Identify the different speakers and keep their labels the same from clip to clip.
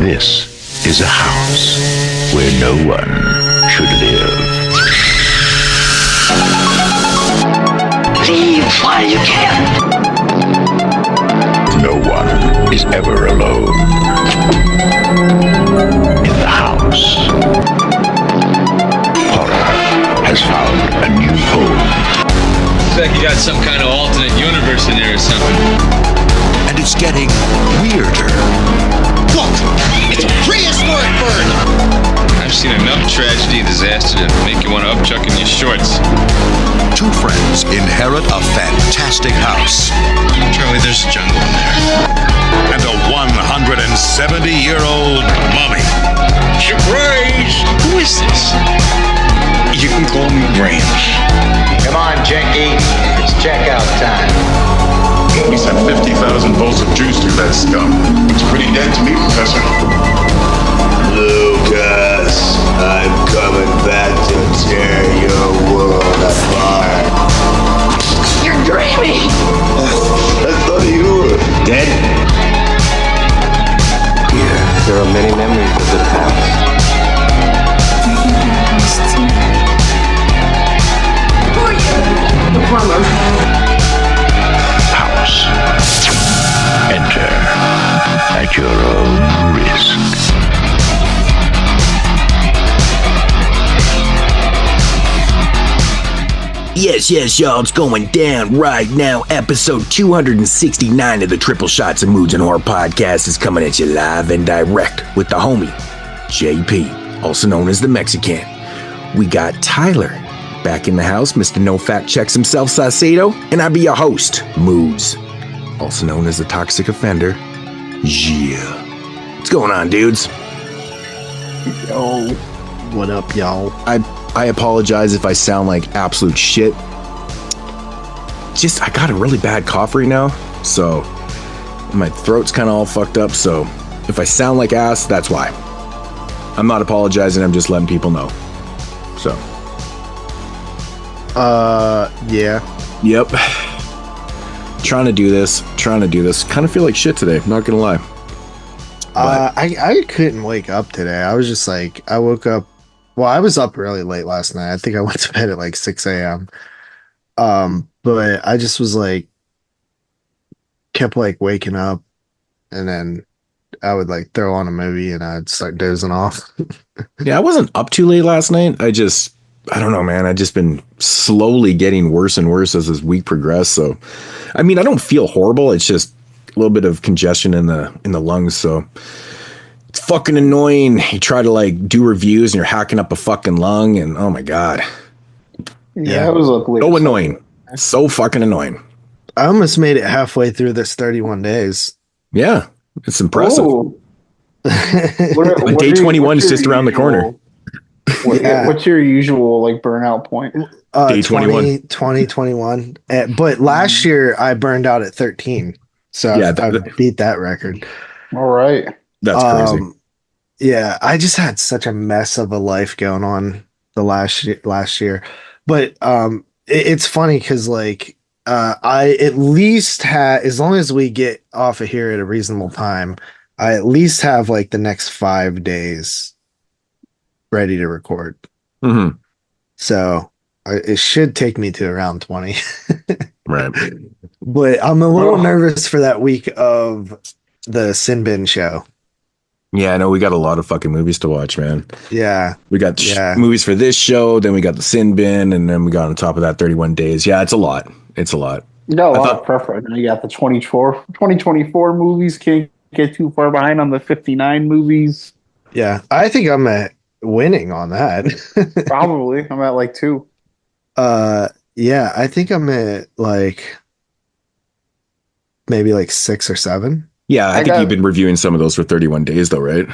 Speaker 1: This is a house where no one should live.
Speaker 2: Leave while you can.
Speaker 1: No one is ever alone. In the house, horror has found a new home.
Speaker 3: Looks like you got some kind of alternate universe in there or something.
Speaker 1: And it's getting weirder.
Speaker 4: Look, it's a prehistoric bird.
Speaker 3: I've seen enough tragedy and disaster to make you want to upchuck in your shorts.
Speaker 1: Two friends inherit a fantastic house.
Speaker 3: Charlie, there's a jungle in there.
Speaker 1: And a 170-year-old mummy.
Speaker 3: Surprise! Who is this? You can call me Gramps.
Speaker 5: Come on, Jenky. It's checkout time.
Speaker 6: We sent 50,000 volts of juice through that scum. It's pretty dead to me, Professor.
Speaker 7: Lucas, I'm coming back to tear your world apart.
Speaker 2: You're dreaming.
Speaker 7: I thought you were dead.
Speaker 5: Here, there are many memories of the past.
Speaker 2: Who are you? The plumber.
Speaker 1: House. Enter at your own risk.
Speaker 8: Yes, y'all, it's going down right now. Episode 269 of the Triple Shots of Moodz and Horror podcast is coming at you live and direct with the homie, JP, also known as the Mexican. We got Tyler back in the house, Mr. No Fact Checks himself, Saucedo, and I be your host, Moodz, also known as the Toxic Offender. Yeah. What's going on, dudes?
Speaker 9: Yo. What up, y'all?
Speaker 8: I apologize if I sound like absolute shit. I got a really bad cough right now, so my throat's kind of all fucked up, so if I sound like ass, that's why. I'm not apologizing, I'm just letting people know. So.
Speaker 9: Yeah.
Speaker 8: Yep. Trying to do this. Kind of feel like shit today, not gonna lie.
Speaker 9: I couldn't wake up today. I was just like, I woke up. Well, I was up really late last night. I think I went to bed at like 6 a.m. But I just was like, kept like waking up, and then I would like throw on a movie and I'd start dozing off.
Speaker 8: Yeah, I wasn't up too late last night. I don't know, man. I've just been slowly getting worse and worse as this week progressed. So, I mean, I don't feel horrible. It's just a little bit of congestion in the lungs. So. It's fucking annoying. You try to like do reviews and you're hacking up a fucking lung, and oh my god.
Speaker 9: Yeah,
Speaker 10: it was
Speaker 8: so annoying. So fucking annoying.
Speaker 9: I almost made it halfway through this 31 days.
Speaker 8: Yeah, it's impressive.
Speaker 10: Day
Speaker 8: 21 is just around the corner.
Speaker 10: What's your usual like burnout point?
Speaker 8: Day 21.
Speaker 9: 21. But last year I burned out at 13. So yeah, I beat that record.
Speaker 10: All right.
Speaker 8: That's crazy.
Speaker 9: Yeah, I just had such a mess of a life going on the last year. But it's funny because like I at least had, as long as we get off of here at a reasonable time, I at least have like the next 5 days ready to record.
Speaker 8: Mm-hmm.
Speaker 9: So it should take me to around 20.
Speaker 8: Right.
Speaker 9: But I'm a little nervous for that week of the Sin Bin show.
Speaker 8: Yeah, I know we got a lot of fucking movies to watch, man.
Speaker 9: Yeah.
Speaker 8: We got movies for this show, then we got the Sin Bin, and then we got on top of that 31 days. Yeah, it's a lot. You got a lot
Speaker 10: of preference. You got the 2024 movies, can't get too far behind on the 59 movies.
Speaker 9: Yeah, I think I'm at winning on that.
Speaker 10: Probably. I'm at like 2.
Speaker 9: Yeah, I think I'm at like maybe like 6 or 7.
Speaker 8: Yeah, I think you've been reviewing some of those for 31 days, though, right?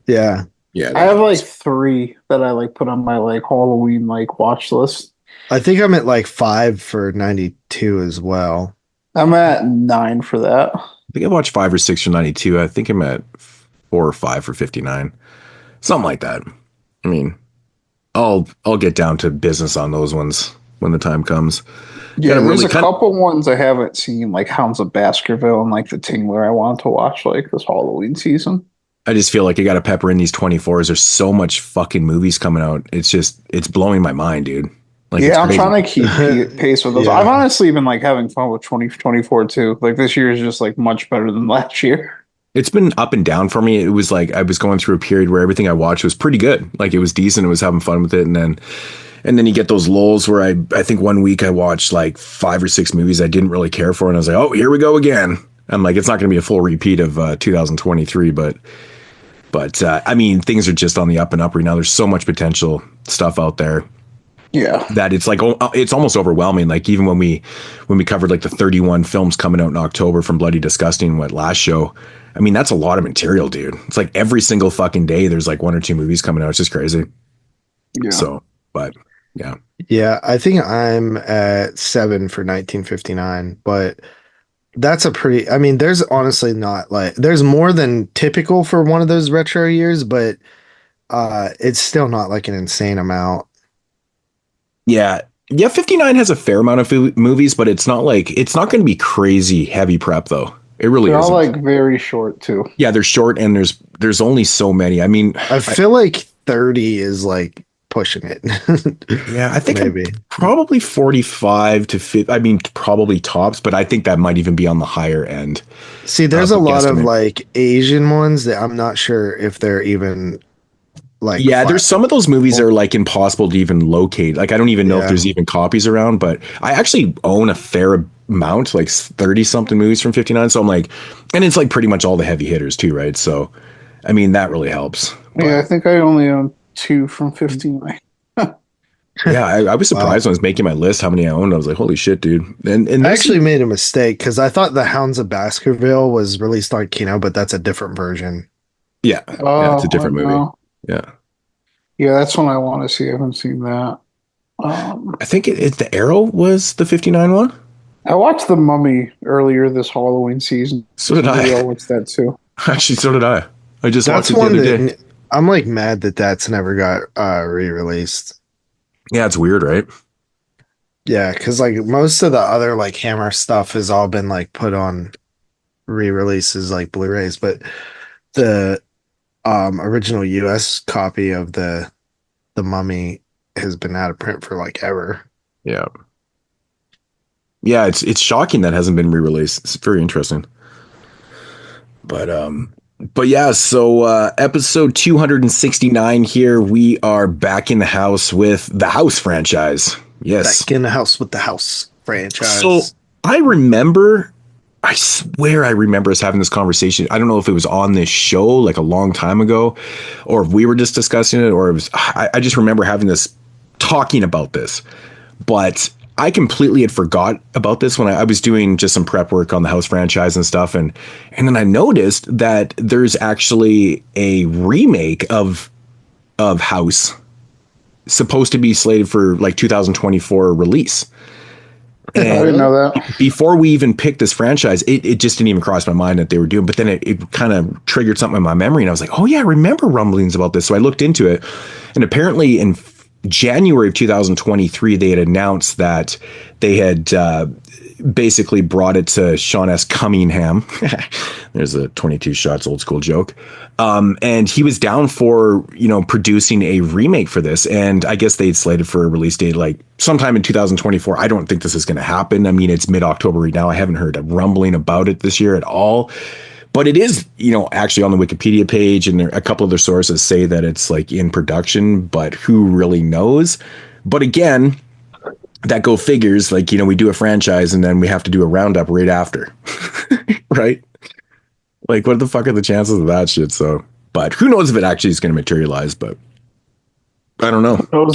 Speaker 9: Yeah.
Speaker 8: Yeah.
Speaker 10: I have like 3 that I like put on my like Halloween like watch list.
Speaker 9: I think I'm at like 5 for 92 as well.
Speaker 10: I'm at 9 for that.
Speaker 8: I think I watched 5 or 6 for 92. I think I'm at 4 or 5 for 59. Something like that. I mean, I'll get down to business on those ones when the time comes.
Speaker 10: Yeah, there's a couple ones I haven't seen, like Hounds of Baskerville and like The Tingler I want to watch like this Halloween season.
Speaker 8: I just feel like you got to pepper in these 24s. There's so much fucking movies coming out. It's blowing my mind, dude. Like,
Speaker 10: yeah, I'm trying to keep pace with those.
Speaker 9: Yeah.
Speaker 10: I've honestly been like having fun with 2024 too. Like this year is just like much better than last year.
Speaker 8: It's been up and down for me. It was like I was going through a period where everything I watched was pretty good. Like it was decent. I was having fun with it, and then you get those lulls where I think one week I watched like 5 or 6 movies I didn't really care for, and I was like, oh, here we go again. I'm like, it's not going to be a full repeat of 2023, but I mean, things are just on the up and up right now. There's so much potential stuff out there.
Speaker 10: Yeah,
Speaker 8: that it's like it's almost overwhelming. Like even when we covered like the 31 films coming out in October from Bloody Disgusting, last show, I mean that's a lot of material, dude. It's like every single fucking day there's like 1 or 2 movies coming out. It's just crazy.
Speaker 10: Yeah.
Speaker 8: So, but
Speaker 9: Yeah, I think I'm at 7 for 1959, but that's a pretty. I mean, there's honestly not like there's more than typical for one of those retro years, but it's still not like an insane amount.
Speaker 8: Yeah. 59 has a fair amount of movies, but it's not going to be crazy heavy prep though. It really is.
Speaker 10: They're all like very short too.
Speaker 8: Yeah, they're short, and there's only so many. I mean,
Speaker 9: I feel like 30 is like pushing it.
Speaker 8: Yeah, I think
Speaker 9: maybe
Speaker 8: probably 45 to 50. I mean, probably tops, but I think that might even be on the higher end.
Speaker 9: See, there's a lot of like Asian ones that I'm not sure if they're even like.
Speaker 8: Yeah, there's some of those movies that are like impossible to even locate. Like I don't even know if there's even copies around, but I actually own a fair amount, like 30 something movies from 59. So I'm like, and it's like pretty much all the heavy hitters too, right? So, I mean, that really helps.
Speaker 10: Yeah, I think I only own 2 from 59.
Speaker 8: Yeah, I was surprised when I was making my list how many I owned. I was like, holy shit, dude. And
Speaker 9: I actually made a mistake because I thought The Hounds of Baskerville was released on Kino, but that's a different version.
Speaker 8: Yeah, it's a different movie. Yeah.
Speaker 10: Yeah, that's one I want to see. I haven't seen that.
Speaker 8: I think The Arrow was the 59 one.
Speaker 10: I watched The Mummy earlier this Halloween season.
Speaker 8: So did I.
Speaker 10: I watched that too.
Speaker 8: Actually, so did I. I just
Speaker 9: That's
Speaker 8: watched it the other day.
Speaker 9: I'm like mad that that's never got re-released.
Speaker 8: Yeah, it's weird, right?
Speaker 9: Yeah, because like most of the other like Hammer stuff has all been like put on re-releases like Blu-rays, but the original US copy of the Mummy has been out of print for like ever.
Speaker 8: Yeah. Yeah, it's shocking that hasn't been re-released. It's very interesting. But yeah, so episode 269 here, we are back in the house with the House franchise. Yes.
Speaker 9: Back in the house with the House franchise.
Speaker 8: So I swear I remember us having this conversation. I don't know if it was on this show like a long time ago, or if we were just discussing it, or it was, I just remember having this, talking about this. But I completely had forgot about this when I was doing just some prep work on the House franchise and stuff. And then I noticed that there's actually a remake of House supposed to be slated for like 2024 release. And
Speaker 10: I didn't know that.
Speaker 8: Before we even picked this franchise, it just didn't even cross my mind that they were doing. But then it kind of triggered something in my memory. And I was like, oh yeah, I remember rumblings about this. So I looked into it. And apparently in January of 2023, they had announced that they had basically brought it to Sean S. Cunningham. There's a 22 shots old school joke. And he was down for, producing a remake for this. And I guess they'd slated for a release date like sometime in 2024. I don't think this is going to happen. I mean, it's mid-October right now. I haven't heard a rumbling about it this year at all. But it is, actually on the Wikipedia page, and a couple other sources say that it's like in production, but who really knows? But again, that go figures, like, we do a franchise and then we have to do a roundup right after, right? Like, what the fuck are the chances of that shit? So, but who knows if it actually is going to materialize, but I don't know. Do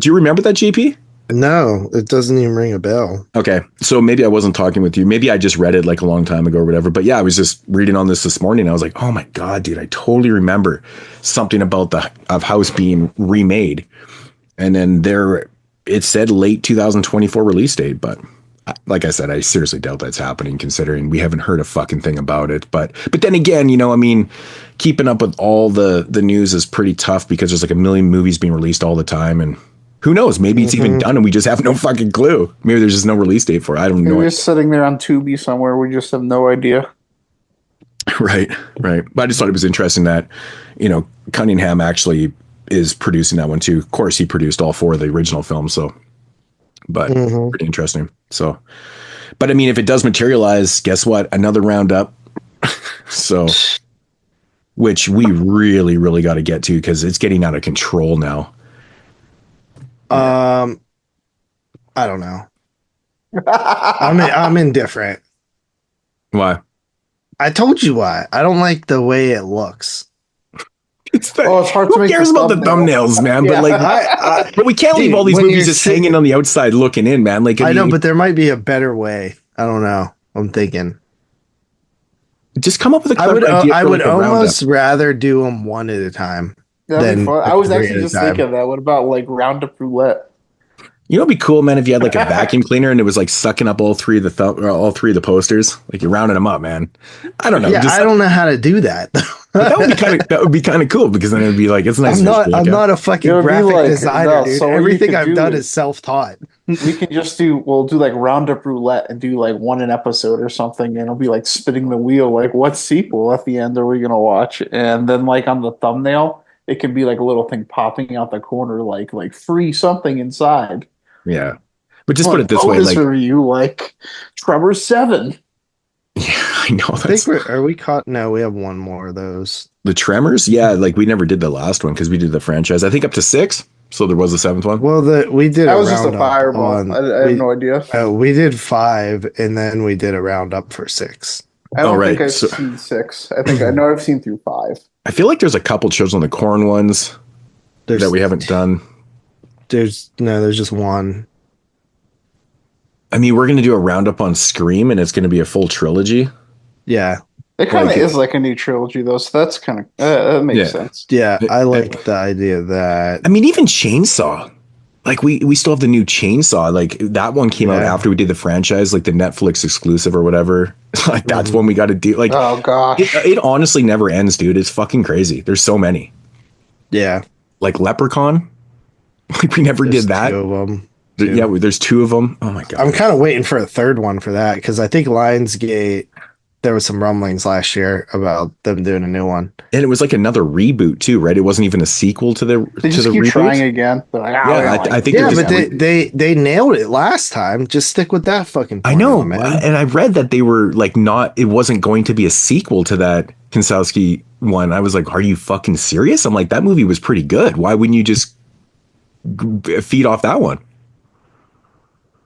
Speaker 8: you remember that, GP?
Speaker 9: No, it doesn't even ring a bell.
Speaker 8: Okay, so maybe I wasn't talking with you. Maybe I just read it like a long time ago or whatever. But yeah, I was just reading on this morning. I was like, oh my God, dude, I totally remember something about of House being remade. And then it said late 2024 release date. But like I said, I seriously doubt that's happening considering we haven't heard a fucking thing about it. But then again, keeping up with all the news is pretty tough because there's like a million movies being released all the time. And who knows? Maybe it's even done and we just have no fucking clue. Maybe there's just no release date for it. I don't know.
Speaker 10: It's sitting there on Tubi somewhere. We just have no idea.
Speaker 8: Right. But I just thought it was interesting that, Cunningham actually is producing that one too. Of course, he produced all 4 of the original films, so, but pretty interesting. So, but I mean, if it does materialize, guess what? Another roundup. So, which we really, really got to get to because it's getting out of control now.
Speaker 9: I don't know. I'm indifferent.
Speaker 8: Why?
Speaker 9: I told you why. I don't like the way it looks.
Speaker 10: It's hard to
Speaker 8: Who
Speaker 10: make
Speaker 8: cares about the thumbnails, man?
Speaker 10: Yeah.
Speaker 8: But like, but we can't leave all these movies just hanging on the outside looking in, man. Like,
Speaker 9: I know, but there might be a better way. I don't know. I'm thinking.
Speaker 8: Just come up with a clever idea.
Speaker 9: I would almost rather do them one at a time.
Speaker 10: I was actually just thinking that. What about like roundup roulette?
Speaker 8: You know, it'd be cool, man, if you had like a vacuum cleaner and it was like sucking up all three of the posters. Like you're rounding them up, man. I don't know.
Speaker 9: Yeah, I don't know how to do that.
Speaker 8: That would be kind of cool because then it'd be like it's nice.
Speaker 9: I'm not a fucking graphic designer, dude.
Speaker 10: So
Speaker 9: everything I've done is self-taught.
Speaker 10: We can just we'll do like roundup roulette and do like one an episode or something, and it'll be like spinning the wheel. Like, what sequel at the end are we gonna watch? And then like on the thumbnail, it can be like a little thing popping out the corner, like free something inside.
Speaker 8: Yeah, but just put it this way: like
Speaker 10: review, like Tremors 7.
Speaker 8: Yeah, I know.
Speaker 9: I think are we caught? No, we have one more of those.
Speaker 8: The Tremors, yeah, like we never did the last one because we did the franchise. I think up to 6. So there was a 7th one.
Speaker 9: Well, we did.
Speaker 10: That was just a fireball. I have no idea.
Speaker 9: We did 5, and then we did a roundup for 6.
Speaker 10: I don't think I've seen 6. I know I've seen through 5.
Speaker 8: I feel like there's a couple Children of the Corn ones that we haven't done.
Speaker 9: There's just one.
Speaker 8: I mean, we're going to do a roundup on Scream, and it's going to be a full trilogy.
Speaker 9: Yeah.
Speaker 10: It kind of is like a new trilogy, though, so that's kind of that makes sense.
Speaker 9: Yeah, I like the idea of that.
Speaker 8: I mean, even Chainsaw. Like, we still have the new Chainsaw. Like, that one came out after we did the franchise, like the Netflix exclusive or whatever. Like, that's one we got to do. Like,
Speaker 10: oh, gosh.
Speaker 8: It honestly never ends, dude. It's fucking crazy. There's so many.
Speaker 9: Yeah.
Speaker 8: Like Leprechaun. Like, we never did that.
Speaker 9: 2 of them.
Speaker 8: Yeah, there's 2 of them. Oh, my God.
Speaker 9: I'm kind of waiting for a 3rd one for that because I think Lionsgate, there was some rumblings last year about them doing a new one.
Speaker 8: And it was like another reboot, too, right? It wasn't even a sequel to the
Speaker 10: They just keep
Speaker 8: reboot.
Speaker 10: trying again. Like,
Speaker 8: I think
Speaker 9: but they nailed it last time. Just stick with that fucking formula,
Speaker 8: I know,
Speaker 9: man.
Speaker 8: And I read that they were like it wasn't going to be a sequel to that Kinski one. I was like, are you fucking serious? I'm like, that movie was pretty good. Why wouldn't you just feed off that one?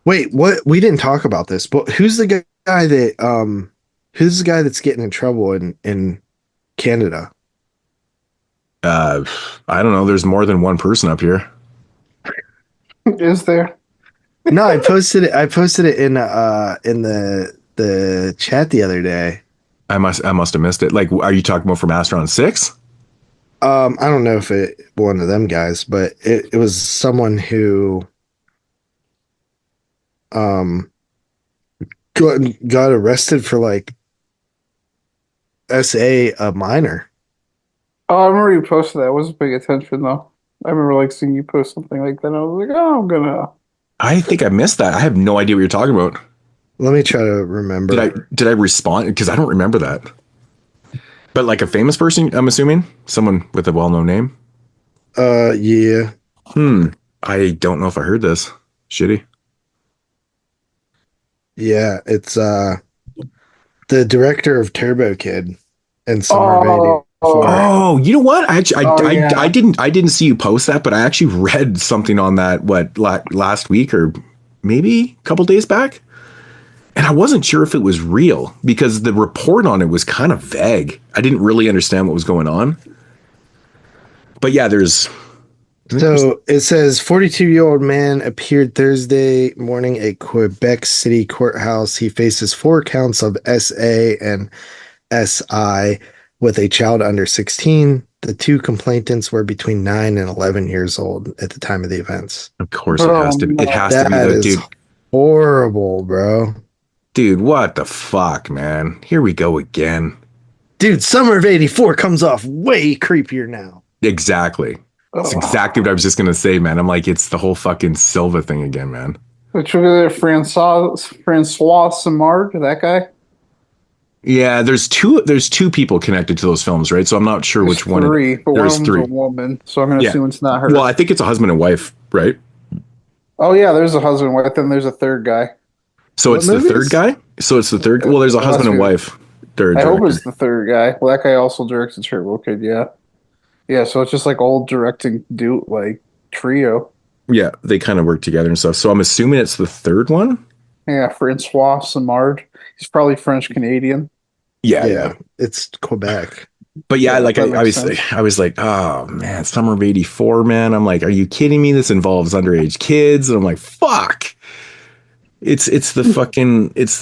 Speaker 9: Wait, what? We didn't talk about this, but who's the guy that who's the guy that's getting in trouble in Canada?
Speaker 8: I don't know. There's more than one person up here.
Speaker 10: Is there?
Speaker 9: No, I posted it. In the chat the other day.
Speaker 8: I must have missed it. Like, are you talking about from Astron 6?
Speaker 9: I don't know if it one of them guys, but it was someone who got arrested for like SA a minor.
Speaker 10: Oh, I remember you posted that. I wasn't paying attention though. I remember like seeing you post something like that. And I was like, oh, I'm gonna.
Speaker 8: I think I missed that. I have no idea what you're talking about.
Speaker 9: Let me try to remember.
Speaker 8: Did I respond? Because I don't remember that. But like a famous person, I'm assuming? Someone with a well-known name?
Speaker 9: Yeah.
Speaker 8: I don't know if I heard this. Shitty.
Speaker 9: Yeah, it's the director of Turbo Kid and Summer of '84.
Speaker 8: Oh, you know what? I didn't see you post that, but I actually read something on that last week or maybe a couple days back. And I wasn't sure if it was real because the report on it was kind of vague. I didn't really understand what was going on. But yeah,
Speaker 9: So it says 42-year-old man appeared Thursday morning at Quebec City courthouse. He faces 4 counts of SA and SI with a child under 16. The 2 complainants were between 9 and 11 years old at the time of the events.
Speaker 8: Of course, it has to be. It has to be, though, dude.
Speaker 9: Horrible, bro.
Speaker 8: Dude, what the fuck, man? Here we go again.
Speaker 9: Dude, Summer of '84 comes off way creepier now.
Speaker 8: Exactly. That's exactly what I was just going to say, man. I'm like, it's the whole fucking Silva thing again, man.
Speaker 10: Which was François Simard, that guy?
Speaker 8: Yeah, there's two people connected to those films, right? So I'm not sure
Speaker 10: There's
Speaker 8: which one.
Speaker 10: three, but one of
Speaker 8: There's
Speaker 10: them's
Speaker 8: three.
Speaker 10: a woman, so I'm gonna assume it's not her.
Speaker 8: Well, I think it's a husband and wife, right?
Speaker 10: Oh yeah, there's a husband and wife, then there's a third guy.
Speaker 8: So
Speaker 9: What
Speaker 8: it's the
Speaker 9: movies?
Speaker 8: third guy. So it's the third. Well, there's a husband and wife. Third.
Speaker 10: I hope it's the third guy. Well, that guy also directs the Turbo Kid, yeah. Yeah, so it's just like old directing like trio.
Speaker 8: Yeah, they kind of work together and stuff. So I'm assuming it's the third one.
Speaker 10: Yeah, François Simard. He's probably French Canadian.
Speaker 8: Yeah.
Speaker 9: It's Quebec.
Speaker 8: But yeah,
Speaker 10: Yeah,
Speaker 8: like
Speaker 10: that
Speaker 8: I
Speaker 10: makes
Speaker 8: was,
Speaker 10: sense.
Speaker 8: I was like, oh man, summer of '84, man. I'm like, are you kidding me? This involves underage kids, and I'm like, fuck. It's the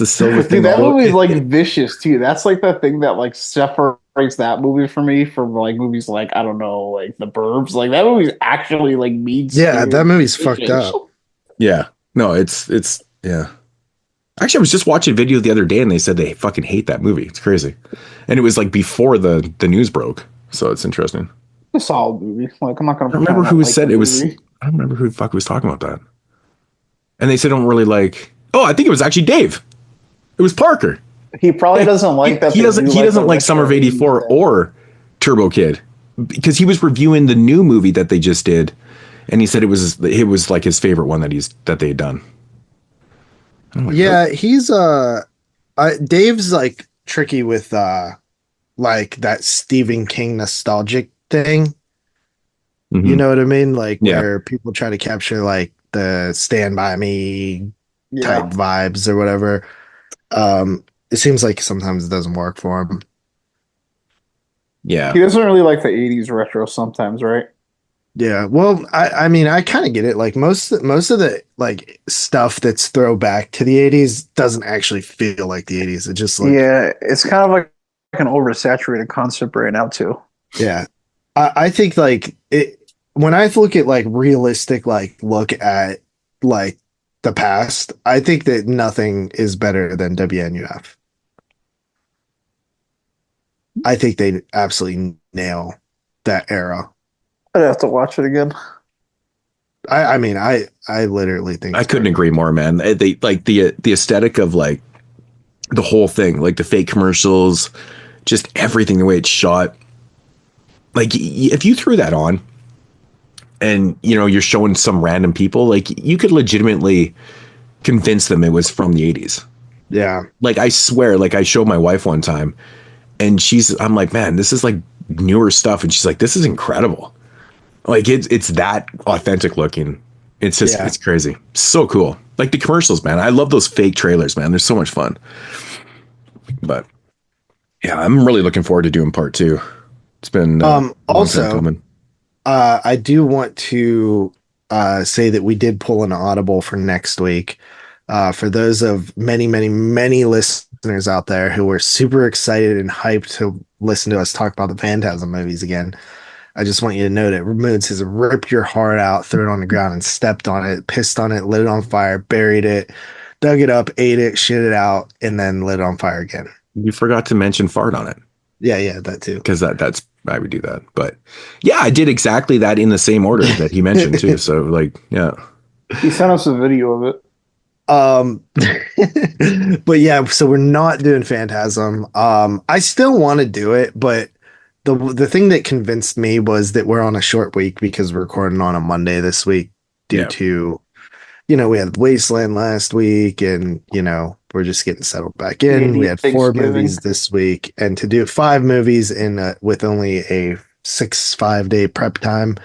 Speaker 8: silver thing.
Speaker 10: Dude, that movie's like vicious too. That's like the thing that like separates that movie for me from like movies like I don't know, like The Burbs. Like that movie's actually like mean.
Speaker 9: Yeah, that movie's fucked up.
Speaker 8: Yeah, no, it's yeah. Actually, I was just watching a video the other day, and they said they fucking hate that movie. It's crazy, and it was like before the news broke, so it's interesting.
Speaker 10: It's a solid movie. Like I'm not gonna.
Speaker 8: I don't remember who said it was. I don't remember who the fuck was talking about that. And they said don't really like. Oh, I think it was actually Dave. It was Parker.
Speaker 10: He probably doesn't like that.
Speaker 8: He doesn't like Summer of '84 or Turbo Kid because he was reviewing the new movie that they just did, and he said it was like his favorite one that they had done.
Speaker 9: Yeah, he's Dave's like tricky with like that Stephen King nostalgic thing.
Speaker 8: Mm-hmm.
Speaker 9: You know what I mean? Like where people try to capture like the Stand By Me type vibes or whatever. It seems like sometimes it doesn't work for him.
Speaker 8: Yeah.
Speaker 10: He doesn't really like the 80s retro sometimes, right?
Speaker 9: Yeah. Well, I mean, I kind of get it. Like most of the like stuff that's throwback to the 80s doesn't actually feel like the 80s. It just like
Speaker 10: it's kind of like an oversaturated concept right now too.
Speaker 9: Yeah. I think like it when I look at like realistic like look at like the past, I think that nothing is better than WNUF. I think they absolutely nail that era.
Speaker 10: I'd have to watch it again.
Speaker 9: I mean, I literally think
Speaker 8: I couldn't agree more, man. They like the aesthetic of like the whole thing, like the fake commercials, just everything, the way it's shot. Like if you threw that on and you're showing some random people, like you could legitimately convince them it was from the 80s.
Speaker 9: Yeah.
Speaker 8: Like I swear, like I showed my wife one time and I'm like, man, this is like newer stuff. And she's like, this is incredible. Like it's that authentic looking. It's just, it's crazy. So cool. Like the commercials, man. I love those fake trailers, man. They're so much fun. But yeah, I'm really looking forward to doing part 2. It's been
Speaker 9: also coming. I do want to say that we did pull an audible for next week. For those of many listeners out there who were super excited and hyped to listen to us talk about the Phantasm movies again, I just want you to know that Moodz has ripped your heart out, threw it on the ground, and stepped on it, pissed on it, lit it on fire, buried it, dug it up, ate it, shit it out, and then lit it on fire again.
Speaker 8: You forgot to mention fart on it.
Speaker 9: Yeah, that too.
Speaker 8: Because that's I would do that. But yeah, I did exactly that in the same order that he mentioned too. So like, yeah.
Speaker 10: He sent us a video of it.
Speaker 9: But yeah, so we're not doing Phantasm. I still want to do it, but the thing that convinced me was that we're on a short week because we're recording on a Monday this week due to, we had Wasteland last week and, we're just getting settled back in. We had 4 movies this week, and to do 5 movies with only a 5 day prep time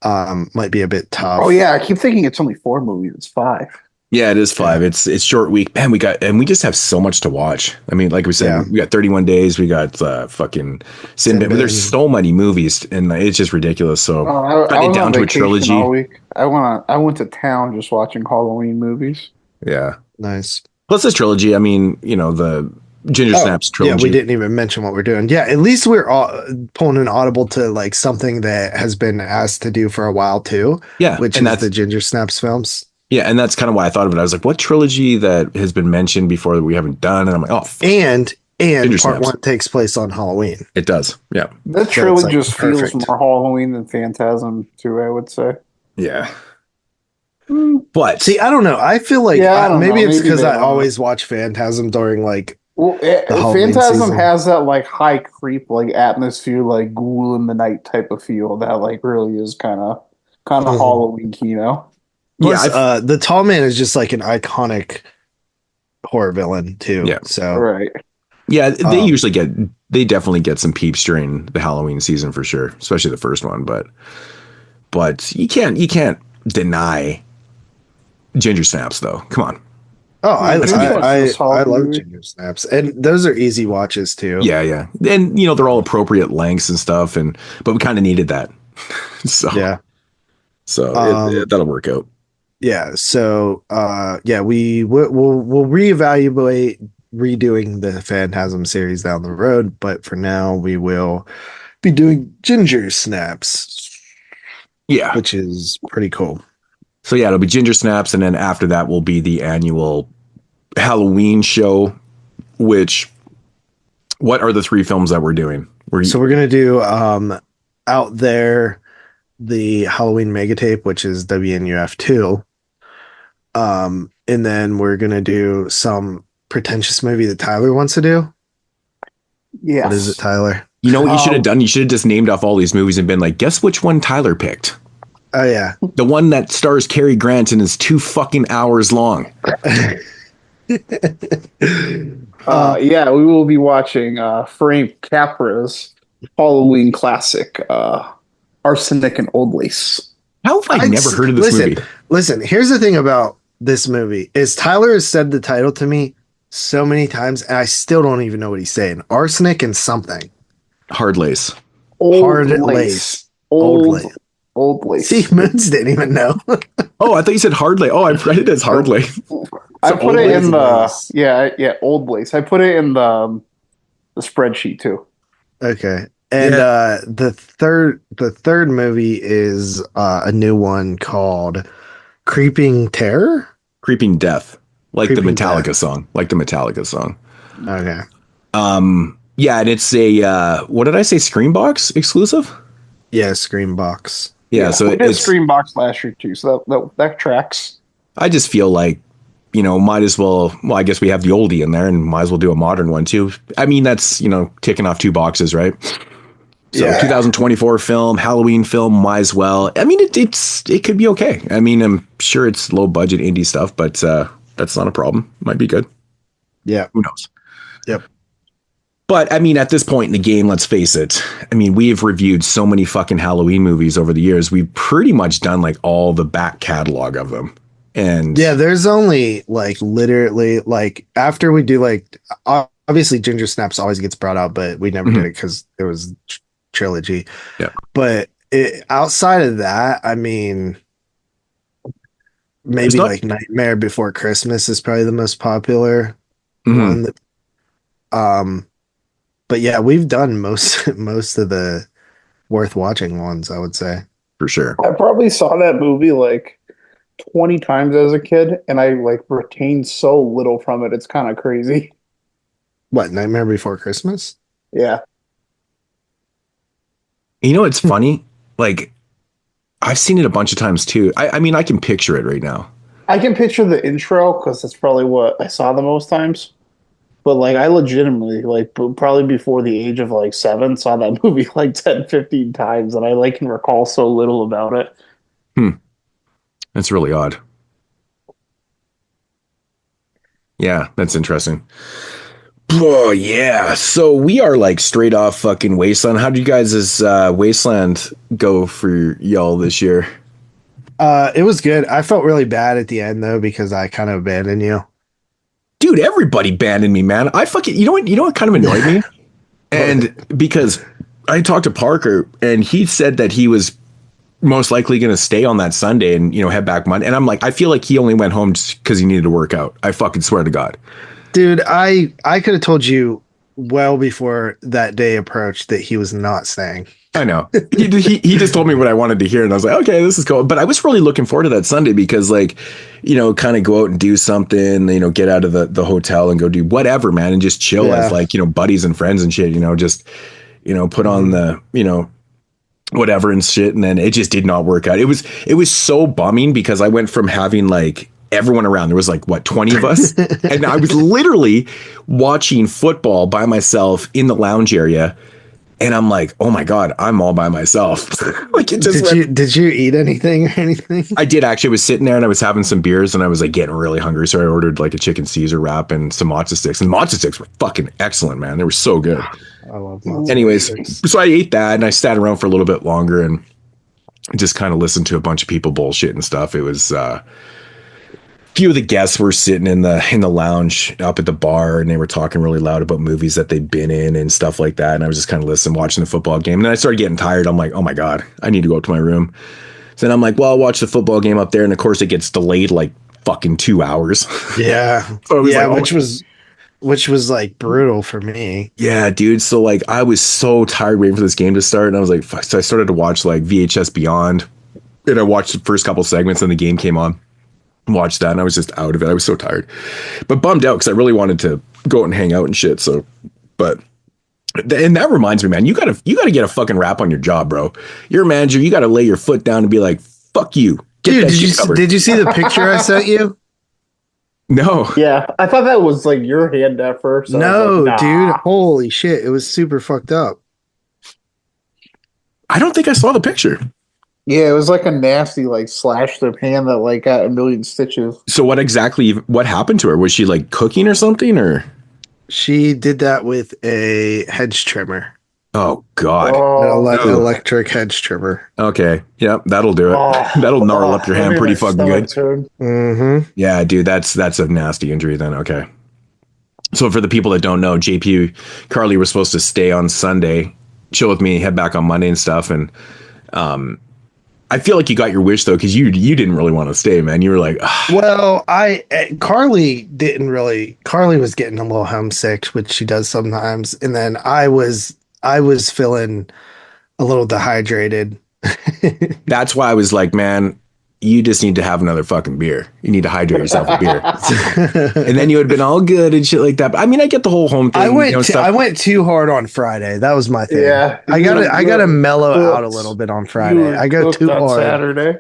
Speaker 9: might be a bit tough.
Speaker 10: Oh yeah, I keep thinking it's only 4 movies. It's 5.
Speaker 8: Yeah, it is 5. It's short week. Man, we just have so much to watch. I mean, like we said, we got 31 days. We got fucking Sinbad. There's so many movies, and it's just ridiculous. So
Speaker 10: I was
Speaker 8: down
Speaker 10: on
Speaker 8: to a
Speaker 10: vacation
Speaker 8: trilogy.
Speaker 10: all week. I went to town just watching Halloween movies.
Speaker 8: Yeah,
Speaker 9: nice.
Speaker 8: Plus this trilogy. I mean, the Ginger Snaps trilogy.
Speaker 9: Yeah, we didn't even mention what we're doing. Yeah, at least we're pulling an audible to like something that has been asked to do for a while too.
Speaker 8: Yeah,
Speaker 9: which is the Ginger Snaps films.
Speaker 8: Yeah, and that's kind of why I thought of it. I was like, what trilogy that has been mentioned before that we haven't done? And I'm like, oh,
Speaker 9: and
Speaker 8: Ginger
Speaker 9: part
Speaker 8: Snaps.
Speaker 9: 1 takes place on Halloween.
Speaker 8: It does. Yeah.
Speaker 10: That trilogy just feels more Halloween than Phantasm too, I would say.
Speaker 8: Yeah. But
Speaker 9: see, I don't know. I feel like
Speaker 10: I don't
Speaker 9: maybe
Speaker 10: know.
Speaker 9: it's because I
Speaker 10: don't.
Speaker 9: always watch Phantasm during like
Speaker 10: Well,
Speaker 9: Halloween
Speaker 10: Phantasm
Speaker 9: season.
Speaker 10: has that like high creep, like atmosphere, like ghoul in the night type of feel that like really is kind of
Speaker 9: Mhm.
Speaker 10: Halloween, you know?
Speaker 9: Plus, the tall man is just like an iconic horror villain too.
Speaker 8: Yeah.
Speaker 9: So
Speaker 10: Right.
Speaker 8: Yeah, they definitely get some peeps during the Halloween season for sure, especially the first one. But you can't deny Ginger Snaps though. Come on.
Speaker 9: Oh, I love
Speaker 10: movie.
Speaker 9: Ginger Snaps, and those are easy watches too.
Speaker 8: Yeah. And they're all appropriate lengths and stuff, but we kind of needed that. So
Speaker 9: Yeah.
Speaker 8: So that'll work out.
Speaker 9: Yeah. So we'll reevaluate redoing the Phantasm series down the road, but for now we will be doing Ginger Snaps.
Speaker 8: Yeah.
Speaker 9: Which is pretty cool.
Speaker 8: So yeah, it'll be Ginger Snaps, and then after that will be the annual Halloween show. What are the 3 films that we're doing?
Speaker 9: So we're gonna do Out There, the Halloween mega tape, which is WNUF 2. And then we're gonna do some pretentious movie that Tyler wants to do.
Speaker 10: Yeah.
Speaker 9: What is it, Tyler?
Speaker 8: You know what you should have done? You should have just named off all these movies and been like, guess which one Tyler picked?
Speaker 9: Oh yeah.
Speaker 8: The one that stars Cary Grant and is 2 fucking hours long.
Speaker 10: Yeah, we will be watching Frank Capra's Halloween classic, Arsenic and Old Lace.
Speaker 8: How have I never heard of this movie?
Speaker 9: Listen, here's the thing about this movie is Tyler has said the title to me so many times, and I still don't even know what he's saying. Arsenic and something.
Speaker 8: Hard Lace.
Speaker 9: Hard Lace. Old Lace.
Speaker 10: Old Lace.
Speaker 9: See, Moodz didn't even know.
Speaker 8: Oh, I thought you said Hard Lace. Oh, I read it as Hard Lace.
Speaker 10: I put it in the Old Lace. I put it in the spreadsheet too.
Speaker 9: Okay. And the third movie is a new one called Creeping Terror?
Speaker 8: Creeping Death. Like
Speaker 9: Creeping
Speaker 8: the Metallica
Speaker 9: Death.
Speaker 8: song. Like the Metallica song.
Speaker 9: Okay.
Speaker 8: Yeah, and it's a what did I say? Screambox exclusive?
Speaker 9: Yeah, Screambox.
Speaker 8: Yeah, so
Speaker 10: we did Screambox last year too, so that tracks.
Speaker 8: I just feel like, might as well, I guess we have the oldie in there and might as well do a modern one too. I mean, that's, ticking off 2 boxes, right? So
Speaker 9: Yeah.
Speaker 8: 2024 film, Halloween film, might as well. I mean, it could be okay. I mean, I'm sure it's low budget indie stuff, but that's not a problem. Might be good.
Speaker 9: Yeah.
Speaker 8: Who knows?
Speaker 9: Yep.
Speaker 8: But I mean, at this point in the game, let's face it. I mean, we have reviewed so many fucking Halloween movies over the years. We've pretty much done like all the back catalog of them. And
Speaker 9: yeah, there's only like literally like after we do like obviously Ginger Snaps always gets brought out, but we never did it because it was trilogy.
Speaker 8: Yeah.
Speaker 9: But outside of that, I mean, maybe like Nightmare Before Christmas is probably the most popular one. But yeah, we've done most of the worth watching ones, I would say.
Speaker 8: For sure.
Speaker 10: I probably saw that movie like 20 times as a kid, and I like retained so little from it. It's kind of crazy.
Speaker 9: What, Nightmare Before Christmas?
Speaker 10: Yeah.
Speaker 8: It's funny. Like, I've seen it a bunch of times too. I mean, I can picture it right now.
Speaker 10: I can picture the intro because that's probably what I saw the most times. But like, I legitimately, like, probably before the age of like 7, saw that movie like 10, 15 times, and I like can recall so little about it.
Speaker 8: That's really odd. Yeah, that's interesting. Oh, yeah. So we are like straight off fucking Wasteland. How did you guys' Wasteland go for y'all this year?
Speaker 9: It was good. I felt really bad at the end though because I kind of abandoned you.
Speaker 8: Dude, everybody abandoned me, man. I fucking, you know what kind of annoyed me? And because I talked to Parker and he said that he was most likely going to stay on that Sunday and, head back Monday. And I'm like, I feel like he only went home just because he needed to work out. I fucking swear to God.
Speaker 9: Dude, I could have told you well before that day approached that he was not staying.
Speaker 8: I know. He just told me what I wanted to hear, and I was like, okay, this is cool. But I was really looking forward to that Sunday because, like, kind of go out and do something, get out of the hotel and go do whatever, man, and just chill as like, buddies and friends and shit, just, put on the, whatever and shit. And then it just did not work out. It was so bumming because I went from having like everyone around. There was like, what, 20 of us? And I was literally watching football by myself in the lounge area. And I'm like, oh my God, I'm all by myself. Like it just
Speaker 9: did you eat anything or anything?
Speaker 8: I did actually. I was sitting there and I was having some beers and I was like getting really hungry. So I ordered like a chicken Caesar wrap and some matzo sticks. And matzo sticks were fucking excellent, man. They were so good.
Speaker 9: I love matzo
Speaker 8: Anyways,
Speaker 9: sticks.
Speaker 8: so I ate that and I sat around for a little bit longer and just kind of listened to a bunch of people bullshit and stuff. It was few of the guests were sitting in the lounge up at the bar and they were talking really loud about movies that they'd been in and stuff like that. And I was just kind of listening, watching the football game. And then I started getting tired. I'm like, oh my God, I need to go up to my room. So then I'm like, well, I'll watch the football game up there. And of course it gets delayed like fucking 2 hours.
Speaker 9: Yeah.
Speaker 8: So
Speaker 9: yeah,
Speaker 8: like,
Speaker 9: which was like brutal for me.
Speaker 8: Yeah, dude. So like I was so tired waiting for this game to start. And I was like, fuck. So I started to watch like VHS Beyond. And I watched the first couple segments and the game came on. Watched that and I was just out of it. I was so tired, but bummed out because I really wanted to go out and hang out and shit. So, but and that reminds me, man, you gotta get a fucking rap on your job, bro. You're a manager. You gotta lay your foot down and be like, fuck you.
Speaker 9: Dude, did you see the picture I sent you?
Speaker 8: No.
Speaker 10: Yeah, I thought that was like your hand at first.
Speaker 9: No,
Speaker 10: like, nah.
Speaker 9: dude. Holy shit. It was super fucked up.
Speaker 8: I don't think I saw the picture.
Speaker 10: Yeah, it was like a nasty like slashed up hand that like got a million stitches.
Speaker 8: So what happened to her? Was she like cooking or something or?
Speaker 9: She did that with a hedge trimmer.
Speaker 8: Oh God.
Speaker 9: An electric hedge trimmer.
Speaker 8: Okay. Yeah, that'll do it. That'll gnarl up your hand pretty fucking good.
Speaker 9: Mm-hmm.
Speaker 8: Yeah, dude, that's a nasty injury then. Okay. So for the people that don't know, JP Carly was supposed to stay on Sunday, chill with me, head back on Monday and stuff. And I feel like you got your wish though, because you didn't really want to stay, man. You were like, ugh.
Speaker 9: Well, Carly didn't really. Carly was getting a little homesick, which she does sometimes, and then I was feeling a little dehydrated.
Speaker 8: That's why I was like, man, you just need to have another fucking beer. You need to hydrate yourself with beer. And then you had been all good and shit like that. But I mean, I get the whole home thing.
Speaker 9: I went too hard on Friday. That was my thing. Yeah, I gotta mellow out a little bit on Friday. I go too hard
Speaker 10: Saturday.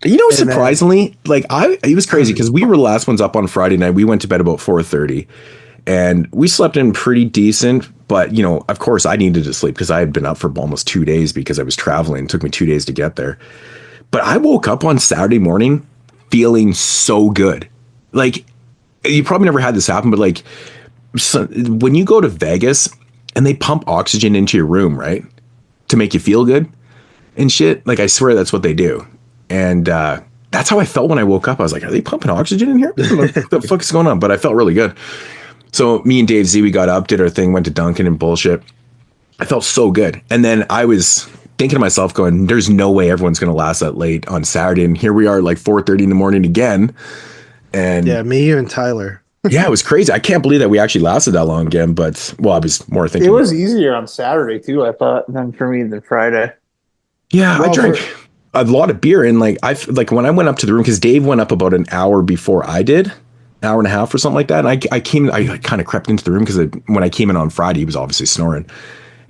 Speaker 8: You know, surprisingly, it was crazy because we were the last ones up on Friday night. We went to bed about 4:30, and we slept in pretty decent. But you know, of course, I needed to sleep because I had been up for almost 2 days because I was traveling. It took me 2 days to get there. But I woke up on Saturday morning feeling so good. Like, you probably never had this happen, but like, when you go to Vegas and they pump oxygen into your room, right, to make you feel good and shit, like, I swear that's what they do. And that's how I felt when I woke up. I was like, are they pumping oxygen in here? What the fuck is going on? But I felt really good. So me and Dave Z, we got up, did our thing, went to Dunkin' and bullshit. I felt so good. And then I was thinking to myself going, there's no way everyone's going to last that late on Saturday. And here we are like 4:30 in the morning again. And
Speaker 9: yeah, me, you and Tyler.
Speaker 8: Yeah, it was crazy. I can't believe that we actually lasted that long again, but well, I was more thinking.
Speaker 10: It was easier on Saturday too, I thought, than for me than Friday.
Speaker 8: Yeah, well, I drank a lot of beer and like when I went up to the room, because Dave went up about an hour before I did, an hour and a half or something like that. And I kind of crept into the room because when I came in on Friday, he was obviously snoring.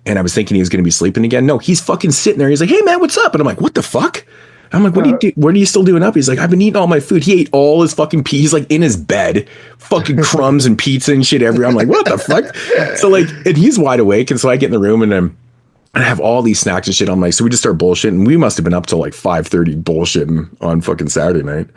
Speaker 8: And I was thinking he was going to be sleeping again. No, he's fucking sitting there. He's like, hey, man, what's up? And I'm like, what the fuck? I'm like, what are you still doing up? He's like, I've been eating all my food. He ate all his fucking pizza. He's like in his bed, fucking crumbs and pizza and shit everywhere. I'm like, what the fuck? So like, and he's wide awake. And so I get in the room and I have all these snacks and shit. I'm like, so we just start bullshitting. We must have been up till like 5:30 bullshitting on fucking Saturday night.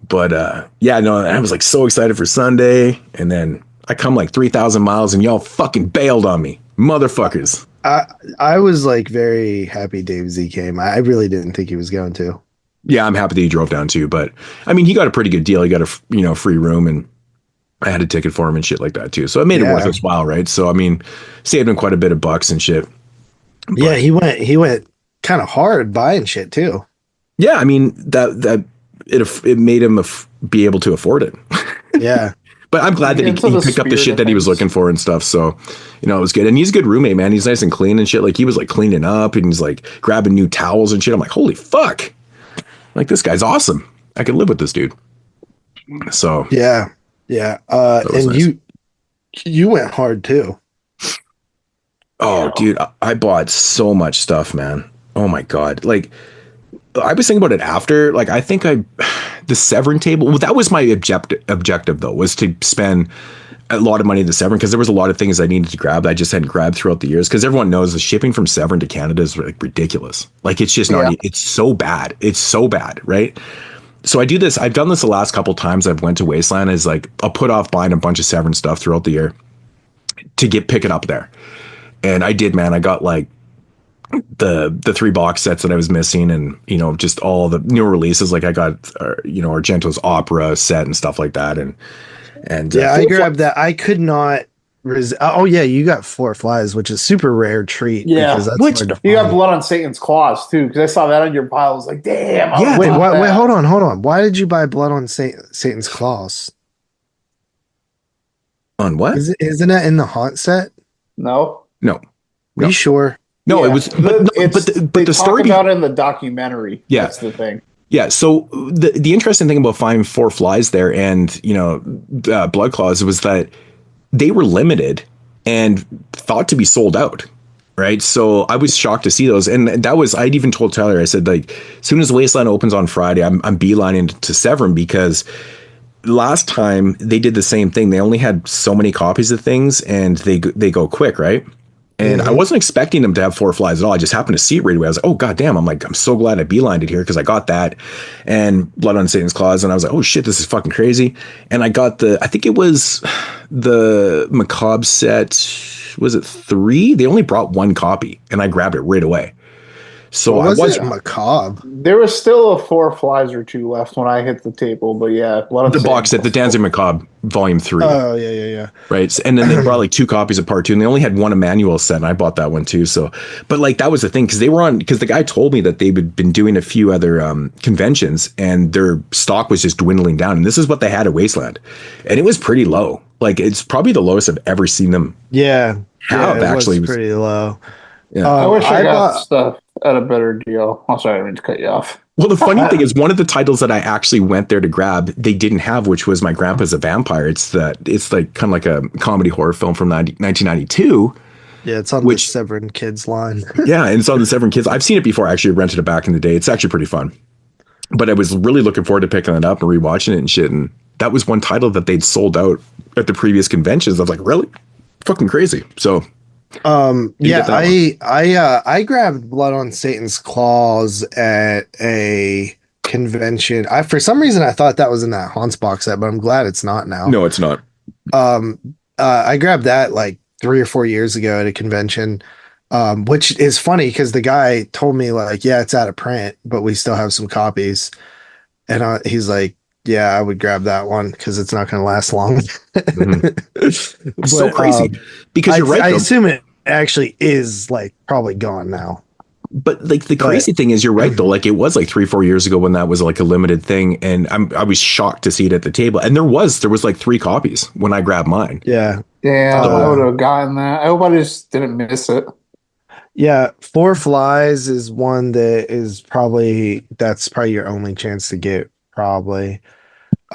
Speaker 8: But yeah, no, I was like so excited for Sunday. And then I come like 3,000 miles and y'all fucking bailed on me. Motherfuckers.
Speaker 9: I was like very happy Dave Z came. I really didn't think he was going to.
Speaker 8: Yeah, I'm happy that he drove down too. But I mean, he got a pretty good deal. He got a free room, and I had a ticket for him and shit like that too. So it made it worth his while, right? So I mean, saved him quite a bit of bucks and shit. But,
Speaker 9: yeah, he went kind of hard buying shit too.
Speaker 8: Yeah, I mean that it made him be able to afford it.
Speaker 9: Yeah.
Speaker 8: But I'm glad that he picked up the shit that he was looking for and stuff. So, you know, it was good. And he's a good roommate, man. He's nice and clean and shit. Like, he was like cleaning up and he's like grabbing new towels and shit. I'm like, holy fuck. Like, this guy's awesome. I could live with this dude. So,
Speaker 9: yeah. Yeah. And nice. You went hard too.
Speaker 8: Oh, dude, I bought so much stuff, man. Oh my God. Like,
Speaker 11: I was thinking about it after. Like, I think the Severin table. Well, that was my objective though, was to spend a lot of money at the Severin, because there was a lot of things I needed to grab that I just hadn't grabbed throughout the years. Because everyone knows the shipping from Severin to Canada is like ridiculous. Like, it's just not. It's so bad. It's so bad, right? So I do this. I've done this the last couple times I've went to Wasteland. Is like, I'll put off buying a bunch of Severin stuff throughout the year to pick it up there. And I did, man. I got like the 3 box sets that I was missing, and just all the new releases. Like, I got Argento's Opera set and stuff like that. And
Speaker 9: I grabbed that. I could not. Oh yeah, you got Four Flies, which is super rare treat.
Speaker 10: Yeah,
Speaker 9: because that's hard to
Speaker 10: you got
Speaker 9: find.
Speaker 10: Blood on Satan's Claws too, because I saw that on your pile. I was like, damn.
Speaker 9: Wait, hold on. Why did you buy Blood on Satan's Claws?
Speaker 11: On what?
Speaker 9: Isn't that in the Haunt set?
Speaker 10: No.
Speaker 9: Are you sure?
Speaker 11: No, it was. But the story
Speaker 10: about in the documentary.
Speaker 11: Yeah,
Speaker 10: that's the thing.
Speaker 11: Yeah, so the interesting thing about finding Four Flies there and Blood Claws was that they were limited and thought to be sold out, right? So I was shocked to see those, and that was, I'd even told Tyler, I said, like, as soon as Wasteland opens on Friday, I'm beelining to Severin, because last time they did the same thing. They only had so many copies of things, and they go quick, right? And I wasn't expecting them to have Four Flies at all. I just happened to see it right away. I was like, oh, goddamn. I'm so glad I beelined it here, because I got that and Blood on Satan's Claws. And I was like, oh, shit, this is fucking crazy. And I got I think it was the Macabre set. Was it 3? They only brought 1 copy, and I grabbed it right away. So I was
Speaker 9: Macabre.
Speaker 10: There was still a 4 Flies or 2 left when I hit the table, but yeah,
Speaker 11: the box set, the Danzig Macabre Volume 3.
Speaker 9: Oh yeah.
Speaker 11: Right, and then they brought like 2 copies of Part 2, and they only had 1 Emmanuel set, and I bought that one too. So, but like, that was the thing, because the guy told me that they'd been doing a few other conventions, and their stock was just dwindling down, and this is what they had at Wasteland, and it was pretty low. Like, it's probably the lowest I've ever seen them.
Speaker 9: Yeah,
Speaker 11: actually,
Speaker 9: it was pretty low.
Speaker 11: Yeah.
Speaker 10: I wish I got stuff at a better deal. I'm sorry, I didn't cut you off.
Speaker 11: Well, the funny thing is, one of the titles that I actually went there to grab, they didn't have, which was My Grandpa's a Vampire. It's like kind of like a comedy horror film from 1992.
Speaker 9: Yeah, it's on the Severin Kids line.
Speaker 11: Yeah, and it's on the Severin Kids. I've seen it before. I actually rented it back in the day. It's actually pretty fun. But I was really looking forward to picking it up and rewatching it and shit. And that was one title that they'd sold out at the previous conventions. I was like, really? Fucking crazy. So
Speaker 9: I grabbed Blood on Satan's Claws at a convention. For some reason I thought that was in that Haunts box set, but I'm glad it's not now.
Speaker 11: No, it's not.
Speaker 9: I grabbed that like 3 or 4 years ago at a convention, which is funny because the guy told me like, yeah, it's out of print, but we still have some copies. And he's like, yeah, I would grab that one because it's not going to last long.
Speaker 11: But, so crazy, because you're right.
Speaker 9: I assume it actually is like probably gone now.
Speaker 11: But like the crazy thing is, you're right though. Like, it was like 3-4 years ago when that was like a limited thing, and I was shocked to see it at the table. And there was like 3 copies when I grabbed mine.
Speaker 9: Yeah,
Speaker 10: I would have gotten that. I hope I just didn't miss it.
Speaker 9: Yeah, Four Flies is one that's probably your only chance to get, probably.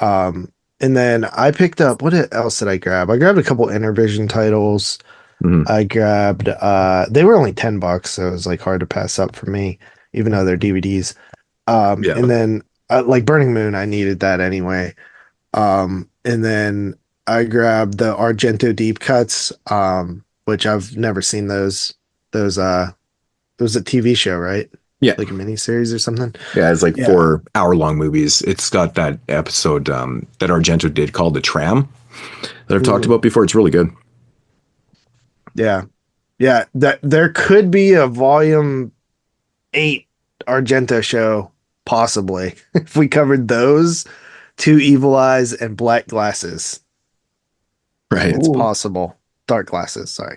Speaker 9: And then I picked up, what else did I grab? I grabbed a couple Intervision titles. I grabbed they were only $10, so it was like hard to pass up for me, even though they're DVDs. And then like Burning Moon, I needed that anyway. And then I grabbed the Argento deep cuts, which I've never seen those. It was a TV show, right?
Speaker 11: Yeah,
Speaker 9: like a miniseries or something.
Speaker 11: Yeah, it's like 4 hour-long movies. It's got that episode that Argento did called The Tram that I've talked about before. It's really good.
Speaker 9: Yeah. That there could be a volume 8 Argento show, possibly, if we covered those, 2 Evil Eyes and Black Glasses.
Speaker 11: Right,
Speaker 9: it's possible. Dark Glasses, sorry.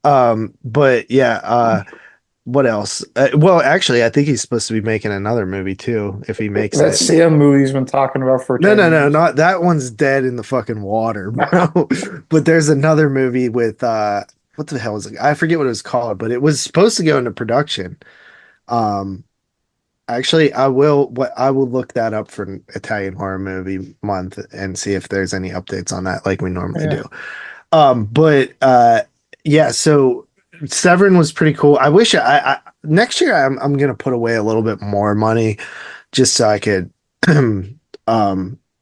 Speaker 9: But yeah. What else? Well, actually, I think he's supposed to be making another movie too. If he makes
Speaker 10: that Sam movie he's been talking about for
Speaker 9: no, not that one's dead in the fucking water, bro. But there's another movie with what the hell is it? I forget what it was called, but it was supposed to go into production. Actually, I will look that up for an Italian horror movie month and see if there's any updates on that, like we normally do. But yeah, so Severin was pretty cool. I wish I next year I'm gonna put away a little bit more money just so I could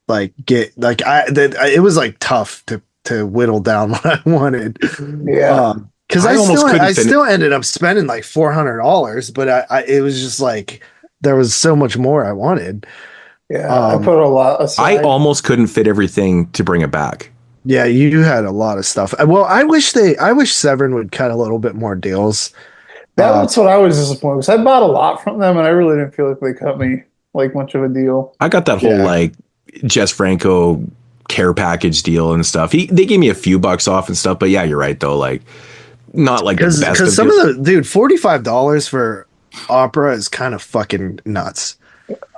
Speaker 9: like get like it was like tough to whittle down what I wanted.
Speaker 10: Yeah.
Speaker 9: Because I still ended up spending like $400, but it was just like there was so much more I wanted.
Speaker 10: Yeah, I put a lot aside.
Speaker 11: I almost couldn't fit everything to bring it back.
Speaker 9: Yeah, you had a lot of stuff. Well, I wish Severin would cut a little bit more deals.
Speaker 10: That's what I was disappointed because I bought a lot from them and I really didn't feel like they cut me like much of a deal.
Speaker 11: I got that whole like Jess Franco care package deal and stuff. They gave me a few bucks off and stuff, but yeah, you're right though. Like not like the best.
Speaker 9: Because some of the $45 for Opera is kind of fucking nuts.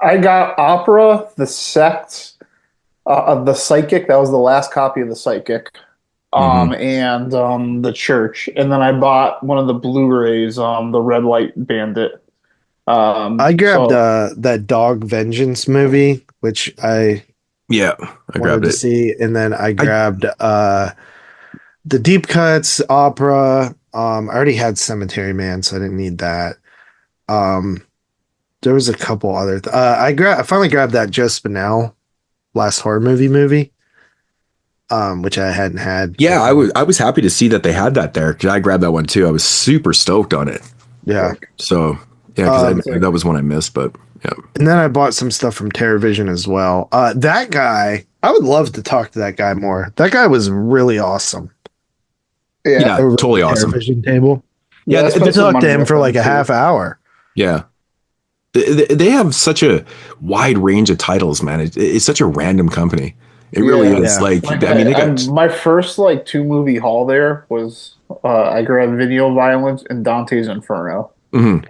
Speaker 10: I got Opera, The Sect, The Psychic. That was the last copy of The Psychic. And The Church. And then I bought one of the Blu-rays, the Red Light Bandit.
Speaker 9: I grabbed that Dog Vengeance movie, which I grabbed to see, and then I grabbed the Deep Cuts, Opera. I already had Cemetery Man, so I didn't need that. There was a couple other. I finally grabbed that Joe Spinell last horror movie, which I hadn't had.
Speaker 11: Yeah, I was happy to see that they had that there because I grabbed that one too. I was super stoked on it.
Speaker 9: Yeah.
Speaker 11: So yeah, because that was one I missed, but yeah.
Speaker 9: And then I bought some stuff from TerrorVision as well. That guy, I would love to talk to that guy more. That guy was really awesome.
Speaker 11: Yeah, totally awesome.
Speaker 9: TerrorVision table.
Speaker 11: Yeah,
Speaker 9: I talked to him for like a half hour.
Speaker 11: Yeah. They have such a wide range of titles, man. It's such a random company. It really is.
Speaker 10: Yeah.
Speaker 11: Like I mean, they got
Speaker 10: my first like 2-movie haul there was I grabbed Video Violence and Dante's Inferno.
Speaker 11: Mm-hmm.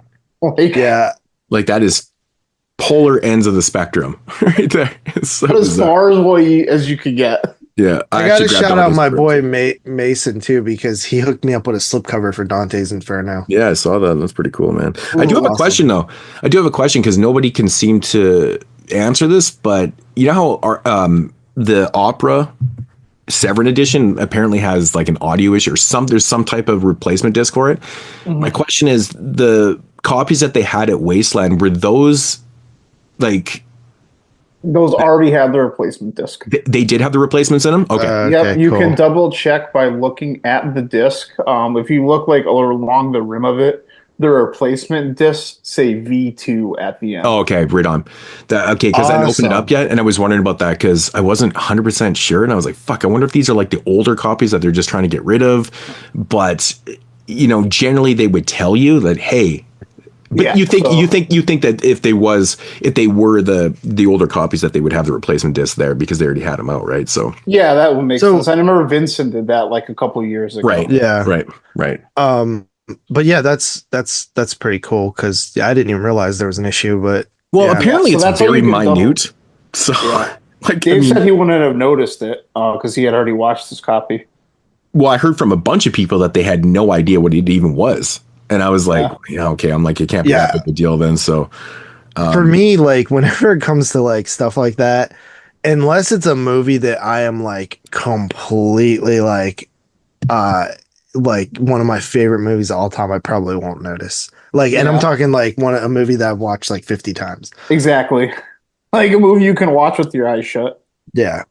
Speaker 11: Like that is polar ends of the spectrum right there. So
Speaker 10: as far as you could get.
Speaker 11: Yeah,
Speaker 9: I got to shout out my boy Mason too because he hooked me up with a slipcover for Dante's Inferno.
Speaker 11: Yeah, I saw that. That's pretty cool, man.
Speaker 9: Ooh,
Speaker 11: I do have a question though. I do have a question because nobody can seem to answer this, but you know how the Opera Severin edition apparently has like an audio issue or there's some type of replacement disc for it. Mm-hmm. My question is the copies that they had at Wasteland, were those like
Speaker 10: those already had the replacement disc?
Speaker 11: They did have the replacements in them? Okay.
Speaker 10: Yep, you can double check by looking at the disc. If you look like along the rim of it, the replacement discs say V2 at the end.
Speaker 11: Oh, okay, right on. Okay, because I didn't open it up yet, and I was wondering about that because I wasn't 100% sure, and I was like, fuck, I wonder if these are like the older copies that they're just trying to get rid of. But, you know, generally they would tell you that, hey, but you think that if they were the older copies that they would have the replacement disc there because they already had them out, right? So
Speaker 10: yeah, that would make sense. I remember Vincent did that like a couple of years ago.
Speaker 11: Right. Yeah. Right.
Speaker 9: But yeah, that's pretty cool because I didn't even realize there was an issue. But
Speaker 11: apparently it's very minute. So like
Speaker 10: Dave said he wouldn't have noticed it because he had already watched this copy.
Speaker 11: Well, I heard from a bunch of people that they had no idea what it even was. And I was like, okay. I'm like, it can't be that big a deal then. So
Speaker 9: for me, like whenever it comes to like stuff like that, unless it's a movie that I am like completely like one of my favorite movies of all time, I probably won't notice. Like, and I'm talking like a movie that I've watched like 50 times.
Speaker 10: Exactly. Like a movie you can watch with your eyes shut.
Speaker 9: Yeah.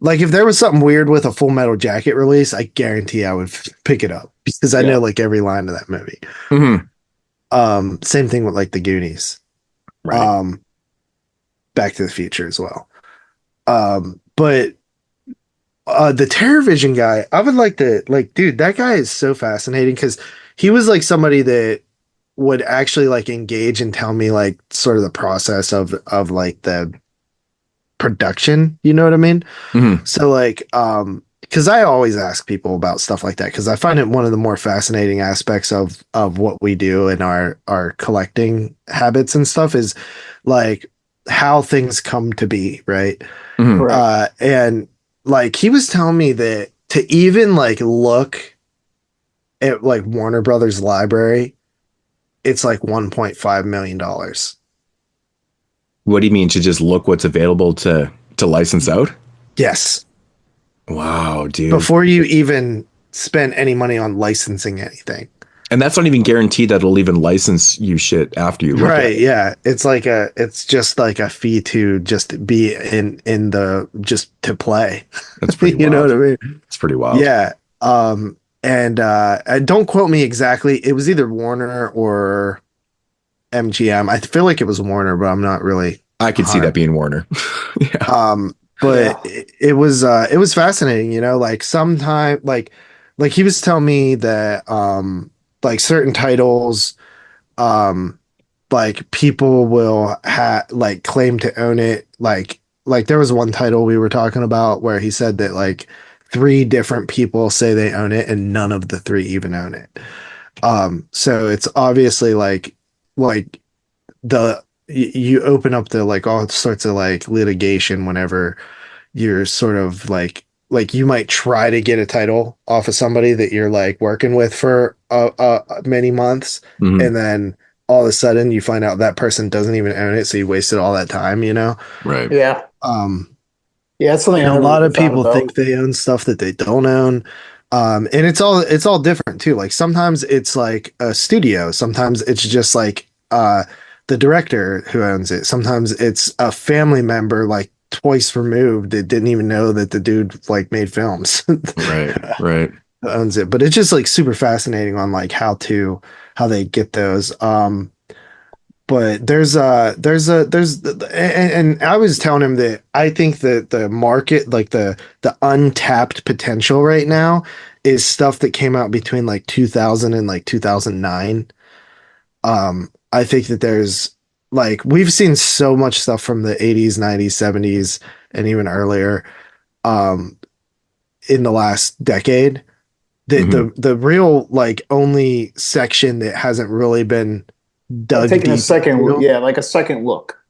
Speaker 9: Like if there was something weird with a Full Metal Jacket release, I guarantee I would pick it up because I know like every line of that movie.
Speaker 11: Mm-hmm.
Speaker 9: Same thing with like the Goonies,
Speaker 11: right?
Speaker 9: Back to the Future as well. But the TerrorVision guy, I would like to dude, that guy is so fascinating because he was like somebody that would actually like engage and tell me like sort of the process of like the production, you know what I mean?
Speaker 11: Mm-hmm.
Speaker 9: So like because I always ask people about stuff like that because I find it one of the more fascinating aspects of what we do in our collecting habits and stuff is like how things come to be, right?
Speaker 11: Mm-hmm.
Speaker 9: And like he was telling me that to even like look at like Warner Brothers library, it's like $1.5 million.
Speaker 11: What do you mean to just look what's available to license out?
Speaker 9: Yes.
Speaker 11: Wow, dude.
Speaker 9: Before you even spend any money on licensing anything.
Speaker 11: And that's not even guaranteed that it'll even license you shit after you look at it.
Speaker 9: Yeah. It's just like a fee to just be in the, just to play.
Speaker 11: That's pretty
Speaker 9: you know
Speaker 11: wild.
Speaker 9: what I mean?
Speaker 11: It's pretty wild.
Speaker 9: Yeah. And don't quote me exactly. It was either Warner or MGM. I feel like it was Warner, but I'm not really.
Speaker 11: I could see that being Warner.
Speaker 9: Yeah. But it was fascinating, you know, like sometime like he was telling me that like certain titles like people will like claim to own it, like there was one title we were talking about where he said that like 3 different people say they own it and none of the 3 even own it. So it's obviously like you open up the like all sorts of like litigation whenever you're sort of like you might try to get a title off of somebody that you're like working with for many months, and then all of a sudden you find out that person doesn't even own it, so you wasted all that time, you know?
Speaker 11: Right.
Speaker 10: Yeah. Yeah, it's something
Speaker 9: a lot of people think they own stuff that they don't own. And it's all different too. Like sometimes it's like a studio, sometimes it's just like the director who owns it. Sometimes it's a family member like twice removed that didn't even know that the dude like made films.
Speaker 11: Right.
Speaker 9: Owns it. But it's just like super fascinating on like how they get those. But there's and I was telling him that I think that the market, like the untapped potential right now is stuff that came out between like 2000 and like 2009. I think that there's like, we've seen so much stuff from the 80s, 90s, 70s, and even earlier, in the last decade that the real like only section that hasn't really been dug
Speaker 10: taking
Speaker 9: deep
Speaker 10: a second, like a second look.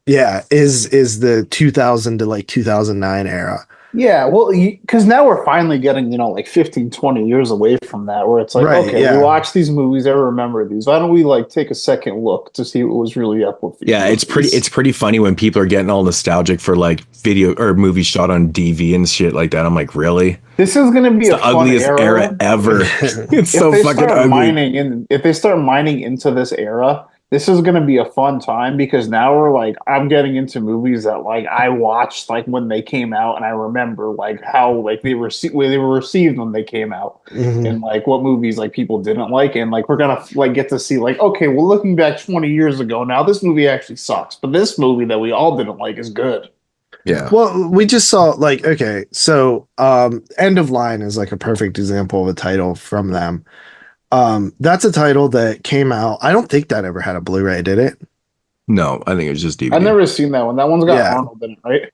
Speaker 9: Yeah, is the 2000 to like 2009 era.
Speaker 10: Yeah, well, because now we're finally getting, like 15, 20 years away from that, where it's like, we watch these movies, I remember these. Why don't we like take a second look to see what was really up with these?
Speaker 11: Yeah,
Speaker 10: movies?
Speaker 11: it's pretty funny when people are getting all nostalgic for like video or movies shot on DV and shit like that. I'm like, really?
Speaker 10: This is going to be
Speaker 11: the ugliest era ever. It's so fucking ugly.
Speaker 10: If they start mining into this era, this is going to be a fun time, because now we're like, I'm getting into movies that like I watched like when they came out, and I remember like how like they were received when they came out, and like what movies like people didn't like, and like we're gonna like get to see like, okay, well, looking back 20 years ago, now this movie actually sucks, but this movie that we all didn't like is good.
Speaker 11: Yeah.
Speaker 9: Well, we just saw like, okay, so End of Line is like a perfect example of a title from them. That's a title that came out. I don't think that ever had a Blu-ray, did it?
Speaker 11: No, I think it was just DVD.
Speaker 10: I've never seen that one. That one's got Arnold in it, right?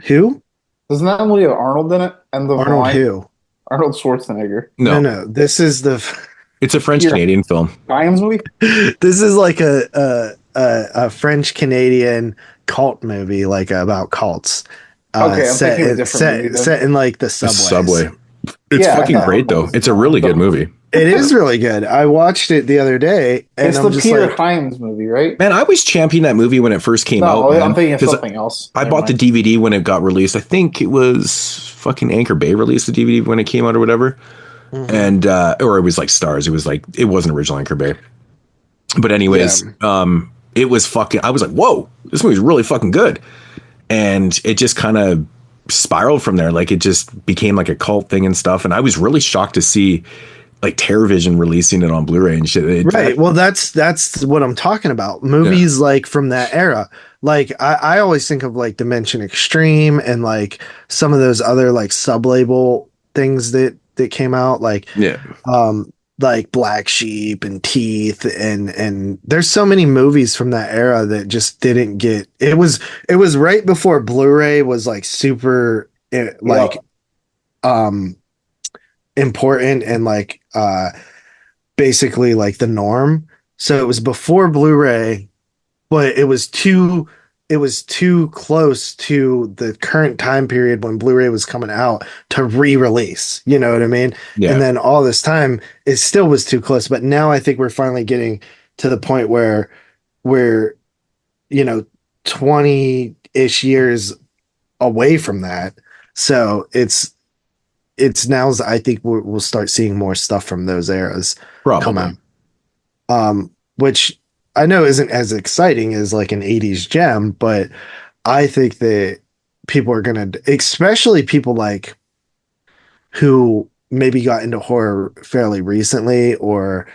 Speaker 9: Who?
Speaker 10: Doesn't that movie have Arnold in it? And the
Speaker 9: Arnold who?
Speaker 10: Arnold Schwarzenegger.
Speaker 9: No. This is
Speaker 11: it's a French Canadian film.
Speaker 10: Ryan's movie.
Speaker 9: This is like a French Canadian cult movie, like about cults.
Speaker 10: Okay, I'm thinking of a different movie.
Speaker 9: Set in like the subway.
Speaker 11: It's fucking great though. It's a really good movie.
Speaker 9: It is really good. I watched it the other day. And
Speaker 10: it's the Peter Hyams movie, right?
Speaker 11: Man, I was championing that movie when it first came out.
Speaker 10: I'm thinking of something else.
Speaker 11: I bought the DVD when it got released. I think it was fucking Anchor Bay released the DVD when it came out or whatever. And or it was like Stars. It was like, it wasn't original Anchor Bay. But anyways, it was fucking, I was like, whoa, this movie's really fucking good. And it just kind of spiraled from there. Like it just became like a cult thing and stuff. And I was really shocked to see like TerrorVision releasing it on Blu-ray and shit.
Speaker 9: Right. Well, that's what I'm talking about. Movies like from that era. Like I always think of like Dimension Extreme and like some of those other like sub-label things that came out. Like like Black Sheep and Teeth and there's so many movies from that era that just didn't get. It was right before Blu-ray was like super important and like basically like the norm. So it was before Blu-ray, but it was too close to the current time period when Blu-ray was coming out to re-release. You know what I mean? Yeah. And then all this time it still was too close. But now I think we're finally getting to the point where we're 20-ish years away from that. So it's it's now, I think we'll start seeing more stuff from those eras come
Speaker 11: Probably.
Speaker 9: out. Which I know isn't as exciting as like an 80s gem, but I think that people are going to, especially people like who maybe got into horror fairly recently, or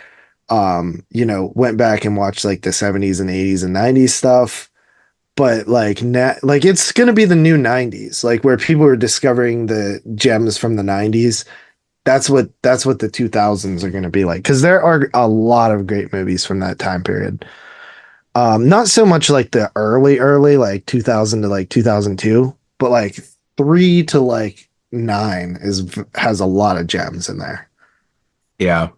Speaker 9: went back and watched like the 70s and 80s and 90s stuff. But like like it's gonna be the new 90s, like where people are discovering the gems from the 90s. That's what the 2000s are gonna be like, because there are a lot of great movies from that time period. Not so much like the early like 2000 to like 2002, but like 3 to like 9 has a lot of gems in there.
Speaker 11: Yeah.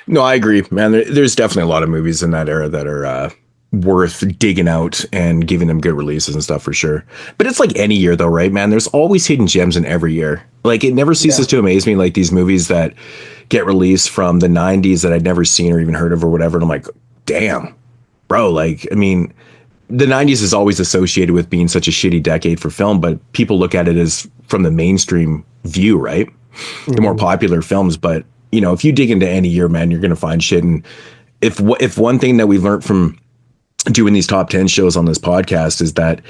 Speaker 11: No, I agree, man. There's definitely a lot of movies in that era that are worth digging out and giving them good releases and stuff for sure. But it's like any year though, right, man? There's always hidden gems in every year. Like it never ceases to amaze me, like these movies that get released from the 90s that I'd never seen or even heard of or whatever. And I'm like, damn, bro. Like, I mean, the 90s is always associated with being such a shitty decade for film, but people look at it as from the mainstream view, right? The more popular films. But, if you dig into any year, man, you're going to find shit. And if one thing that we learned from doing these top 10 shows on this podcast is that,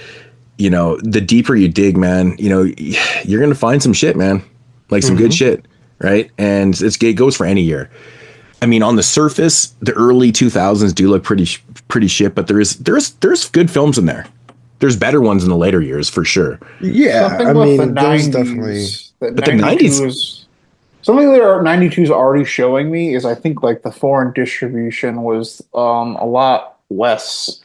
Speaker 11: the deeper you dig, man, you're going to find some shit, man, like some good shit. Right. And it goes for any year. I mean, on the surface, the early 2000s do look pretty shit, but there's good films in there. There's better ones in the later years for sure.
Speaker 9: Yeah.
Speaker 10: Something
Speaker 9: I mean,
Speaker 10: the
Speaker 9: there's
Speaker 10: 90s,
Speaker 9: definitely,
Speaker 10: that
Speaker 11: but the 90s
Speaker 10: something that 92 is already showing me is I think like the foreign distribution was a lot less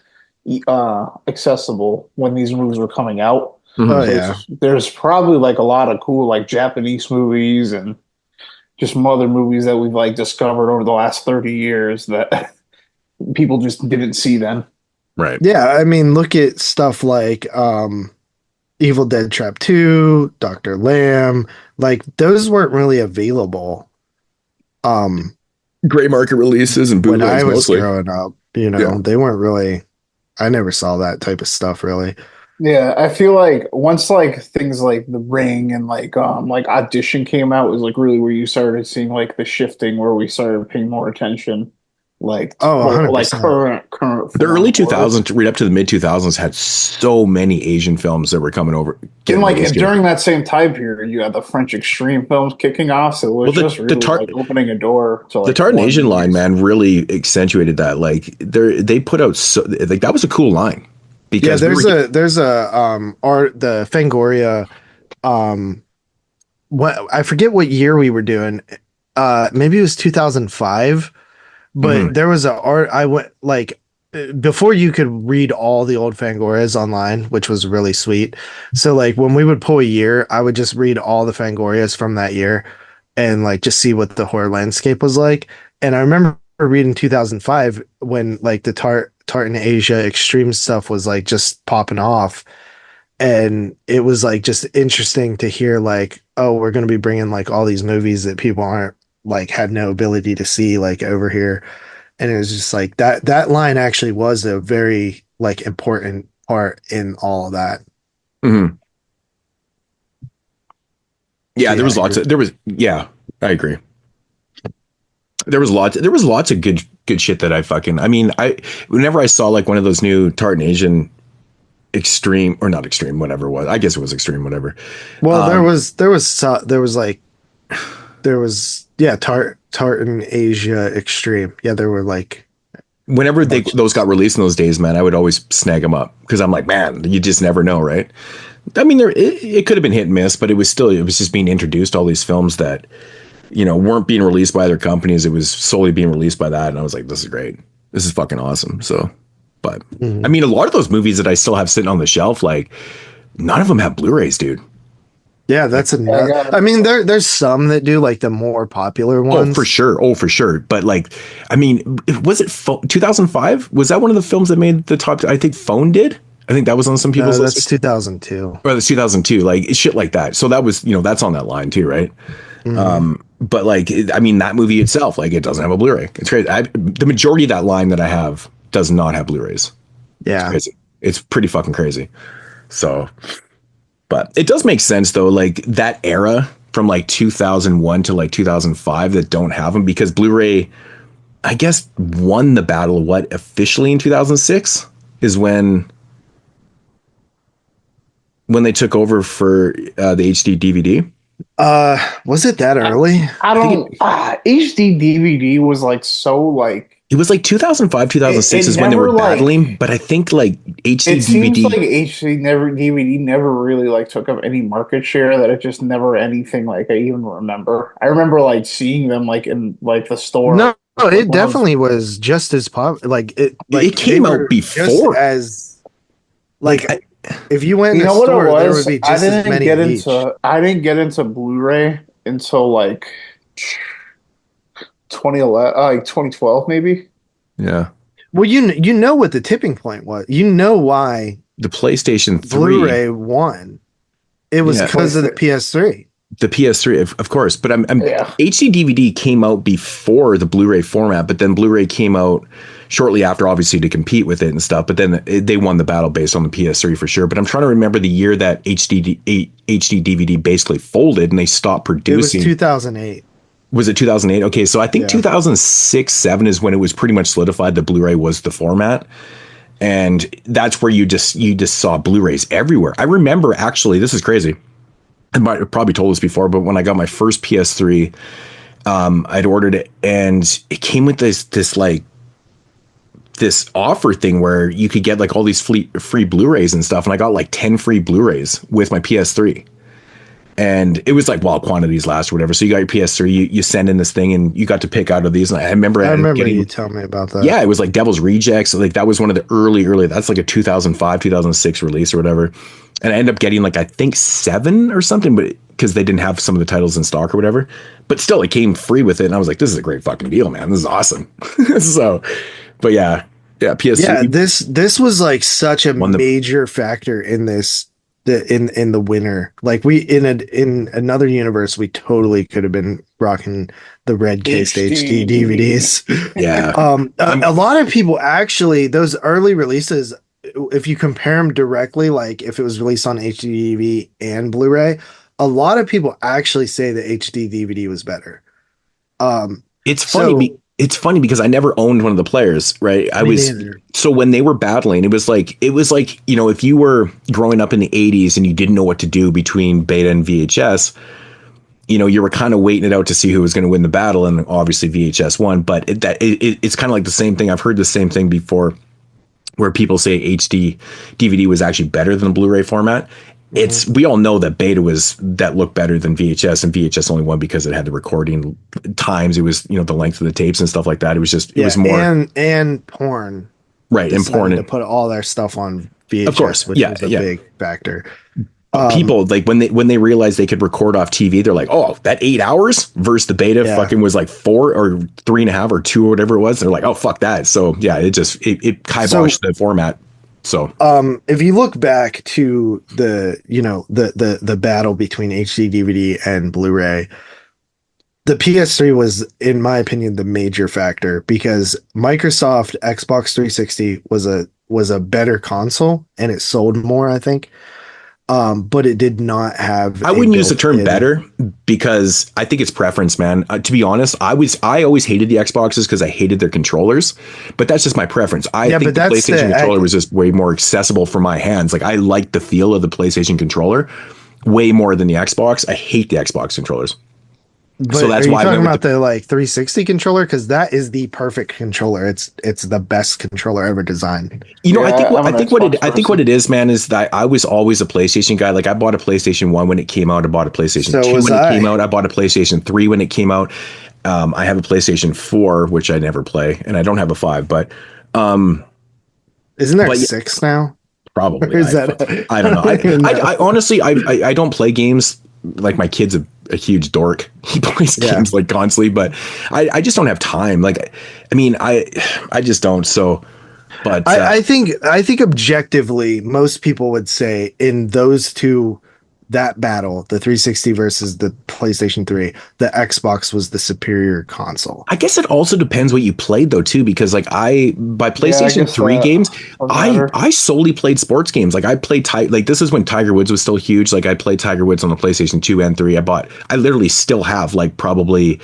Speaker 10: accessible when these movies were coming out.
Speaker 9: Oh,
Speaker 10: So
Speaker 9: yeah.
Speaker 10: there's probably like a lot of cool like Japanese movies and just some other movies that we've like discovered over the last 30 years that people just didn't see then.
Speaker 11: Right.
Speaker 9: Yeah, I mean, look at stuff like Evil Dead Trap 2, Dr. Lamb. Like those weren't really available
Speaker 11: Gray market releases and
Speaker 9: when
Speaker 11: bootlegs
Speaker 9: I was
Speaker 11: mostly.
Speaker 9: growing up.
Speaker 11: Yeah.
Speaker 9: They weren't really. I never saw that type of stuff really.
Speaker 10: Yeah, I feel like once like things like The Ring and like Audition came out was like really where you started seeing like the shifting where we started paying more attention. Like
Speaker 9: Oh, 100%.
Speaker 10: current
Speaker 11: The early
Speaker 10: foreign horror.
Speaker 11: 2000s, right up to the mid 2000s, had so many Asian films that were coming over.
Speaker 10: And like during that same time period, you had the French extreme films kicking off, so it was just really like opening a door to like
Speaker 11: the Tartan
Speaker 10: more
Speaker 11: Asian line,
Speaker 10: movies.
Speaker 11: man, really accentuated that. Like they put out like that was a cool line. Because
Speaker 9: there's the Fangoria, what I forget what year we were doing. Maybe it was 2005, but there was a art I went like before you could read all the old Fangorias online, which was really sweet. So like when we would pull a year, I would just read all the Fangorias from that year and like just see what the horror landscape was like. And I remember reading 2005 when like the Tartan Asia extreme stuff was like just popping off, and it was like just interesting to hear like, oh, we're going to be bringing like all these movies that people aren't like had no ability to see like over here. And it was just like that line actually was a very like important part in all of that.
Speaker 11: Yeah, there was lots of I agree. There was lots of good shit that whenever I saw like one of those new Tartan Asian extreme or not extreme, whatever it was, I guess it was extreme, whatever.
Speaker 9: Well, there was Tartan Asia extreme. Yeah, there were like
Speaker 11: whenever those got released in those days, man, I would always snag them up because I'm like, man, you just never know, right? I mean, it could have been hit and miss, but it was just being introduced all these films that weren't being released by other companies. It was solely being released by that. And I was like, this is great. This is fucking awesome. So, but I mean, a lot of those movies that I still have sitting on the shelf, like none of them have Blu-rays, dude.
Speaker 9: Yeah, that's enough. I mean, there's some that do like the more popular ones.
Speaker 11: Oh, for sure. But like, I mean, was it 2005? Was that one of the films that made the top? I think Phone did. I think that was on some people's list.
Speaker 9: That's 2002.
Speaker 11: Or that's 2002, like shit like that. So that was, that's on that line too, right? But like, I mean, that movie itself, like it doesn't have a Blu-ray. It's crazy. The majority of that line that I have does not have Blu-rays.
Speaker 9: Yeah.
Speaker 11: It's pretty fucking crazy. So, but it does make sense though. Like that era from like 2001 to like 2005 that don't have them, because Blu-ray, I guess, won the battle. What, officially in 2006 is when they took over for the HD DVD.
Speaker 9: Was it that early?
Speaker 10: I don't. HD DVD was like so like.
Speaker 11: It was like 2005, 2006 is when they were battling, but I think like HD
Speaker 10: it
Speaker 11: DVD.
Speaker 10: Seems like DVD never really like took up any market share, that it just never anything like I even remember. I remember like seeing them like in like the store.
Speaker 9: No, it definitely was just as pop. Like
Speaker 11: it came out before
Speaker 9: as like if you went in the
Speaker 10: know what
Speaker 9: store,
Speaker 10: it was?
Speaker 9: there would be just as many of each.
Speaker 10: I didn't get into Blu-ray until like 2011, like 2012 maybe.
Speaker 11: Yeah.
Speaker 9: Well, you know what the tipping point was. You know why
Speaker 11: the PlayStation 3
Speaker 9: Blu-ray won. It was because of the PS3.
Speaker 11: The PS3, of course, but HD DVD came out before the Blu-ray format, but then Blu-ray came out shortly after, obviously, to compete with it and stuff. But then they won the battle based on the PS3 for sure. But I'm trying to remember the year that HD DVD basically folded and they stopped producing.
Speaker 9: It was 2008.
Speaker 11: Was it 2008? Okay, so I think 2006, 7 is when it was pretty much solidified that Blu-ray was the format. And that's where you just saw Blu-rays everywhere. I remember, actually, this is crazy. I might have probably told this before, but when I got my first PS3, I'd ordered it, and it came with this offer thing where you could get like all these free Blu-rays and stuff, and I got like 10 free Blu-rays with my PS3. And it was like while quantities last or whatever. So you got your PS3, you send in this thing, and you got to pick out of these. And I remember
Speaker 9: you telling me about that.
Speaker 11: Yeah, it was like Devil's Rejects. Like that was one of the early. That's like a 2005, 2006 release or whatever. And I ended up getting like I think 7 or something, but because they didn't have some of the titles in stock or whatever. But still, it came free with it, and I was like, "This is a great fucking deal, man. This is awesome." So, but yeah, PS3.
Speaker 9: Yeah, this was like such a major factor in this. In the winter, like in another universe, we totally could have been rocking the red cased HD DVDs.
Speaker 11: Yeah,
Speaker 9: a lot of people actually, those early releases, if you compare them directly, like if it was released on HDdvd and Blu-ray, a lot of people actually say the HD DVD was better.
Speaker 11: It's funny. It's funny because I never owned one of the players, right? So when they were battling, it was like, you know, if you were growing up in the 80s and you didn't know what to do between beta and VHS, you know, you were kind of waiting it out to see who was going to win the battle, and obviously VHS won. But it's kind of like the same thing. I've heard the same thing before, where people say HD DVD was actually better than the Blu-ray format. We all know that beta looked better than VHS, and VHS only won because it had the recording times. It was, you know, the length of the tapes and stuff like that. It was just, it was more
Speaker 9: and porn,
Speaker 11: right? And porn
Speaker 9: to put all their stuff on VHS,
Speaker 11: of course,
Speaker 9: which was a big factor.
Speaker 11: People like when they realized they could record off TV, they're like, oh, that 8 hours versus the beta fucking was like 4 or 3.5 or 2 or whatever it was. They're like, oh, fuck that. So yeah, it kiboshed the format. So,
Speaker 9: if you look back to the battle between HD DVD and Blu-ray, the PS3 was, in my opinion, the major factor, because Microsoft Xbox 360 was a better console and it sold more, I think. But it did not have.
Speaker 11: I wouldn't use the term better, because I think it's preference, man. To be honest, I always hated the Xboxes because I hated their controllers, but that's just my preference. I think the PlayStation controller was just way more accessible for my hands. Like I like the feel of the PlayStation controller way more than the Xbox. I hate the Xbox controllers.
Speaker 9: But
Speaker 11: so that's
Speaker 9: are you
Speaker 11: why
Speaker 9: talking about the like 360 controller? Because that is the perfect controller. It's the best controller ever designed.
Speaker 11: You know, I think what it is, man, is that I was always a PlayStation guy. Like I bought a PlayStation 1 when it came out. I bought a PlayStation 2 when it came out. I bought a PlayStation 3 when it came out. I have a PlayStation 4, which I never play, and I don't have a 5. But
Speaker 9: isn't there 6 now?
Speaker 11: Probably. I don't know. I honestly, I don't play games. Like my kid's a huge dork. He plays games like constantly, but I just don't have time. Like, I mean, I just don't. So, but
Speaker 9: I think objectively, most people would say in those two that battle, the 360 versus the PlayStation 3, the Xbox was the superior console.
Speaker 11: I guess it also depends what you played though too, because like by PlayStation 3 games, I solely played sports games. Like I played like this is when Tiger Woods was still huge. Like I played Tiger Woods on the PlayStation 2 and 3. I literally still have like probably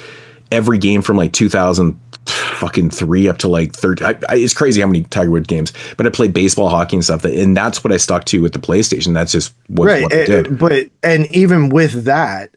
Speaker 11: every game from like 2003 up to like 30. It's crazy how many Tiger Woods games, but I played baseball, hockey and stuff, and that's what I stuck to with the PlayStation. That's just what I did.
Speaker 9: But even with that,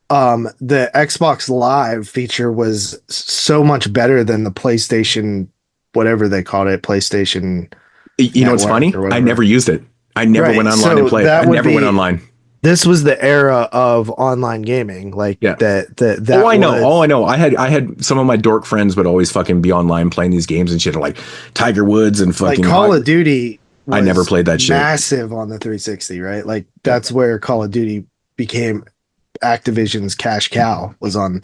Speaker 9: the Xbox Live feature was so much better than the PlayStation, whatever they called it, PlayStation.
Speaker 11: You know what's funny? I never used it. I never went online and played. I never went online.
Speaker 9: This was the era of online gaming, like that.
Speaker 11: Oh, I know. I had some of my dork friends would always fucking be online playing these games and shit, like Tiger Woods and fucking
Speaker 9: like Call of Duty.
Speaker 11: I never played that shit.
Speaker 9: Massive on the 360, right? Like that's where Call of Duty became Activision's cash cow. Was on.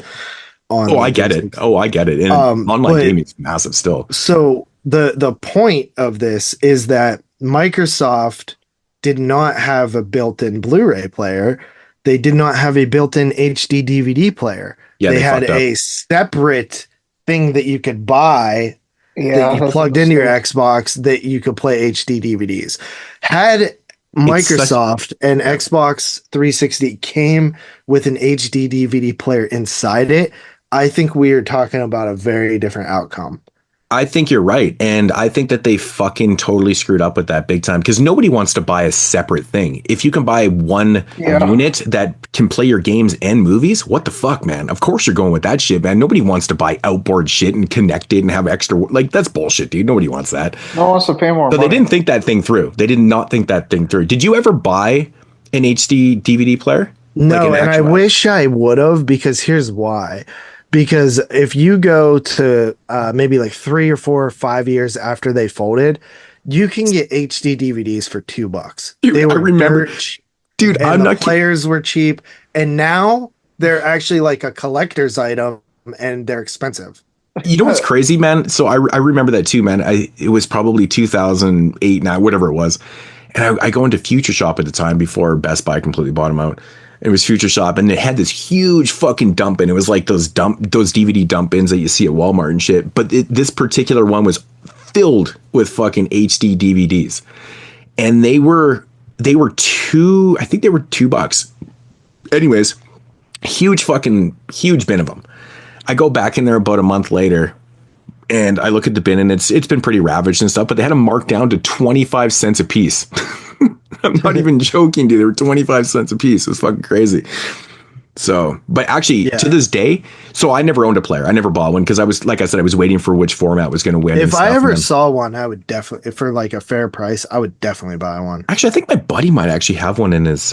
Speaker 11: Oh, I get it. And online gaming is massive still.
Speaker 9: So the point of this is that Microsoft did not have a built-in Blu-ray player. They did not have a built-in HD DVD player. Yeah, they had a separate thing that you could buy that you plugged into your Xbox that you could play HD DVDs. Had Microsoft and Xbox 360 came with an HD DVD player inside it, I think we are talking about a very different outcome.
Speaker 11: I think you're right. And I think that they fucking totally screwed up with that big time, because nobody wants to buy a separate thing. If you can buy one unit that can play your games and movies, what the fuck, man? Of course you're going with that shit, man. Nobody wants to buy outboard shit and connect it and have extra. Like, that's bullshit, dude. Nobody wants that.
Speaker 10: No one wants to pay more
Speaker 11: So
Speaker 10: money.
Speaker 11: they didn't think that thing through. They did not think that thing through. Did you ever buy an HD DVD player?
Speaker 9: No, like and I wish I would have, because here's why. Because if you go to maybe like 3 or 4 or 5 years after they folded, you can get HD DVDs for $2.
Speaker 11: Dude,
Speaker 9: they were
Speaker 11: I remember, dude.
Speaker 9: And I'm not players were cheap, and now they're actually like a collector's item, and they're expensive.
Speaker 11: You know what's crazy, man? So I remember that too, man. It was probably 2008, now whatever it was, and I go into Future Shop at the time before Best Buy completely bought them out. It was Future Shop, and it had this huge fucking dump bin. It was like those DVD dump bins that you see at Walmart and shit. But this particular one was filled with fucking HD DVDs, and they were I think they were $2. Anyways, huge bin of them. I go back in there about a month later, and I look at the bin, and it's been pretty ravaged and stuff, but they had them marked down to 25 cents a piece. I'm not even joking, dude. They were 25 cents a piece. It was fucking crazy. So, but actually, to this day, so I never owned a player. I never bought one because I was, like I said, I was waiting for which format was going to win.
Speaker 9: If I ever saw one, I would definitely, for like a fair price, I would definitely buy one.
Speaker 11: Actually, I think my buddy might actually have one in his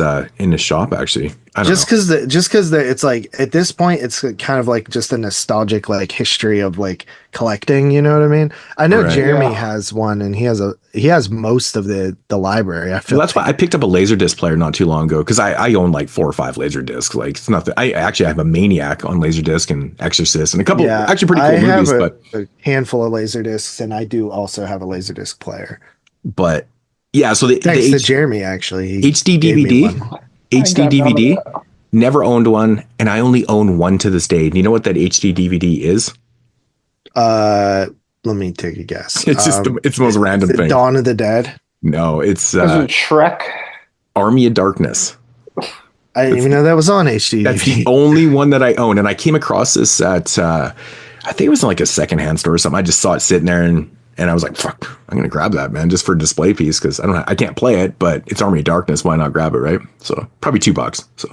Speaker 11: shop. Actually, I don't know.
Speaker 9: Just because it's like at this point, it's kind of like just a nostalgic like history of like collecting. You know what I mean? I know Jeremy has one, and he has most of the library. I feel
Speaker 11: that's why I picked up a Laserdisc player not too long ago, because I own like 4 or 5 Laserdiscs. Like it's nothing. I actually have a Maniac on Laserdisc and Exorcist and a couple actually pretty cool movies. But
Speaker 9: a handful of Laserdiscs, and I do also have a Laserdisc player.
Speaker 11: But yeah, so
Speaker 9: thanks to Jeremy, actually,
Speaker 11: HD DVD. Never owned one, and I only own one to this day. Do you know what that HD DVD is?
Speaker 9: Let me take a guess.
Speaker 11: It's just it's the most random thing.
Speaker 9: Dawn of the Dead?
Speaker 11: No, it's
Speaker 10: is it Shrek?
Speaker 11: Army of Darkness.
Speaker 9: I didn't even know that was on HD.
Speaker 11: That's the only one that I own, and I came across this at I think it was in like a secondhand store or something. I just saw it sitting there, and I was like, "Fuck, I'm gonna grab that, man, just for a display piece, because I can't play it, but it's Army of Darkness. Why not grab it, right?" So probably $2. So.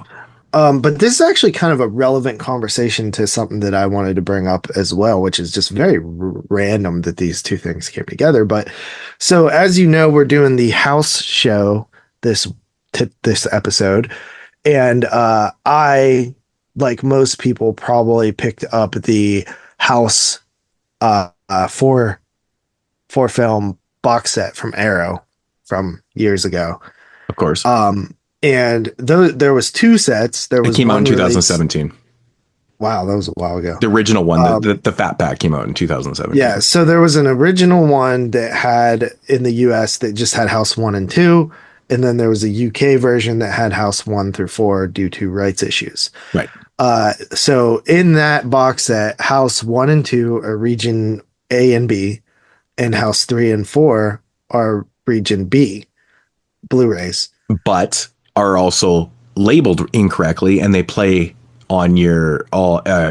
Speaker 9: But this is actually kind of a relevant conversation to something that I wanted to bring up as well, which is just very random that these two things came together. But so, as you know, we're doing the house show this episode, and I, like most people, probably picked up the house 4 film box set from Arrow from years ago.
Speaker 11: Of course.
Speaker 9: And there was 2 sets. It
Speaker 11: came out in 2017.
Speaker 9: Wow, that was a while ago.
Speaker 11: The original one, the Fat Pack, came out in 2017.
Speaker 9: Yeah, so there was an original one that had in the US that just had House 1 and 2, and then there was a UK version that had House 1 through 4 due to rights issues.
Speaker 11: Right.
Speaker 9: So in that box set, House 1 and 2 are region A and B, and House 3 and 4 are region B Blu-rays.
Speaker 11: But are also labeled incorrectly, and they play on your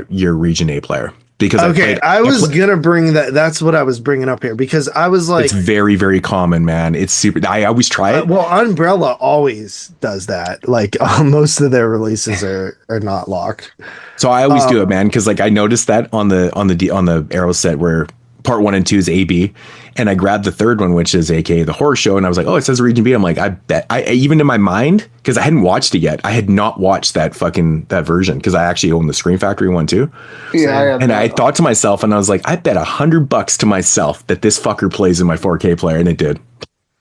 Speaker 11: region A player. Because
Speaker 9: I was gonna bring that. That's what I was bringing up here, because I was like,
Speaker 11: it's very, very common, man. It's super. I always try it.
Speaker 9: Well, Umbrella always does that. Like most of their releases are not locked.
Speaker 11: So I always do it, man, because like I noticed that on the Arrow set where part 1 and 2 is AB, and I grabbed the third one, which is aka the Horrorshow, and I was like, oh, it says region B. I'm like, I bet I even in my mind, because I hadn't watched it yet, I had not watched that version, because I actually own the Scream Factory one too.
Speaker 10: Yeah,
Speaker 11: and I thought to myself, and I was like, I bet $100 to myself that this fucker plays in my 4K player, and it did.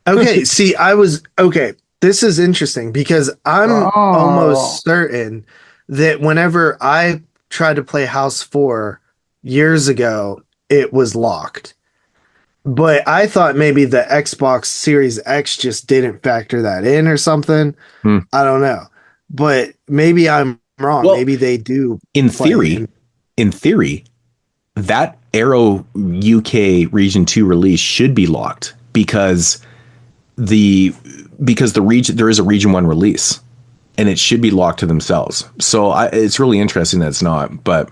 Speaker 9: Okay, see, this is interesting, because I'm almost certain that whenever I tried to play House 4 years ago, it was locked. But I thought maybe the Xbox Series X just didn't factor that in or something. I don't know. But maybe I'm wrong.
Speaker 11: Well,
Speaker 9: maybe they do.
Speaker 11: In theory, that Arrow UK Region 2 release should be locked because the region, there is a Region 1 release, and it should be locked to themselves. So it's really interesting that it's not, but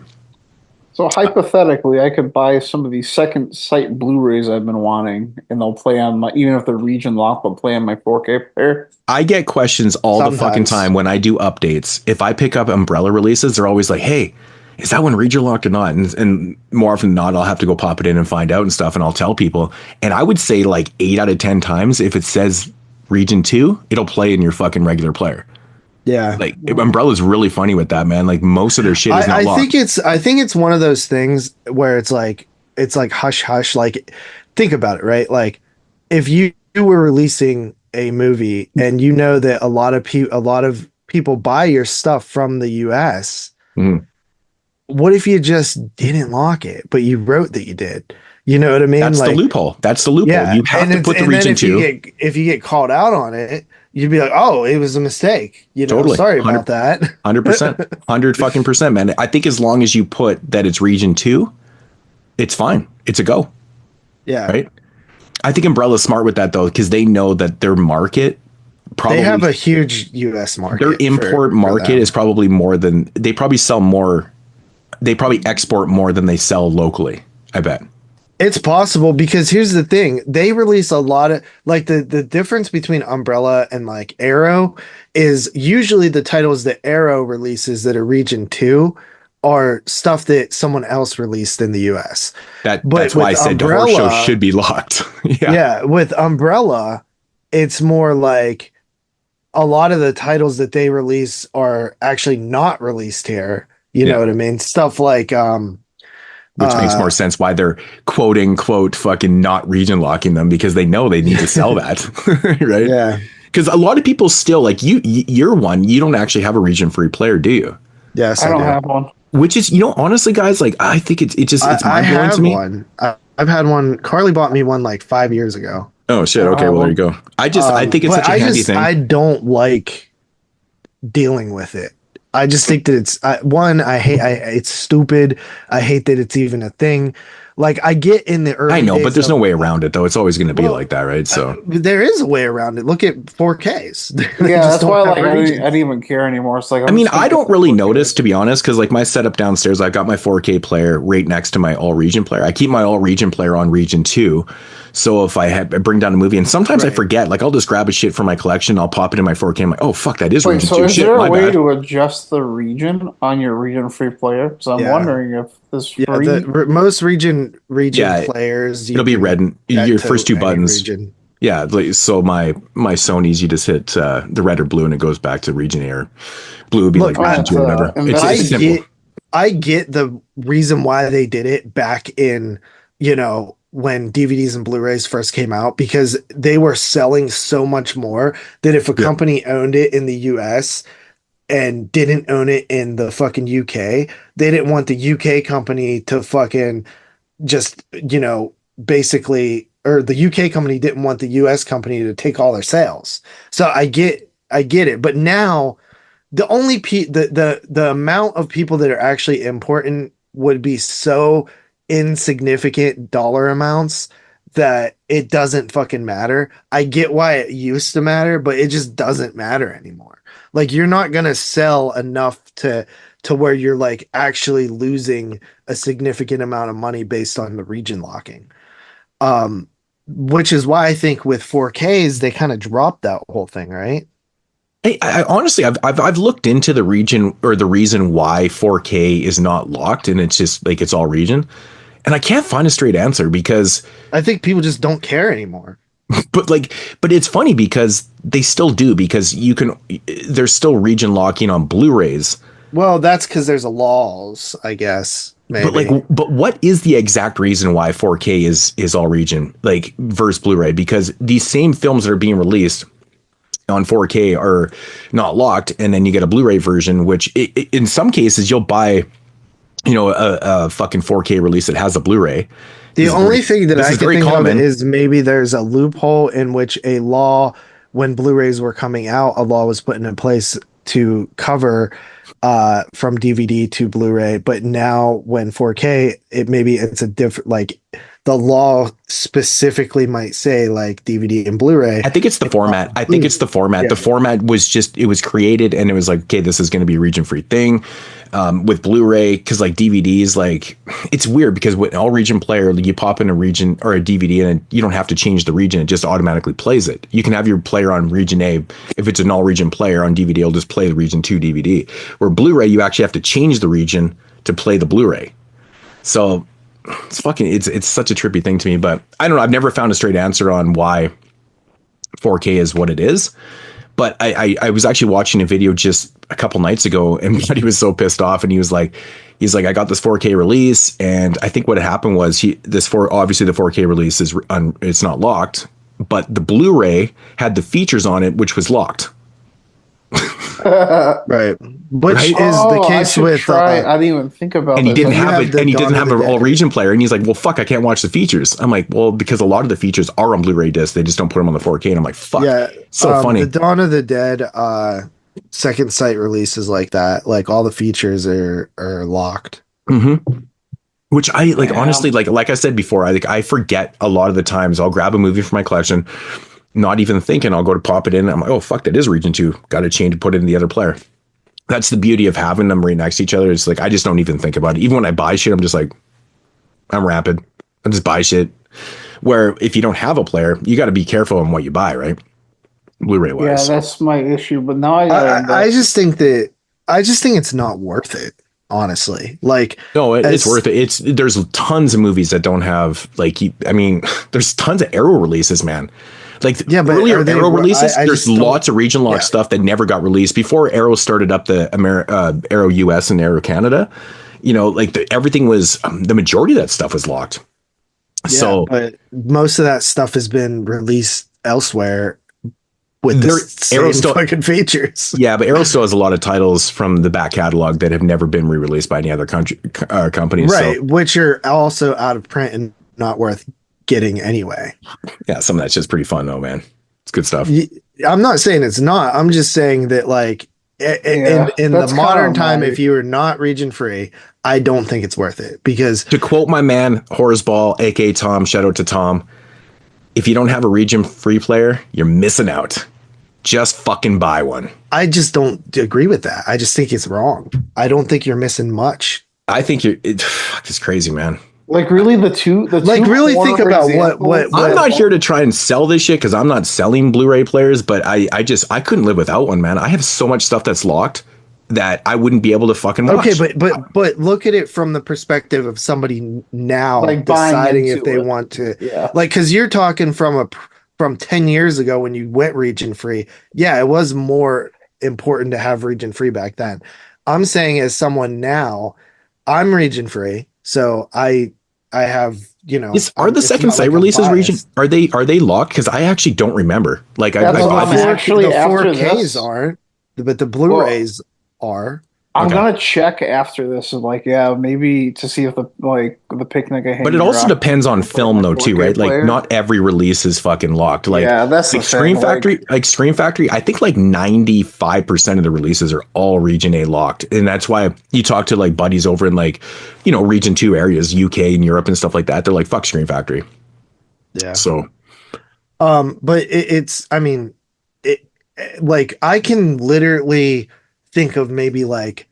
Speaker 10: so hypothetically, I could buy some of these second sight Blu-rays I've been wanting, and they'll play on my, even if they're region locked, they'll play on my 4K player.
Speaker 11: I get questions all the fucking time when I do updates. If I pick up Umbrella releases, they're always like, hey, is that one region locked or not? And more often than not, I'll have to go pop it in and find out and stuff, and I'll tell people. And I would say like 8 out of 10 times, if it says region 2, it'll play in your fucking regular player.
Speaker 9: Yeah,
Speaker 11: like Umbrella's really funny with that, man. Like most of their shit is not locked.
Speaker 9: I think it's one of those things where it's like hush hush. Like, think about it, right? Like, if you were releasing a movie and you know that a lot of people buy your stuff from the US, what if you just didn't lock it, but you wrote that you did? You know what I mean?
Speaker 11: That's the loophole. That's the loophole. Yeah, you have to put the region 2.
Speaker 9: If you get called out on it, you'd be like, "Oh, it was a mistake." You know, totally. Sorry about that.
Speaker 11: 100%, 100% man. I think as long as you put that it's region 2, it's fine. It's a go.
Speaker 9: Yeah.
Speaker 11: Right. I think Umbrella's smart with that though, because they know that their market probably
Speaker 9: they have a huge U.S. market.
Speaker 11: Their import market is probably more than they probably sell more. They probably export more than they sell locally. I bet.
Speaker 9: It's possible, because here's the thing. They release a lot of, like, the difference between Umbrella and like Arrow is usually the titles that Arrow releases that are region 2 are stuff that someone else released in the US.
Speaker 11: That's why I said the Horrorshow should be locked.
Speaker 9: Yeah, with Umbrella, it's more like a lot of the titles that they release are actually not released here. You know what I mean? Stuff like
Speaker 11: which makes more sense why they're quote unquote fucking not region locking them, because they know they need to sell that. Right?
Speaker 9: Yeah.
Speaker 11: Because a lot of people still like you're one, you don't actually have a region free player, do you?
Speaker 9: Yes,
Speaker 10: I don't have one.
Speaker 11: Which is, honestly, guys, like I think it's mind blowing to me.
Speaker 9: One. I've had one. Carly bought me one like 5 years ago.
Speaker 11: Oh shit. Okay. Well, there you go. I think it's such a handy thing.
Speaker 9: I don't like dealing with it. I just think that it's it's stupid. I hate that it's even a thing. Like, I get in the early
Speaker 11: I know,
Speaker 9: days
Speaker 11: but there's no way around it though. It's always going to be like that, right? So
Speaker 9: there is a way around it. Look at 4Ks.
Speaker 10: Yeah, that's why like I didn't even care anymore. It's like
Speaker 11: I don't really notice, to be honest, because like my setup downstairs, I've got my 4K player right next to my all region player. I keep my all region player on region 2. So if I bring down a movie, and sometimes I forget, like I'll just grab a shit from my collection, I'll pop it in my 4K. I'm like, oh fuck, that is region 2.
Speaker 10: So is there a way to adjust the region on your region free player? Because I'm wondering if this free.
Speaker 9: Most region players,
Speaker 11: it'll be red and your first 2 buttons. Region. Yeah, so my Sony's, you just hit the red or blue, and it goes back to region A, or blue would be like region 2 or whatever. It's simple.
Speaker 9: I get the reason why they did it back in, when DVDs and Blu-rays first came out, because they were selling so much more that if a company owned it in the US and didn't own it in the fucking UK, they didn't want the UK company to fucking just, basically or the UK company didn't want the US company to take all their sales. So I get it. But now the only the amount of people that are actually important would be so insignificant dollar amounts that it doesn't fucking matter. I get why it used to matter, but it just doesn't matter anymore. Like, you're not going to sell enough to where you're like actually losing a significant amount of money based on the region locking. Which is why I think with 4Ks, they kind of dropped that whole thing, right?
Speaker 11: I honestly, I've looked into the region, or the reason why 4K is not locked, and it's just like it's all region, and I can't find a straight answer, because
Speaker 9: I think people just don't care anymore.
Speaker 11: But it's funny because they still do, because there's still region locking on Blu-rays.
Speaker 9: Well, that's because there's laws, I guess. Maybe.
Speaker 11: But what is the exact reason why 4K is all region, like versus Blu-ray? Because these same films that are being released on 4K are not locked, and then you get a Blu-ray version, which in some cases you'll buy, a fucking 4K release that has a Blu-ray.
Speaker 9: The only thing that I can think of is maybe there's a loophole in which a law, when Blu-rays were coming out, a law was put into place to cover from DVD to Blu-ray. But now when 4K, it's a different, like, the law specifically might say like DVD and Blu-ray.
Speaker 11: I think it's the format. Yeah. The format was it was created, and it was like, okay, this is going to be a region-free thing. With Blu-ray, because like DVDs, like, it's weird because with all region player, you pop in a region or a DVD and you don't have to change the region. It just automatically plays it. You can have your player on region A. If it's an all region player on DVD, it'll just play the region 2 DVD. Where Blu-ray, you actually have to change the region to play the Blu-ray. So it's such a trippy thing to me, but I don't know. I've never found a straight answer on why 4K is what it is. But I was actually watching a video just a couple nights ago, and he was so pissed off, and he's like, I got this 4K release, and I think what happened was obviously the 4K release it's not locked, but the Blu-ray had the features on it which was locked.
Speaker 9: Right, which is the case with.
Speaker 10: I didn't even think about.
Speaker 11: And he didn't have an all region player, and he's like, "Well, fuck, I can't watch the features." I'm like, "Well, because a lot of the features are on Blu-ray disc, they just don't put them on the 4K." And I'm like, "Fuck,
Speaker 9: yeah,
Speaker 11: so funny."
Speaker 9: The Dawn of the Dead second sight releases like that, like all the features are locked.
Speaker 11: Mm-hmm. Which I like, honestly, like I said before, I forget a lot of the times. I'll grab a movie from my collection, not even thinking, I'll go to pop it in. I'm like, oh, fuck, that is region 2. Got to change to put it in the other player. That's the beauty of having them right next to each other. It's like, I just don't even think about it. Even when I buy shit, I'm just like, I'm rapid. I just buy shit. Where if you don't have a player, you got to be careful on what you buy, right? Blu-ray wise.
Speaker 10: Yeah, that's my issue. But now
Speaker 9: I just think it's not worth it. Honestly, like,
Speaker 11: no, it's worth it. There's tons of movies that don't have, like, there's tons of Arrow releases, man. Like, yeah, but earlier Arrow releases, there's lots of region lock stuff that never got released before Arrow started up the Arrow US and Arrow Canada. Like everything was, the majority of that stuff was locked. Yeah, so,
Speaker 9: but most of that stuff has been released elsewhere with the same fucking features.
Speaker 11: Yeah, but Arrow still has a lot of titles from the back catalog that have never been re-released by any other company.
Speaker 9: Right, so, which are also out of print and not worth getting anyway.
Speaker 11: Yeah, some of that's just pretty fun though, man. It's good stuff.
Speaker 9: I'm not saying it's not. I'm just saying that, like, in the modern time, if you are not region free, I don't think it's worth it. Because,
Speaker 11: to quote my man Horseball, aka Tom, shout out to Tom, if you don't have a region free player, you're missing out. Just fucking buy one.
Speaker 9: I just don't agree with that. I just think it's wrong. I don't think you're missing much.
Speaker 11: I think it's crazy, man.
Speaker 10: Like, really, the two
Speaker 9: really think about what
Speaker 11: I'm not here to try and sell this shit, because I'm not selling Blu-ray players, but I couldn't live without one, man. I have so much stuff that's locked that I wouldn't be able to fucking watch.
Speaker 9: Okay, but look at it from the perspective of somebody now, like, deciding if they want to, like, because you're talking from 10 years ago when you went region free. Yeah, it was more important to have region free back then. I'm saying, as someone now, I'm region free, so I have,
Speaker 11: are the second sight releases region? Are they locked? Because I actually don't remember. Like,
Speaker 10: actually,
Speaker 9: the 4Ks aren't, but the Blu-rays are.
Speaker 10: I'm
Speaker 11: Okay.
Speaker 10: gonna check after this and like, yeah, maybe to see if the picnic I
Speaker 11: But it also depends on film though too, right? Like not every release is fucking locked. Like,
Speaker 10: yeah, that's
Speaker 11: like
Speaker 10: the
Speaker 11: Screen
Speaker 10: thing,
Speaker 11: Factory, like Screen Factory, I think like 95% of the releases are all region A locked. And that's why you talk to like buddies over in like, you know, region 2 areas, UK and Europe and stuff like that. They're like, fuck Screen Factory.
Speaker 9: Yeah.
Speaker 11: So
Speaker 9: but it's I mean, like I can literally think of maybe like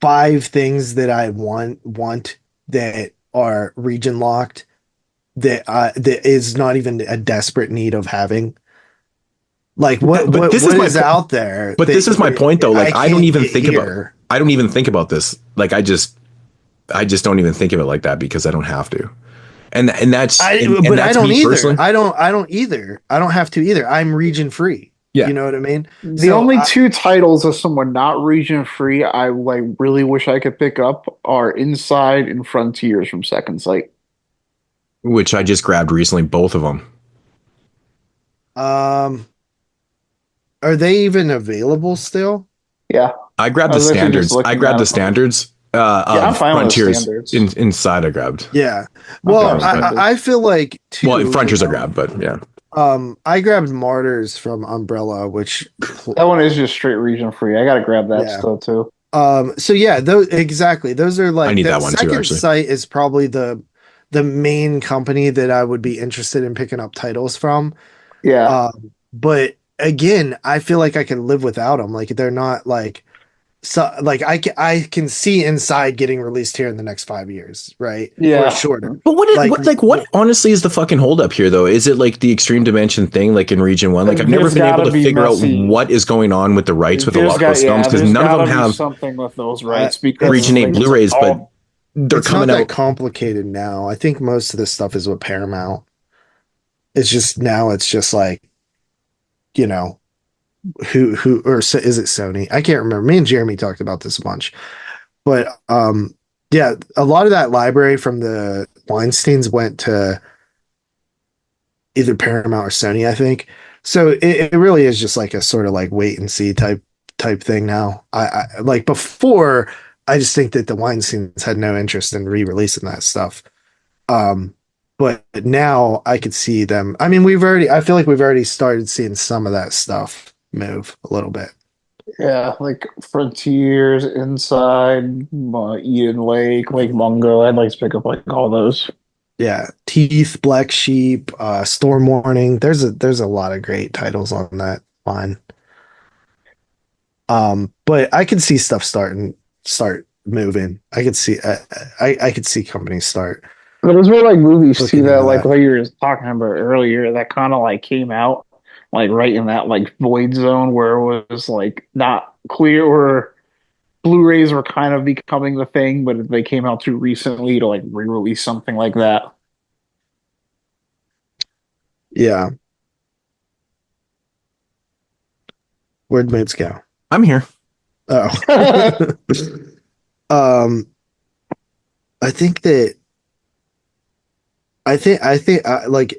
Speaker 9: 5 things that I want that are region locked that is not even a desperate need of having. Like what is out there?
Speaker 11: But this is my point though. Like I don't even think
Speaker 9: here.
Speaker 11: I don't even think about this. Like I just don't even think of it like that because I don't have to. And that's
Speaker 9: but
Speaker 11: that's
Speaker 9: I don't
Speaker 11: me
Speaker 9: either.
Speaker 11: personally.
Speaker 9: I don't either. I don't have to either. I'm region free.
Speaker 11: Yeah.
Speaker 9: You know what I mean?
Speaker 10: The only 2 titles of someone not region free I like really wish I could pick up are Inside and Frontiers from Second Sight.
Speaker 11: Which I just grabbed recently, both of them.
Speaker 9: Are they even available still?
Speaker 10: Yeah.
Speaker 11: I grabbed the standards. I grabbed the standards.
Speaker 10: I'm fine with
Speaker 11: Frontiers.
Speaker 10: standards.
Speaker 11: Inside I grabbed.
Speaker 9: Yeah. Well, I feel like
Speaker 11: Frontiers I grabbed, but yeah.
Speaker 9: I grabbed Martyrs from Umbrella, which
Speaker 10: that one is just straight region free. I gotta grab that still too.
Speaker 9: So yeah, those are like
Speaker 11: I need that one
Speaker 9: Second
Speaker 11: too, actually.
Speaker 9: Sight is probably the main company that I would be interested in picking up titles from.
Speaker 10: Yeah.
Speaker 9: But again, I feel like I can live without them. Like they're not like like I can see Inside getting released here in the next 5 years, right?
Speaker 10: Yeah.
Speaker 9: Or shorter.
Speaker 11: But what honestly is the fucking holdup here though? Is it like the Extreme Dimension thing, like in Region 1? Like I've never been able to figure out what is going on with the rights with a lot of those films because none of them have
Speaker 10: something with those rights because
Speaker 11: Region 8 Blu-rays, but they're
Speaker 9: it's
Speaker 11: coming
Speaker 9: not that
Speaker 11: out
Speaker 9: complicated now. I think most of this stuff is with Paramount. It's just now it's just like, you know, who or is it Sony? I can't remember. Me and Jeremy talked about this a bunch. But yeah, a lot of that library from the Weinsteins went to either Paramount or Sony, I think. So it really is just like a sort of like wait and see type thing now. I like before, I just think that the Weinsteins had no interest in re-releasing that stuff. But now I could see them. I mean, I feel like we've already started seeing some of that stuff move a little bit.
Speaker 10: Yeah, like Frontiers, Inside, Eden Lake, Lake Mungo. I'd like to pick up like all those.
Speaker 9: Yeah, Teeth, Black Sheep, Storm Warning. There's a lot of great titles on that line. But I can see stuff start moving. I could see I could see companies start.
Speaker 10: But those were like movies too that like what you were talking about earlier that kind of like came out like right in that like void zone where it was like not clear or Blu-rays were kind of becoming the thing, but they came out too recently to like re-release something like that.
Speaker 9: Yeah. Where'd Moodz go?
Speaker 11: I'm here.
Speaker 9: Oh. I think like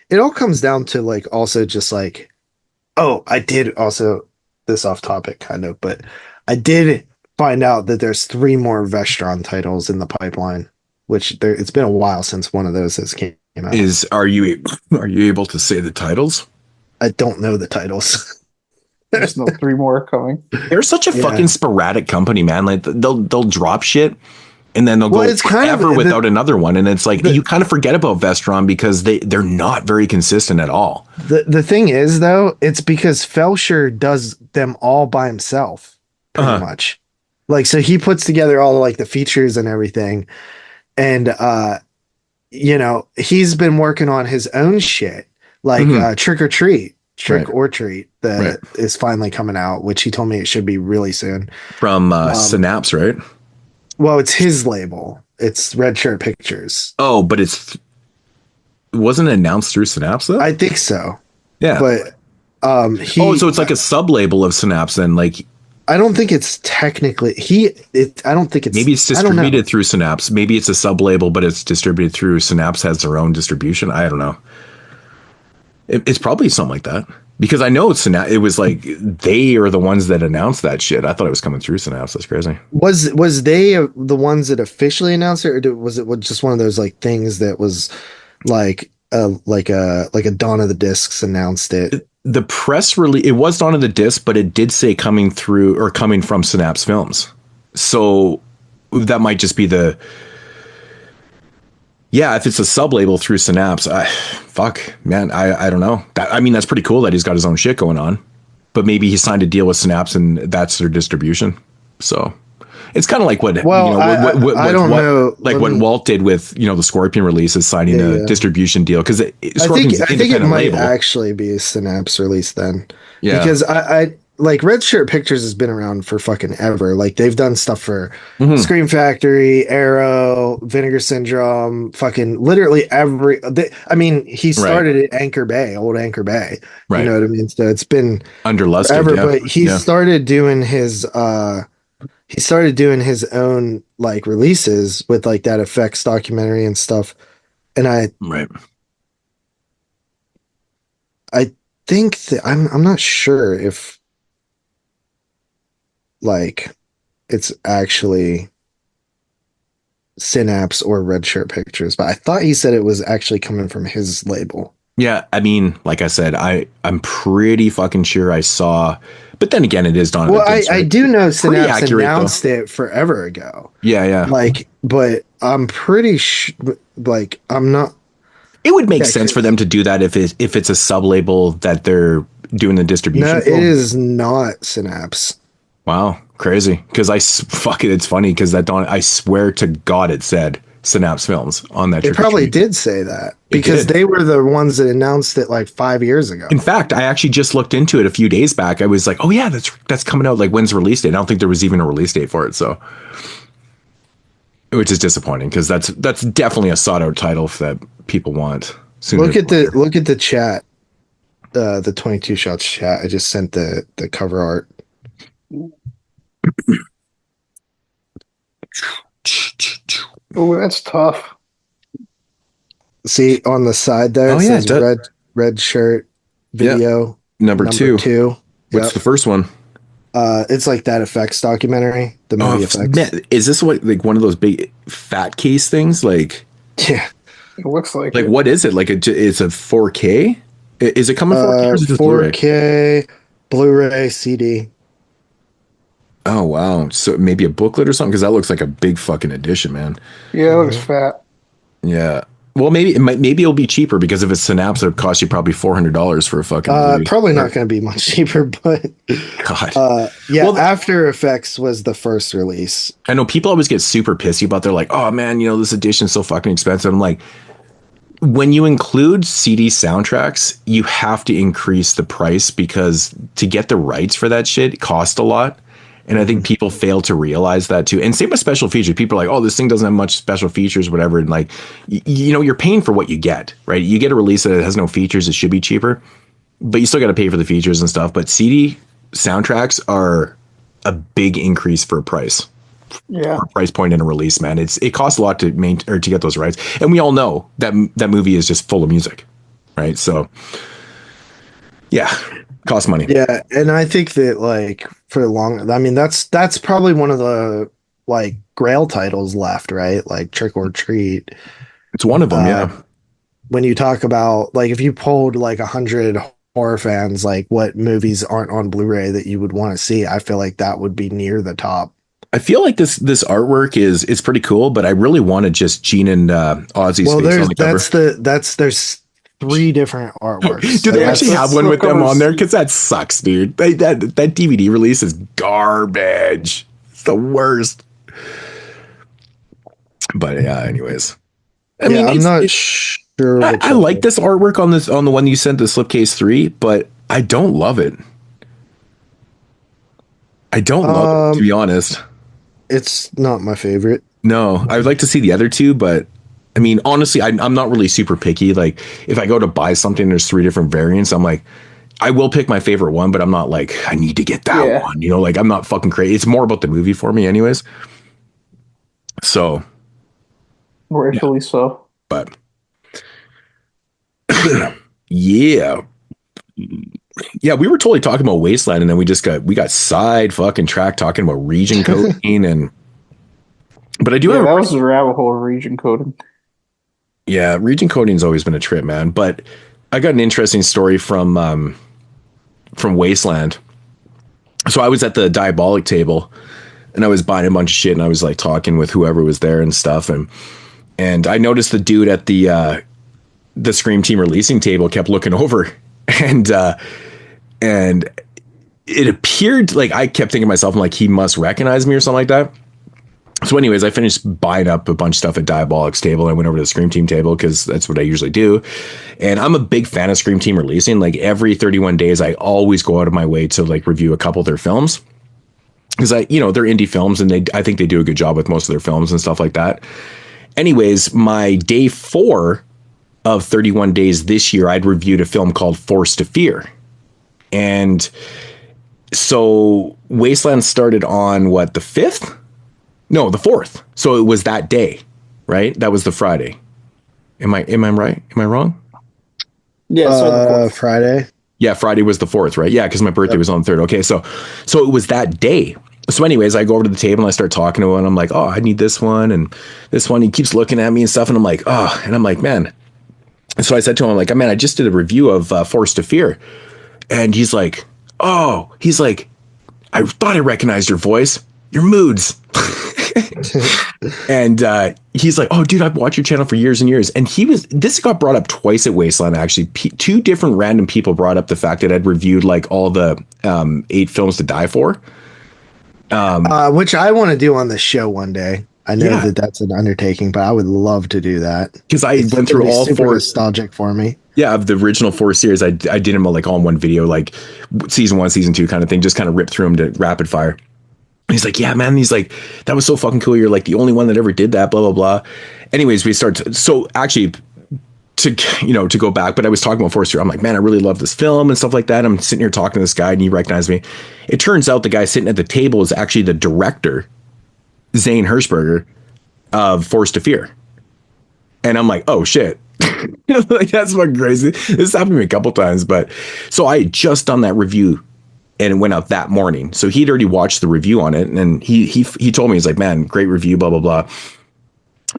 Speaker 9: it all comes down to like also just like, oh, I did also this off topic kind of, but I did find out that there's 3 more Vestron titles in the pipeline, which it's been a while since one of those has came out.
Speaker 11: Are you able to say the titles?
Speaker 9: I don't know the titles.
Speaker 10: There's no 3 more coming.
Speaker 11: They're such a fucking sporadic company, man. Like they'll drop shit and then they'll go forever without another one. And it's like you kind of forget about Vestron because they're not very consistent at all.
Speaker 9: The thing is though, it's because Felsher does them all by himself pretty much. Like, so he puts together all like the features and everything. And you know, he's been working on his own shit, like Trick or Treat that is finally coming out, which he told me it should be really soon.
Speaker 11: From Synapse, right?
Speaker 9: Well, it's his label. It's Red Shirt Pictures.
Speaker 11: Oh, but it wasn't announced through Synapse though?
Speaker 9: I think so.
Speaker 11: Yeah.
Speaker 9: But
Speaker 11: so it's like a sub-label of Synapse then, like
Speaker 9: I don't think it's technically I don't think it's
Speaker 11: maybe it's distributed through Synapse. Maybe it's a sub-label, but it's distributed through Synapse has their own distribution. I don't know. It's probably something like that. Because I know Synapse, it was like they are the ones that announced that shit. I thought it was coming through Synapse. That's crazy.
Speaker 9: Was they the ones that officially announced it, or was it just one of those like things that was like a Dawn of the Discs announced it?
Speaker 11: The press release, it was Dawn of the Disc, but it did say coming from Snaps Films. So that might just be if it's a sub label through Synapse, man, I don't know. That's pretty cool that he's got his own shit going on, but maybe he signed a deal with Synapse and that's their distribution. So it's kind of like what Walt did with the Scorpion release, is signing a distribution deal, because I think
Speaker 9: it might actually be a Synapse release then. Yeah, because I like Red Shirt Pictures has been around for fucking ever. Like they've done stuff for Scream Factory, Arrow, Vinegar Syndrome, fucking literally he started at Anchor Bay, old Anchor Bay. Right. You know what I mean? So it's been
Speaker 11: under Lustig,
Speaker 9: forever, but he started doing his own like releases with like that effects documentary and stuff. And I think that I'm not sure if like it's actually Synapse or Red Shirt Pictures, but I thought he said it was actually coming from his label.
Speaker 11: Yeah, like I said, I'm pretty fucking sure I saw, but then again, it is Dawn.
Speaker 9: Well, I do know Synapse announced it forever ago.
Speaker 11: Yeah.
Speaker 9: Like, but I'm pretty sure, like, I'm not.
Speaker 11: It would make sense for them to do that if it's a sub label that they're doing the distribution.
Speaker 9: No, it is not Synapse.
Speaker 11: Wow, crazy. Because it's funny because I swear to God it said Synapse Films on that.
Speaker 9: It probably did say that because they were the ones that announced it like 5 years ago.
Speaker 11: In fact, I actually just looked into it a few days back. I was like, oh yeah, that's coming out. Like, when's the release date? I don't think there was even a release date for it. So, which is disappointing because that's definitely a sought out title that people want.
Speaker 9: Look at the chat, the 22 shots chat. I just sent the cover art.
Speaker 10: Oh, that's tough.
Speaker 9: See on the side there, it says red shirt video
Speaker 11: number two. What's the first one?
Speaker 9: It's like that effects documentary, the movie effects.
Speaker 11: Man, is this like one of those big fat case things? Like,
Speaker 9: yeah,
Speaker 10: it looks like.
Speaker 11: Like, what is it? Like, it's a 4K? Is it coming 4K or is it just
Speaker 9: 4K Blu-ray CD?
Speaker 11: Oh wow! So maybe a booklet or something, because that looks like a big fucking edition, man.
Speaker 10: Yeah, it looks fat.
Speaker 11: Yeah. Well, maybe it'll be cheaper, because if it's Synapse, it'll cost you probably $400 for a fucking movie.
Speaker 9: Probably not going to be much cheaper, but
Speaker 11: God.
Speaker 9: After Effects was the first release.
Speaker 11: I know people always get super pissy about. They're like, oh man, this edition's so fucking expensive. I'm like, when you include CD soundtracks, you have to increase the price, because to get the rights for that shit cost a lot. And I think people fail to realize that too. And same with special features. People are like, oh, this thing doesn't have much special features, whatever. And like, you're paying for what you get, right? You get a release that has no features. It should be cheaper, but you still got to pay for the features and stuff. But CD soundtracks are a big increase for a price.
Speaker 10: Yeah.
Speaker 11: For a price point in a release, man. It costs a lot to to get those rights. And we all know that that movie is just full of music, right? So yeah, costs money.
Speaker 9: Yeah. And I think that like, for long, I mean, that's probably one of the like grail titles left, right? Like Trick or Treat.
Speaker 11: It's one of them, yeah.
Speaker 9: When you talk about like, if you polled like 100 horror fans, like what movies aren't on Blu-ray that you would want to see, I feel like that would be near the top.
Speaker 11: I feel like this artwork is pretty cool, but I really wanted just Gene and Ozzy's face on the cover.
Speaker 9: There's 3 different artworks.
Speaker 11: Do they actually have one with them on there? Because that sucks, dude. That DVD release is garbage. It's the worst. But yeah, anyways. I mean,
Speaker 9: I'm not sure.
Speaker 11: I like this artwork on the one you sent, the Slipcase 3, but I don't love it. I don't love it, to be honest.
Speaker 9: It's not my favorite.
Speaker 11: No, I would like to see the other 2, but I mean, honestly, I'm not really super picky. Like, if I go to buy something, there's 3 different variants. I'm like, I will pick my favorite one, but I'm not like, I need to get that one. Like, I'm not fucking crazy. It's more about the movie for me, anyways. So,
Speaker 10: rightfully so.
Speaker 11: But yeah, Yeah, we were totally talking about Wasteland, and then we got side fucking track talking about region coding and. But I do have
Speaker 10: that was the rabbit hole of region coding.
Speaker 11: Yeah, region coding's always been a trip, man. But I got an interesting story from Wasteland. So I was at the Diabolic table, and I was buying a bunch of shit, and I was like talking with whoever was there and stuff, and I noticed the dude at the Scream Team releasing table kept looking over, and it appeared like I kept thinking to myself, I'm like, he must recognize me or something like that. So anyways, I finished buying up a bunch of stuff at Diabolic's table. And I went over to the Scream Team table because that's what I usually do. And I'm a big fan of Scream Team releasing. Like every 31 days, I always go out of my way to like review a couple of their films. Because they're indie films and I think they do a good job with most of their films and stuff like that. Anyways, my day 4 of 31 days this year, I'd reviewed a film called Forced to Fear. And so Wasteland started on the 5th? No, the 4th. So it was that day, right? That was the Friday. Am I right? Am I wrong?
Speaker 10: Yeah,
Speaker 9: Friday.
Speaker 11: Yeah, Friday was the 4th, right? Yeah, because my birthday was on the 3rd. Okay, so it was that day. So anyways, I go over to the table and I start talking to him and I'm like, oh, I need this one and this one. He keeps looking at me and stuff and I'm like, oh, and I'm like, man. And so I said to him, I'm like, man, I just did a review of Forced to Fear. And he's like, I thought I recognized your voice. Your Moodz. And he's like, oh, dude, I've watched your channel for years and years. And this got brought up twice at Wasteland, actually. Two different random people brought up the fact that I'd reviewed like all the 8 films to die for.
Speaker 9: Which I want to do on the show one day. I know that's an undertaking, but I would love to do that.
Speaker 11: Because I went through all 4.
Speaker 9: Nostalgic for me.
Speaker 11: Yeah, of the original 4 series, I did them like all in one video, like season 1, season 2 kind of thing. Just kind of ripped through them to rapid fire. He's like, yeah, man. He's like, that was so fucking cool. You're like the only one that ever did that, blah, blah, blah. Anyways, so actually to go back, but I was talking about Forrester. I'm like, man, I really love this film and stuff like that. I'm sitting here talking to this guy and he recognized me. It turns out the guy sitting at the table is actually the director, Zane Hirschberger, of Forced to Fear. And I'm like, oh shit. Like, that's fucking crazy. This happened to me a couple times, but so I had just done that review and it went out that morning. So he'd already watched the review on it. And he told me, he's like, man, great review, blah, blah, blah.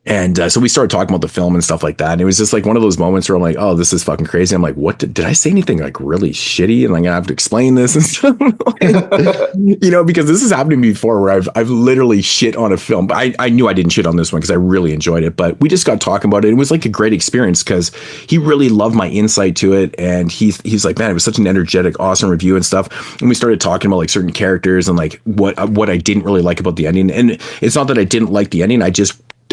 Speaker 11: And so we started talking about the film and stuff like that. And it was just like one of those moments where I'm like, oh, this is fucking crazy. I'm like, what did I say anything like really shitty? And like, I have to explain this and stuff, because this has happened to me before where I've literally shit on a film, but I knew I didn't shit on this one because I really enjoyed it, but we just got talking about it. It was like a great experience because he really loved my insight to it. And he's like, man, it was such an energetic, awesome review and stuff. And we started talking about like certain characters and like what I didn't really like about the ending. And it's not that I didn't like the ending.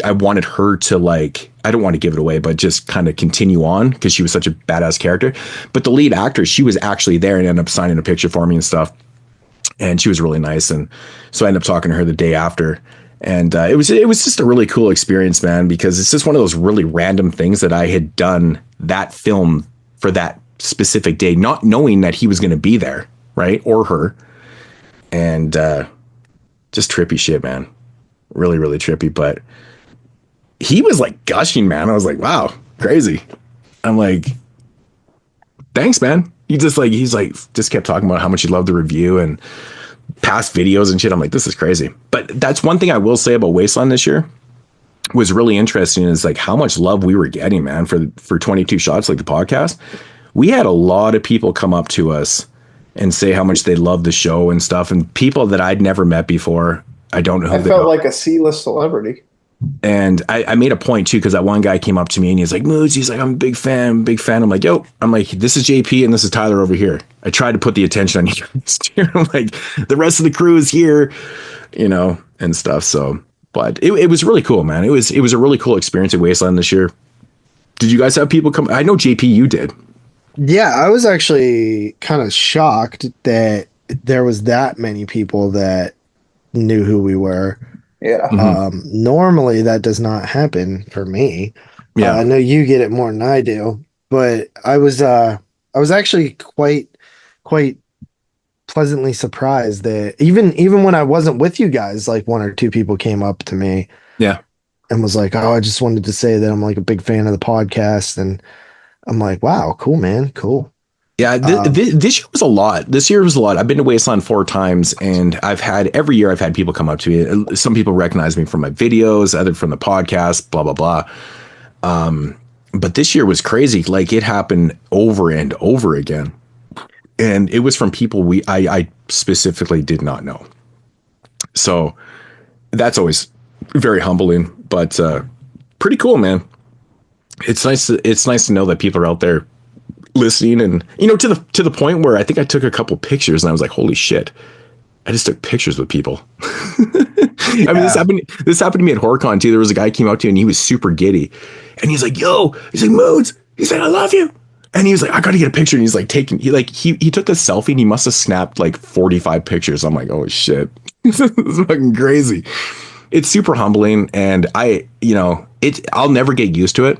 Speaker 11: I wanted her to like, I don't want to give it away, but just kind of continue on because she was such a badass character. But the lead actor, she was actually there and ended up signing a picture for me and stuff. And she was really nice. And so I ended up talking to her the day after. And it was just a really cool experience, man, because it's just one of those really random things that I had done that film for that specific day, not knowing that he was going to be there, right? Or her. And just trippy shit, man. Really, really trippy. But he was like gushing, man. I was like, wow, crazy. I'm like, thanks, man. He's just kept talking about how much he loved the review and past videos and shit. I'm like, this is crazy. But that's one thing I will say about Wasteland this year was really interesting is like how much love we were getting, man, for 22 Shots, like the podcast. We had a lot of people come up to us and say how much they loved the show and stuff, and people that I'd never met before. I don't know who they are.
Speaker 10: I felt like a C-list celebrity.
Speaker 11: And I made a point too, because that one guy came up to me and he's like, Moodz, he's like, I'm a big fan. I'm like, yo, I'm like, this is JP and this is Tyler over here. I tried to put the attention on you guys here. I'm like, the rest of the crew is here, and stuff. So, but it was really cool, man. It was a really cool experience at Wasteland this year. Did you guys have people come? I know JP, you did.
Speaker 9: Yeah, I was actually kind of shocked that there was that many people that knew who we were.
Speaker 10: Yeah.
Speaker 9: Normally that does not happen for me.
Speaker 11: Yeah.
Speaker 9: I know you get it more than I do, but I was actually quite pleasantly surprised that even when I wasn't with you guys, like 1 or 2 people came up to me.
Speaker 11: Yeah.
Speaker 9: And was like, oh, I just wanted to say that I'm like a big fan of the podcast. And I'm like, wow, cool, man. Cool.
Speaker 11: Yeah, this year was a lot. This year was a lot. I've been to Wasteland 4 times, and every year I've had people come up to me. Some people recognize me from my videos, other from the podcast, blah, blah, blah. But this year was crazy. Like, it happened over and over again. And it was from people I specifically did not know. So that's always very humbling, but pretty cool, man. It's nice to know that people are out there listening, and to the point where I think I took a couple pictures and I was like, holy shit, I just took pictures with people. I mean, this happened to me at HorrorCon too. There was a guy who came up to me and he was super giddy, and he's like, Moodz, he's like, I love you. And he was like, I gotta get a picture. And he's like he took a selfie and he must have snapped like 45 pictures. I'm like, oh shit. This is fucking crazy. It's super humbling, and I'll never get used to it.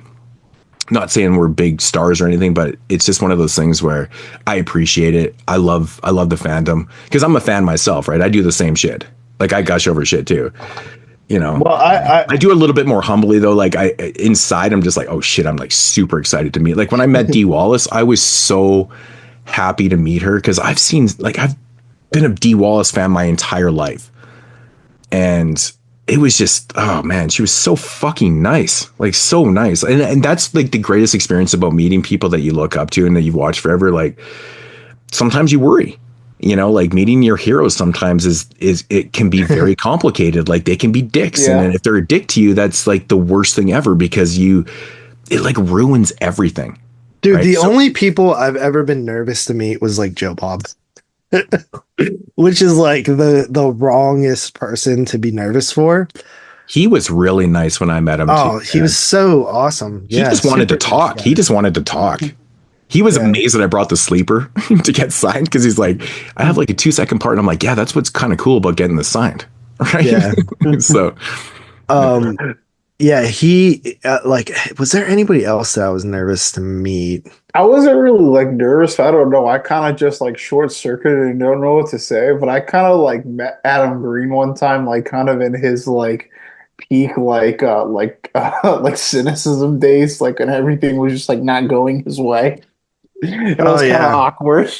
Speaker 11: Not saying we're big stars or anything, but it's just one of those things where I appreciate it. I love the fandom because I'm a fan myself, right? I do the same shit. Like, I gush over shit too. Well, I do a little bit more humbly though. Like, inside I'm just like, oh shit, I'm like super excited to meet. Like, when I met Dee Wallace, I was so happy to meet her because I've been a Dee Wallace fan my entire life, and it was just, oh man, she was so fucking nice, like so nice. And that's like the greatest experience about meeting people that you look up to and that you've watched forever. Like, sometimes you worry, like meeting your heroes sometimes is it can be very complicated. Like, they can be dicks. Yeah. And if they're a dick to you, that's like the worst thing ever because it like ruins everything.
Speaker 9: Dude, right? The only people I've ever been nervous to meet was like Joe Bob. Which is like the wrongest person to be nervous for.
Speaker 11: He was really nice when I met him.
Speaker 9: Oh, he was so awesome.
Speaker 11: He just wanted to talk. Nice. He just wanted to talk. He was amazed that I brought the sleeper to get signed because he's like, I have like a 2-second part. And I'm like, yeah, that's what's kind of cool about getting this signed. Right. Yeah. So, yeah, he was there anybody else that I was nervous to meet?
Speaker 10: I wasn't really like nervous. I don't know. I kind of just like short circuited and don't know what to say. But I kind of like met Adam Green one time, like kind of in his like peak, like cynicism days, like, and everything was just like not going his way. It was kind of awkward.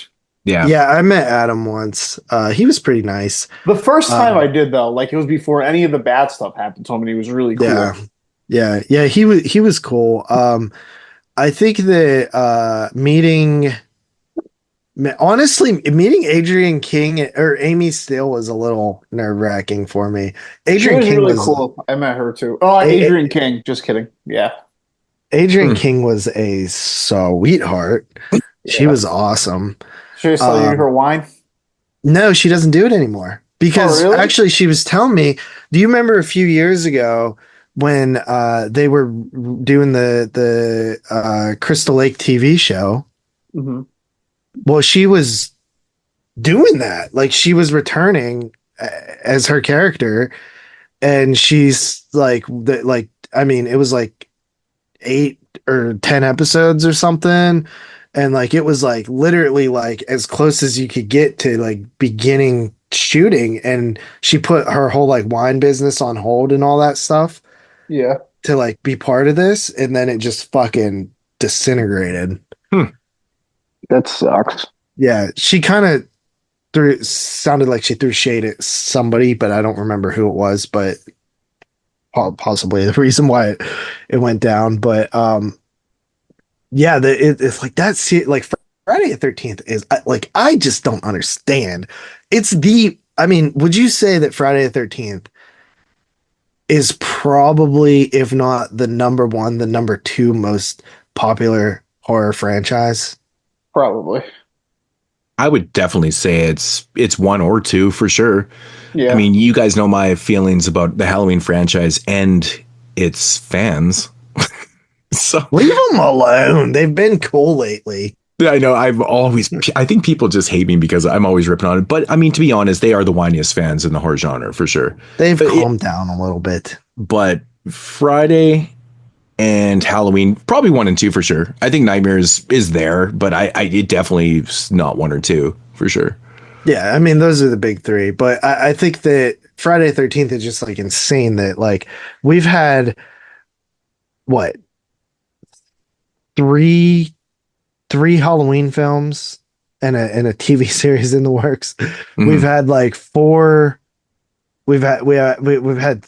Speaker 9: Yeah, I met Adam once. He was pretty nice.
Speaker 10: The first time I did though, like it was before any of the bad stuff happened to him, and he was really cool.
Speaker 9: Yeah, he was cool. I think that meeting Adrienne King or Amy Steele was a little nerve-wracking for me. Adrienne King
Speaker 10: really cool. I met her too. Oh, Adrienne King. Just kidding. Yeah.
Speaker 9: Adrienne King was a sweetheart. She was awesome.
Speaker 10: Should I sell you her wine?
Speaker 9: No, she doesn't do it anymore. Because actually she was telling me, do you remember a few years ago when they were doing the Crystal Lake TV show?
Speaker 10: Mm-hmm.
Speaker 9: Well, she was doing that. Like, she was returning as her character, and she's like, I mean, it was like 8 or 10 episodes or something, and like it was like literally like as close as you could get to like beginning shooting, and she put her whole like wine business on hold and all that stuff.
Speaker 10: Yeah.
Speaker 9: To like be part of this, and then it just fucking disintegrated.
Speaker 10: That sucks.
Speaker 9: Yeah, she kind of sounded like she threw shade at somebody, but I don't remember who it was, but possibly the reason why it went down. But yeah, it's like that's like Friday the 13th is like, I just don't understand. I mean, would you say that Friday the 13th is probably, if not the number 1, the number 2 most popular horror franchise?
Speaker 10: Probably.
Speaker 11: I would definitely say it's 1 or 2 for sure.
Speaker 10: Yeah.
Speaker 11: I mean, you guys know my feelings about the Halloween franchise and its fans. So
Speaker 9: leave them alone. They've been cool lately.
Speaker 11: Yeah, I know. I think people just hate me because I'm always ripping on it. But I mean, to be honest, they are the whiniest fans in the horror genre for sure.
Speaker 9: They've calmed down a little bit.
Speaker 11: But Friday and Halloween, probably 1 and 2 for sure. I think Nightmares is there, but it definitely is not 1 or 2 for sure.
Speaker 9: Yeah, I mean, those are the big 3. But I think that Friday the 13th is just like insane that like we've had 3 3 Halloween films and a TV series in the works. We've had like 4. We've had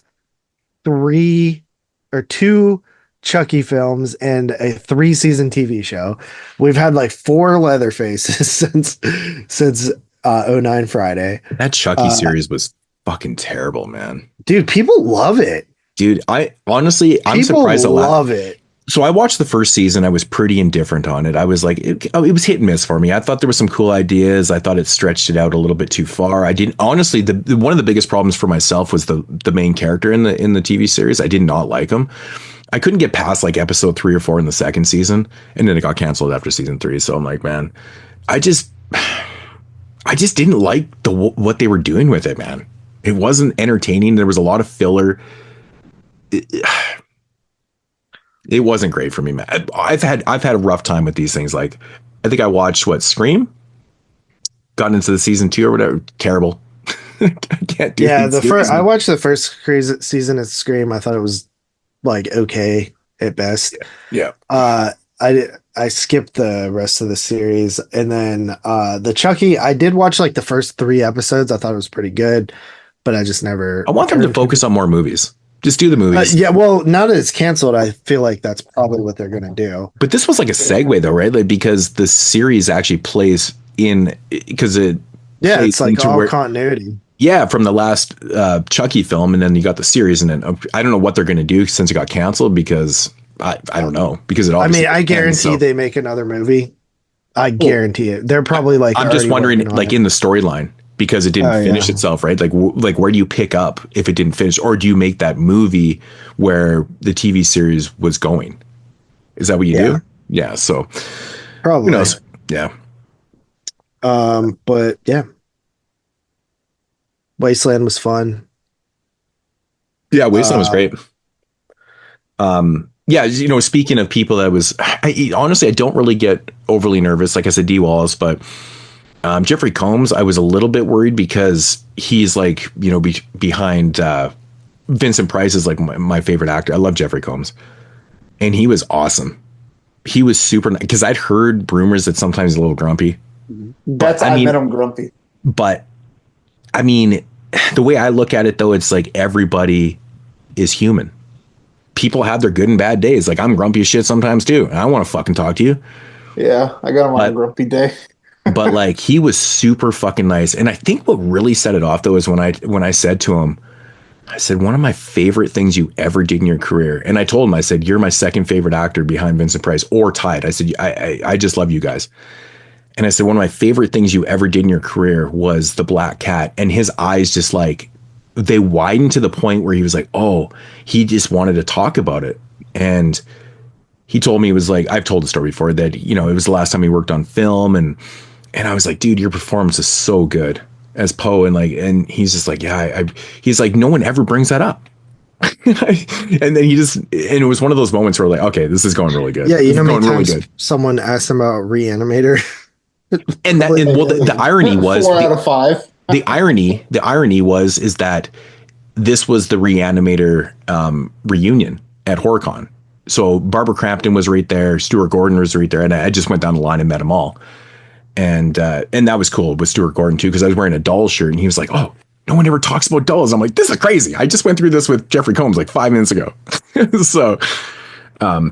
Speaker 9: 3 or 2 Chucky films and a 3-season TV show. We've had like 4 Leatherfaces since 09 Friday.
Speaker 11: That Chucky series was fucking terrible, man.
Speaker 9: Dude, people love it.
Speaker 11: Dude, I'm surprised a lot.
Speaker 9: Love it.
Speaker 11: So I watched the first season. I was pretty indifferent on it. I was like, it was hit and miss for me. I thought there was some cool ideas. I thought it stretched it out a little bit too far. I didn't honestly. One of the biggest problems for myself was the main character in the TV series. I did not like him. I couldn't get past like episode 3 or 4 in the second season, and then it got canceled after season 3. So I'm like, man, I just didn't like what they were doing with it, man. It wasn't entertaining. There was a lot of filler. It wasn't great for me, man. I've had a rough time with these things. Like, I think I watched Scream, got into the season 2 or whatever. Terrible. I can't do.
Speaker 9: Yeah, I watched the first season of Scream. I thought it was like okay at best.
Speaker 11: Yeah.
Speaker 9: I skipped the rest of the series, and then the Chucky. I did watch like the first 3 episodes. I thought it was pretty good, but I just never.
Speaker 11: I want them to focus on more movies. Just do the movies.
Speaker 9: Yeah, well, now that it's canceled, I feel like that's probably what they're going to do.
Speaker 11: But this was like a segue, though, right? Like, because the series actually plays in because it.
Speaker 9: Yeah, it's like all continuity.
Speaker 11: Yeah, from the last Chucky film, and then you got the series, and then I don't know what they're going to do since it got canceled because I don't know because it.
Speaker 9: I guarantee they make another movie. I guarantee it. They're probably like.
Speaker 11: I'm just wondering, like in the storyline. Because it didn't finish itself, right? Like where do you pick up if it didn't finish, or do you make that movie where the TV series was going? Is that what you do? Yeah. So
Speaker 9: probably.
Speaker 11: Who knows? Yeah.
Speaker 9: But yeah, Wasteland was fun.
Speaker 11: Yeah, Wasteland was great. Yeah, speaking of people that was, honestly, I don't really get overly nervous. Like I said, D. Wallace, but. Jeffrey Combs, I was a little bit worried because he's like, behind Vincent Price is like my favorite actor. I love Jeffrey Combs, and he was awesome. He was super nice because I'd heard rumors that sometimes he's a little grumpy.
Speaker 10: I met him grumpy.
Speaker 11: But I mean, the way I look at it though, it's like everybody is human. People have their good and bad days. Like I'm grumpy as shit sometimes too, and I want to fucking talk to you.
Speaker 10: Yeah, I got him on a grumpy day.
Speaker 11: But like he was super fucking nice. And I think what really set it off though is when I said to him, I said, one of my favorite things you ever did in your career. And I told him, I said, you're my second favorite actor behind Vincent Price or tied. I said, I just love you guys. And I said, one of my favorite things you ever did in your career was The Black Cat. And his eyes just like, they widened to the point where he was like, oh, he just wanted to talk about it. And he told me, it was like, I've told the story before that, it was the last time he worked on film. And I was like, dude, your performance is so good as Poe. And he's just like, yeah, he's like, no one ever brings that up. And then and it was one of those moments where like, okay, this is going really good.
Speaker 9: Yeah. How many times someone asked him about Reanimator.
Speaker 11: And the irony was
Speaker 10: 4 out of 5.
Speaker 11: The irony was that this was the Reanimator reunion at HorrorCon. So Barbara Crampton was right there. Stuart Gordon was right there. And I just went down the line and met them all. And that was cool with Stuart Gordon too, because I was wearing a Dolls shirt and he was like, oh, no one ever talks about Dolls. I'm like, this is crazy. I just went through this with Jeffrey Combs like 5 minutes ago. So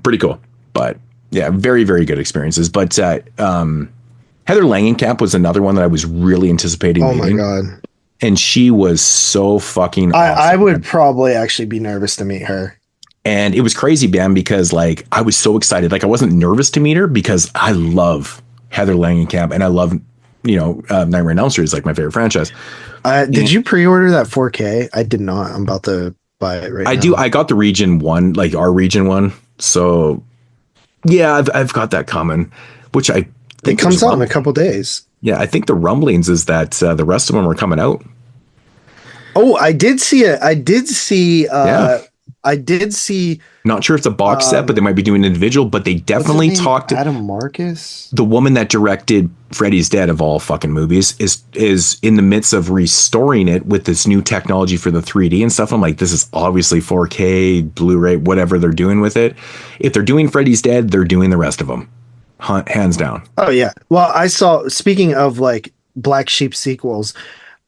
Speaker 11: pretty cool. But yeah, very, very good experiences. But Heather Langenkamp was another one that I was really anticipating meeting.
Speaker 9: Oh my God.
Speaker 11: And she was so fucking awesome.
Speaker 9: I would probably actually be nervous to meet her.
Speaker 11: And it was crazy, Ben, because like I was so excited. Like I wasn't nervous to meet her because I love Heather Langenkamp and I love, Nightmare on Elm Street is like my favorite franchise.
Speaker 9: Did you pre-order that 4K? I did not. I'm about to buy it right now.
Speaker 11: I do. I got the region 1, like our region 1. So yeah, I've got that coming, which I think
Speaker 9: it comes out in a couple days.
Speaker 11: Yeah, I think the rumblings is that the rest of them are coming out.
Speaker 9: Oh, I did see it. I did see.
Speaker 11: Not sure if it's a box set, but they might be doing individual. But they definitely talked.
Speaker 9: Adam Marcus,
Speaker 11: the woman that directed Freddy's Dead of all fucking movies, is in the midst of restoring it with this new technology for the 3D and stuff. I'm like, this is obviously 4K, Blu-ray, whatever they're doing with it. If they're doing Freddy's Dead, they're doing the rest of them. hands down.
Speaker 9: Oh yeah. Well, I saw, speaking of like Black Sheep sequels,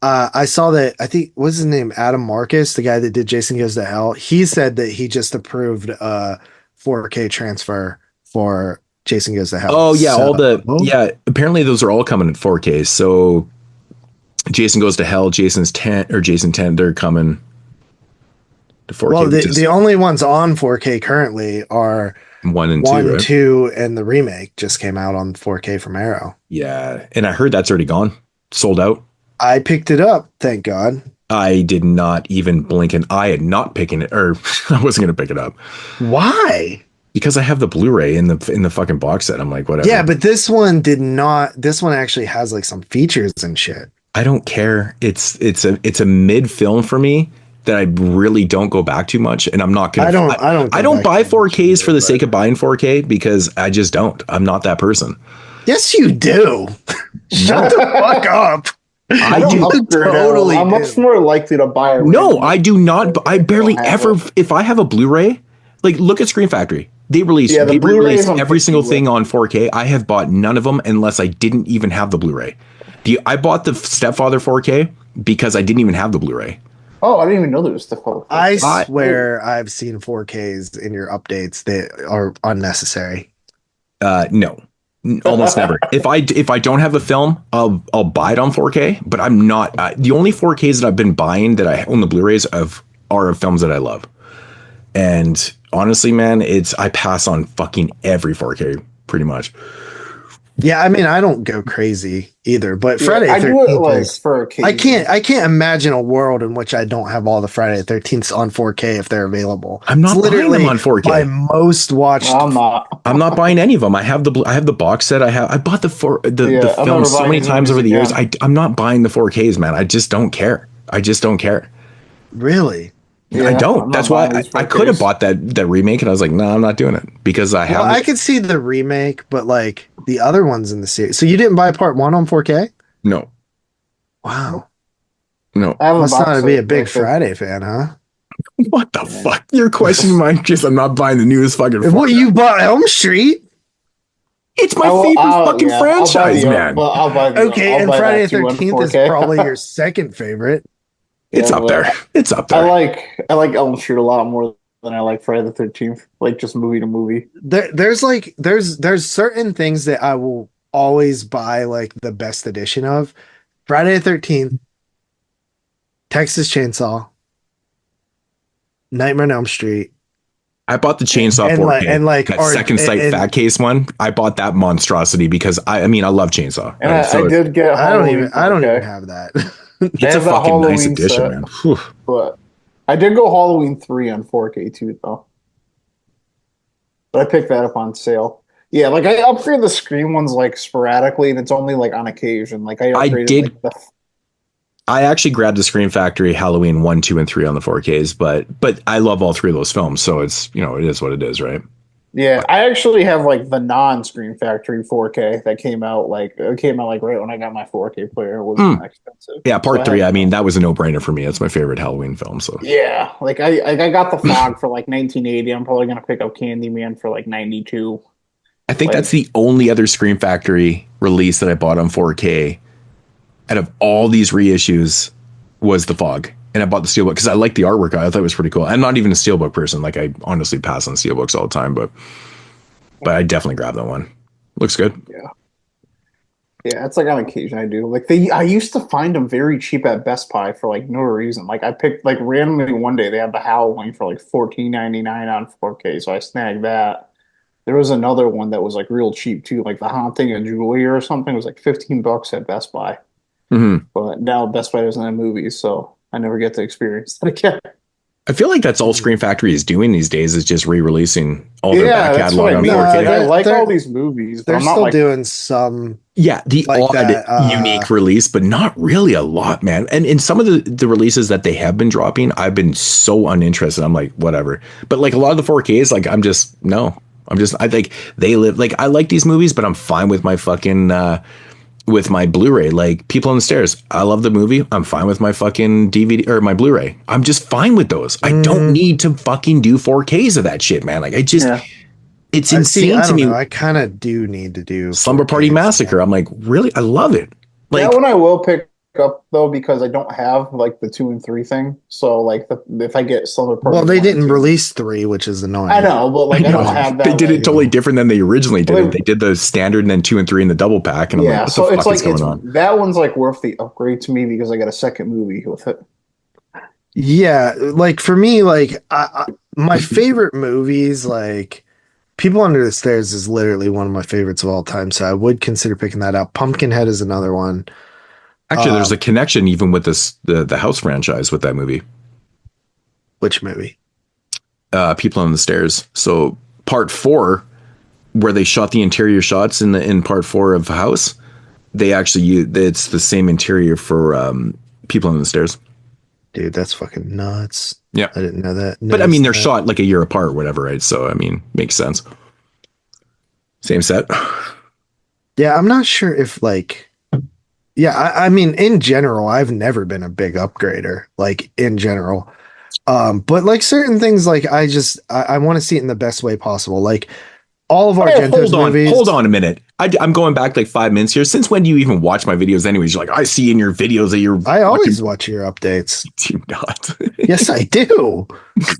Speaker 9: I saw that, I think, what's his name? Adam Marcus, the guy that did Jason Goes to Hell. He said that he just approved 4K transfer for Jason Goes to Hell.
Speaker 11: Oh yeah, apparently those are all coming in 4K. So Jason Goes to Hell, Jason 10, they're coming to 4K.
Speaker 9: Well, the only ones on 4K currently are
Speaker 11: 1 and 2, right?
Speaker 9: 2, and the remake just came out on 4K from Arrow.
Speaker 11: Yeah, and I heard that's already gone, sold out.
Speaker 9: I picked it up, thank God.
Speaker 11: I did not even blink an eye at not picking it, or I wasn't going to pick it up.
Speaker 9: Why?
Speaker 11: Because I have the Blu-ray in the fucking box set. I'm like, whatever.
Speaker 9: Yeah, but this one did not. This one actually has like some features and shit.
Speaker 11: I don't care. It's a mid film for me that I really don't go back too much, and I'm not gonna. I don't buy 4Ks for the sake of buying 4K because I just don't. I'm not that person.
Speaker 9: Yes, you do. Shut the fuck up.
Speaker 10: I do totally. I'm much more likely to buy it.
Speaker 11: No, I do not. I barely ever. If I have a Blu-ray, like look at Screen Factory. They release every single thing on 4K. I have bought none of them unless I didn't even have the Blu-ray. I bought the Stepfather 4K because I didn't even have the Blu-ray.
Speaker 10: Oh, I didn't even know there was Stepfather 4K.
Speaker 9: I swear I've seen 4Ks in your updates that are unnecessary.
Speaker 11: No. Almost never. If I don't have a film, I'll buy it on 4K. But I'm not. The only 4Ks that I've been buying that I own the Blu-rays of are films that I love. And honestly, man, I pass on fucking every 4K pretty much.
Speaker 9: Yeah, I mean, I don't go crazy either, but Friday the 13th,
Speaker 10: I do it like for occasion.
Speaker 9: I can't imagine a world in which I don't have all the Friday the 13th on 4K if they're available.
Speaker 11: I'm not buying them on 4K.
Speaker 9: My most watched.
Speaker 10: No,
Speaker 11: I'm not buying any of them. I have the box set. I bought the film so many times over the years. I'm not buying the 4Ks, man. I just don't care.
Speaker 9: Really?
Speaker 11: Yeah, I don't. That's why I could have bought that remake, and I was like, no, I'm not doing it because I have.
Speaker 9: I could see the remake, but like the other ones in the series. So you didn't buy part 1 on 4K?
Speaker 11: No.
Speaker 9: Wow.
Speaker 11: No.
Speaker 9: Must not be a big Friday fan, huh?
Speaker 11: What the fuck? You're questioning mine because I'm not buying the newest fucking.
Speaker 9: What, you bought Elm Street?
Speaker 11: It's my favorite fucking franchise, man.
Speaker 9: Okay, and Friday the 13th is probably your second favorite.
Speaker 11: It's up there. It's up there.
Speaker 10: I like Elm Street a lot more than I like Friday the 13th. Like just movie to movie.
Speaker 9: There's certain things that I will always buy like the best edition of. Friday the 13th, Texas Chainsaw, Nightmare on Elm Street.
Speaker 11: I bought the Chainsaw 4K
Speaker 9: and like
Speaker 11: that Second Sight Fat Case one. I bought that monstrosity because I love Chainsaw.
Speaker 10: And I did get.
Speaker 9: I don't even have that.
Speaker 11: It's a fucking nice edition, man. Whew.
Speaker 10: But I did go Halloween 3 on 4K too, though. But I picked that up on sale. Yeah, like I upgrade the Scream ones like sporadically, and it's only like on occasion. Like I upgraded.
Speaker 11: I actually grabbed the Scream Factory Halloween 1, 2, and 3 on the 4Ks, but I love all three of those films, so it's it is what it is, right?
Speaker 10: Yeah, I actually have like the non-Scream Factory 4K that came out like right when I got my 4K player. It wasn't expensive.
Speaker 11: Yeah, part 3. That was a no-brainer for me. That's my favorite Halloween film. So
Speaker 10: yeah, like I got The Fog for like 1980. I'm probably gonna pick up Candyman for like 92.
Speaker 11: I think that's the only other Scream Factory release that I bought on 4K out of all these reissues was The Fog. And I bought the Steelbook because I like the artwork. I thought it was pretty cool. I'm not even a Steelbook person. Like I honestly pass on Steelbooks all the time, but I definitely grabbed that one. Looks good.
Speaker 10: Yeah, it's like on occasion I do. Like I used to find them very cheap at Best Buy for like no reason. Like I picked like randomly one day they had the Halloween for like $14.99 on 4K, so I snagged that. There was another one that was like real cheap too, like The Haunting of Julia or something. It was like $15 at Best Buy.
Speaker 11: Mm-hmm.
Speaker 10: But now Best Buy doesn't have movies, so I never get to experience that again.
Speaker 11: I feel like that's all Scream Factory is doing these days is just re-releasing all their back catalog on 4K.
Speaker 10: I like all these movies.
Speaker 9: They're still doing some.
Speaker 11: Yeah, the odd unique release, but not really a lot, man. And in some of the releases that they have been dropping, I've been so uninterested. I'm like, whatever. But like a lot of the 4Ks, like I think they live like I like these movies, but I'm fine with my fucking with my Blu-ray. Like People on the Stairs, I love the movie. I'm fine with my fucking DVD or my Blu-ray. I'm just fine with those. I don't need to fucking do 4Ks of that shit, man. Like it's insane to me.
Speaker 9: I kind of do need to do
Speaker 11: Slumber Party Massacre. I'm like, really? I love it. Like,
Speaker 10: that one I will pick up though, because I don't have like the 2 and 3 thing. So like if I get Slumber Party,
Speaker 9: well, they didn't release 3, which is annoying.
Speaker 10: I know, but like I don't have that.
Speaker 11: They did it totally different than they originally did it. They did the standard and then 2 and 3 in the double pack. And I'm like, what the fuck is going on?
Speaker 10: That one's like worth the upgrade to me because I got a second movie with it.
Speaker 9: Yeah, like for me, like my favorite movies, like People Under the Stairs is literally one of my favorites of all time. So I would consider picking that up. Pumpkinhead is another one.
Speaker 11: Actually, there's a connection even with the House franchise with that movie.
Speaker 9: Which movie?
Speaker 11: People on the Stairs. So part 4, where they shot the interior shots in part 4 of House, they actually it's the same interior for People on the Stairs.
Speaker 9: Dude, that's fucking nuts.
Speaker 11: Yeah,
Speaker 9: I didn't know that.
Speaker 11: But I mean, they're shot like a year apart or whatever, right? So I mean, makes sense. Same set.
Speaker 9: Yeah, I'm not sure if like. Yeah, I mean, in general, I've never been a big upgrader, like in general. But like certain things, like I want to see it in the best way possible. Like all of Argento's movies.
Speaker 11: Hold on a minute. I'm going back like 5 minutes here. Since when do you even watch my videos anyways? You're like, I see in your videos that
Speaker 9: I always watch your updates.
Speaker 11: Do you not?
Speaker 9: Yes, I do.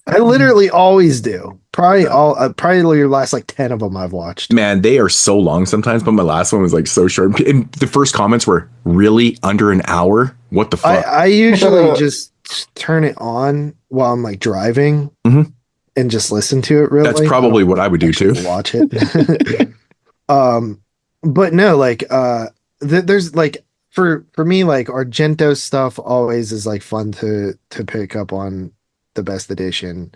Speaker 9: I literally always do. Probably your last like 10 of them I've watched.
Speaker 11: Man, they are so long sometimes, but my last one was like so short. And the first comments were really under an hour. What the fuck?
Speaker 9: I usually just turn it on while I'm like driving and just listen to it. Really,
Speaker 11: that's probably what I would do too.
Speaker 9: Watch it. But no, like there's like for me, like Argento stuff always is like fun to pick up on the best edition.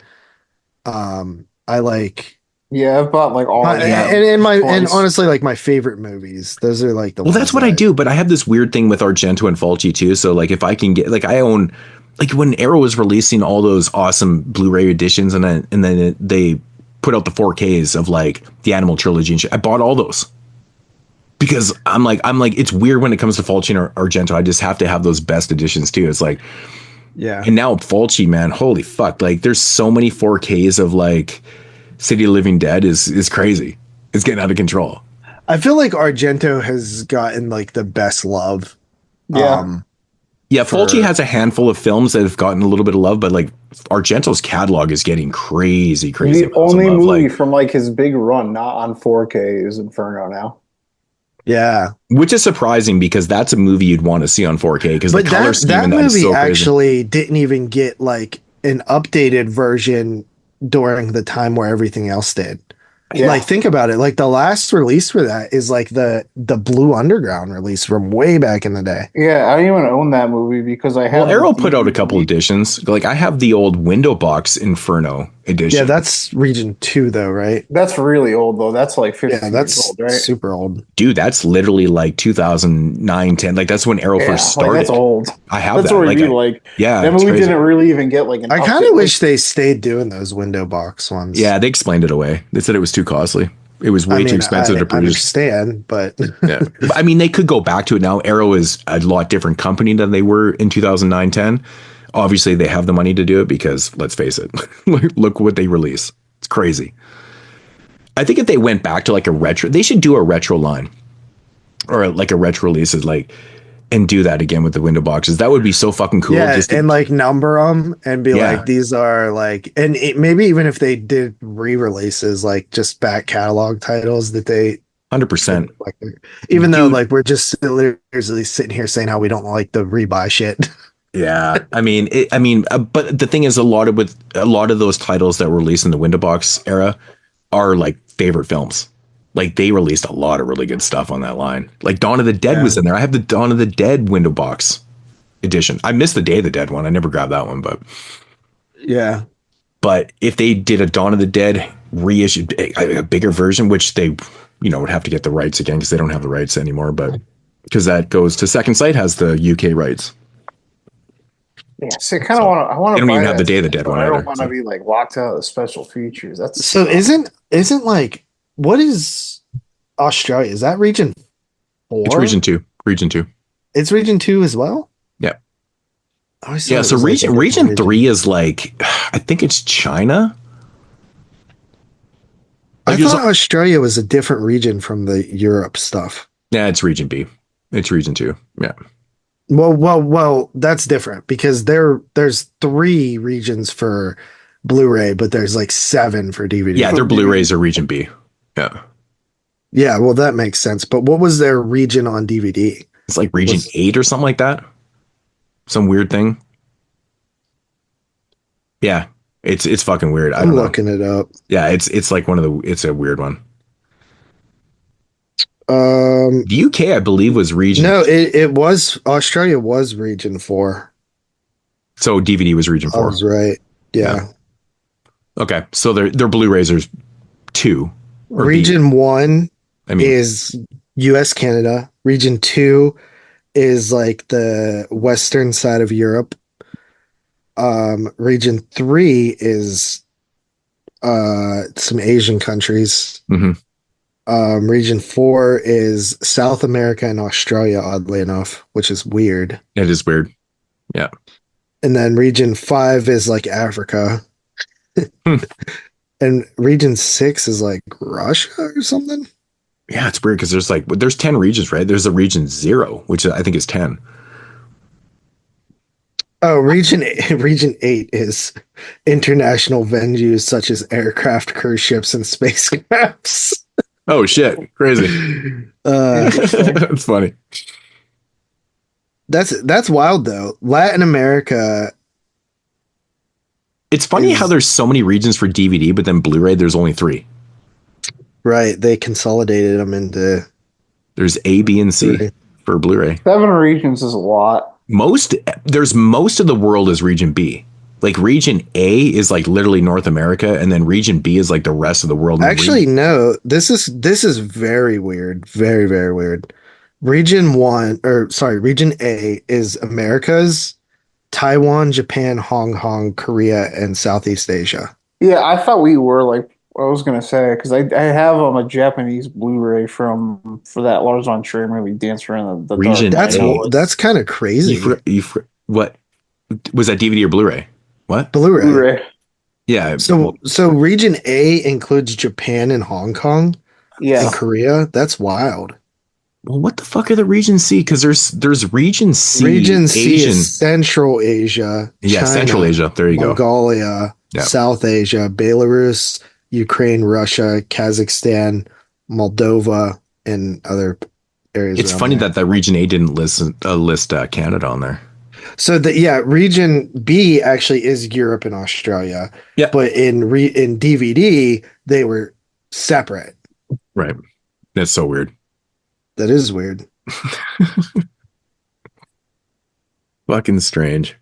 Speaker 9: I like
Speaker 10: I've bought like all
Speaker 9: and honestly like my favorite movies. Those are like the
Speaker 11: well, that's what I do, but I have this weird thing with Argento and Fulci too. So like if I can get like I own like when Arrow was releasing all those awesome Blu-ray editions and then they put out the 4Ks of like the Animal Trilogy and shit. I bought all those. Because I'm like it's weird when it comes to Fulci and Argento. I just have to have those best editions too. It's like and now Fulci, man, holy fuck! Like there's so many 4Ks of like City of Living Dead is crazy. It's getting out of control.
Speaker 9: I feel like Argento has gotten like the best love.
Speaker 11: Fulci has a handful of films that have gotten a little bit of love, but like Argento's catalog is getting crazy.
Speaker 10: The only movie from like his big run not on 4K is Inferno now.
Speaker 9: Yeah,
Speaker 11: which is surprising because that's a movie you'd want to see on 4K because the color scheme
Speaker 9: that
Speaker 11: in that
Speaker 9: movie
Speaker 11: is so
Speaker 9: actually didn't even get like an updated version during the time where everything else did. Like think about it. Like the last release for that is like the Blue Underground release from way back in the day.
Speaker 10: Yeah, I don't even own that movie because I have.
Speaker 11: Well, Arrow put out a couple editions. Like I have the old window box Inferno edition.
Speaker 9: Yeah, that's Region 2 though, right?
Speaker 10: That's really old though. That's like 15 years old, right?
Speaker 9: Super old.
Speaker 11: Dude, that's literally like 2009, 10. Like that's when Arrow first started.
Speaker 10: Like, that's old.
Speaker 11: I have
Speaker 10: that's
Speaker 11: that.
Speaker 10: What that movie
Speaker 11: crazy.
Speaker 10: didn't really even get like an
Speaker 9: I kind of wish they stayed doing those window box ones.
Speaker 11: Yeah, they explained it away. They said it was too costly. It was way too expensive to produce.
Speaker 9: I understand, but
Speaker 11: I mean, they could go back to it now. Arrow is a lot different company than they were in 2009, 10. Obviously, they have the money to do it because, let's face it, look what they release. It's crazy. I think if they went back to like a retro, they should do a retro line or like a retro releases, like, and do that again with the window boxes. That would be so fucking cool.
Speaker 9: Yeah, and like number them and be like, these are like, and maybe even if they did re-releases, like just back catalog titles that they
Speaker 11: 100%.
Speaker 9: Like, even though like we're just literally sitting here saying how we don't like the rebuy shit.
Speaker 11: Yeah, I mean, but the thing is, a lot of those titles that were released in the window box era are like favorite films. Like they released a lot of really good stuff on that line. Like Dawn of the Dead was in there. I have the Dawn of the Dead window box edition. I missed the Day of the Dead one. I never grabbed that one, but
Speaker 9: yeah.
Speaker 11: But if they did a Dawn of the Dead reissued, a bigger version, which they, would have to get the rights again because they don't have the rights anymore. But because that goes to Second Sight has the UK rights.
Speaker 10: Yeah, so I kind of want to. I want to.
Speaker 11: They don't even have the Day of the Dead one.
Speaker 10: I don't want to be like locked out of the special features. That's
Speaker 9: so. Isn't like. What is Australia? Is that region 4?
Speaker 11: It's region 2. Region 2.
Speaker 9: It's region 2 as well?
Speaker 11: Yeah.
Speaker 9: Yeah,
Speaker 11: so region 3 is like, I think it's China.
Speaker 9: I thought Australia was a different region from the Europe stuff.
Speaker 11: Yeah, it's region B. It's region 2. Yeah.
Speaker 9: Well, that's different because there's 3 regions for Blu-ray, but there's like 7 for DVD.
Speaker 11: Yeah, their Blu-rays are region B. Yeah.
Speaker 9: Yeah, well, that makes sense. But what was their region on DVD?
Speaker 11: It's like region 8 or something like that. Some weird thing. Yeah, it's fucking weird.
Speaker 9: I'm looking it up.
Speaker 11: Yeah, it's like it's a weird one. The UK, I believe, was region.
Speaker 9: No, it was Australia was region 4.
Speaker 11: So DVD was region 4.
Speaker 9: I was right. Yeah.
Speaker 11: Okay, so their Blu-rays are 2.
Speaker 9: Region 1 is US, Canada. Region 2 is like the western side of Europe. Region 3 is some Asian countries. Region 4 is South America and Australia, oddly enough, which is weird.
Speaker 11: It is weird. Yeah.
Speaker 9: And then region 5 is like Africa. And region 6 is like Russia or something.
Speaker 11: Yeah, it's weird because there's 10 regions, right? There's a region 0, which I think is 10.
Speaker 9: Oh, region 8 is international venues such as aircraft, cruise ships, and spacecrafts.
Speaker 11: Oh shit! Crazy. That's funny.
Speaker 9: That's wild though. Latin America.
Speaker 11: It's funny how there's so many regions for DVD, but then Blu-ray there's only 3.
Speaker 9: Right, they consolidated them into.
Speaker 11: There's A, B, and C for Blu-ray.
Speaker 10: 7 regions is a lot.
Speaker 11: Most of the world is region B. Like region A is like literally North America, and then region B is like the rest of the world.
Speaker 9: Actually, no. This is very weird. Very, very weird. Region A is Americas, Taiwan, Japan, Hong Kong, Korea, and Southeast Asia.
Speaker 10: Yeah, I thought we were like I was gonna say because I have a Japanese Blu-ray for that Lars von Trier movie, Dance Around the
Speaker 11: Region
Speaker 10: Dark.
Speaker 9: That's kind of crazy.
Speaker 11: What was that, DVD or Blu-ray? What?
Speaker 9: Blu-ray.
Speaker 11: Yeah.
Speaker 9: So region A includes Japan and Hong Kong.
Speaker 10: Yeah.
Speaker 9: And Korea. That's wild.
Speaker 11: Well, what the fuck are the region C? Because there's region C.
Speaker 9: Region C is Central Asia.
Speaker 11: Yeah, China, Central Asia. There you
Speaker 9: Mongolia,
Speaker 11: go.
Speaker 9: South Asia, Belarus, Ukraine, Russia, Kazakhstan, Moldova, and other areas.
Speaker 11: It's funny that region A didn't list Canada on there.
Speaker 9: So region B actually is Europe and Australia.
Speaker 11: Yeah,
Speaker 9: but in DVD they were separate.
Speaker 11: Right. That's so weird.
Speaker 9: That is weird.
Speaker 11: Fucking strange.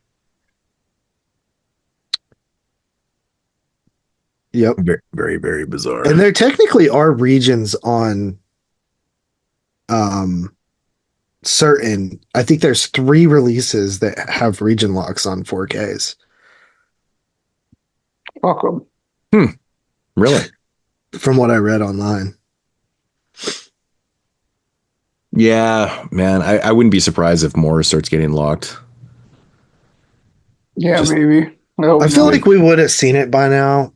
Speaker 9: Yep.
Speaker 11: Very, very, very bizarre.
Speaker 9: And there technically are regions on certain. I think there's 3 releases that have region locks on 4Ks.
Speaker 10: Welcome.
Speaker 11: Really?
Speaker 9: From what I read online.
Speaker 11: Yeah, man. I wouldn't be surprised if more starts getting locked.
Speaker 10: Yeah, maybe.
Speaker 9: I feel like we would have seen it by now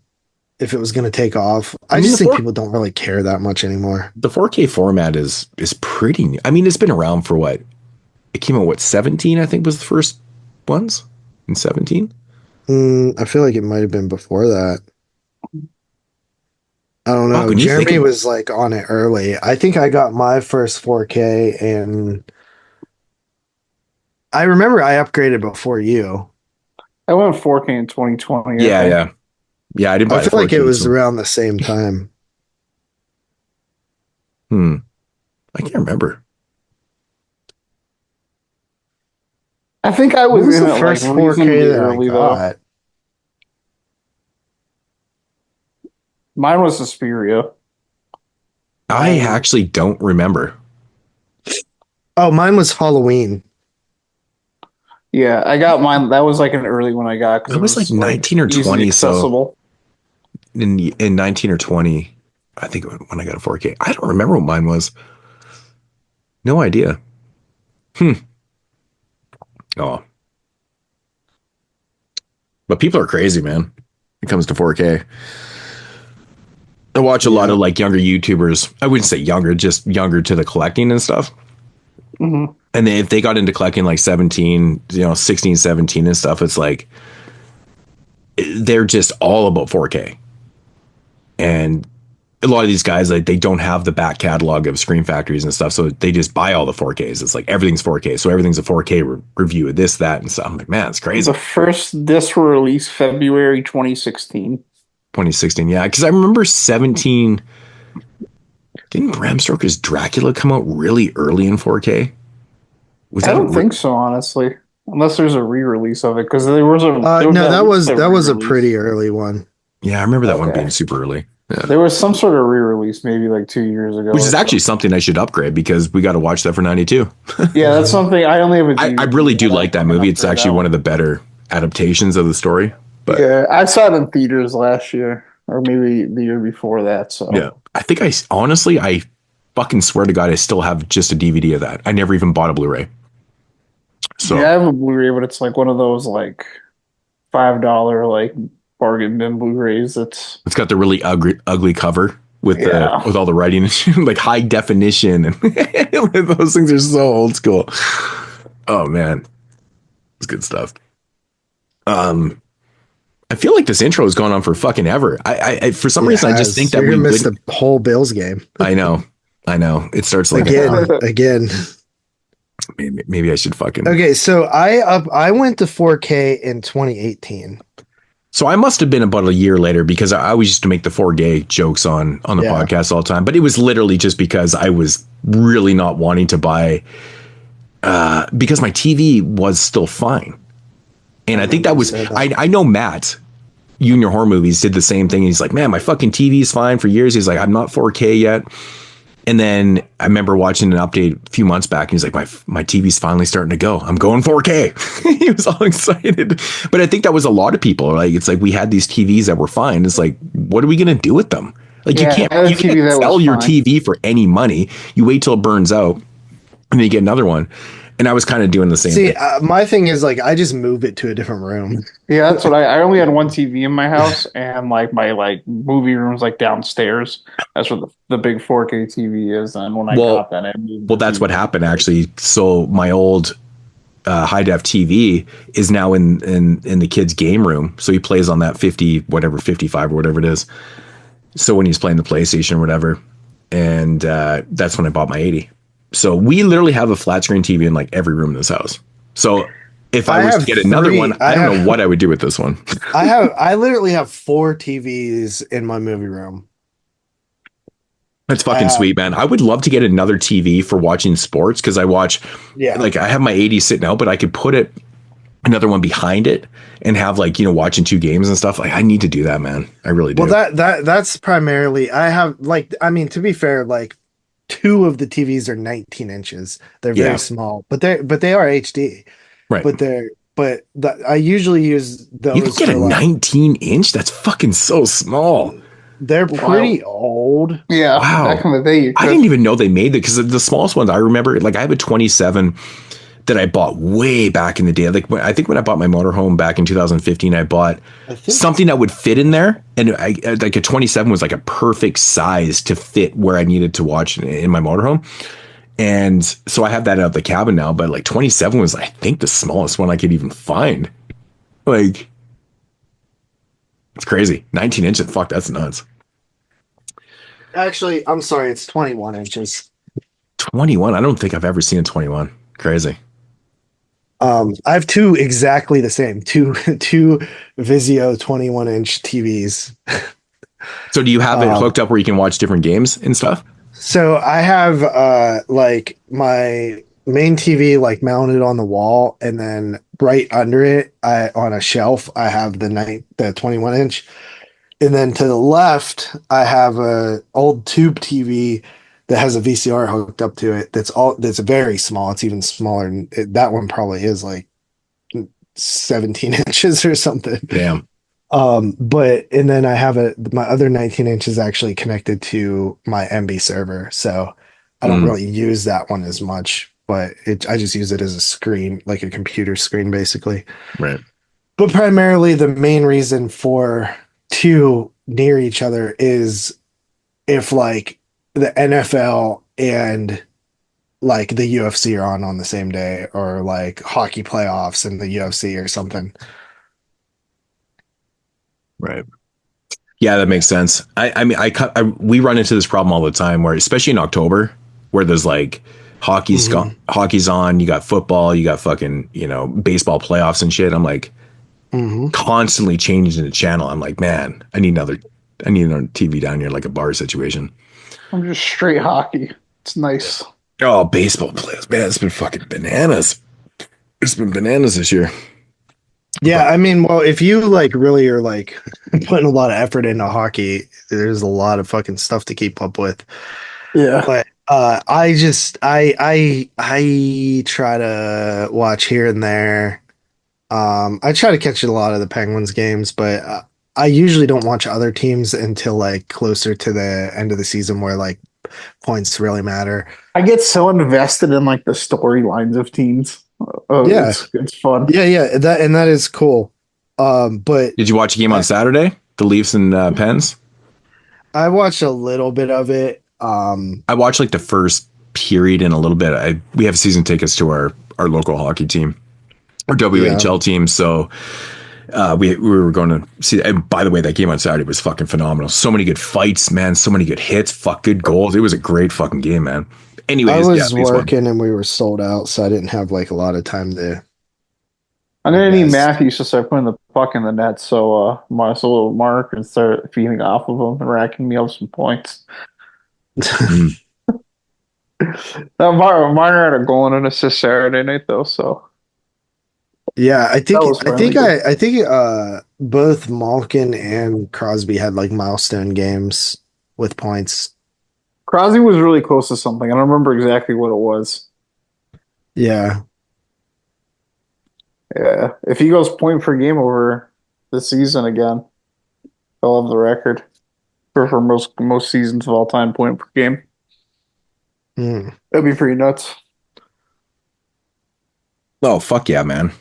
Speaker 9: if it was going to take off. I just think people don't really care that much anymore.
Speaker 11: The 4K format is pretty new. I mean, it's been around for what? It came out, 17, I think was the first ones? In 17?
Speaker 9: I feel like it might have been before that. I don't know.
Speaker 11: Fuck,
Speaker 9: Jeremy was like on it early. I think I got my first 4K and I remember I upgraded before you.
Speaker 10: I went 4K in 2020.
Speaker 11: Yeah. Yeah, I didn't buy
Speaker 9: I feel like it was around the same time.
Speaker 11: I can't remember.
Speaker 10: I think I was in
Speaker 9: the first 4K that I got.
Speaker 10: Mine was Suspiria.
Speaker 11: I actually don't remember.
Speaker 9: Oh, mine was Halloween.
Speaker 10: Yeah, I got mine. That was like an early one I got.
Speaker 11: It was like 19 or 20. So in 19 or 20, I think when I got a 4K. I don't remember what mine was. No idea. Oh. But people are crazy, man. When it comes to 4K. I watch a lot of like younger YouTubers. I wouldn't say younger, just younger to the collecting and stuff.
Speaker 10: Mm-hmm.
Speaker 11: And if they got into collecting like 17, 16, 17 and stuff, it's like they're just all about 4K. And a lot of these guys, like, they don't have the back catalog of Screen Factories and stuff, so they just buy all the 4Ks. It's like everything's 4K, so everything's a 4K review of this, that, and stuff. I'm like, man, it's crazy.
Speaker 10: The first disc were released February 2016.
Speaker 11: 2016, yeah, because I remember 17. Didn't Bram Stoker's Dracula come out really early in 4K?
Speaker 10: I don't think so, honestly. Unless there's a re-release of it, because there was a
Speaker 9: that was a pretty early one.
Speaker 11: Yeah, I remember that one being super early. Yeah.
Speaker 10: There was some sort of re-release maybe like 2 years ago.
Speaker 11: Which is actually something I should upgrade because we got to watch that for 92.
Speaker 10: Yeah, that's something I only have.
Speaker 11: I really do like that movie. It's actually one of the better adaptations of the story. But
Speaker 10: yeah, I saw it in theaters last year, or maybe the year before that. So
Speaker 11: yeah, I think I fucking swear to God, I still have just a DVD of that. I never even bought a Blu-ray. So
Speaker 10: yeah, I have a Blu-ray, but it's like one of those like $5 like bargain bin Blu-rays. It's got
Speaker 11: the really ugly cover with with all the writing, like high definition, and those things are so old school. Oh man, it's good stuff. I feel like this intro has gone on for fucking ever. I for some reason I just think that we
Speaker 9: missed the whole Bills game.
Speaker 11: I know. It starts like
Speaker 9: again.
Speaker 11: Maybe I should fucking.
Speaker 9: Okay, so I went to 4K in 2018.
Speaker 11: So I must have been about a year later because I always used to make the 4K jokes on the podcast all the time. But it was literally just because I was really not wanting to buy because my TV was still fine. And I think that was I know Matt, you and your horror movies did the same thing. He's like, man, my fucking TV is fine for years. He's like, I'm not 4K yet. And then I remember watching an update a few months back, and he's like, my TV's finally starting to go. I'm going 4K. He was all excited. But I think that was a lot of people. Like, it's like we had these TVs that were fine. It's like, what are we going to do with them? Like, you can't sell your TV for any money. You wait till it burns out, and then you get another one. And I was kind of doing the same thing.
Speaker 9: My thing is, like, I just move it to a different room.
Speaker 10: Yeah, that's what I only had one TV in my house, and like my movie room's like downstairs. That's where the big 4K TV is. And when I got that,
Speaker 11: that's what happened actually. So my old high def TV is now in the kid's game room. So he plays on that 55 or whatever it is. So when he's playing the PlayStation or whatever, and that's when I bought my 80. So we literally have a flat screen TV in like every room in this house. So if I was to get another one, I don't know what I would do with this one.
Speaker 9: I literally have 4 TVs in my movie room.
Speaker 11: That's fucking sweet, man. I would love to get another TV for watching sports because I watch, like I have my 80 sitting out, but I could put another one behind it and have like, watching 2 games and stuff. Like I need to do that, man. I really do.
Speaker 9: Well, that's primarily, I have like, I mean, to be fair, like 2 of the TVs are 19 inches. They're very small, but they are HD.
Speaker 11: Right.
Speaker 9: I usually use those.
Speaker 11: You can get a 19 inch? That's fucking so small.
Speaker 9: They're pretty old.
Speaker 10: Yeah.
Speaker 11: Wow.
Speaker 10: Back in the day,
Speaker 11: I didn't even know they made it because the smallest ones I remember, like I have a 27 that I bought way back in the day. Like I think when I bought my motorhome back in 2015, I bought something that would fit in there, and like a 27 was like a perfect size to fit where I needed to watch in my motorhome. And so I have that out of the cabin now, but like 27 was I think the smallest one I could even find. Like it's crazy. 19 inches. Fuck, that's nuts.
Speaker 9: Actually, I'm sorry, it's 21 inches.
Speaker 11: 21? I don't think I've ever seen a 21. Crazy.
Speaker 9: I have 2 exactly the same. Two Vizio 21-inch TVs.
Speaker 11: So do you have it hooked up where you can watch different games and stuff?
Speaker 9: So I have like my main TV like mounted on the wall, and then right under it, on a shelf, I have the 21-inch, and then to the left, I have a old tube TV that has a VCR hooked up to it. That's very small. It's even smaller. And that one probably is like 17 inches or something.
Speaker 11: Damn.
Speaker 9: And then I have my other 19 inches actually connected to my MB server. So I don't really use that one as much, but I just use it as a screen, like a computer screen, basically.
Speaker 11: Right.
Speaker 9: But primarily the main reason for 2 near each other is if like the NFL and like the UFC are on the same day, or like hockey playoffs and the UFC or something.
Speaker 11: Right. Yeah, that makes sense. I mean, we run into this problem all the time, where especially in October, where there's like hockey's on, you got football, you got fucking, you know, baseball playoffs and shit. I'm like constantly changing the channel. I'm like, man, I need another TV down here, like a bar situation.
Speaker 10: I'm just straight hockey. It's nice.
Speaker 11: Oh, baseball players, man, it's been fucking bananas. It's been bananas this year.
Speaker 9: Yeah, I mean, well, if you like really are like putting a lot of effort into hockey, there's a lot of fucking stuff to keep up with.
Speaker 10: Yeah.
Speaker 9: But I try to watch here and there. I try to catch a lot of the Penguins games, but I usually don't watch other teams until like closer to the end of the season, where like points really matter.
Speaker 10: I get so invested in like the storylines of teams. Oh yeah, it's fun.
Speaker 9: Yeah, that is cool. But
Speaker 11: did you watch a game on Saturday? The Leafs and Pens?
Speaker 9: I watched a little bit of it.
Speaker 11: I watched like the first period and a little bit. We have season tickets to our local hockey team, our WHL team. So we were going to see. And by the way, that game on Saturday was fucking phenomenal. So many good fights, man. So many good hits. Fuck, good goals. It was a great fucking game, man. Anyways,
Speaker 9: I was working and we were sold out, so I didn't have like a lot of time to.
Speaker 10: I'm gonna need Matthews to start putting the puck in the net, so Mark can start feeding off of him and racking me up some points. Marner had a goal and an assist Saturday night, though. So
Speaker 9: yeah, I think both Malkin and Crosby had like milestone games with points.
Speaker 10: Crosby was really close to something. I don't remember exactly what it was.
Speaker 9: Yeah.
Speaker 10: Yeah. If he goes point per game over the season again, he'll have the record for most seasons of all time point per game. That'd be pretty nuts.
Speaker 11: Oh, fuck yeah, man.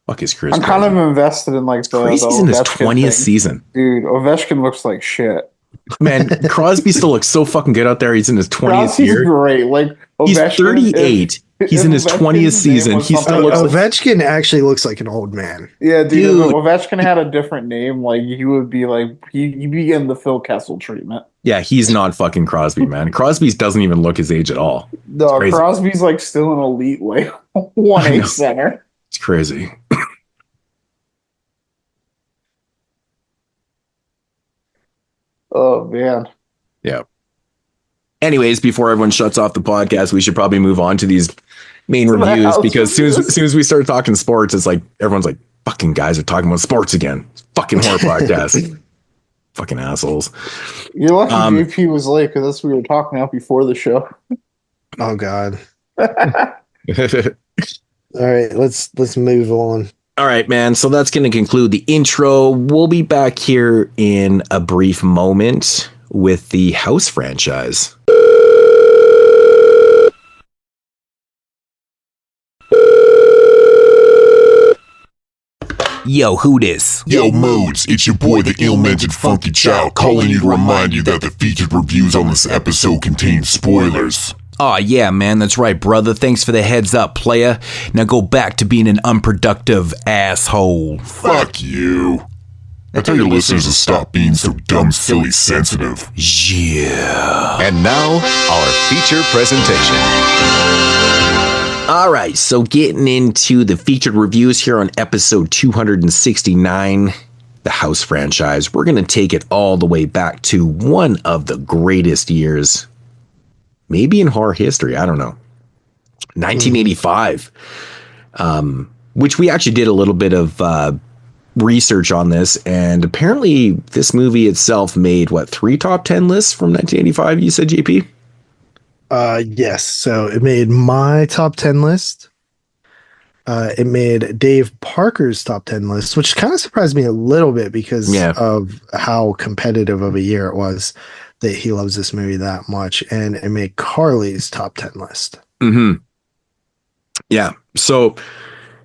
Speaker 11: Fuck his career.
Speaker 10: I'm kind of invested in like the
Speaker 11: He's in his 20th season.
Speaker 10: Dude, Ovechkin looks like shit.
Speaker 11: Man, Crosby still looks so fucking good out there. He's in his 20th year.
Speaker 10: He's great. Like
Speaker 11: he's 38. He's in his 20th season. He still looks
Speaker 9: Ovechkin actually looks like an old man.
Speaker 10: Yeah, dude. If Ovechkin had a different name, like he would be like he'd be getting the Phil Kessel treatment.
Speaker 11: Yeah, he's not fucking Crosby, man. Crosby doesn't even look his age at all.
Speaker 10: No, Crosby's like still an elite like 1A center.
Speaker 11: It's crazy.
Speaker 10: Oh man.
Speaker 11: Yeah. Anyways, before everyone shuts off the podcast, we should probably move on to these main reviews, because as soon as we start talking sports, it's like everyone's like, fucking guys are talking about sports again. Fucking horror podcast. Fucking assholes.
Speaker 10: You're lucky JP was late, because that's what we were talking about before the show.
Speaker 9: Oh god. All right, let's move on.
Speaker 11: All right, man. So that's going to conclude the intro. We'll be back here in a brief moment with the House franchise. Yo, who this?
Speaker 12: Yo, Moodz, it's your boy, the ill-mannered funky child, calling you to remind you that the featured reviews on this episode contain spoilers.
Speaker 8: Aw, yeah, man, that's right, brother. Thanks for the heads up, playa. Now go back to being an unproductive asshole.
Speaker 12: Fuck you. Now tell your listeners to stop being so dumb, silly, sensitive.
Speaker 8: Yeah.
Speaker 1: And now, our feature presentation.
Speaker 8: All right, so getting into the featured reviews here on episode 269, the House franchise. We're going to take it all the way back to one of the greatest years, maybe in horror history, I don't know, 1985, which we actually did a little bit of research on this, and apparently this movie itself made, 3 top 10 lists from 1985, you said, JP?
Speaker 9: Yes, so it made my top 10 list. It made Dave Parker's top 10 list, which kind of surprised me a little bit because of how competitive of a year it was that he loves this movie that much. And it made Carly's top 10 list.
Speaker 11: Mm-hmm. Yeah. So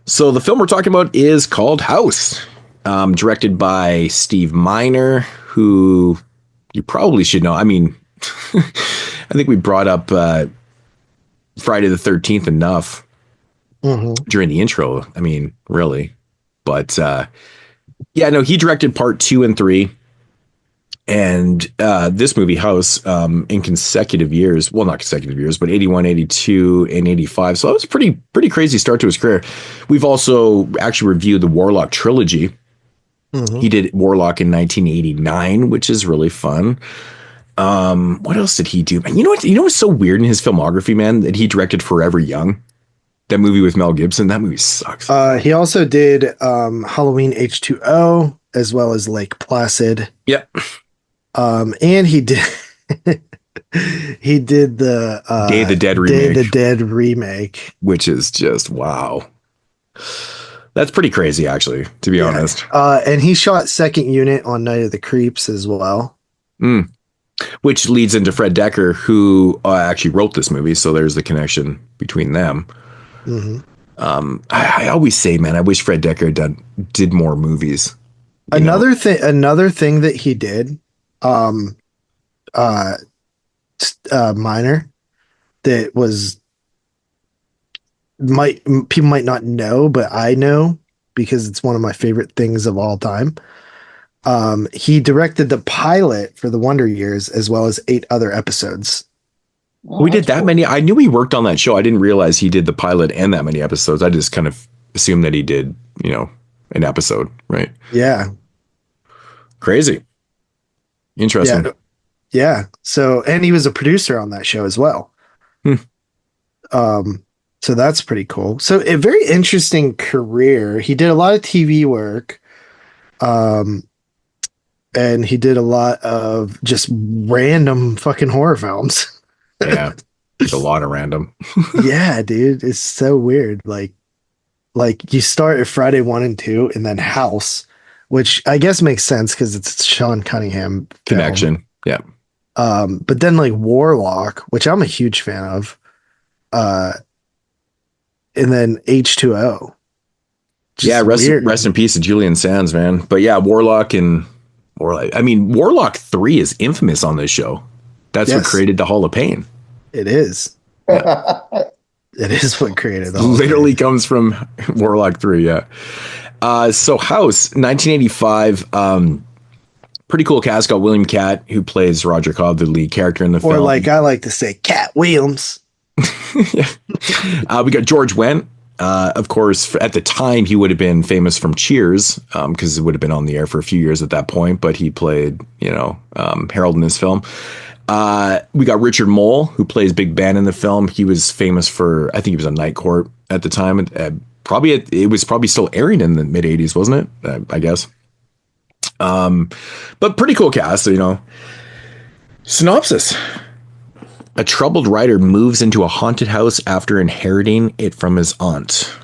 Speaker 11: the film we're talking about is called House, directed by Steve Miner, who you probably should know. I mean, I think we brought up Friday the 13th enough during the intro. I mean, really. But yeah, no, he directed part 2 and 3. And this movie, House, in consecutive years, well, not consecutive years, but 81, 82, and 85. So that was a pretty crazy start to his career. We've also actually reviewed the Warlock trilogy. He did Warlock in 1989, which is really fun. What else did he do? You know what? You know what's so weird in his filmography, man? That he directed Forever Young, that movie with Mel Gibson. That movie sucks.
Speaker 9: He also did Halloween H2O as well as Lake Placid.
Speaker 11: Yep.
Speaker 9: And he did the
Speaker 11: Day of the Dead remake.
Speaker 9: Day of the Dead remake,
Speaker 11: which is just wow. That's pretty crazy, actually, to be honest.
Speaker 9: And he shot Second Unit on Night of the Creeps as well.
Speaker 11: Which leads into Fred Dekker, who actually wrote this movie. So there's the connection between them. I always say, man, I wish Fred Dekker did more movies.
Speaker 9: Another thing that he did, minor, that was people might not know, but I know because it's one of my favorite things of all time. He directed the pilot for The Wonder Years as well as 8 other episodes.
Speaker 11: We did that many. I knew he worked on that show. I didn't realize he did the pilot and that many episodes. I just kind of assumed that he did, an episode, right?
Speaker 9: Yeah.
Speaker 11: Crazy. Interesting.
Speaker 9: Yeah. So, and he was a producer on that show as well. So that's pretty cool. So a very interesting career. He did a lot of TV work. And he did a lot of just random fucking horror films.
Speaker 11: Yeah. It's a lot of random.
Speaker 9: Yeah, dude. It's so weird. Like you start at Friday 1 and 2 and then House, which I guess makes sense because it's Sean Cunningham
Speaker 11: connection. Yeah.
Speaker 9: But then like Warlock, which I'm a huge fan of, and then H2O.
Speaker 11: Yeah, rest in peace to Julian Sands, man. But yeah, Warlock. I mean, Warlock 3 is infamous on this show. That's what created the Hall of Pain.
Speaker 9: It is. Yeah. It is what created the Hall
Speaker 11: literally comes from Warlock 3, yeah. So House, 1985, pretty cool cast. Got William Catt, who plays Roger Cobb, the lead character in the film.
Speaker 9: Or like I like to say, Cat Williams.
Speaker 11: Yeah. We got George Wendt. Of course, at the time, he would have been famous from Cheers, because it would have been on the air for a few years at that point, but he played, Harold in this film. We got Richard Mole, who plays Big Ben in the film. He was famous for, I think he was on Night Court at the time. It was probably still airing in the mid 80s, wasn't it? I guess. But pretty cool cast, Synopsis. A troubled writer moves into a haunted house after inheriting it from his aunt.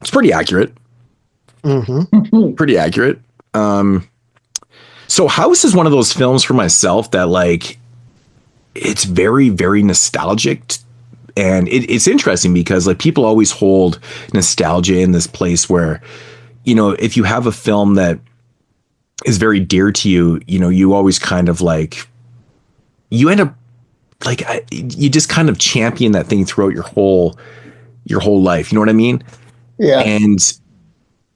Speaker 11: It's pretty accurate. Pretty accurate. So House is one of those films for myself that it's very, very nostalgic. And it's interesting because people always hold nostalgia in this place where, if you have a film that is very dear to you, you always kind of you end up you just kind of champion that thing throughout your whole life. You know what I mean?
Speaker 10: Yeah.
Speaker 11: And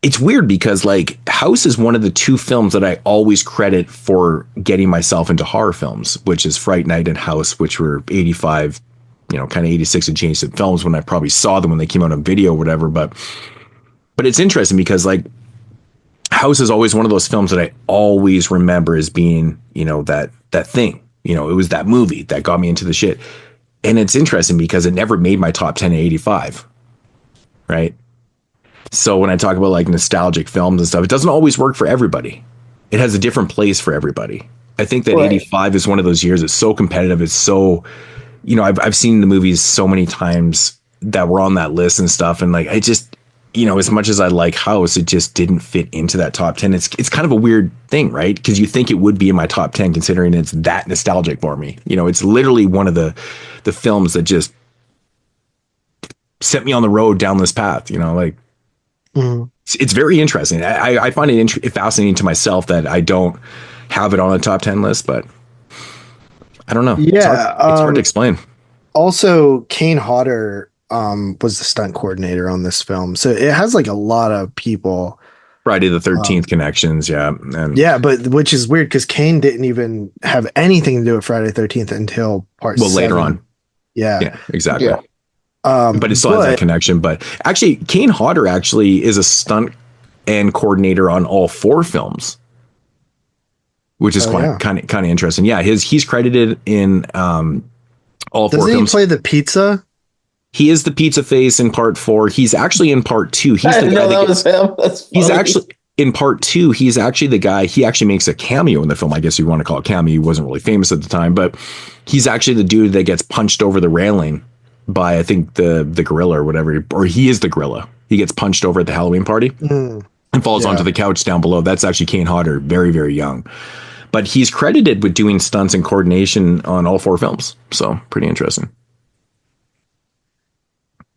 Speaker 11: it's weird because House is one of the 2 films that I always credit for getting myself into horror films, which is Fright Night and House, which were 85, kind of 86 adjacent films when I probably saw them when they came out on video or whatever. But it's interesting because House is always one of those films that I always remember as being, that thing. It was that movie that got me into the shit. And it's interesting because it never made my top 10 in 85. Right. So when I talk about nostalgic films and stuff, it doesn't always work for everybody. It has a different place for everybody. I think that 85 is one of those years. It's so competitive. It's so, I've seen the movies so many times that were on that list and stuff. And I just, as much as I like House, it just didn't fit into that top 10. It's kind of a weird thing, right? Because you think it would be in my top 10 considering it's that nostalgic for me. It's literally one of the films that just set me on the road down this path, It's very interesting. I find it fascinating to myself that I don't have it on a top 10 list, but I don't know.
Speaker 9: Yeah,
Speaker 11: it's hard to explain.
Speaker 9: Also, Kane Hodder was the stunt coordinator on this film, so it has like a lot of people.
Speaker 11: Friday the 13th connections, yeah, and
Speaker 9: but which is weird because Kane didn't even have anything to do with Friday the 13th until part.
Speaker 11: Well,
Speaker 9: 7.
Speaker 11: later on.
Speaker 9: Yeah,
Speaker 11: exactly.
Speaker 10: Yeah.
Speaker 11: But it still has that connection. But actually, Kane Hodder actually is a stunt and coordinator on all 4 films, which is kind of interesting. Yeah, he's credited in all 4 films.
Speaker 9: Doesn't he play the pizza?
Speaker 11: He is the pizza face in part 4. He's actually in part 2. He's the guy
Speaker 10: that was him. That's funny.
Speaker 11: He's actually in part 2. He's actually the guy. He actually makes a cameo in the film. I guess you want to call it cameo. He wasn't really famous at the time, but he's actually the dude that gets punched over the railing by, I think, the gorilla or whatever, or he is the gorilla. He gets punched over at the Halloween party and falls onto the couch down below. That's actually Kane Hodder, very, very young. But he's credited with doing stunts and coordination on all 4 films. So pretty interesting.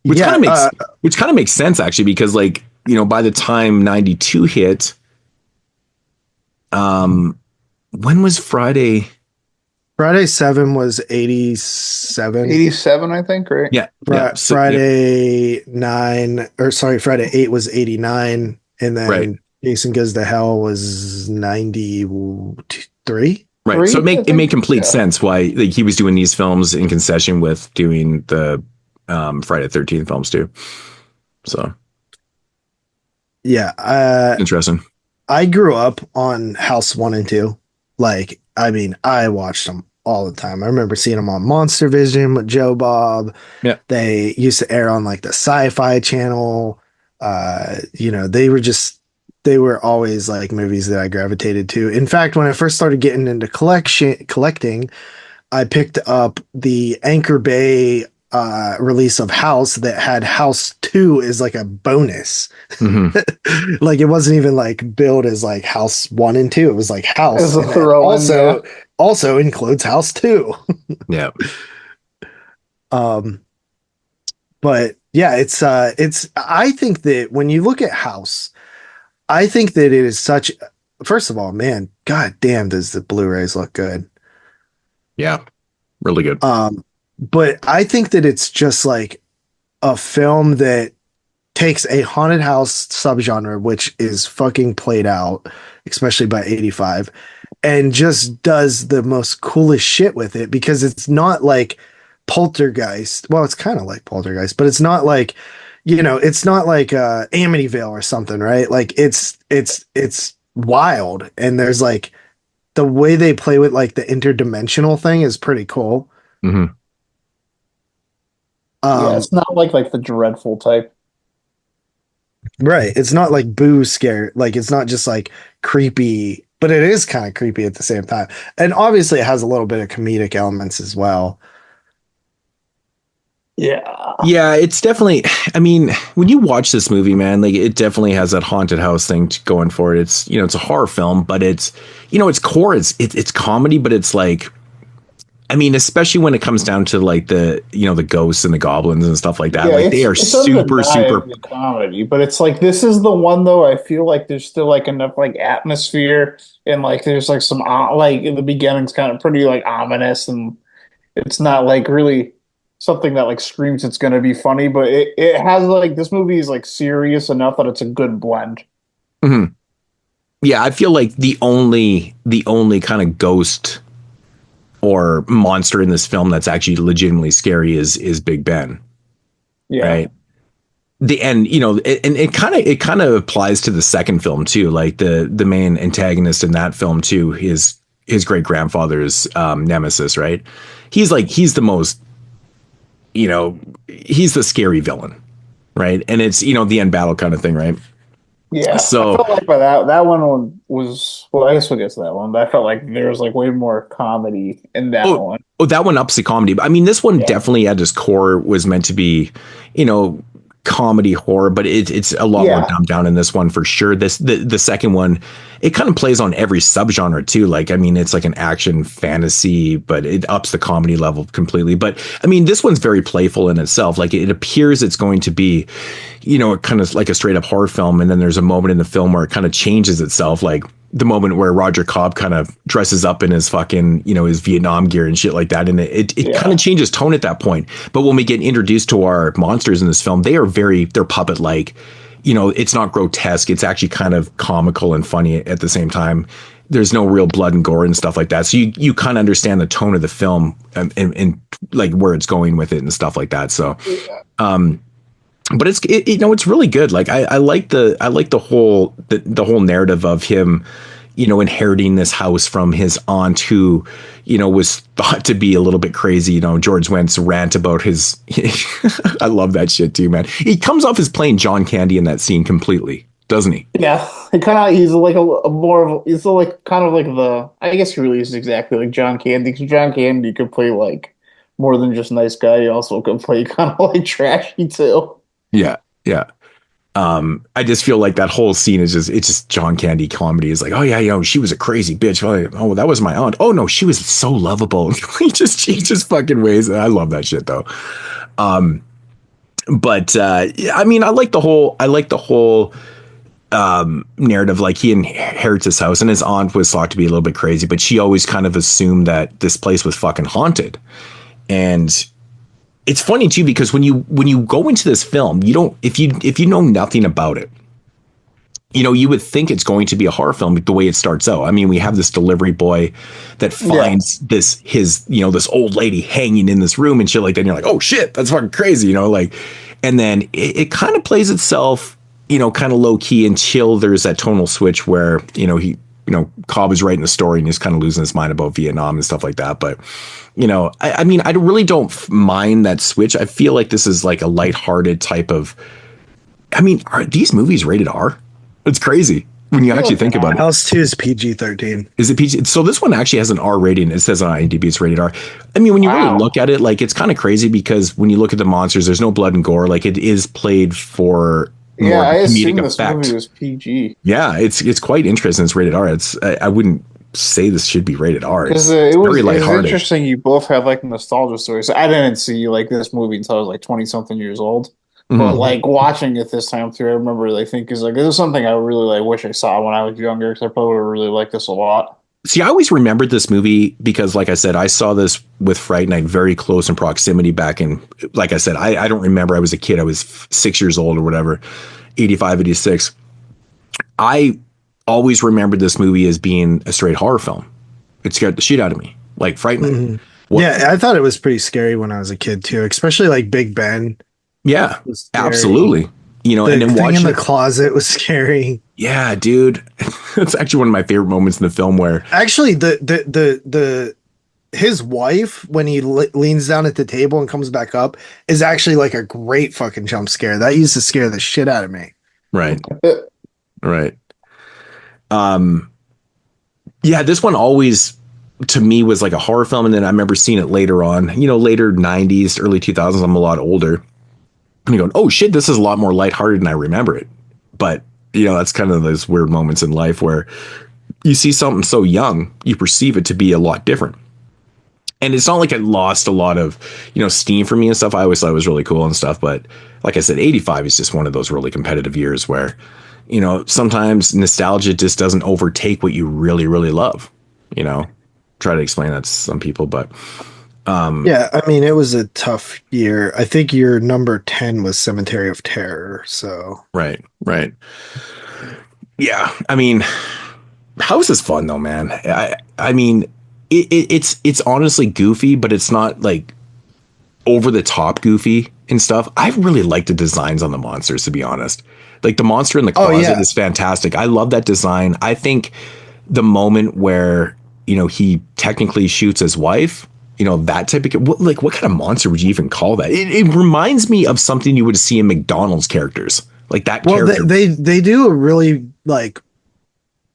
Speaker 11: Which kind of makes sense, actually, because, like, you know, by the time 92 hit, when was Friday?
Speaker 9: Friday 7 was 87.
Speaker 10: 87, I think, right?
Speaker 11: Yeah.
Speaker 9: Friday 8 was 89. And then Jason Goes to Hell was 93.
Speaker 11: Right. So it made complete sense why, like, he was doing these films in concession with doing the Friday the 13th films too. So
Speaker 9: yeah,
Speaker 11: interesting.
Speaker 9: I grew up on House 1 and 2. Like, I mean, I watched them all the time. I remember seeing them on Monster Vision with Joe Bob.
Speaker 11: Yeah,
Speaker 9: they used to air on like the Sci-Fi Channel. You know, they were always like movies that I gravitated to. In fact, when I first started getting into collecting, I picked up the Anchor Bay release of House that had House 2 as like a bonus. Mm-hmm. Like, it wasn't even like billed as like House 1 and 2. It was like House. Also includes House 2.
Speaker 11: Yeah.
Speaker 9: But yeah, it's I think that when you look at House, I think that it is such, first of all, man, god damn, does the Blu-rays look good.
Speaker 11: Yeah. Really good.
Speaker 9: But I think that it's just like a film that takes a haunted house subgenre, which is fucking played out, especially by 85, and just does the most coolest shit with it, because it's not like Poltergeist. Well, it's kind of like Poltergeist, but it's not like, you know, it's not like Amityville or something, right? Like, it's wild, and there's like the way they play with like the interdimensional thing is pretty cool.
Speaker 11: Mm-hmm.
Speaker 10: Yeah, it's not like the dreadful type.
Speaker 9: Right. It's not like boo scare. Like, it's not just like creepy, but it is kind of creepy at the same time. And obviously it has a little bit of comedic elements as well.
Speaker 10: Yeah.
Speaker 11: Yeah, it's definitely, I mean, when you watch this movie, man, like, it definitely has that haunted house thing going for it. It's, you know, it's a horror film, but it's, you know, its core, it's comedy, but it's like, I mean, especially when it comes down to like the, you know, the ghosts and the goblins and stuff like that. Yeah, like, they are super
Speaker 10: comedy, but it's like, this is the one though. I feel like there's still like enough like atmosphere, and like there's like some like in the beginning's kind of pretty like ominous, and it's not like really something that like screams it's going to be funny, but it has like, this movie is like serious enough that it's a good blend.
Speaker 11: Mm-hmm. Yeah, I feel like the only kind of ghost or monster in this film that's actually legitimately scary is Big Ben.
Speaker 10: Yeah.
Speaker 11: Right. And you know, it kind of applies to the second film too. Like the main antagonist in that film too, his great grandfather's nemesis, right? He's the most, you know, he's the scary villain, right? And it's, you know, the end battle kind of thing, right?
Speaker 10: Yeah.
Speaker 11: So
Speaker 10: I felt like by that one was, well, I guess we'll get to that one, but I felt like there was like way more comedy in that one.
Speaker 11: Oh, that one ups the comedy. I mean, this one definitely at its core was meant to be, you know, comedy horror, but it's a lot more dumbed down in this one for sure. The second one, it kind of plays on every subgenre too. Like, I mean, it's like an action fantasy, but it ups the comedy level completely. But I mean, this one's very playful in itself. Like, it appears it's going to be, kind of like a straight up horror film. And then there's a moment in the film where it kind of changes itself. Like the moment where Roger Cobb kind of dresses up in his fucking, his Vietnam gear and shit like that. And it kind of changes tone at that point. But when we get introduced to our monsters in this film, they're puppet like, it's not grotesque. It's actually kind of comical and funny at the same time. There's no real blood and gore and stuff like that. So you kind of understand the tone of the film and like where it's going with it and stuff like that. So, but it's really good. Like I like the whole narrative of him, inheriting this house from his aunt who, was thought to be a little bit crazy. George Wendt's rant about his, I love that shit too, man. He comes off as playing John Candy in that scene completely, doesn't he?
Speaker 10: Yeah, he's like I guess he really is exactly like John Candy, because John Candy could play like more than just nice guy. He also could play kind of like trashy too.
Speaker 11: Yeah. I just feel like that whole scene is just John Candy comedy. Is like, oh yeah, she was a crazy bitch. Oh, that was my aunt. Oh no, she was so lovable. He just fucking ways. I love that shit though. But I mean, I like the whole narrative. Like he inherits his house, and his aunt was thought to be a little bit crazy, but she always kind of assumed that this place was fucking haunted. And it's funny too, because when you go into this film, if you know nothing about it, you would think it's going to be a horror film the way it starts out. I mean, we have this delivery boy that finds this old lady hanging in this room and shit like that. And you're like, oh shit, that's fucking crazy, and then it kind of plays itself, kind of low key until there's that tonal switch where, Cobb is writing the story and he's kind of losing his mind about Vietnam and stuff like that. But, I mean, I really don't mind that switch. I feel like this is like a lighthearted type of, I mean, are these movies rated R? It's crazy when you actually think about it.
Speaker 9: House 2 is PG-13.
Speaker 11: Is it PG? So this one actually has an R rating. It says on IMDb it's rated R. I mean, when you really look at it, like it's kind of crazy because when you look at the monsters, there's no blood and gore. Like it is played for more
Speaker 10: I assume
Speaker 11: comedic
Speaker 10: this
Speaker 11: effect.
Speaker 10: movie was PG.
Speaker 11: Yeah, it's quite interesting. It's rated R. I wouldn't say this should be rated R. It's
Speaker 10: it was
Speaker 11: very lighthearted.
Speaker 10: interesting. You both have like nostalgia stories. I didn't see like this movie until I was like 20 something years old. But like watching it this time through, I remember this is something I really like wish I saw when I was younger, because I probably would really like this a lot.
Speaker 11: See, I always remembered this movie because, like I said, I saw this with Fright Night very close in proximity back in, like I said, I don't remember. I was a kid. I was 6 years old or whatever, 85, 86. I always remembered this movie as being a straight horror film. It scared the shit out of me, like Fright Night.
Speaker 9: Yeah, I thought it was pretty scary when I was a kid too, especially like Big Ben.
Speaker 11: Yeah, absolutely. And then
Speaker 9: watching in the closet was scary.
Speaker 11: Yeah, dude. It's actually one of my favorite moments in the film where
Speaker 9: actually his wife, when he leans down at the table and comes back up, is actually like a great fucking jump scare. That used to scare the shit out of me.
Speaker 11: Right. Right. Yeah, this one always to me was like a horror film. And then I remember seeing it later on, later 90s, early 2000s. I'm a lot older. And you're going, oh shit, this is a lot more lighthearted than I remember it. But, that's kind of those weird moments in life where you see something so young, you perceive it to be a lot different. And it's not like it lost a lot of, steam for me and stuff. I always thought it was really cool and stuff. But like I said, 85 is just one of those really competitive years where, sometimes nostalgia just doesn't overtake what you really, really love. Try to explain that to some people, but
Speaker 9: yeah, I mean, it was a tough year. I think your number 10 was Cemetery of Terror. So
Speaker 11: right. Yeah, I mean, House is fun though, man. I mean, it's honestly goofy, but it's not like over the top goofy and stuff. I really like the designs on the monsters, to be honest. Like the monster in the closet is fantastic. I love that design. I think the moment where he technically shoots his wife. That type of what kind of monster would you even call that? It reminds me of something you would see in McDonald's characters, like that.
Speaker 9: Well,
Speaker 11: character.
Speaker 9: they do a really like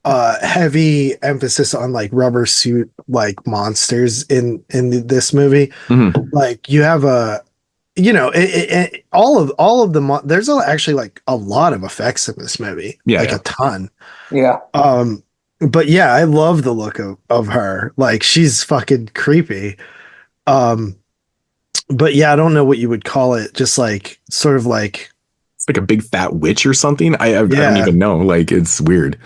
Speaker 9: heavy emphasis on like rubber suit like monsters in this movie. Like you have all of the there's actually like a lot of effects in this movie, a ton.
Speaker 10: Yeah.
Speaker 9: But yeah, I love the look of her. Like she's fucking creepy. But yeah, I don't know what you would call it. Just like sort of like
Speaker 11: like a big fat witch or something. I don't even know. Like, it's weird.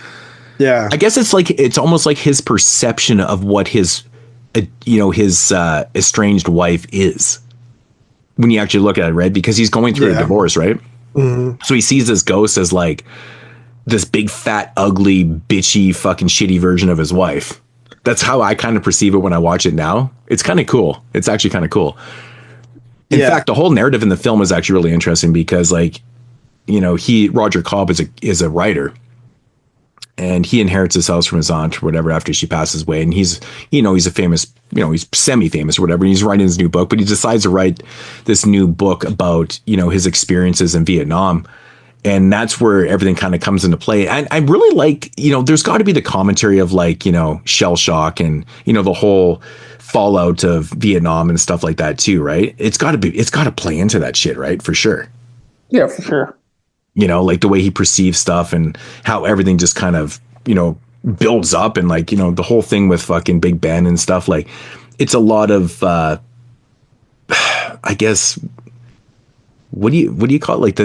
Speaker 9: Yeah.
Speaker 11: I guess it's almost like his perception of what his estranged wife is when you actually look at it, right? Because he's going through a divorce, right?
Speaker 9: Mm-hmm.
Speaker 11: So he sees this ghost as like this big, fat, ugly, bitchy, fucking shitty version of his wife. That's how I kind of perceive it when I watch it now. It's kind of cool. It's actually kind of cool. In fact, the whole narrative in the film is actually really interesting because, like, Roger Cobb is a writer, and he inherits his house from his aunt or whatever after she passes away. And he's a famous, he's semi-famous or whatever. And he's writing his new book, but he decides to write this new book about, his experiences in Vietnam. And that's where everything kind of comes into play. And I really like, there's got to be the commentary of like, shell shock and, the whole fallout of Vietnam and stuff like that too, right? It's got to play into that shit, right? For sure.
Speaker 10: Yeah, for sure.
Speaker 11: Like the way he perceives stuff and how everything just kind of, builds up and like, the whole thing with fucking Big Ben and stuff. Like, it's a lot of, I guess, what do you call it?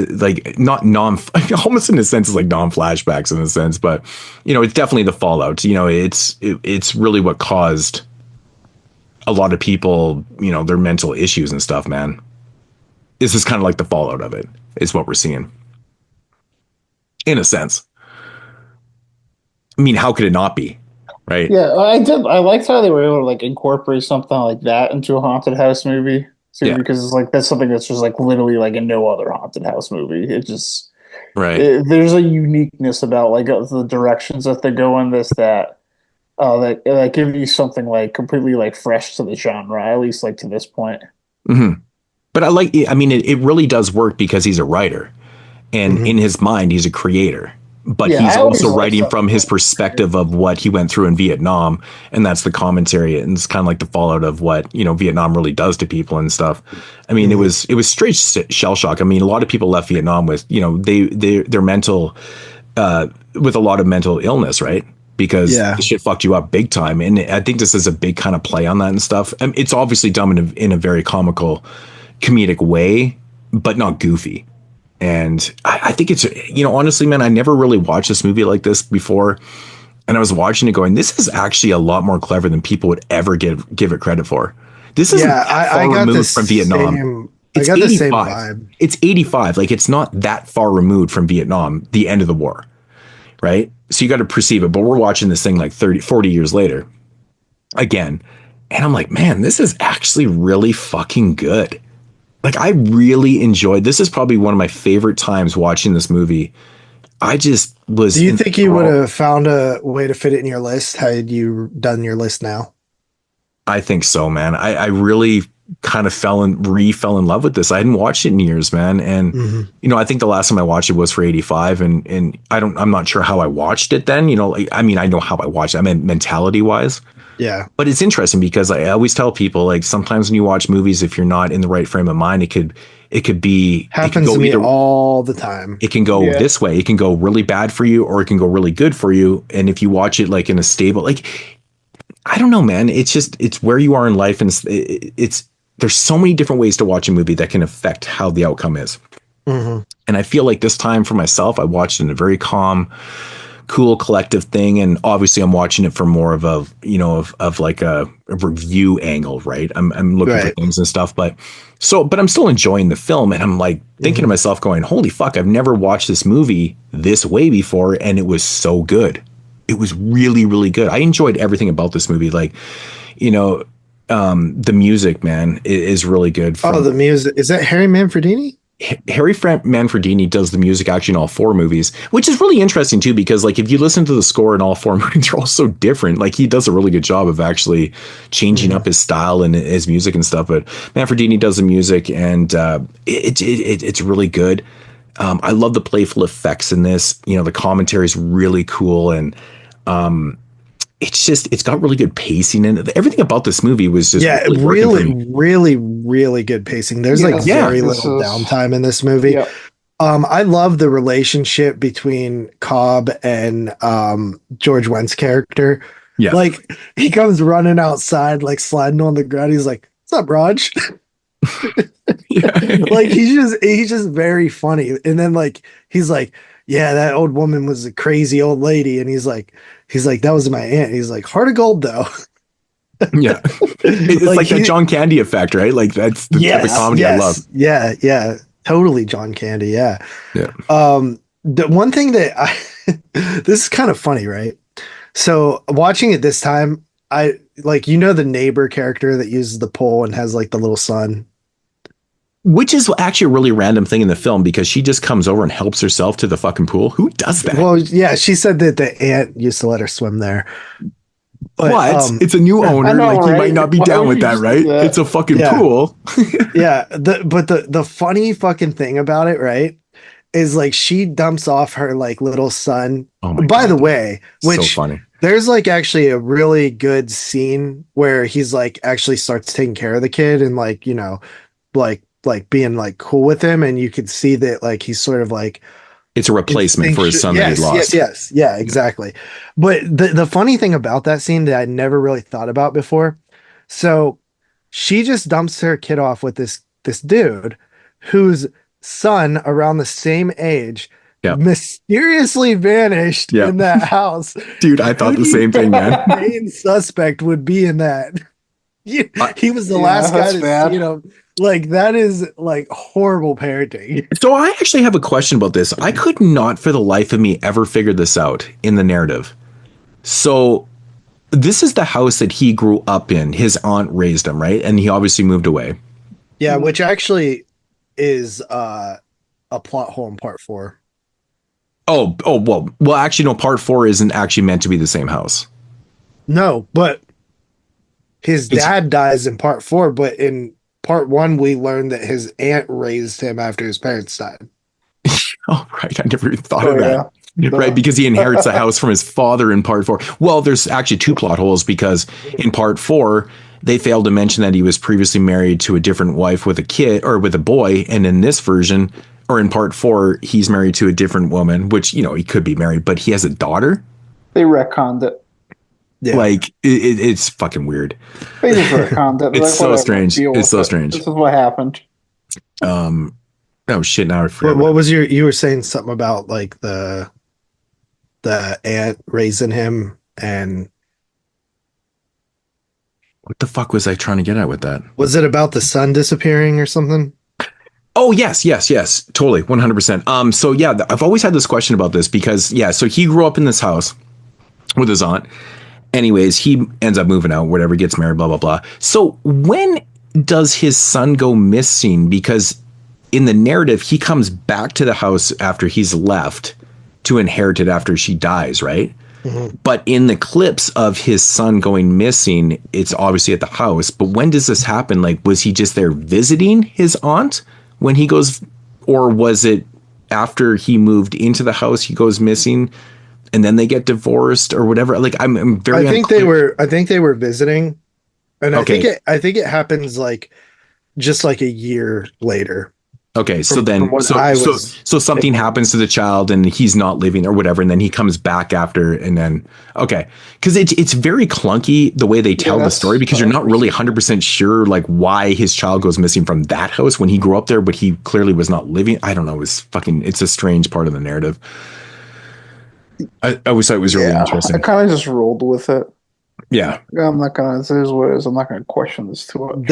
Speaker 11: Almost in a sense, it's like non-flashbacks in a sense, but it's definitely the fallout. It's really what caused a lot of people, their mental issues and stuff, man. This is kind of like the fallout of it is what we're seeing. In a sense. I mean, how could it not be? Right?
Speaker 10: Yeah, I liked how they were able to like incorporate something like that into a haunted house movie too, because it's like that's something that's just like literally like in no other haunted house movie. It just there's a uniqueness about like the directions that they go in this that give you something like completely like fresh to the genre, at least like to this point.
Speaker 11: Mm-hmm. But it really does work because he's a writer. And in his mind, he's a creator, but he's also writing from his perspective of what he went through in Vietnam. And that's the commentary. And it's kind of like the fallout of what, Vietnam really does to people and stuff. I mean, it was straight shell shock. I mean, a lot of people left Vietnam with, they're mental, with a lot of mental illness, right? Because the shit fucked you up big time. And I think this is a big kind of play on that and stuff. I mean, it's obviously done in a very comedic way, but not goofy. And I think it's, honestly, man, I never really watched this movie like this before. And I was watching it going, this is actually a lot more clever than people would ever give it credit for. This is far removed from Vietnam. It's 85. The same vibe. It's 85. Like, it's not that far removed from Vietnam, the end of the war. Right? So you got to perceive it. But we're watching this thing like 40 years later again. And I'm like, man, this is actually really fucking good. Like, I really enjoyed this. Is probably one of my favorite times watching this movie. I just was.
Speaker 9: Do you think you would have found a way to fit it in your list had you done your list now?
Speaker 11: I think so, man. I really kind of fell in love with this. I hadn't watched it in years, man. And, I think the last time I watched it was for 85 and I'm not sure how I watched it then, I mean, I know how I watched it. I mean, mentality wise.
Speaker 9: Yeah.
Speaker 11: But it's interesting because I always tell people, like, sometimes when you watch movies, if you're not in the right frame of mind, it could be
Speaker 9: happens to me all the time.
Speaker 11: It can go this way. It can go really bad for you, or it can go really good for you. And if you watch it like in a stable, like, I don't know, man, it's where you are in life. And there's so many different ways to watch a movie that can affect how the outcome is. And I feel like this time for myself, I watched it in a very calm, cool collective thing, and obviously I'm watching it from more of a of like a review angle, right? I'm looking for things and stuff, but I'm still enjoying the film, and I'm like thinking to myself going, holy fuck, I've never watched this movie this way before, and it was so good. It was really, really good. I enjoyed everything about this movie. Like, the music, man, is really good.
Speaker 9: The music, is that Harry Manfredini?
Speaker 11: Harry Manfredini does the music actually in all four movies, which is really interesting too, because like if you listen to the score in all four movies, they're all so different. Like, he does a really good job of actually changing up his style and his music and stuff. But Manfredini does the music, and it's really good. I love the playful effects in this. The commentary is really cool, and it's got really good pacing in it. Everything about this movie was just really good pacing. There's very little downtime in this movie. Yeah. I love the relationship between Cobb and George Wendt's character. Yeah. Like, he comes running outside, like sliding on the ground. He's like, "What's up, Raj?"
Speaker 9: Like he's just very funny. And then like he's like, yeah, that old woman was a crazy old lady, and he's like, that was my aunt. He's like, heart of gold though.
Speaker 11: Yeah, it's like that John Candy effect, right? Like that's the type of comedy I love.
Speaker 9: Yeah, totally John Candy. Yeah. The one thing that this is kind of funny, right? So watching it this time, I like, the neighbor character that uses the pole and has like the little son.
Speaker 11: Which is actually a really random thing in the film because she just comes over and helps herself to the fucking pool. Who does that?
Speaker 9: Well, yeah, she said that the aunt used to let her swim there. But,
Speaker 11: what? It's a new owner.
Speaker 9: know,
Speaker 11: like,
Speaker 9: right?
Speaker 11: you might not be down with that, right? It's a fucking pool.
Speaker 9: Yeah. But the funny fucking thing about it, right, is like she dumps off her like little son.
Speaker 11: Oh my
Speaker 9: By
Speaker 11: God,
Speaker 9: the way, which
Speaker 11: so funny.
Speaker 9: There's like actually a really good scene where he's like actually starts taking care of the kid and like, like being like cool with him, and you could see that like he's sort of like
Speaker 11: it's a replacement for his son that he lost.
Speaker 9: Yeah, exactly. But the funny thing about that scene that I never really thought about before, so she just dumps her kid off with this dude whose son around the same age mysteriously vanished in that house.
Speaker 11: Dude, I thought the same thing, man.
Speaker 9: The main suspect would be in that. He was the last guy to see him. Like, that is like horrible parenting.
Speaker 11: So I actually have a question about this. I could not for the life of me ever figure this out in the narrative. So this is the house that he grew up in. His aunt raised him, right? And he obviously moved away.
Speaker 9: Yeah, which actually is a plot hole in part 4.
Speaker 11: Well, actually, no, part 4 isn't actually meant to be the same house.
Speaker 9: No, but his dad dies in part 4, but in part 1, we learned that his aunt raised him after his parents died.
Speaker 11: Oh, right. I never even thought of that. Yeah. Right, because he inherits the house from his father in part 4. Well, there's actually 2 plot holes because in part 4, they failed to mention that he was previously married to a different wife with a kid or with a boy. And in this version, or in part 4, he's married to a different woman, which, he could be married, but he has a daughter.
Speaker 10: They retconned it.
Speaker 9: Yeah.
Speaker 11: Like it's fucking weird.
Speaker 10: They just retconned it.
Speaker 11: It's so strange. It's so strange.
Speaker 10: This is what happened.
Speaker 11: Oh shit! Now I forgot.
Speaker 9: What was you were saying something about like the aunt raising him, and
Speaker 11: what the fuck was I trying to get at with that?
Speaker 9: Was it about the son disappearing or something?
Speaker 11: Oh, yes, totally, 100%. So yeah, I've always had this question about this because so he grew up in this house with his aunt. Anyways, he ends up moving out, whatever, gets married, blah, blah, blah. So when does his son go missing? Because in the narrative, he comes back to the house after he's left to inherit it after she dies, right? Mm-hmm. But in the clips of his son going missing, it's obviously at the house. But when does this happen? Like, was he just there visiting his aunt when he goes, or was it after he moved into the house, he goes missing? And then they get divorced or whatever. Like I'm very.
Speaker 9: I think they were visiting, and I think it happens like just like a year later.
Speaker 11: Okay, so something happens to the child and he's not living or whatever, and then he comes back after, and then because it's very clunky the way they tell the story because you're not really 100% sure like why his child goes missing from that house when he grew up there, but he clearly was not living. I don't know. It's a strange part of the narrative. I always thought it was really interesting.
Speaker 10: I kind of just rolled with it.
Speaker 11: Yeah.
Speaker 10: I'm not gonna. This is what it is. I'm not gonna question this too much.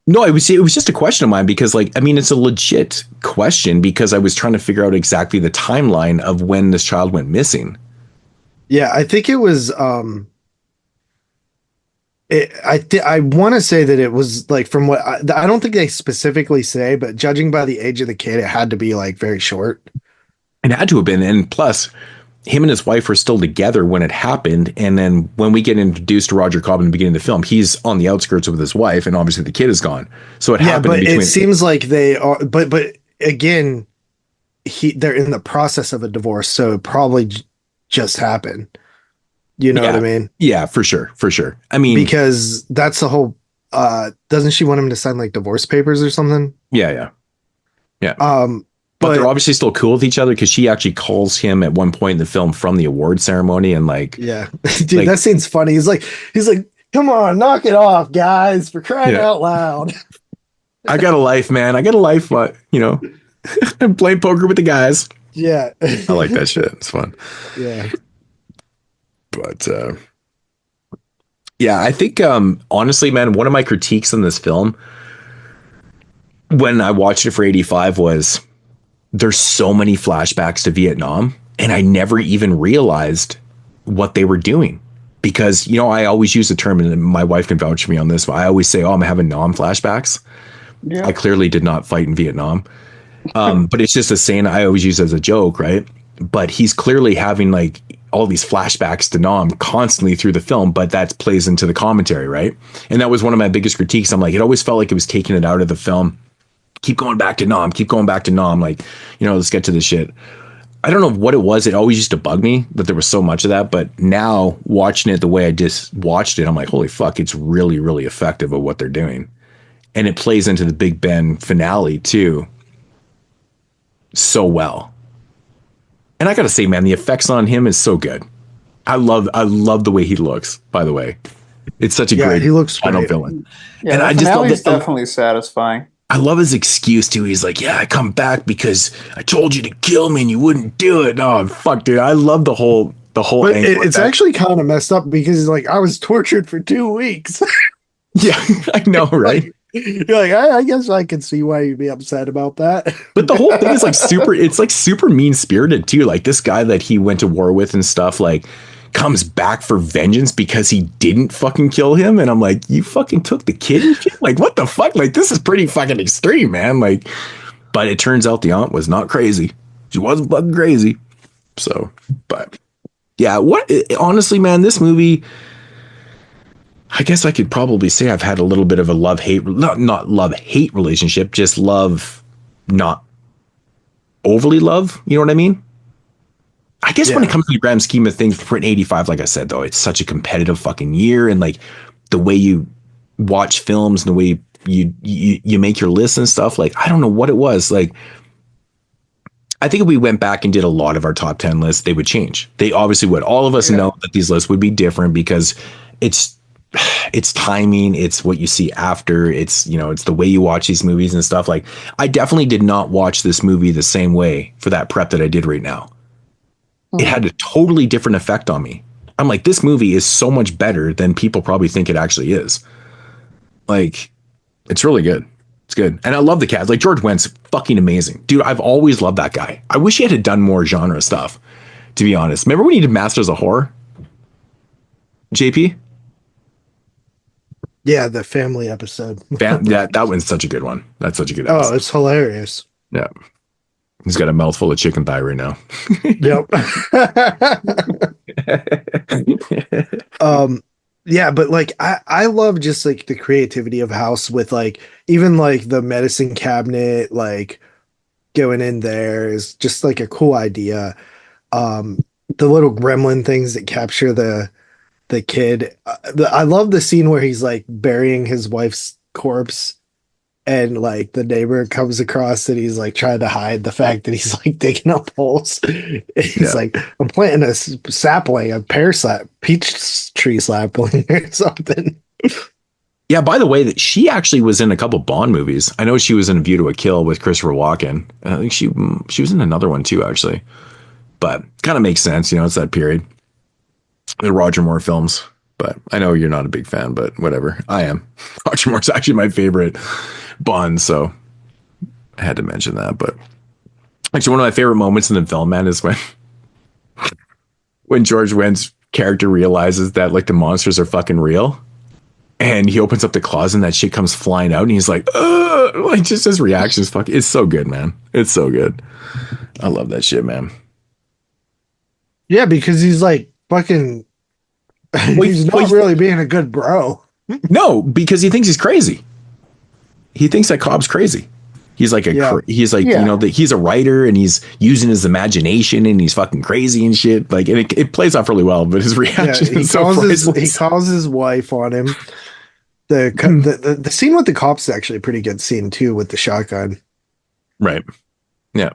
Speaker 11: No, it was just a question of mine because, like, I mean, it's a legit question because I was trying to figure out exactly the timeline of when this child went missing.
Speaker 9: Yeah, I think it was. I want to say that it was like from what I don't think they specifically say, but judging by the age of the kid, it had to be like very short.
Speaker 11: It had to have been, and plus, him and his wife were still together when it happened. And then when we get introduced to Roger Cobb in the beginning of the film, he's on the outskirts with his wife, and obviously the kid is gone. So it happened.
Speaker 9: But it seems like they are. But again, they're in the process of a divorce, so it probably just happened. You know what I mean?
Speaker 11: Yeah, for sure. I mean,
Speaker 9: because that's the whole. Doesn't she want him to sign like divorce papers or something?
Speaker 11: Yeah. But they're obviously still cool with each other because she actually calls him at one point in the film from the award ceremony and like,
Speaker 9: dude, that scene's funny. He's like, Come on, knock it off, guys, for crying
Speaker 11: Yeah.
Speaker 9: out loud.
Speaker 11: I got a life, man. I got a life, but I'm playing poker with the guys.
Speaker 9: Yeah.
Speaker 11: I like that shit. It's fun.
Speaker 9: Yeah.
Speaker 11: But yeah, I think honestly, man, one of my critiques on this film when I watched it for 85 was there's so many flashbacks to Vietnam, and I never even realized what they were doing. Because, I always use the term, and my wife can vouch for me on this, but I always say, I'm having Nam flashbacks. Yeah. I clearly did not fight in Vietnam. But it's just a saying I always use as a joke, right? But he's clearly having like all these flashbacks to Nam constantly through the film, but that plays into the commentary, right? And that was one of my biggest critiques. I'm like, it always felt like it was taking it out of the film. Keep going back to Nam, keep going back to Nam. Like, let's get to this shit. I don't know what it was. It always used to bug me that there was so much of that. But now watching it the way I just watched it, I'm like, holy fuck, it's really, really effective at what they're doing. And it plays into the Big Ben finale too so well. And I got to say, man, the effects on him is so good. I love the way he looks, by the way. It's such a great
Speaker 9: he looks
Speaker 11: final
Speaker 9: great.
Speaker 11: villain.
Speaker 10: Yeah,
Speaker 11: and I just love
Speaker 10: it's definitely satisfying.
Speaker 11: I love his excuse too. He's like, yeah, I come back because I told you to kill me and you wouldn't do it. Oh, fuck, dude. I love the whole but
Speaker 9: it's actually kind of messed up because he's like, I was tortured for 2 weeks.
Speaker 11: Yeah, I know, right?
Speaker 9: You're like, I guess I can see why you'd be upset about that.
Speaker 11: But the whole thing is like super mean spirited too. Like this guy that he went to war with and stuff, like comes back for vengeance because he didn't fucking kill him. And I'm like, you fucking took the kid and shit? Like, what the fuck? Like, this is pretty fucking extreme, man. Like, but it turns out the aunt was not crazy. She wasn't fucking crazy. So, but yeah, honestly, man, this movie, I guess I could probably say I've had a little bit of a love-hate, not love-hate relationship, just love, not overly love. You know what I mean? I guess when it comes to the grand scheme of things for an 85, like I said, though, it's such a competitive fucking year. And like the way you watch films and the way you make your lists and stuff, like, I don't know what it was. Like, I think if we went back and did a lot of our top 10 lists, they would change. They obviously would. All of us know that these lists would be different because it's timing, it's what you see after, it's the way you watch these movies and stuff. Like, I definitely did not watch this movie the same way for that prep that I did right now. It had a totally different effect on me. I'm like, this movie is so much better than people probably think it actually is. Like, it's really good. It's good. And I love the cast. Like, George Wendt's fucking amazing. Dude, I've always loved that guy. I wish he had done more genre stuff, to be honest. Remember when he did Masters of Horror? JP?
Speaker 9: Yeah, the family episode.
Speaker 11: Yeah, that one's such a good one. That's such a good episode.
Speaker 9: Oh, it's hilarious.
Speaker 11: Yeah. He's got a mouthful of chicken thigh right now.
Speaker 9: Yep. Yeah, but like I love just like the creativity of House with like even like the medicine cabinet, like going in there is just like a cool idea. The little gremlin things that capture the kid. I love the scene where he's like burying his wife's corpse. And like the neighbor comes across and he's like trying to hide the fact that he's like digging up holes. He's like, I'm planting a sapling, a peach tree sapling or something.
Speaker 11: Yeah, by the way, that she actually was in a couple Bond movies. I know she was in A View to a Kill with Christopher Walken. I think she was in another one too, actually. But kind of makes sense, it's that period. The Roger Moore films. But I know you're not a big fan, but whatever. I am. Roger Moore's actually my favorite Bond, so I had to mention that. But actually, one of my favorite moments in the film, man, is when George Wendt's character realizes that like the monsters are fucking real, and he opens up the closet and that shit comes flying out, and he's like, like just his reactions, it's so good, man. It's so good. I love that shit, man.
Speaker 9: Yeah, because he's like fucking. He's not really being a good bro.
Speaker 11: No, because he thinks he's crazy. He thinks that Cobb's crazy. He's like he's a writer and he's using his imagination and he's fucking crazy and shit. Like, and it plays off really well, but his reaction is so priceless.
Speaker 9: He calls his wife on him. The scene with the cops is actually a pretty good scene too, with the shotgun.
Speaker 11: Right. Yeah.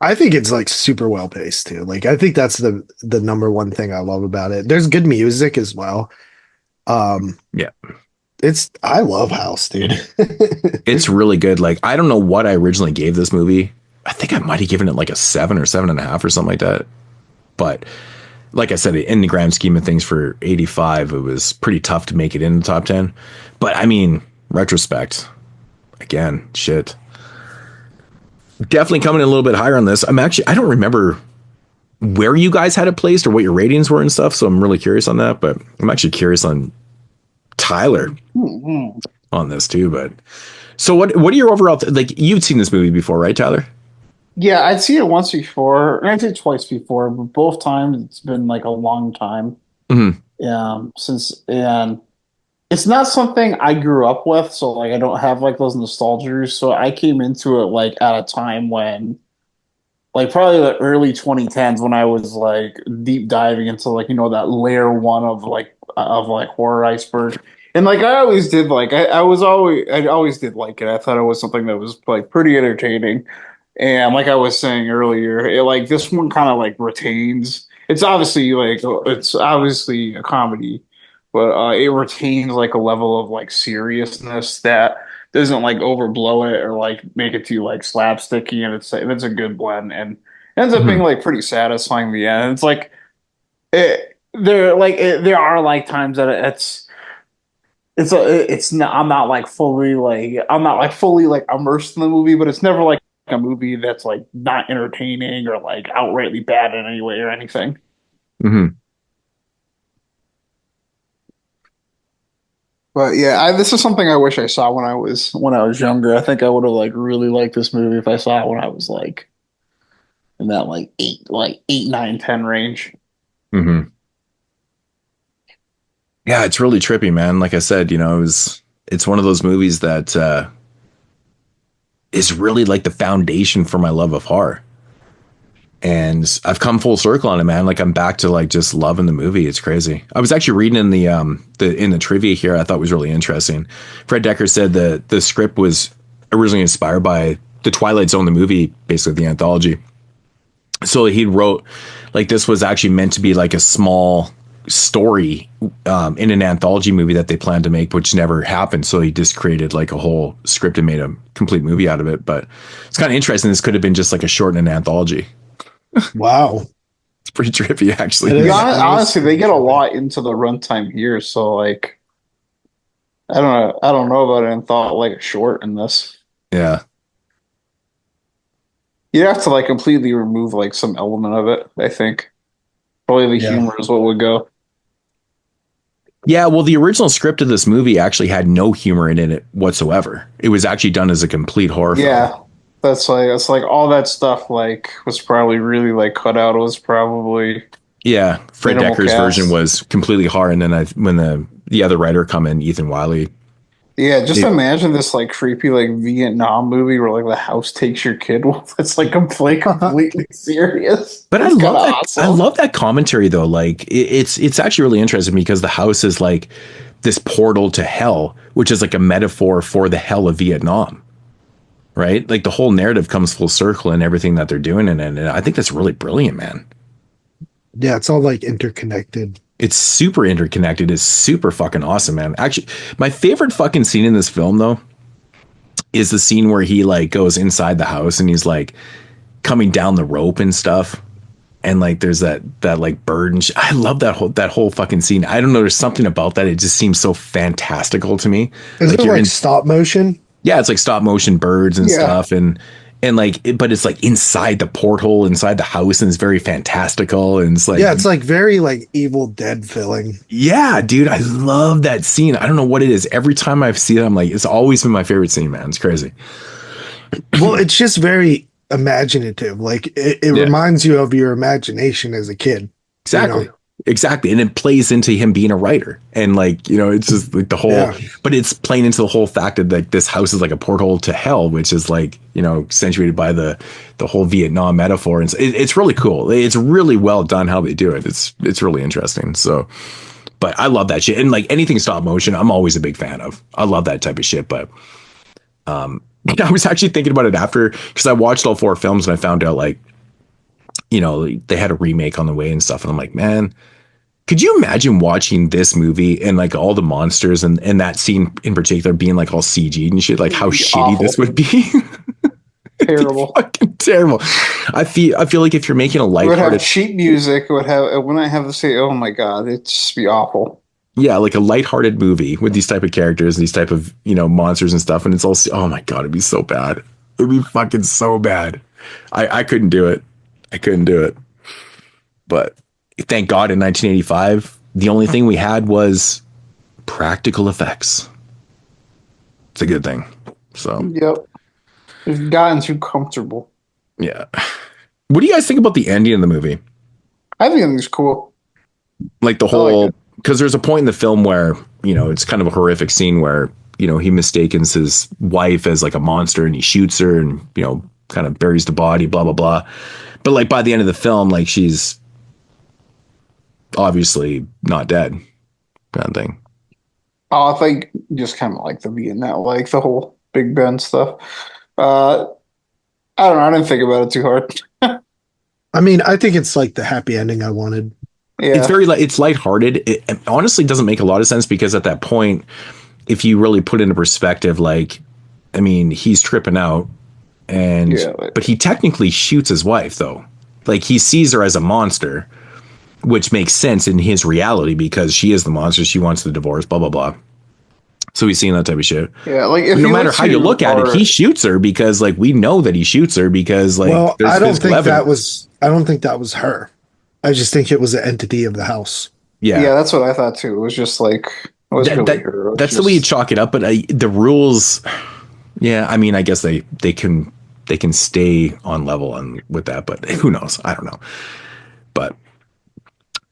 Speaker 9: I think it's like super well paced too. Like I think that's the number one thing I love about it. There's good music as well.
Speaker 11: Yeah.
Speaker 9: I love House, dude.
Speaker 11: It's really good. Like, I don't know what I originally gave this movie. I think I might have given it like a 7 or 7.5 or something like that. But like I said, in the grand scheme of things for 85, it was pretty tough to make it in the top 10. But I mean, retrospect, again, shit. Definitely coming in a little bit higher on this. I don't remember where you guys had it placed or what your ratings were and stuff. So I'm really curious on that. But I'm actually curious on Tyler on this too. But so what are your overall, like, you've seen this movie before, right, Tyler?
Speaker 10: Yeah, I'd seen it once before, and I did twice before, but both times it's been like a long time. Since, and it's not something I grew up with, so like I don't have like those nostalgias. So I came into it like at a time when, like, probably the early 2010s, when I was like deep diving into like, you know, that layer one of horror iceberg. And like I always did, like I always did like it. I thought it was something that was like pretty entertaining. And like I was saying earlier, this one kind of like retains. It's obviously a comedy, but it retains like a level of like seriousness that doesn't like overblow it or like make it too like slapsticky. And it's a good blend, and it ends up being like pretty satisfying in the end. It's like there are like times that I'm not like fully like immersed in the movie, but it's never like a movie that's like not entertaining or like outrightly bad in any way or anything. But yeah, this is something I wish I saw when I was younger. I think I would have like really liked this movie if I saw it when I was like in that like 8, 9, 10 range.
Speaker 11: Yeah, it's really trippy, man. Like I said, you know, it's one of those movies that is really like the foundation for my love of horror. And I've come full circle on it, man. Like I'm back to like just loving the movie. It's crazy. I was actually reading in the trivia here. I thought was really interesting. Fred Decker said the script was originally inspired by the Twilight Zone, the movie, basically the anthology. So he wrote like this was actually meant to be like a small story in an anthology movie that they planned to make, which never happened. So he just created like a whole script and made a complete movie out of it. But it's kind of interesting. This could have been just like a short in an anthology.
Speaker 9: Wow.
Speaker 11: It's pretty trippy, actually.
Speaker 10: Honestly, they get a lot into the runtime here. So like, I don't know about it and thought like a short in this.
Speaker 11: Yeah.
Speaker 10: You'd have to like completely remove like some element of it, I think. Probably the humor is what would go.
Speaker 11: Yeah, well, the original script of this movie actually had no humor in it whatsoever. It was actually done as a complete horror film.
Speaker 10: Yeah, that's like all that stuff like was probably really like cut out. It was probably
Speaker 11: Fred Decker's version was completely horror, and then when the other writer come in, Ethan Wiley.
Speaker 10: Yeah, just imagine this like creepy like Vietnam movie where like the house takes your kid. It's like completely serious.
Speaker 11: But I love that. Awesome. I love that commentary though. Like it's actually really interesting because the house is like this portal to hell, which is like a metaphor for the hell of Vietnam, right? Like the whole narrative comes full circle and everything that they're doing in it. And I think that's really brilliant, man.
Speaker 9: Yeah, it's all like interconnected.
Speaker 11: It's super interconnected. It's super fucking awesome, man. Actually, my favorite fucking scene in this film, though, is the scene where he like goes inside the house and he's like coming down the rope and stuff, and like there's that like bird and I love that whole fucking scene. I don't know. There's something about that. It just seems so fantastical to me.
Speaker 9: Is it like stop motion?
Speaker 11: Yeah, it's like stop motion birds and stuff, and like, but it's like inside the porthole, inside the house, and it's very fantastical. And it's like,
Speaker 9: yeah, it's like very like Evil Dead feeling.
Speaker 11: Yeah, dude, I love that scene. I don't know what it is. Every time I see it, I'm like, it's always been my favorite scene, man. It's crazy.
Speaker 9: Well, it's just very imaginative. Like it reminds you of your imagination as a kid.
Speaker 11: Exactly.
Speaker 9: You know?
Speaker 11: Exactly. And it plays into him being a writer. And like, you know, it's just like the whole, but it's playing into the whole fact that like this house is like a porthole to hell, which is like, you know, accentuated by the whole Vietnam metaphor. And it's really cool. It's really well done how they do it. It's really interesting. So, but I love that shit. And like anything stop motion, I'm always a big fan of. I love that type of shit. But I was actually thinking about it after, because I watched all 4 films and I found out like you know, they had a remake on the way and stuff. And I'm like, man, could you imagine watching this movie and like all the monsters and that scene in particular being like all CG'd and shit, like how shitty
Speaker 10: awful.
Speaker 11: this would be?
Speaker 10: Terrible.
Speaker 11: Fucking terrible. I feel like if you're making a
Speaker 10: It would have
Speaker 11: lighthearted,
Speaker 10: cheap music. It wouldn't have to say, "Oh my god," it'd just be awful.
Speaker 11: yeah, like a lighthearted movie with these type of characters and these type of, you know, monsters and stuff. And it's all, oh my God, it'd be so bad. It'd be fucking so bad. I couldn't do it. I couldn't do it. But thank God in 1985, the only thing we had was practical effects. It's a good thing. So,
Speaker 10: Yep. We've gotten too comfortable.
Speaker 11: yeah. What do you guys think about the ending of the movie?
Speaker 10: I think it's cool.
Speaker 11: Like the whole, because there's a point in the film where, you know, it's kind of a horrific scene where, you know, he mistakes his wife as like a monster and he shoots her and, you know, kind of buries the body, blah, blah, blah. But like by the end of the film, like she's obviously not dead, kind of thing.
Speaker 10: Oh, I think just kind of like the Vietnam, like the whole Big Ben stuff. I don't know. I didn't think about it too hard.
Speaker 9: I mean, I think it's like the happy ending I wanted.
Speaker 10: Yeah.
Speaker 11: It's very it's lighthearted. It honestly doesn't make a lot of sense because at that point, if you really put into perspective, like, I mean, he's tripping out and but he technically shoots his wife though. Like he sees her as a monster, which makes sense in his reality because she is the monster. She wants the divorce, blah, blah, blah. So he's seeing that type of shit.
Speaker 10: Yeah, like if
Speaker 11: no matter how you look at it, he shoots her because like we know that he shoots her because like
Speaker 9: well,
Speaker 11: there's
Speaker 9: I don't think
Speaker 11: evidence.
Speaker 9: I don't think that was her. I just think it was an entity of the house.
Speaker 11: Yeah,
Speaker 10: yeah, that's what I thought too. It was just like it was really her.
Speaker 11: That's the way you chalk it up. But the rules, yeah, I mean, I guess they can stay on level and with that, but who knows? I don't know. But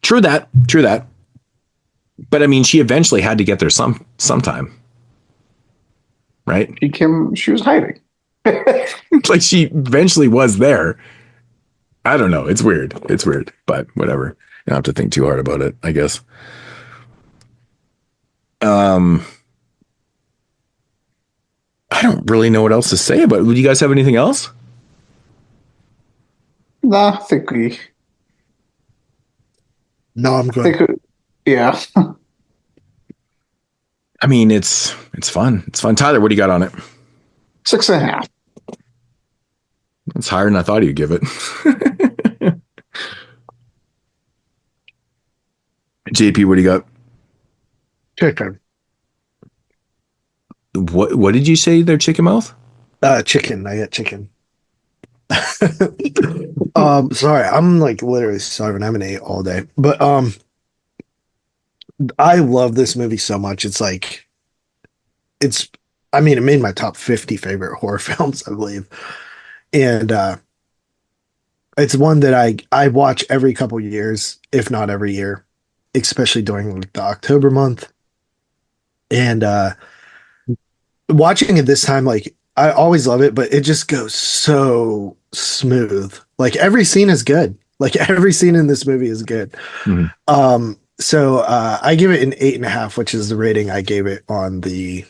Speaker 11: true that. But I mean, she eventually had to get there sometime, right?
Speaker 10: She was hiding.
Speaker 11: Like she eventually was there. I don't know. It's weird, but whatever. You don't have to think too hard about it, I guess. I don't really know what else to say about it. Would you guys have anything else?
Speaker 10: Nah, I think we.
Speaker 9: No, I'm good.
Speaker 10: Yeah.
Speaker 11: I mean, it's fun. It's fun. Tyler, what do you got on it?
Speaker 10: 6.5.
Speaker 11: That's higher than I thought you'd give it. JP, what do you got?
Speaker 9: Chicken.
Speaker 11: What did you say there, chicken mouth?
Speaker 9: Chicken. I got chicken. Sorry, I'm like literally starving. I haven't ate all day. But I love this movie so much. I mean, it made my top 50 favorite horror films, I believe. And it's one that I watch every couple years, if not every year, especially during the October month. And watching it this time, like I always love it, but it just goes so smooth. Like every scene is good. Like every scene in this movie is good. Mm-hmm. So I give it an 8.5, which is the rating I gave it on the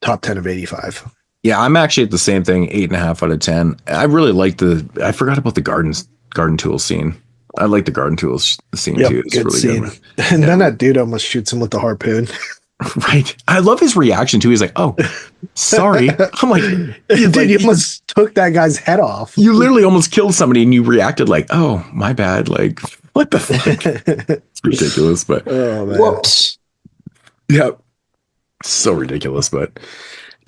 Speaker 9: top 10 of 85.
Speaker 11: Yeah, I'm actually at the same thing, 8.5 out of 10. I really like I forgot about the garden tool scene. I like the garden tools scene too. It's really
Speaker 9: scene.
Speaker 11: Good.
Speaker 9: And then that dude almost shoots him with the harpoon.
Speaker 11: Right. I love his reaction too. He's like, "Oh, sorry." I'm like,
Speaker 9: dude, you almost took that guy's head off.
Speaker 11: You literally almost killed somebody and you reacted like, "Oh, my bad." Like, what the fuck? It's ridiculous, but
Speaker 10: whoops.
Speaker 11: Yeah. So ridiculous, but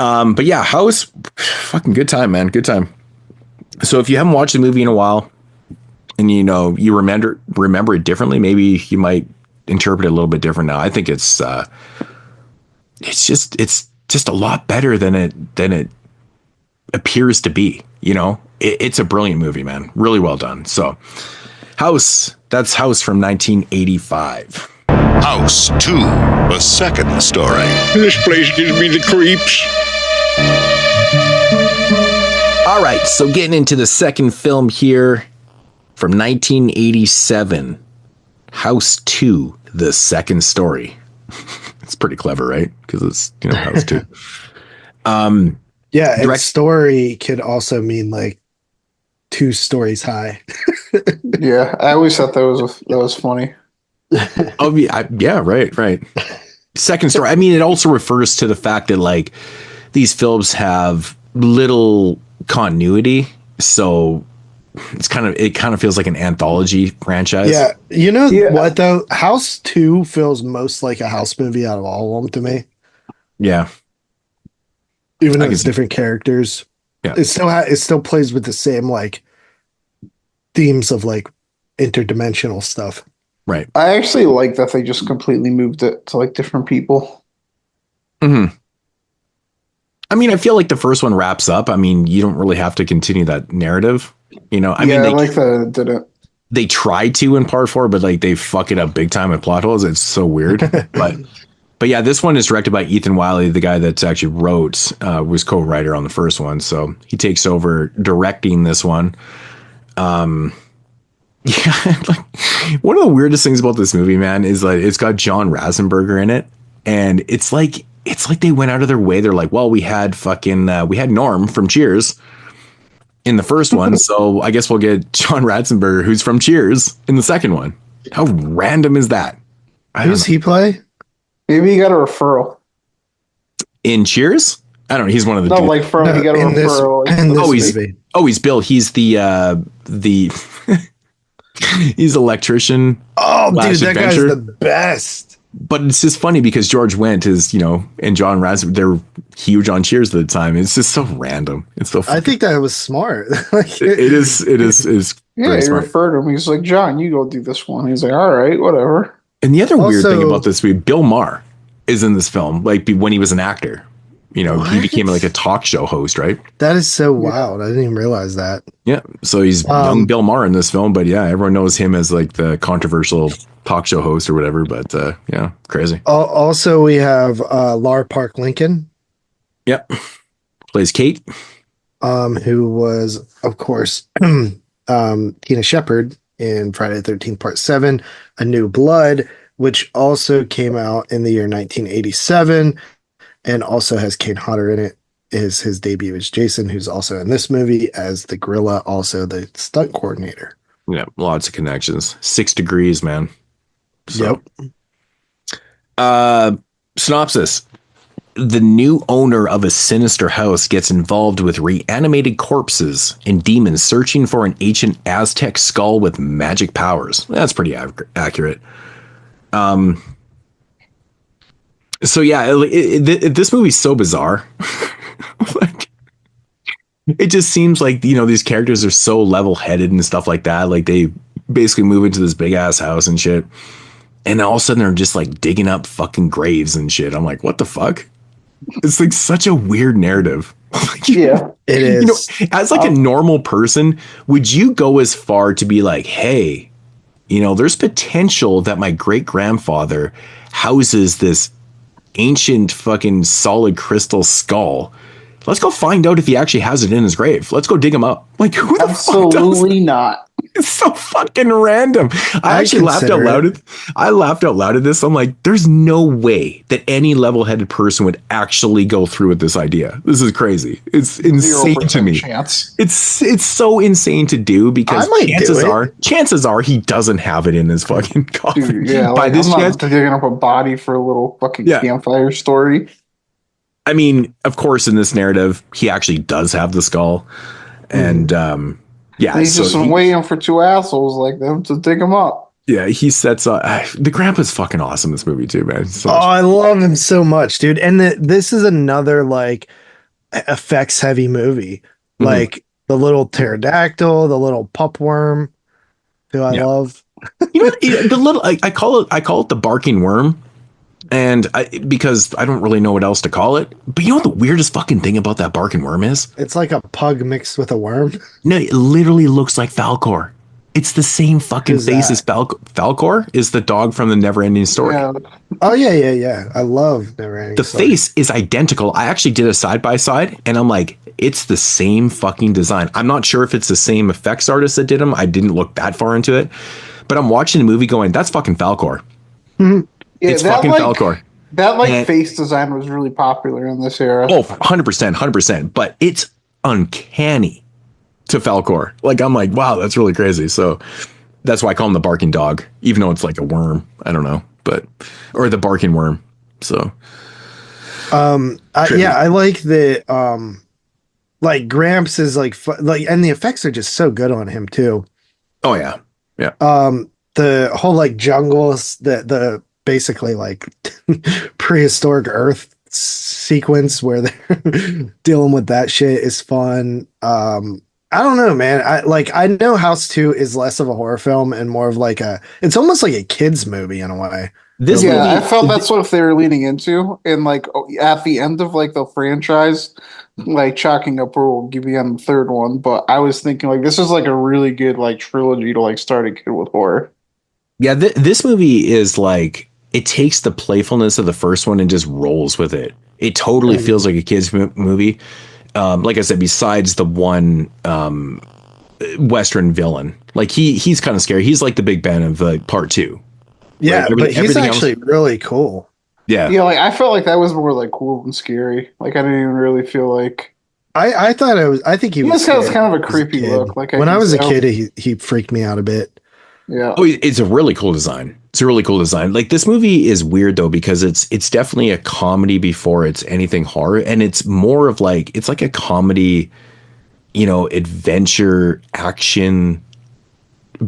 Speaker 11: yeah, House, fucking good time, man. Good time. So if you haven't watched the movie in a while and you know, you remember it differently, maybe you might interpret it a little bit different now. I think it's just a lot better than it appears to be, you know. It's a brilliant movie, man. Really well done. So House, that's House from 1985.
Speaker 12: House 2, a second story.
Speaker 3: This place gives me the creeps.
Speaker 11: All right, so getting into the second film here from 1987. House 2, the second story. It's pretty clever, right? Because it's, you know, House 2.
Speaker 9: Yeah, story could also mean like 2 stories high.
Speaker 10: Yeah, I always thought that was funny.
Speaker 11: Oh yeah, right. Second story. I mean, it also refers to the fact that like these films have little continuity, so it kind of feels like an anthology franchise.
Speaker 9: Yeah, what though? House 2 feels most like a house movie out of all of them to me.
Speaker 11: Yeah,
Speaker 9: even though it's different characters. Yeah, it still plays with the same like themes of like interdimensional stuff.
Speaker 11: Right.
Speaker 10: I actually like that they just completely moved it to like different people.
Speaker 11: Mm-hmm. I mean, I feel like the first one wraps up. I mean, you don't really have to continue that narrative. I mean,
Speaker 10: I like that it didn't.
Speaker 11: They tried to in part 4, but like they fuck it up big time with plot holes. It's so weird. But yeah, this one is directed by Ethan Wiley, the guy that actually wrote, was co-writer on the first one. So he takes over directing this one. Yeah, like one of the weirdest things about this movie, man, is like it's got John Ratzenberger in it, and it's like they went out of their way. They're like, well, we had Norm from Cheers in the first one, so I guess we'll get John Ratzenberger, who's from Cheers, in the second one. How random is that?
Speaker 9: Who does he play?
Speaker 10: Maybe he got a referral
Speaker 11: in Cheers. I don't know. He's one of the
Speaker 10: he got a referral.
Speaker 11: He's Bill. He's the he's electrician.
Speaker 9: Oh, dude, that guy's the best.
Speaker 11: But it's just funny because George Wendt is, and John Razz, they're huge on Cheers at the time. It's just so random. It's so funny.
Speaker 9: I think that was smart.
Speaker 11: It is.
Speaker 10: Yeah, he referred him. He's like, John, you go do this one. He's like, all right, whatever.
Speaker 11: And the other weird thing about this movie, Bill Maher is in this film, like when he was an actor. He became like a talk show host, right?
Speaker 9: That is so wild. I didn't even realize that.
Speaker 11: Yeah. So he's young Bill Maher in this film, but yeah, everyone knows him as like the controversial talk show host or whatever. But yeah, crazy.
Speaker 9: Also, we have Lar Park Lincoln.
Speaker 11: Yep. Plays Kate.
Speaker 9: Who was, of course, Tina Shepard in Friday the 13th Part 7, A New Blood, which also came out in the year 1987. And also has Kane Hodder in it. His debut as Jason, who's also in this movie as the gorilla, also the stunt coordinator.
Speaker 11: Yeah, lots of connections. 6 Degrees, man. So.
Speaker 9: Yep.
Speaker 11: Synopsis. The new owner of a sinister house gets involved with reanimated corpses and demons searching for an ancient Aztec skull with magic powers. That's pretty accurate. So yeah, this movie's so bizarre. Like, it just seems like these characters are so level-headed and stuff like that. Like they basically move into this big ass house and shit, and all of a sudden they're just like digging up fucking graves and shit. I'm like, what the fuck? It's like such a weird narrative.
Speaker 10: Yeah,
Speaker 9: it is.
Speaker 11: As like a normal person, would you go as far to be like, hey, there's potential that my great grandfather houses this ancient fucking solid crystal skull. Let's go find out if he actually has it in his grave. Let's go dig him up. Like, who the
Speaker 10: Absolutely not.
Speaker 11: It's so fucking random. I actually laughed out loud. I laughed out loud at this. I'm like, there's no way that any level-headed person would actually go through with this idea. This is crazy. It's insane to me.
Speaker 10: Chance.
Speaker 11: It's so insane to do because chances are he doesn't have it in his fucking coffin.
Speaker 10: Dude, yeah,
Speaker 11: by this chance,
Speaker 10: digging up a body for a little fucking campfire story.
Speaker 11: I mean, of course, in this narrative, he actually does have the skull, and yeah,
Speaker 10: he's just waiting for two assholes like them to dig him up.
Speaker 11: Yeah, he sets up. The grandpa's fucking awesome in this movie too, man.
Speaker 9: I love him so much, dude. And this is another like effects heavy movie, like the little pterodactyl, the little pupworm, who I love.
Speaker 11: The little I call it the barking worm. And because I don't really know what else to call it. But you know what the weirdest fucking thing about that barking worm is?
Speaker 9: It's like a pug mixed with a worm.
Speaker 11: No, it literally looks like Falcor. It's the same fucking face as Falcor is the dog from the Neverending Story.
Speaker 9: Yeah. Oh, yeah. I love Neverending
Speaker 11: The
Speaker 9: Story.
Speaker 11: face is identical. I actually did a side-by-side, and I'm like, it's the same fucking design. I'm not sure if it's the same effects artist that did them. I didn't look that far into it. But I'm watching the movie going, that's fucking Falcor.
Speaker 9: Mm-hmm.
Speaker 10: Yeah,
Speaker 11: it's fucking Falcor.
Speaker 10: That face design was really popular in this era.
Speaker 11: Oh, 100%. But it's uncanny to Falcor. Like, I'm like, wow, that's really crazy. So, That's why I call him the barking dog, even though it's like a worm. I don't know, or the barking worm. So,
Speaker 9: I like the like Gramps is like and the effects are just so good on him too.
Speaker 11: Oh yeah, yeah.
Speaker 9: The whole like jungles, the basically like prehistoric Earth sequence where they're dealing with that shit is fun. I don't know, man. I know House 2 is less of a horror film and more of like it's almost like a kids movie in a way.
Speaker 10: I felt that's what they were leaning into, and like at the end of like the franchise, like chalking up will give you on the third one. But I was thinking like this is like a really good like trilogy to like start a kid with horror.
Speaker 11: Yeah, this movie is like it takes the playfulness of the first one and just rolls with it. It totally feels like a kids movie. Like I said, besides the one Western villain, like he's kind of scary. He's like the Big Ben of part 2.
Speaker 9: Yeah,
Speaker 11: right?
Speaker 9: but he's actually really cool.
Speaker 11: Yeah,
Speaker 10: like I felt like that was more like cool than scary. Like I didn't even really feel like
Speaker 9: I thought it was. I think he was
Speaker 10: kind of a creepy look. Like
Speaker 9: when I was a kid, he freaked me out a bit.
Speaker 10: Yeah.
Speaker 11: Oh, it's a really cool design. It's a really cool design. Like this movie is weird though because it's definitely a comedy before it's anything horror, and it's more of like it's like a comedy, adventure action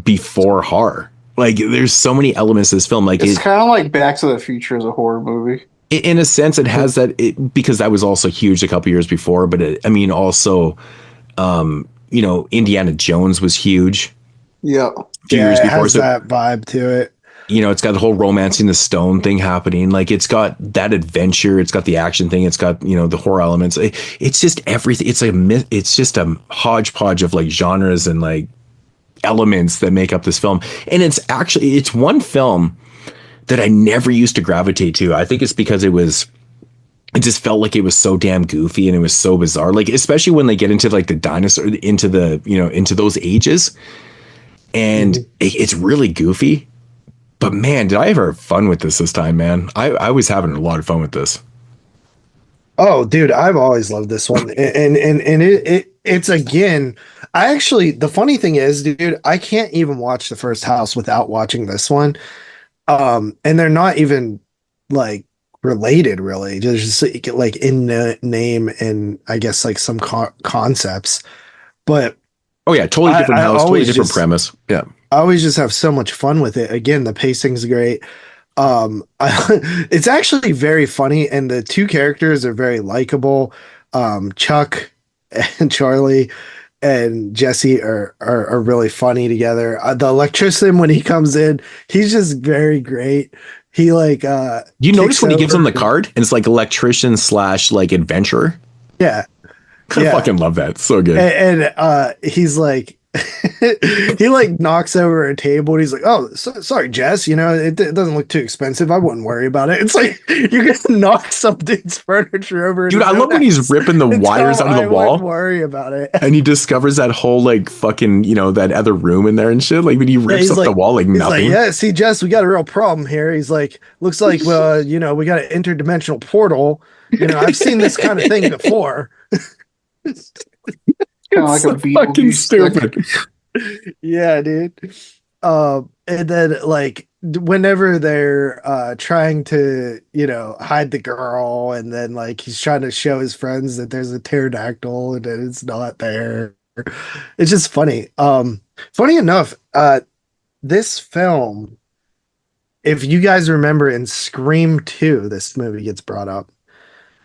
Speaker 11: before horror. Like there's so many elements to this film. Like
Speaker 10: it's kind of like Back to the Future as a horror movie.
Speaker 11: In a sense, it has that because that was also huge a couple years before. But also, Indiana Jones was huge.
Speaker 10: Yeah.
Speaker 11: Few years before,
Speaker 9: has that vibe to it.
Speaker 11: It's got the whole romancing the stone thing happening. Like it's got that adventure. It's got the action thing. It's got the horror elements. It's just everything. It's just a hodgepodge of like genres and like elements that make up this film. And it's one film that I never used to gravitate to. I think it's because it just felt like it was so damn goofy and it was so bizarre. Like especially when they get into like the dinosaur into those ages. And it's really goofy, but man, did I ever have fun with this time, man. I was having a lot of fun with this.
Speaker 9: Oh, dude, I've always loved this one. And it's again, the funny thing is, dude, I can't even watch the first House without watching this one. And they're not even like related really. There's just like in the name and I guess like some concepts, but
Speaker 11: oh yeah, totally different house, totally different premise. Yeah,
Speaker 9: I always just have so much fun with it. Again, the pacing's great. It's actually very funny, and the two characters are very likable. Chuck and Charlie and Jesse are really funny together. The electrician when he comes in, he's just very great. He like
Speaker 11: you notice when he gives him the card, and it's like electrician / like adventurer.
Speaker 9: Yeah.
Speaker 11: I fucking love that. It's so good.
Speaker 9: And he's like, he like knocks over a table and he's like, "Oh, sorry, Jess. It doesn't look too expensive. I wouldn't worry about it." It's like you're gonna knock some dude's furniture over.
Speaker 11: Dude, I love when he's ripping the wires out of the wall.
Speaker 9: Worry about it.
Speaker 11: And he discovers that whole like fucking that other room in there and shit. Like when he rips up the wall like nothing.
Speaker 9: Like, yeah, see, Jess, we got a real problem here. He's like, looks like we got an interdimensional portal. I've seen this kind of thing before.
Speaker 10: It's kind of like
Speaker 11: so fucking stupid.
Speaker 9: Yeah, dude. And then like whenever they're trying to hide the girl, and then like he's trying to show his friends that there's a pterodactyl and that it's not there. It's just funny. Funny enough, this film, if you guys remember in Scream 2, this movie gets brought up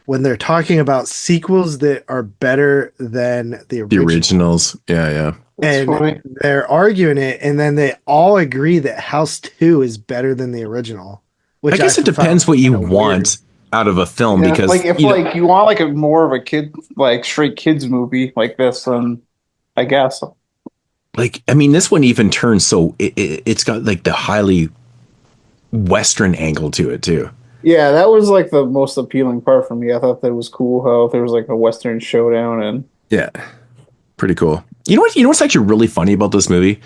Speaker 9: when they're talking about sequels that are better than the
Speaker 11: originals. Yeah.
Speaker 9: That's funny. They're arguing it, and then they all agree that House 2 is better than the original. Which
Speaker 11: I guess it depends what you want out of a film, because
Speaker 10: like if you want like a more of a kid, like straight kids movie like this, then I guess.
Speaker 11: Like, I mean, this one even turns so it's got like the highly Western angle to it too.
Speaker 10: Yeah, that was like the most appealing part for me. I thought that was cool how there was like a Western showdown and
Speaker 11: yeah, pretty cool. You know what's actually really funny about this movie?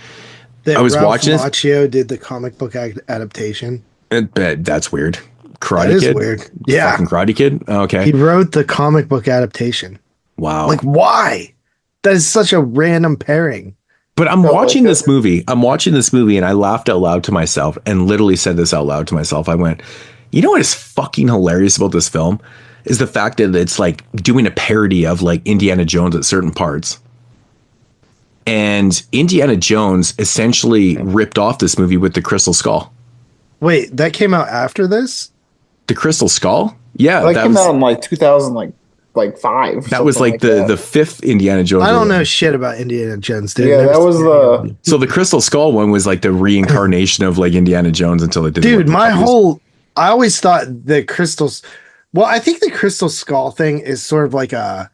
Speaker 9: That I was watching Macchio did the comic book adaptation.
Speaker 11: That's weird. Karate
Speaker 9: Kid.
Speaker 11: Is
Speaker 9: weird. Yeah,
Speaker 11: fucking Karate Kid. Okay,
Speaker 9: he wrote the comic book adaptation.
Speaker 11: Wow.
Speaker 9: Like, why? That is such a random pairing.
Speaker 11: But I'm
Speaker 10: Felt
Speaker 11: watching
Speaker 10: like
Speaker 11: this movie. I'm watching this movie, and I laughed out loud to myself, and literally said this out loud to myself. I went, "You know what is fucking hilarious about this film is the fact that it's like doing a parody of like Indiana Jones at certain parts." And Indiana Jones essentially ripped off this movie with the Crystal Skull.
Speaker 9: Wait, that came out after this?
Speaker 11: The Crystal Skull? Yeah,
Speaker 10: that came out in like 2000, like 5.
Speaker 11: That was like the fifth Indiana Jones.
Speaker 9: I don't know shit about Indiana Jones, dude.
Speaker 10: Yeah, that was the.
Speaker 11: So the Crystal Skull one was like the reincarnation of like Indiana Jones until it didn't.
Speaker 9: Dude, I always thought the crystals. Well, I think the Crystal Skull thing is sort of like a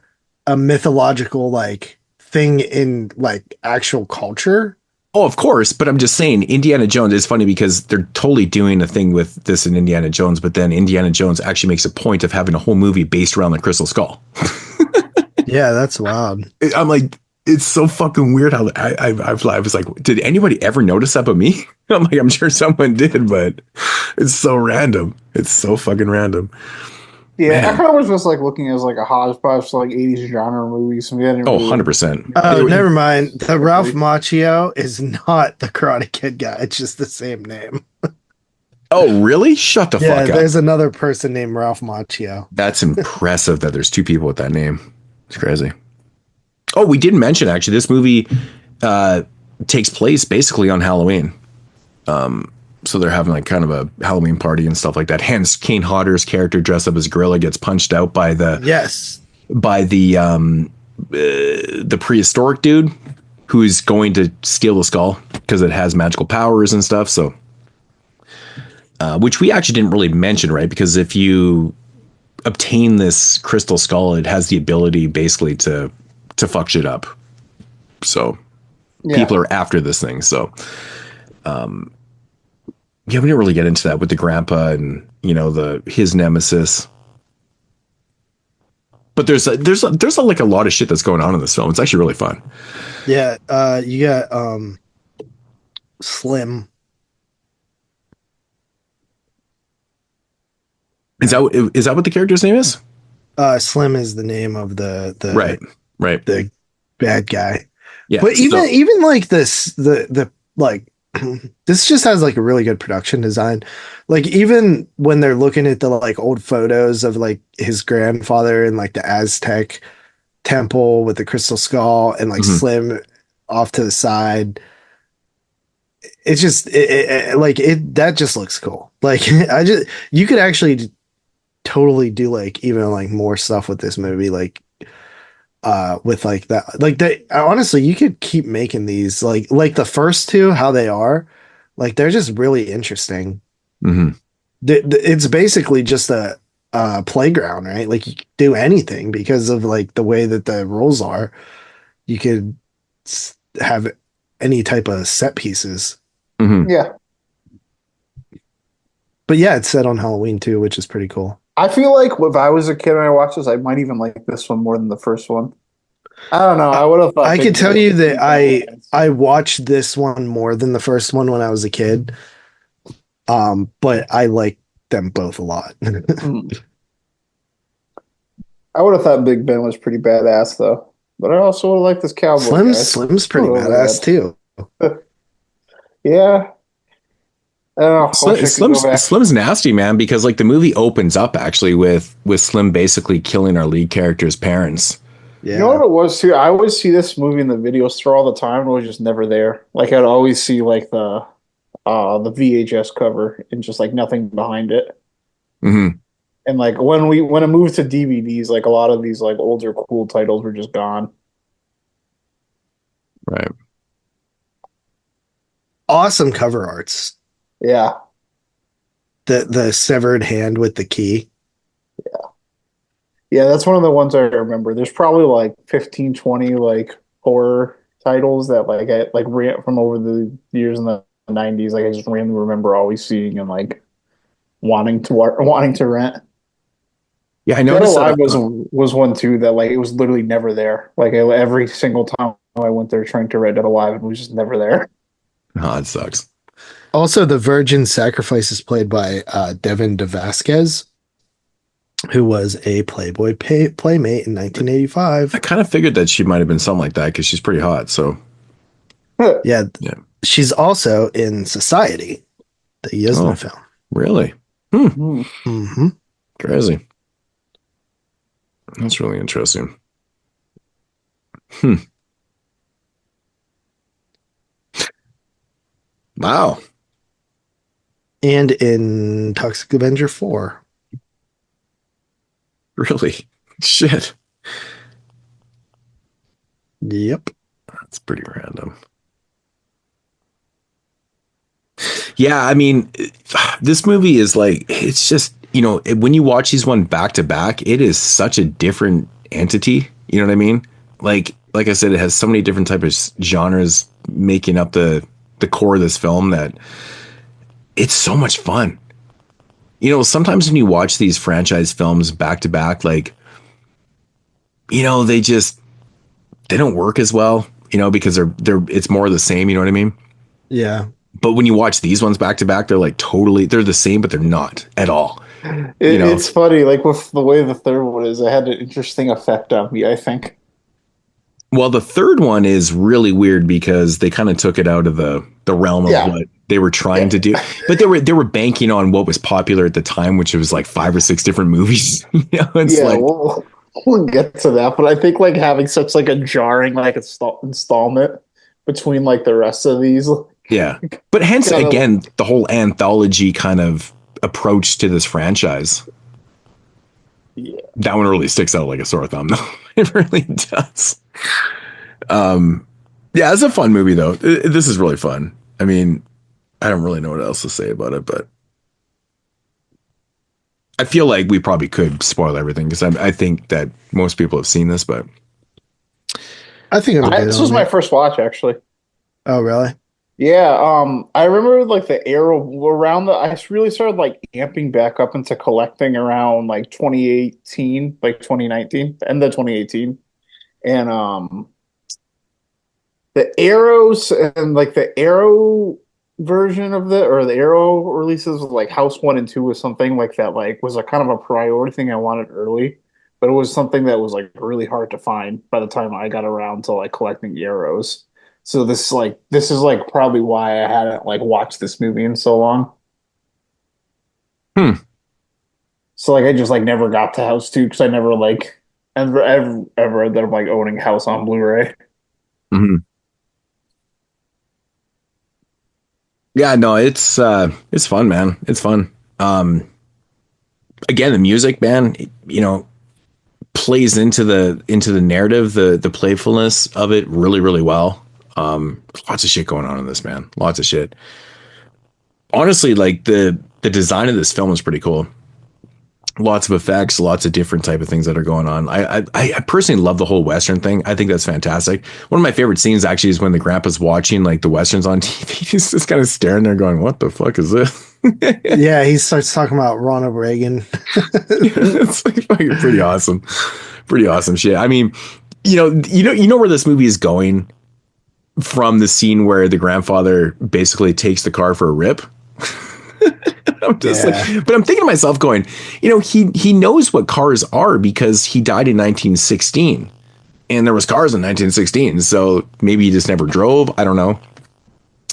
Speaker 9: mythological like thing in like actual culture.
Speaker 11: Oh, of course, but I'm just saying Indiana Jones is funny because they're totally doing a thing with this in Indiana Jones, but then Indiana Jones actually makes a point of having a whole movie based around the Crystal Skull.
Speaker 9: Yeah, that's wild.
Speaker 11: I'm like, it's so fucking weird how I was like, did anybody ever notice that but me? I'm like, I'm sure someone did, but it's so random. It's so fucking random.
Speaker 10: Yeah,
Speaker 11: Man.
Speaker 10: I kind of was just like looking as like a hodgepodge like 80s genre movies. And we hadn't really,
Speaker 11: 100%.
Speaker 9: Oh, never mind. The Ralph Macchio is not the Karate Kid guy. It's just the same name.
Speaker 11: Oh, really? Shut the fuck up.
Speaker 9: There's another person named Ralph Macchio.
Speaker 11: That's impressive that there's two people with that name. It's crazy. Oh, we didn't mention actually this movie takes place basically on Halloween. So they're having like kind of a Halloween party and stuff like that. Hence, Kane Hodder's character dressed up as gorilla gets punched out by the prehistoric dude who's going to steal the skull because it has magical powers and stuff. So, which we actually didn't really mention, right? Because if you obtain this crystal skull, it has the ability basically to fuck shit up. So people are after this thing. So, yeah, we didn't really get into that with the grandpa and, you know, his nemesis. But there's like a lot of shit that's going on in this film. It's actually really fun.
Speaker 9: Yeah, you got Slim.
Speaker 11: Is that what the character's name is?
Speaker 9: Slim is the name of the
Speaker 11: right
Speaker 9: the bad guy.
Speaker 11: Yeah,
Speaker 9: but even like this the like. This just has like a really good production design. Like even when they're looking at the like old photos of like his grandfather in like the Aztec temple with the crystal skull and like Slim off to the side, it's just that just looks cool. Like you could actually totally do like even like more stuff with this movie, like with like that, like they honestly you could keep making these like the first two, how they are, like they're just really interesting. It's basically just a playground, right? Like you could do anything because of like the way that the rules are. You could have any type of set pieces.
Speaker 10: Yeah,
Speaker 9: but yeah, it's set on Halloween too, which is pretty cool.
Speaker 10: I feel like if I was a kid and I watched this, I might even like this one more than the first one. I don't know. I would have thought.
Speaker 9: I could tell you that I watched this one more than the first one when I was a kid. But I like them both a lot.
Speaker 10: I would have thought Big Ben was pretty badass though. But I also would have liked this cowboy.
Speaker 9: Slim's pretty badass too.
Speaker 10: Yeah. I don't know.
Speaker 11: Slim's nasty, man, because like the movie opens up actually with Slim basically killing our lead character's parents.
Speaker 10: Yeah. You know what it was too? I always see this movie in the video store all the time, and it was just never there. Like I'd always see like the VHS cover and just like nothing behind it. And like when it moved to DVDs, like a lot of these like older cool titles were just gone.
Speaker 11: Right.
Speaker 9: Awesome cover arts.
Speaker 10: Yeah.
Speaker 9: The severed hand with the key.
Speaker 10: Yeah, that's one of the ones I remember. There's probably like 15, 20 like horror titles that like I like ran from over the years in the 90s. Like I just randomly remember always seeing and like wanting to rent.
Speaker 11: Yeah, I noticed
Speaker 10: that was one too that like it was literally never there. Like every single time I went there trying to rent Dead Alive, it was just never there.
Speaker 11: Oh, it sucks.
Speaker 9: Also, the Virgin Sacrifice is played by Devin DeVasquez, who was a Playboy playmate in 1985.
Speaker 11: I kind of figured that she might have been something like that because she's pretty hot. So,
Speaker 9: Yeah.
Speaker 11: Yeah.
Speaker 9: She's also in Society, the Yuzna film.
Speaker 11: Really?
Speaker 9: Mm-hmm.
Speaker 11: Crazy. That's really interesting. Wow.
Speaker 9: And in Toxic Avenger 4.
Speaker 11: Really? Shit.
Speaker 9: Yep.
Speaker 11: That's pretty random. Yeah, I mean, this movie is like, it's just, you know, when you watch these one back to back, it is such a different entity. You know what I mean? Like I said, it has so many different types of genres making up the core of this film that it's so much fun. You know, sometimes when you watch these franchise films back to back, like, you know, they don't work as well, you know, because it's more of the same, you know what I mean?
Speaker 9: Yeah.
Speaker 11: But when you watch these ones back to back, they're the same, but they're not at all.
Speaker 10: It's funny, like with the way the third one is, it had an interesting effect on me, I think.
Speaker 11: Well, the third one is really weird because they kind of took it out of the realm of what they were trying to do. But they were banking on what was popular at the time, which was like 5 or 6 different movies. You know, it's like,
Speaker 10: we'll get to that, but I think like having such like a jarring like installment between like the rest of these.
Speaker 11: Yeah. But hence again, the whole anthology kind of approach to this franchise.
Speaker 10: Yeah.
Speaker 11: That one really sticks out like a sore thumb, though. It really does. Yeah, it's a fun movie though. This is really fun. I mean, I don't really know what else to say about it, but I feel like we probably could spoil everything because I think that most people have seen this, but
Speaker 9: I think
Speaker 10: this was my first watch actually.
Speaker 9: Oh, really?
Speaker 10: Yeah, I remember like the era around I really started like amping back up into collecting around like 2018, like 2019, end of 2018. And the Arrows and like the Arrow version of the Arrow releases with like House 1 and 2 was something like that, like was a kind of a priority thing I wanted early, but it was something that was like really hard to find by the time I got around to like collecting Arrows. So this is like probably why I hadn't like watched this movie in so long. So like I just like never got to House 2 because I never like ever ended up like owning House on Blu-ray.
Speaker 11: Mm-hmm. Yeah, no, it's fun, man. It's fun. Again, the music, man, you know, plays into the narrative, the playfulness of it really, really well. Lots of shit going on in this, man. Lots of shit. Honestly, like the design of this film is pretty cool. Lots of effects, lots of different type of things that are going on. I personally love the whole Western thing. I think that's fantastic. One of my favorite scenes actually is when the grandpa's watching like the Westerns on TV. He's just kind of staring there going, what the fuck is this?
Speaker 9: Yeah, he starts talking about Ronald Reagan.
Speaker 11: It's like fucking pretty awesome. Pretty awesome shit. I mean, you know where this movie is going from the scene where the grandfather basically takes the car for a rip. I'm just like, but I'm thinking to myself going, you know, he knows what cars are because he died in 1916 and there was cars in 1916. So maybe he just never drove. I don't know.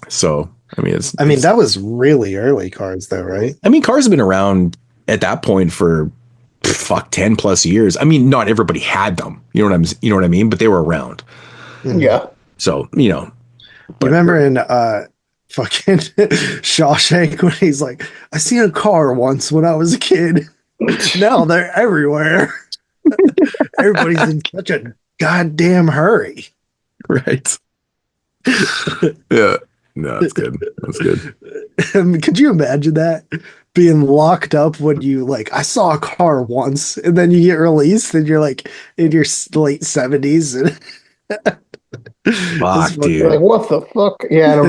Speaker 11: So, I mean,
Speaker 9: that was really early cars though, right?
Speaker 11: I mean, cars have been around at that point for 10 plus years. I mean, not everybody had them. You know what I mean? But they were around.
Speaker 10: Yeah.
Speaker 11: So, you know,
Speaker 9: you remember in fucking Shawshank when he's like, I seen a car once when I was a kid. Now they're everywhere. Everybody's in such a goddamn hurry.
Speaker 11: Right. Yeah. No, that's good. That's good.
Speaker 9: Could you imagine that? Being locked up when you like, I saw a car once, and then you get released and you're like in your late 70s. And
Speaker 11: fuck, dude.
Speaker 10: Like, what the fuck? Yeah, and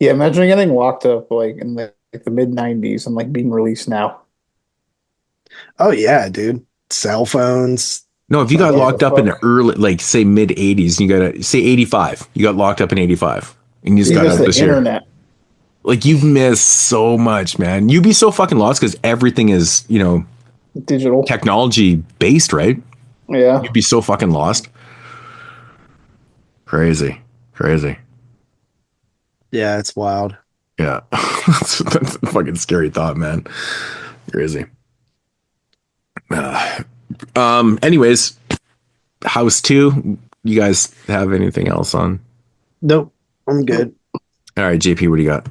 Speaker 10: imagine getting locked up like in the mid 90s and like being released now.
Speaker 9: Oh yeah, dude. Cell phones.
Speaker 11: No, if you got locked up in the early, like say mid 80s, you got to say 85. You got locked up in 85, and you just got out this
Speaker 10: internet.
Speaker 11: Year. Like you've missed so much, man. You'd be so fucking lost because everything is, you know,
Speaker 10: digital
Speaker 11: technology based, right?
Speaker 10: Yeah,
Speaker 11: you'd be so fucking lost. Crazy. Crazy.
Speaker 9: Yeah, it's wild.
Speaker 11: Yeah. That's a fucking scary thought, man. Crazy. Anyways, House 2. You guys have anything else on?
Speaker 9: Nope, I'm good.
Speaker 11: All right, JP, what do you got?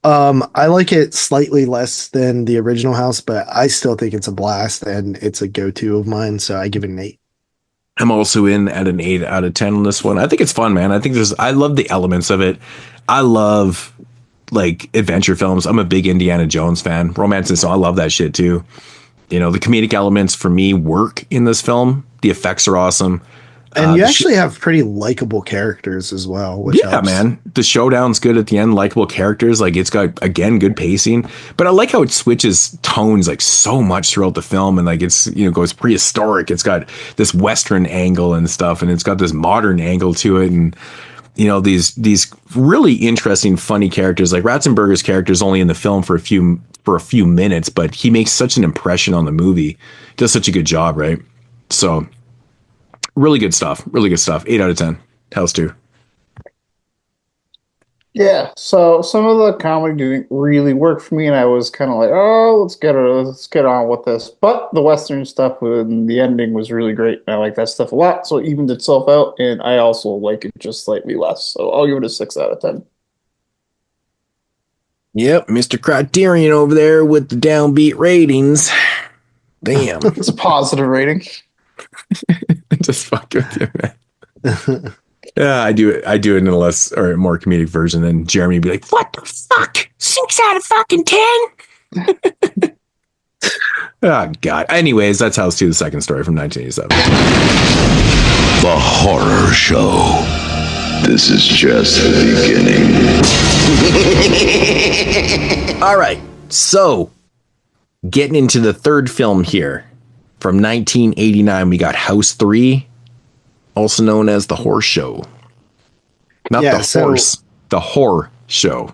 Speaker 9: I like it slightly less than the original House, but I still think it's a blast and it's a go-to of mine, so I give it an 8.
Speaker 11: I'm also in at an 8 out of 10 on this one. I think it's fun, man. I love the elements of it. I love like adventure films. I'm a big Indiana Jones fan. Romance and so I love that shit too. You know, the comedic elements for me work in this film. The effects are awesome.
Speaker 9: And you actually have pretty likable characters as well. Which helps.
Speaker 11: Man. The showdown's good at the end. Likable characters. Like it's got, again, good pacing. But I like how it switches tones like so much throughout the film. And like it's, you know, goes prehistoric. It's got this Western angle and stuff. And it's got this modern angle to it. And, you know, these really interesting, funny characters. Like Ratzenberger's character is only in the film for a few minutes, but he makes such an impression on the movie. He does such a good job, right? So really good stuff. Really good stuff. 8 out of 10. House 2.
Speaker 10: Yeah, so some of the comedy didn't really work for me, and I was kind of like, oh, let's get on with this. But the Western stuff and the ending was really great, and I like that stuff a lot, so it evened itself out, and I also like it just slightly less. So I'll give it a 6 out of 10.
Speaker 11: Yep, Mr. Criterion over there with the downbeat ratings. Damn.
Speaker 10: It's a positive rating.
Speaker 11: Just fuck with you, man. Yeah, I do it in a less or more comedic version. Then Jeremy would be like, "What the fuck? 6 out of fucking 10?" Oh God. Anyways, that's House 2, the second story from 1987.
Speaker 1: The Horror Show. This is just the beginning.
Speaker 8: All right, so getting into the third film here from 1989, we got House 3, also known as The Horror Show. Not the Horror Show.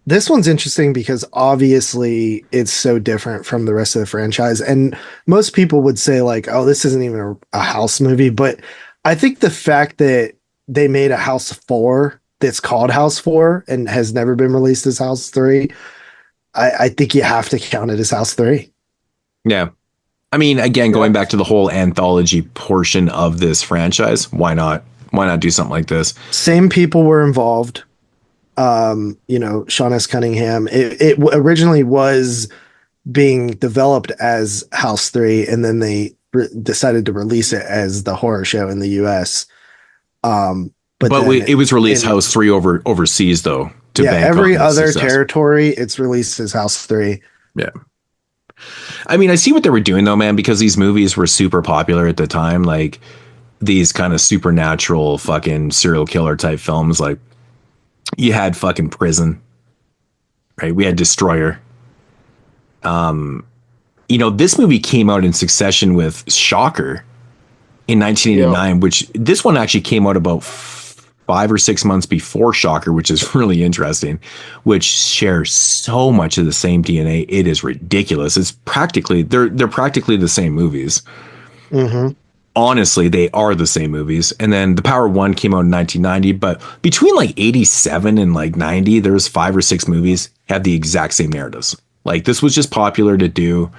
Speaker 9: This one's interesting because obviously it's so different from the rest of the franchise. And most people would say like, oh, this isn't even a House movie. But I think the fact that they made a House 4 that's called House 4 and has never been released as House 3, I think you have to count it as House 3.
Speaker 11: Yeah. I mean, again, going back to the whole anthology portion of this franchise, why not? Why not do something like this?
Speaker 9: Same people were involved. You know, Sean S. Cunningham. It originally was being developed as House 3, and then they decided to release it as The Horror Show in the U.S. But
Speaker 11: it was released House 3 overseas, though.
Speaker 9: Every other territory, it's released as House 3.
Speaker 11: Yeah. I mean, I see what they were doing, though, man, because these movies were super popular at the time. Like, these kind of supernatural fucking serial killer type films. Like, you had fucking Prison, right? We had Destroyer. You know, this movie came out in succession with Shocker in 1989, which this one actually came out about 5 or 6 months before Shocker, which is really interesting, which shares so much of the same DNA. It is ridiculous. It's practically, they're practically the same movies.
Speaker 9: Mm-hmm.
Speaker 11: Honestly, they are the same movies. And then The Power of One came out in 1990, but between like 87 and like 90, there's 5 or 6 movies had the exact same narratives. Like, this was just popular to do.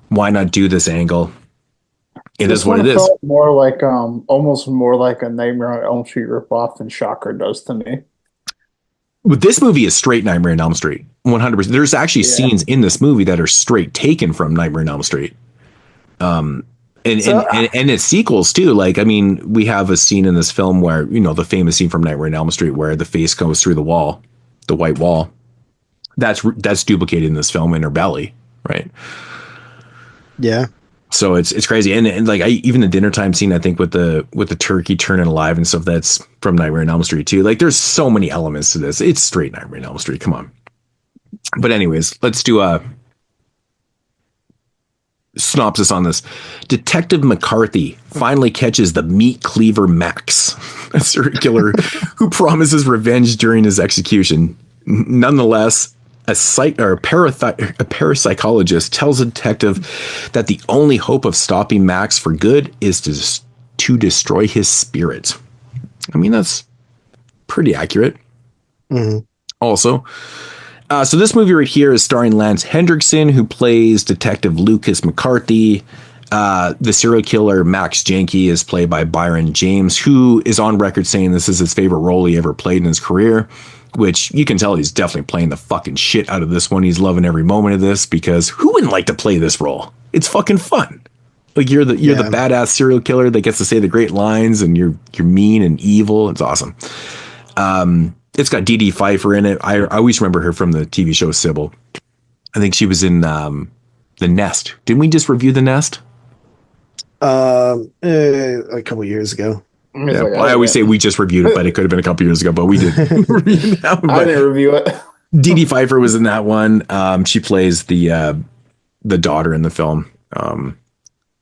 Speaker 11: Why not do this angle? It is what it is.
Speaker 10: More like almost more like a Nightmare on Elm Street ripoff than Shocker does to me.
Speaker 11: But this movie is straight Nightmare on Elm Street, 100%. There's actually scenes in this movie that are straight taken from Nightmare on Elm Street. And its sequels too. Like, I mean, we have a scene in this film where, you know, the famous scene from Nightmare on Elm Street where the face goes through the wall, the white wall. That's duplicated in this film in her belly, right?
Speaker 9: Yeah.
Speaker 11: So it's crazy, and like even the dinner time scene, I think with the turkey turning alive and stuff, that's from Nightmare on Elm Street too. Like, there's so many elements to this. It's straight Nightmare on Elm Street. Come on. But anyways, let's do a synopsis on this. Detective McCarthy finally catches the meat cleaver Max, a serial killer who promises revenge during his execution. Nonetheless, a parapsychologist tells a detective that the only hope of stopping Max for good is to destroy his spirit. I mean, that's pretty accurate.
Speaker 9: Mm-hmm.
Speaker 11: Also. So this movie right here is starring Lance Hendrickson, who plays Detective Lucas McCarthy. The serial killer Max Janke is played by Byron James, who is on record saying this is his favorite role he ever played in his career, which you can tell he's definitely playing the fucking shit out of this one. He's loving every moment of this, because who wouldn't like to play this role? It's fucking fun. Like you're the badass serial killer that gets to say the great lines, and you're mean and evil. It's awesome. It's got Dee Pfeiffer in it. I always remember her from the TV show Sybil. I think she was in The Nest. Didn't we just review The Nest?
Speaker 9: A couple years ago.
Speaker 11: Yeah, I always say we just reviewed it, but it could have been a couple years ago, but we did.
Speaker 10: I didn't review it.
Speaker 11: Dee Pfeiffer was in that one. She plays the daughter in the film.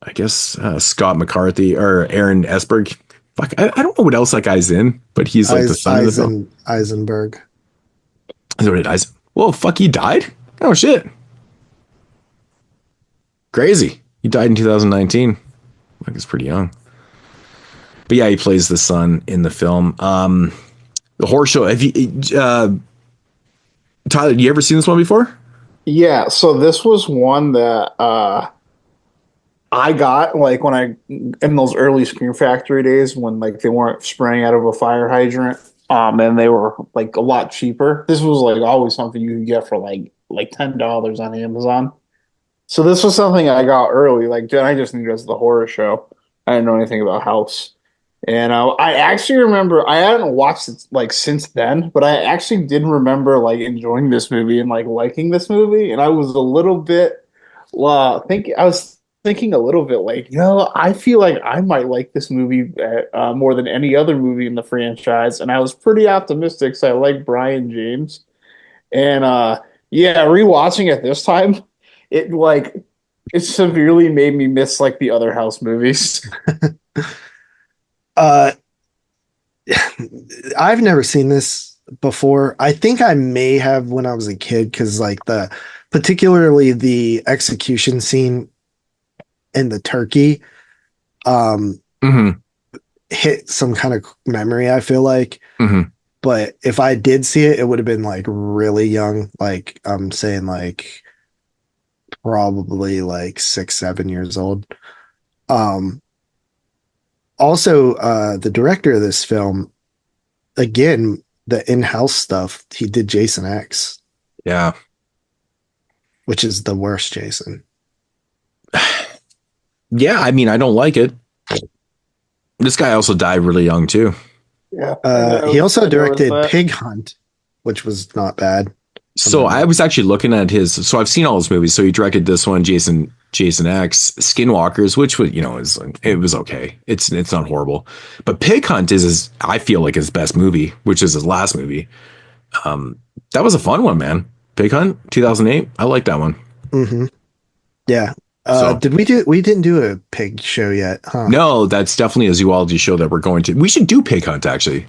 Speaker 11: I guess Scott McCarthy or Aaron Esberg. Fuck, I don't know what else that guy's in, but he's like the son of the film.
Speaker 9: Eisenberg.
Speaker 11: Whoa, fuck, he died? Oh, shit. Crazy. He died in 2019. Like, he's pretty young. But yeah, he plays the son in the film. The horror show. Have you, Tyler, you ever seen this one before?
Speaker 10: Yeah, so this was one that I got like when in those early Scream Factory days when like they weren't spraying out of a fire hydrant, and they were like a lot cheaper. This was like always something you could get for like $10 on Amazon. So this was something I got early. Like, I just knew it was the horror show. I didn't know anything about House. And I actually remember, I hadn't watched it like since then, but I actually did remember like enjoying this movie and like liking this movie. And I was a little bit, thinking a little bit like, I feel like I might like this movie more than any other movie in the franchise. And I was pretty optimistic because I like Brian James. And rewatching it this time, it severely made me miss like the other House movies.
Speaker 9: I've never seen this before. I think I may have when I was a kid, because like particularly the execution scene in the turkey hit some kind of memory, I feel like.
Speaker 11: Mm-hmm.
Speaker 9: But if I did see it, it would have been like really young. Like I'm saying like probably like 6-7 years old. Also, the director of this film, again, the in-house stuff, he did Jason X.
Speaker 11: Yeah.
Speaker 9: Which is the worst Jason.
Speaker 11: Yeah, I mean, I don't like it. This guy also died really young, too.
Speaker 10: Yeah.
Speaker 9: He also directed Pig Hunt, which was not bad.
Speaker 11: So I was actually looking at so I've seen all his movies. So he directed this one, Jason X, Skinwalkers, which was, it was okay. It's not horrible. But Pig Hunt is I feel like his best movie, which is his last movie. That was a fun one, man. Pig Hunt, 2008. I like that one.
Speaker 9: Mm-hmm. Yeah. We didn't do a pig show yet, huh?
Speaker 11: No, that's definitely a zoology show that we're going to. We should do Pig Hunt, actually.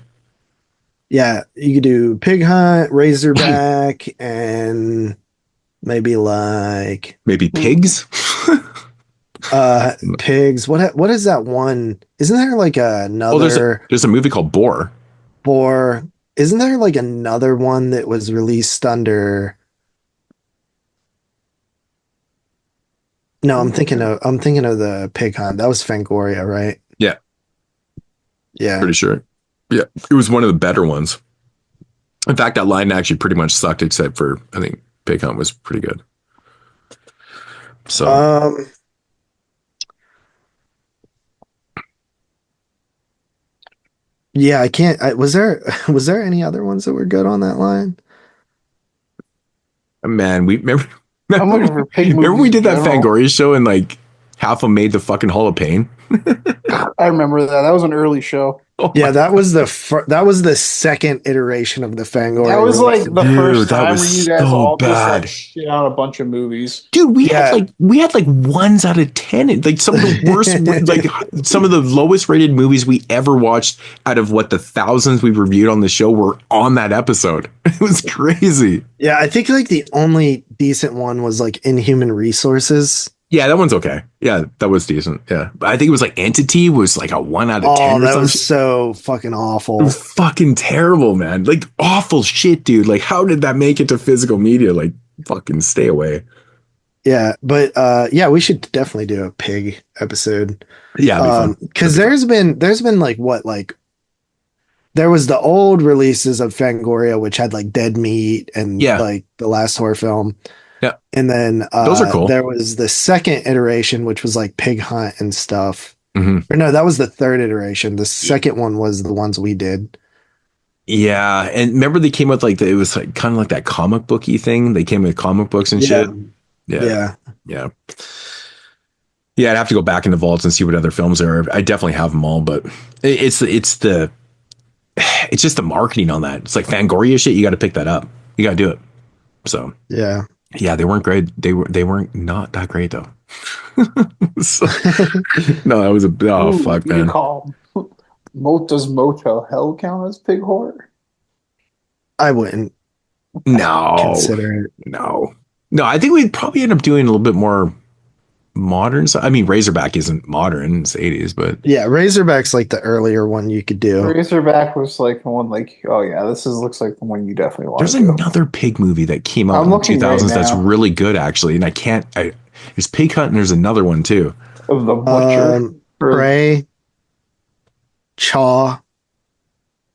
Speaker 9: Yeah, you could do Pig Hunt, Razorback, and maybe
Speaker 11: pigs.
Speaker 9: Pigs. What is that one? Isn't there like another?
Speaker 11: There's a movie called Boar.
Speaker 9: Boar. Isn't there like another one that was released under? No, I'm thinking of the Pig Hunt. That was Fangoria, right?
Speaker 11: Yeah.
Speaker 9: Yeah.
Speaker 11: Pretty sure. Yeah, it was one of the better ones. In fact, that line actually pretty much sucked, except for I think Pig Hunt was pretty good. So,
Speaker 9: yeah, I can't. Was there any other ones that were good on that line?
Speaker 11: Man, we remember
Speaker 10: remember
Speaker 11: we did that Fangoria show and like half of them made the fucking Hall of Pain.
Speaker 10: I remember that. That was an early show.
Speaker 9: Yeah, that was the second iteration of the Fangoria.
Speaker 10: That was like the first time where you guys all just like shit out a bunch of movies.
Speaker 11: Dude, we had like ones out of 10. Like some of the worst, like some of the lowest rated movies we ever watched out of the thousands we reviewed on the show were on that episode. It was crazy.
Speaker 9: Yeah, I think like the only decent one was like Inhuman Resources.
Speaker 11: Yeah, that one's okay. Yeah, that was decent. Yeah, but I think it was like Entity was like a 1 out of 10.
Speaker 9: Oh, that was so fucking awful.
Speaker 11: It was fucking terrible, man. Like awful shit, dude. Like, how did that make it to physical media? Like, fucking stay away.
Speaker 9: Yeah, but yeah, we should definitely do a pig episode.
Speaker 11: Yeah,
Speaker 9: because there's been like there was the old releases of Fangoria, which had like Dead Meat and like the last horror film.
Speaker 11: Yeah.
Speaker 9: And then
Speaker 11: those are cool.
Speaker 9: There was the second iteration, which was like Pig Hunt and stuff.
Speaker 11: Mm-hmm.
Speaker 9: Or no, that was the third iteration. The second one was the ones we did.
Speaker 11: Yeah. And remember they came with like, it was like kind of like that comic booky thing. They came with comic books and shit. Yeah. Yeah. I'd have to go back in the vaults and see what other films there are. I definitely have them all, but it's just the marketing on that. It's like Fangoria shit. You got to pick that up. You got to do it. So yeah, they weren't great. They weren't not that great though. So, no, that was fuck, man.
Speaker 10: Does Motel Hell count as pig horror?
Speaker 9: I wouldn't.
Speaker 11: No,
Speaker 9: consider it.
Speaker 11: No. I think we'd probably end up doing a little bit more modern. I mean, Razorback isn't modern; it's 80s, but
Speaker 9: yeah, Razorback's like the earlier one you could do.
Speaker 10: Razorback was like the one, like, oh yeah, looks like the one you definitely want.
Speaker 11: There's another pig movie that came out in the 2000s that's really good, actually, and there's Pig Hunt and there's another one too.
Speaker 10: Of the Butcher,
Speaker 9: Prey, Chaw.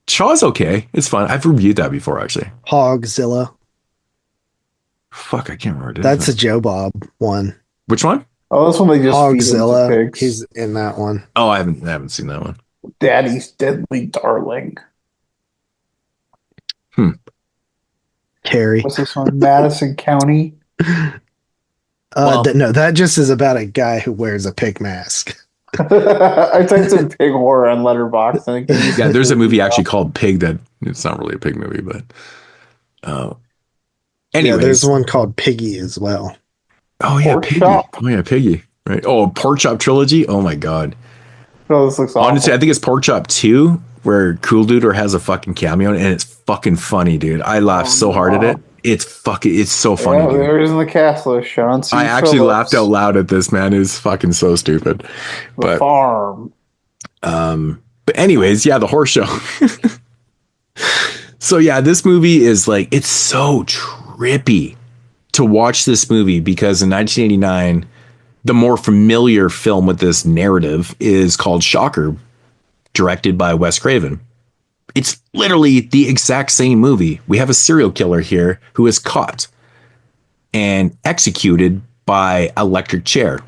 Speaker 11: Chaw's okay. It's fun. I've reviewed that before, actually.
Speaker 9: Hogzilla.
Speaker 11: Fuck, I can't remember.
Speaker 9: That's a Joe Bob one.
Speaker 11: Which one?
Speaker 10: Oh, that's when they just
Speaker 9: Hogzilla. He's in that one.
Speaker 11: Oh, I haven't seen that one.
Speaker 10: Daddy's Deadly Darling.
Speaker 9: Carrie.
Speaker 10: What's this one? Madison County.
Speaker 9: No, that just is about a guy who wears a pig mask.
Speaker 10: I typed in pig horror on Letterboxd.
Speaker 11: Yeah, there's a movie actually called Pig that it's not really a pig movie, but anyways.
Speaker 9: Yeah, there's one called Piggy as well.
Speaker 11: Oh yeah, Piggy. Oh yeah, Piggy. Right. Oh, Pork Chop Trilogy. Oh my god.
Speaker 10: No, this looks awful.
Speaker 11: Honestly, I think it's Pork Chop 2 where Cool Duder has a fucking cameo and it's fucking funny, dude. I laughed so hard at it. It's so funny.
Speaker 10: Yeah, there is in the cast list, Sean.
Speaker 11: I actually laughed out loud at this, man. It was fucking so stupid.
Speaker 10: The Farm.
Speaker 11: But anyways, yeah, the Horrorshow. So yeah, this movie is like, it's so trippy to watch this movie because in 1989, the more familiar film with this narrative is called Shocker, directed by Wes Craven. It's literally the exact same movie. We have a serial killer here who is caught and executed by electric chair.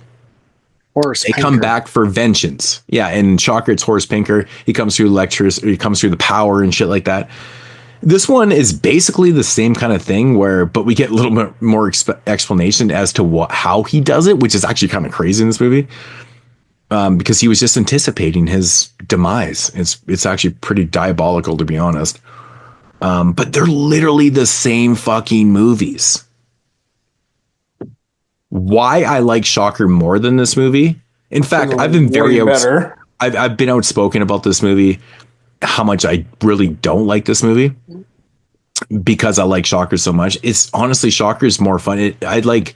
Speaker 11: They come back for vengeance. Yeah, and Shocker, it's Horace Pinker. He comes through he comes through the power and shit like that. This one is basically the same kind of thing but we get a little bit more explanation as to how he does it, which is actually kind of crazy in this movie. Because he was just anticipating his demise. It's actually pretty diabolical, to be honest. But they're literally the same fucking movies. Why I like Shocker more than this movie? In fact, I've been I've been outspoken about this movie. How much I really don't like this movie because I like Shocker so much. It's honestly, Shocker is more fun. I like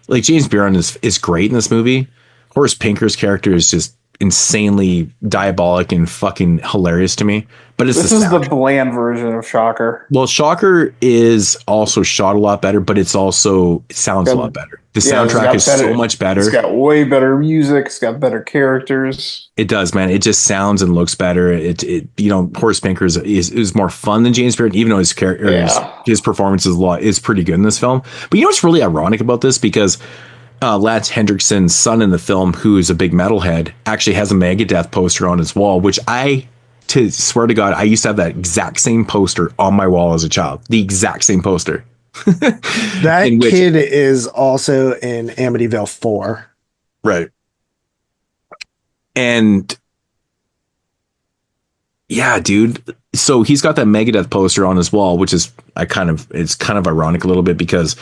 Speaker 11: James Beeron is great in this movie. Horace Pinker's character is just insanely diabolic and fucking hilarious to me. But this is the
Speaker 10: bland version of Shocker.
Speaker 11: Well, Shocker is also shot a lot better, but it sounds a lot better. The soundtrack is so much better.
Speaker 10: It's got way better music. It's got better characters.
Speaker 11: It does, man. It just sounds and looks better. Horace Pinker is more fun than James Beard, even though his performance is pretty good in this film. But you know what's really ironic about this? Because Lance Hendrickson's son in the film, who is a big metalhead, actually has a Megadeth poster on his wall, which swear to God, I used to have that exact same poster on my wall as a child. The exact same poster.
Speaker 9: That kid is also in Amityville 4.
Speaker 11: Right. And yeah, dude. So he's got that Megadeth poster on his wall, which is it's kind of ironic a little bit because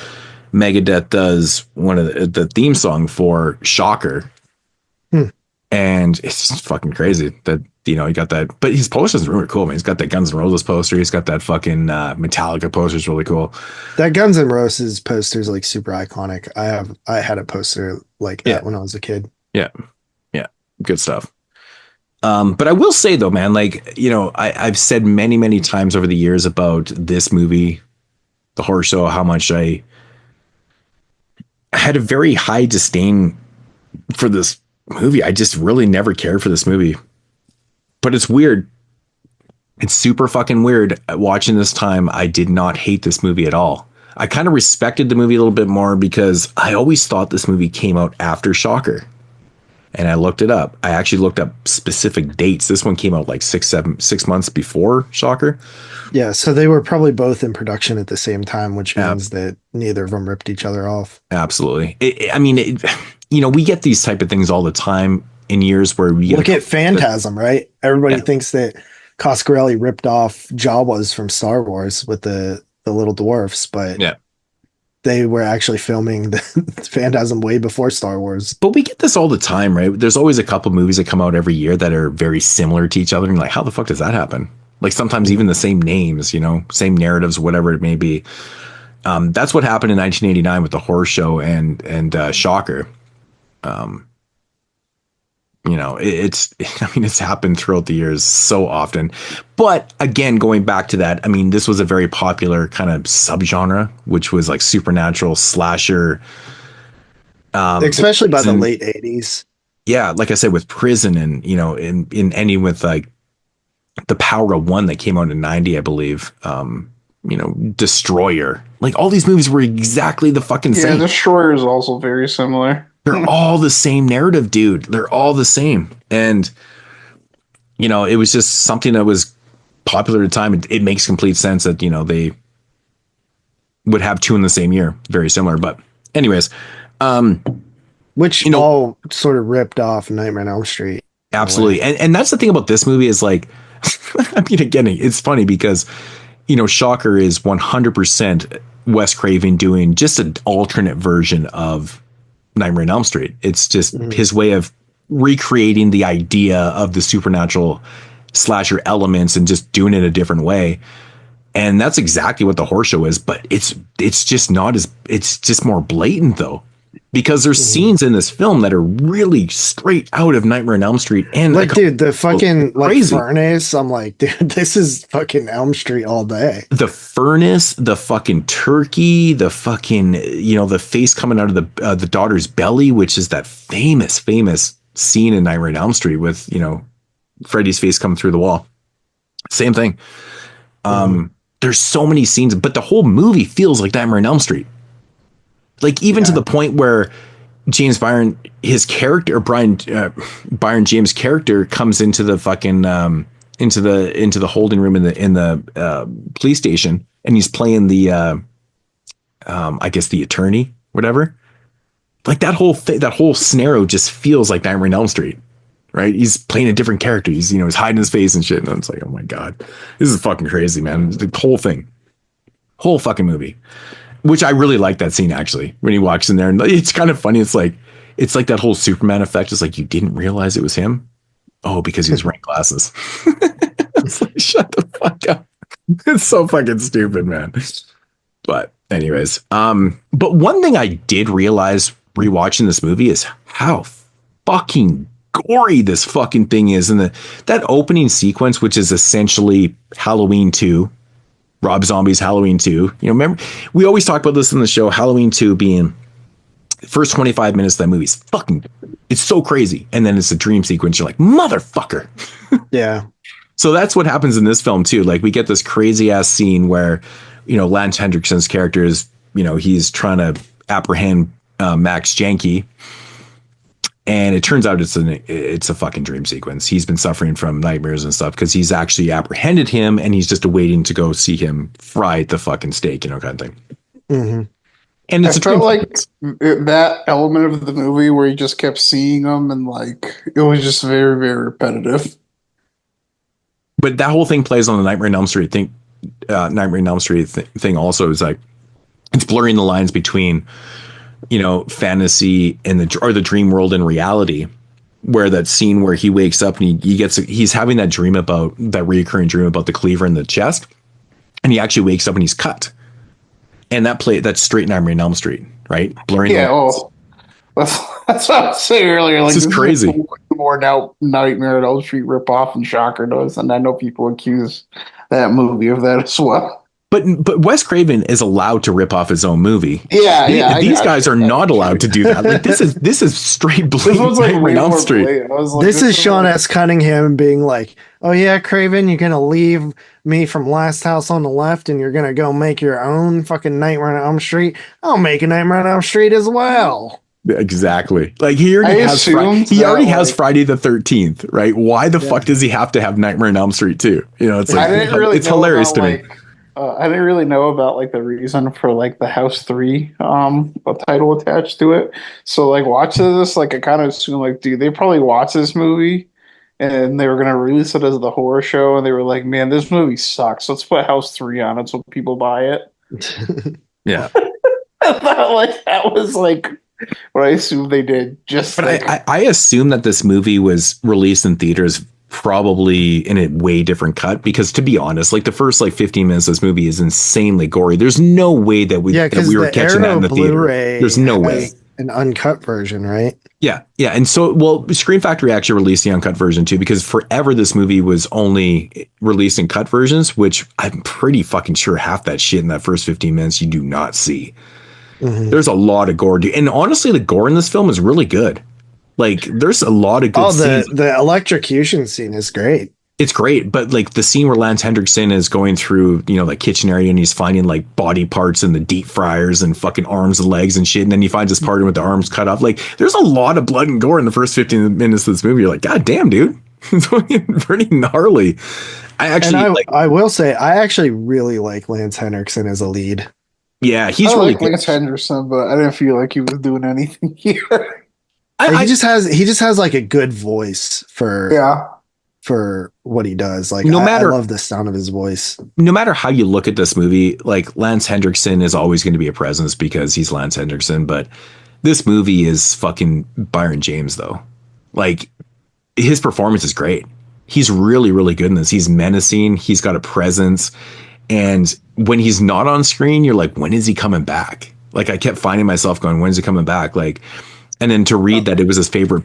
Speaker 11: Megadeth does one of the theme song for Shocker. And it's just fucking crazy that You know, he got that, but his poster's really cool, man. He's got that Guns N' Roses poster. He's got that fucking Metallica poster. It's really cool.
Speaker 9: That Guns N' Roses poster is like super iconic. I had a poster like that when I was a kid.
Speaker 11: Yeah. Good stuff. But I will say though, man, like, you know, I've said many, many times over the years about this movie, The Horrorshow, how much I had a very high disdain for this movie. I just really never cared for this movie. But it's weird. It's super fucking weird. Watching this time, I did not hate this movie at all. I kind of respected the movie a little bit more because I always thought this movie came out after Shocker. And I looked it up. I actually looked up specific dates. This one came out like 6 months before Shocker.
Speaker 9: Yeah, so they were probably both in production at the same time, which means that neither of them ripped each other off.
Speaker 11: Absolutely. You know, we get these type of things all the time in years where we
Speaker 9: look at Phantasm, right? Everybody thinks that Coscarelli ripped off Jawas from Star Wars with the little dwarfs, but they were actually filming the Phantasm way before Star Wars.
Speaker 11: But we get this all the time, right? There's always a couple movies that come out every year that are very similar to each other. And like, how the fuck does that happen? Like sometimes even the same names, you know, same narratives, whatever it may be. That's what happened in 1989 with The Horrorshow and Shocker. You know, it's happened throughout the years so often. But again, going back to that, I mean, this was a very popular kind of subgenre, which was like supernatural slasher.
Speaker 9: Especially by the late 80s.
Speaker 11: Yeah, like I said, with Prison and, you know, in ending with like The Power of One that came out in 90, I believe. You know, Destroyer. Like all these movies were exactly the fucking same.
Speaker 10: Yeah, Destroyer is also very similar.
Speaker 11: They're all the same narrative, dude. They're all the same. And, you know, it was just something that was popular at the time. It makes complete sense that, you know, they would have two in the same year. Very similar. But anyways,
Speaker 9: which, you know, all sort of ripped off Nightmare on Elm Street.
Speaker 11: Absolutely. And that's the thing about this movie is like, I mean, again, it's funny because, you know, Shocker is 100% Wes Craven doing just an alternate version of Nightmare on Elm Street. It's just his way of recreating the idea of the supernatural slasher elements and just doing it a different way. And that's exactly what The Horrorshow is, but it's just not as, it's just more blatant though, because there's scenes in this film that are really straight out of Nightmare on Elm Street. And
Speaker 9: like, dude, the fucking like furnace, I'm like, dude, this is fucking Elm Street all day.
Speaker 11: The furnace, the fucking turkey, the fucking, you know, the face coming out of the daughter's belly, which is that famous scene in Nightmare on Elm Street with, you know, Freddy's face coming through the wall. Same thing. There's so many scenes, but the whole movie feels like Nightmare on Elm Street. Like even to the point where James Byron, his character, Byron James' character, comes into the fucking into the holding room in the police station, and he's playing the I guess the attorney, whatever. Like that whole scenario just feels like Nightmare on Elm Street, right? He's playing a different character. He's, you know, he's hiding his face and shit, and it's like, oh my god, this is fucking crazy, man. The whole fucking movie. Which I really like that scene actually, when he walks in there, and it's kind of funny. It's like that whole Superman effect. It's like, you didn't realize it was him? Oh, because he was wearing glasses. It's like, shut the fuck up. It's so fucking stupid, man. But anyways, but one thing I did realize rewatching this movie is how fucking gory this fucking thing is. And that opening sequence, which is essentially Halloween 2, Rob Zombie's Halloween 2. You know, remember, we always talk about this in the show, Halloween 2 being the first 25 minutes of that movie is fucking, it's so crazy. And then it's a dream sequence. You're like, motherfucker.
Speaker 9: Yeah.
Speaker 11: So that's what happens in this film too. Like we get this crazy ass scene where, you know, Lance Hendrickson's character is, you know, he's trying to apprehend Max Janke. And it turns out it's a fucking dream sequence. He's been suffering from nightmares and stuff because he's actually apprehended him, and he's just awaiting to go see him fry the fucking steak, you know, kind of thing.
Speaker 9: Mm-hmm.
Speaker 11: And it's
Speaker 10: felt like that element of the movie where you just kept seeing them, and like it was just very, very repetitive.
Speaker 11: But that whole thing plays on the Nightmare on Elm Street thing. Nightmare on Elm Street thing also is like it's blurring the lines between, you know, fantasy and the dream world and reality. where that scene where he wakes up and he's having that dream about that reoccurring dream about the cleaver in the chest, and he actually wakes up and he's cut. And that's straight Nightmare on Elm Street, right? Blurring.
Speaker 10: Yeah, that's what I was saying earlier. Like,
Speaker 11: this is crazy.
Speaker 10: More now Nightmare on Elm Street ripoff and Shocker does, and I know people accuse that movie of that as well.
Speaker 11: But Wes Craven is allowed to rip off his own movie.
Speaker 10: Yeah,
Speaker 11: these guys are not allowed to do that. Like this is straight blatant Nightmare on Elm Street.
Speaker 9: This is Sean S. Cunningham being like, "Oh yeah, Craven, you're gonna leave me from Last House on the Left, and you're gonna go make your own fucking Nightmare on Elm Street. I'll make a Nightmare on Elm Street as well."
Speaker 11: Exactly. Like he already has Friday the 13th, right? Why the fuck does he have to have Nightmare on Elm Street too? You know, it's like it's hilarious to me.
Speaker 10: I didn't really know about like the reason for like the House 3 a title attached to it. So like watching this, like I kind of assume like, dude, they probably watched this movie and they were gonna release it as the horror show, and they were like, man, this movie sucks. Let's put House 3 on it so people buy it.
Speaker 11: Yeah.
Speaker 10: I thought like that was like what I assumed they did.
Speaker 11: I assume that this movie was released in theaters probably in a way different cut, because to be honest, like the first like 15 minutes of this movie is insanely gory. There's no way that we were catching that in the theater. There's no way.
Speaker 9: An uncut version, right?
Speaker 11: Yeah. And so, well, Scream Factory actually released the uncut version too, because forever this movie was only released in cut versions, which I'm pretty fucking sure half that shit in that first 15 minutes you do not see. Mm-hmm. There's a lot of gore, and honestly, the gore in this film is really good. Like, there's a lot of good scenes.
Speaker 9: The electrocution scene is great.
Speaker 11: It's great, but like the scene where Lance Hendrickson is going through, you know, the kitchen area and he's finding like body parts in the deep fryers and fucking arms and legs and shit, and then he finds this part with the arms cut off. Like, there's a lot of blood and gore in the first 15 minutes of this movie. You're like, God damn, dude, it's pretty gnarly.
Speaker 9: I will say, I actually really like Lance Hendrickson as a lead.
Speaker 11: Yeah, he's really
Speaker 10: good. Lance Henderson, but I didn't feel like he was doing anything here.
Speaker 9: He just has like a good voice for what he does. Like, I love the sound of his voice.
Speaker 11: No matter how you look at this movie, like Lance Hendrickson is always going to be a presence because he's Lance Hendrickson. But this movie is fucking Byron James, though. Like, his performance is great. He's really, really good in this. He's menacing. He's got a presence. And when he's not on screen, you're like, when is he coming back? Like, I kept finding myself going, when is he coming back? Like, and then to read that it was his favorite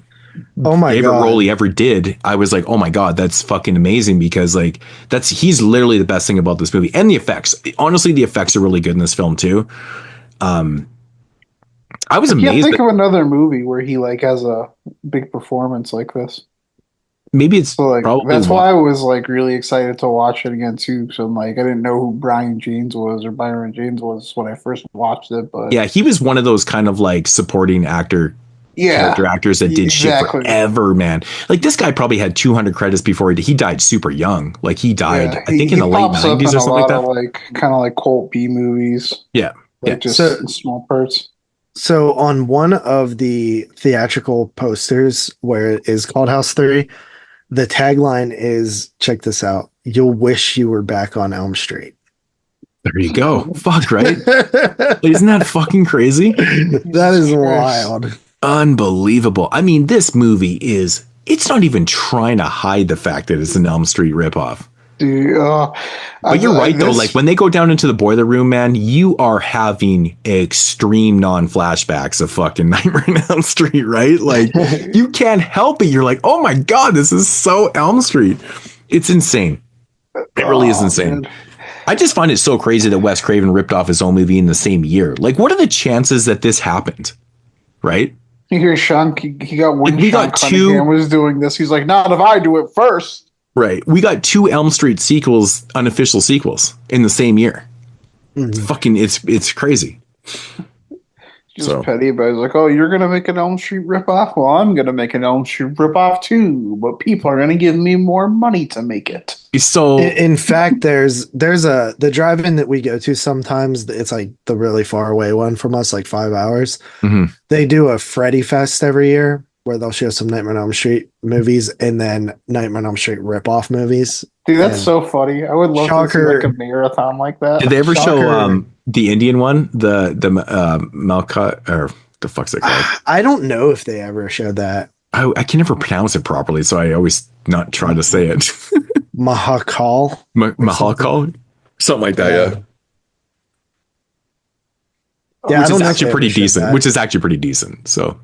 Speaker 11: role he ever did, I was like, oh my God, that's fucking amazing, because like he's literally the best thing about this movie. And the effects. Honestly, the effects are really good in this film too. I was amazed. I can't
Speaker 10: think of another movie where he like has a big performance like this.
Speaker 11: Maybe it's
Speaker 10: so, like, that's why I was like really excited to watch it again too. So I'm like, I didn't know who Byron James was when I first watched it. But
Speaker 11: yeah, he was one of those kind of like supporting character actors that did shit forever, man. Like, this guy probably had 200 credits before he died super young. Like, he died, I think, in the late 90s or something like that.
Speaker 10: Like, kind of like cult B movies.
Speaker 11: Yeah.
Speaker 10: Like just in small parts.
Speaker 9: So on one of the theatrical posters where it is called House 3, the tagline is, check this out, "You'll wish you were back on Elm Street."
Speaker 11: There you go. Fuck, right? Isn't that fucking crazy?
Speaker 9: That is wild.
Speaker 11: Unbelievable. I mean, this movie it's not even trying to hide the fact that it's an Elm Street ripoff.
Speaker 10: Dude,
Speaker 11: but you're right, though. Like, when they go down into the boiler room, man, you are having extreme non-flashbacks of fucking Nightmare on Elm Street, right? Like, you can't help it. You're like, oh my God, this is so Elm Street. It's insane. It really is insane. Man. I just find it so crazy that Wes Craven ripped off his own movie in the same year. Like, what are the chances that this happened? Right?
Speaker 10: You hear Sean, he got one. We got two. Was doing this. He's like, not if I do it first.
Speaker 11: Right. We got 2 Elm Street sequels, unofficial sequels, in the same year. Mm-hmm. It's crazy.
Speaker 10: Just petty, but it's like, oh, you're going to make an Elm Street ripoff? Well, I'm going to make an Elm Street ripoff too, but people are going to give me more money to make it.
Speaker 11: So,
Speaker 9: in fact, there's the drive-in that we go to sometimes. It's like the really far away one from us, like 5 hours.
Speaker 11: Mm-hmm.
Speaker 9: They do a Freddy Fest every year, where they'll show some Nightmare on Elm Street movies and then Nightmare on Elm Street rip-off movies.
Speaker 10: Dude, that's so funny. I would love to see like a marathon like that.
Speaker 11: Did they ever show the Indian one? The Malcut, or the fuck's it called?
Speaker 9: I don't know if they ever showed that.
Speaker 11: I can never pronounce it properly, so I always not try to say it.
Speaker 9: Mahakal.
Speaker 11: Mahakal? Something like that, yeah.
Speaker 9: Yeah,
Speaker 11: which is actually pretty decent. Which is actually pretty decent. So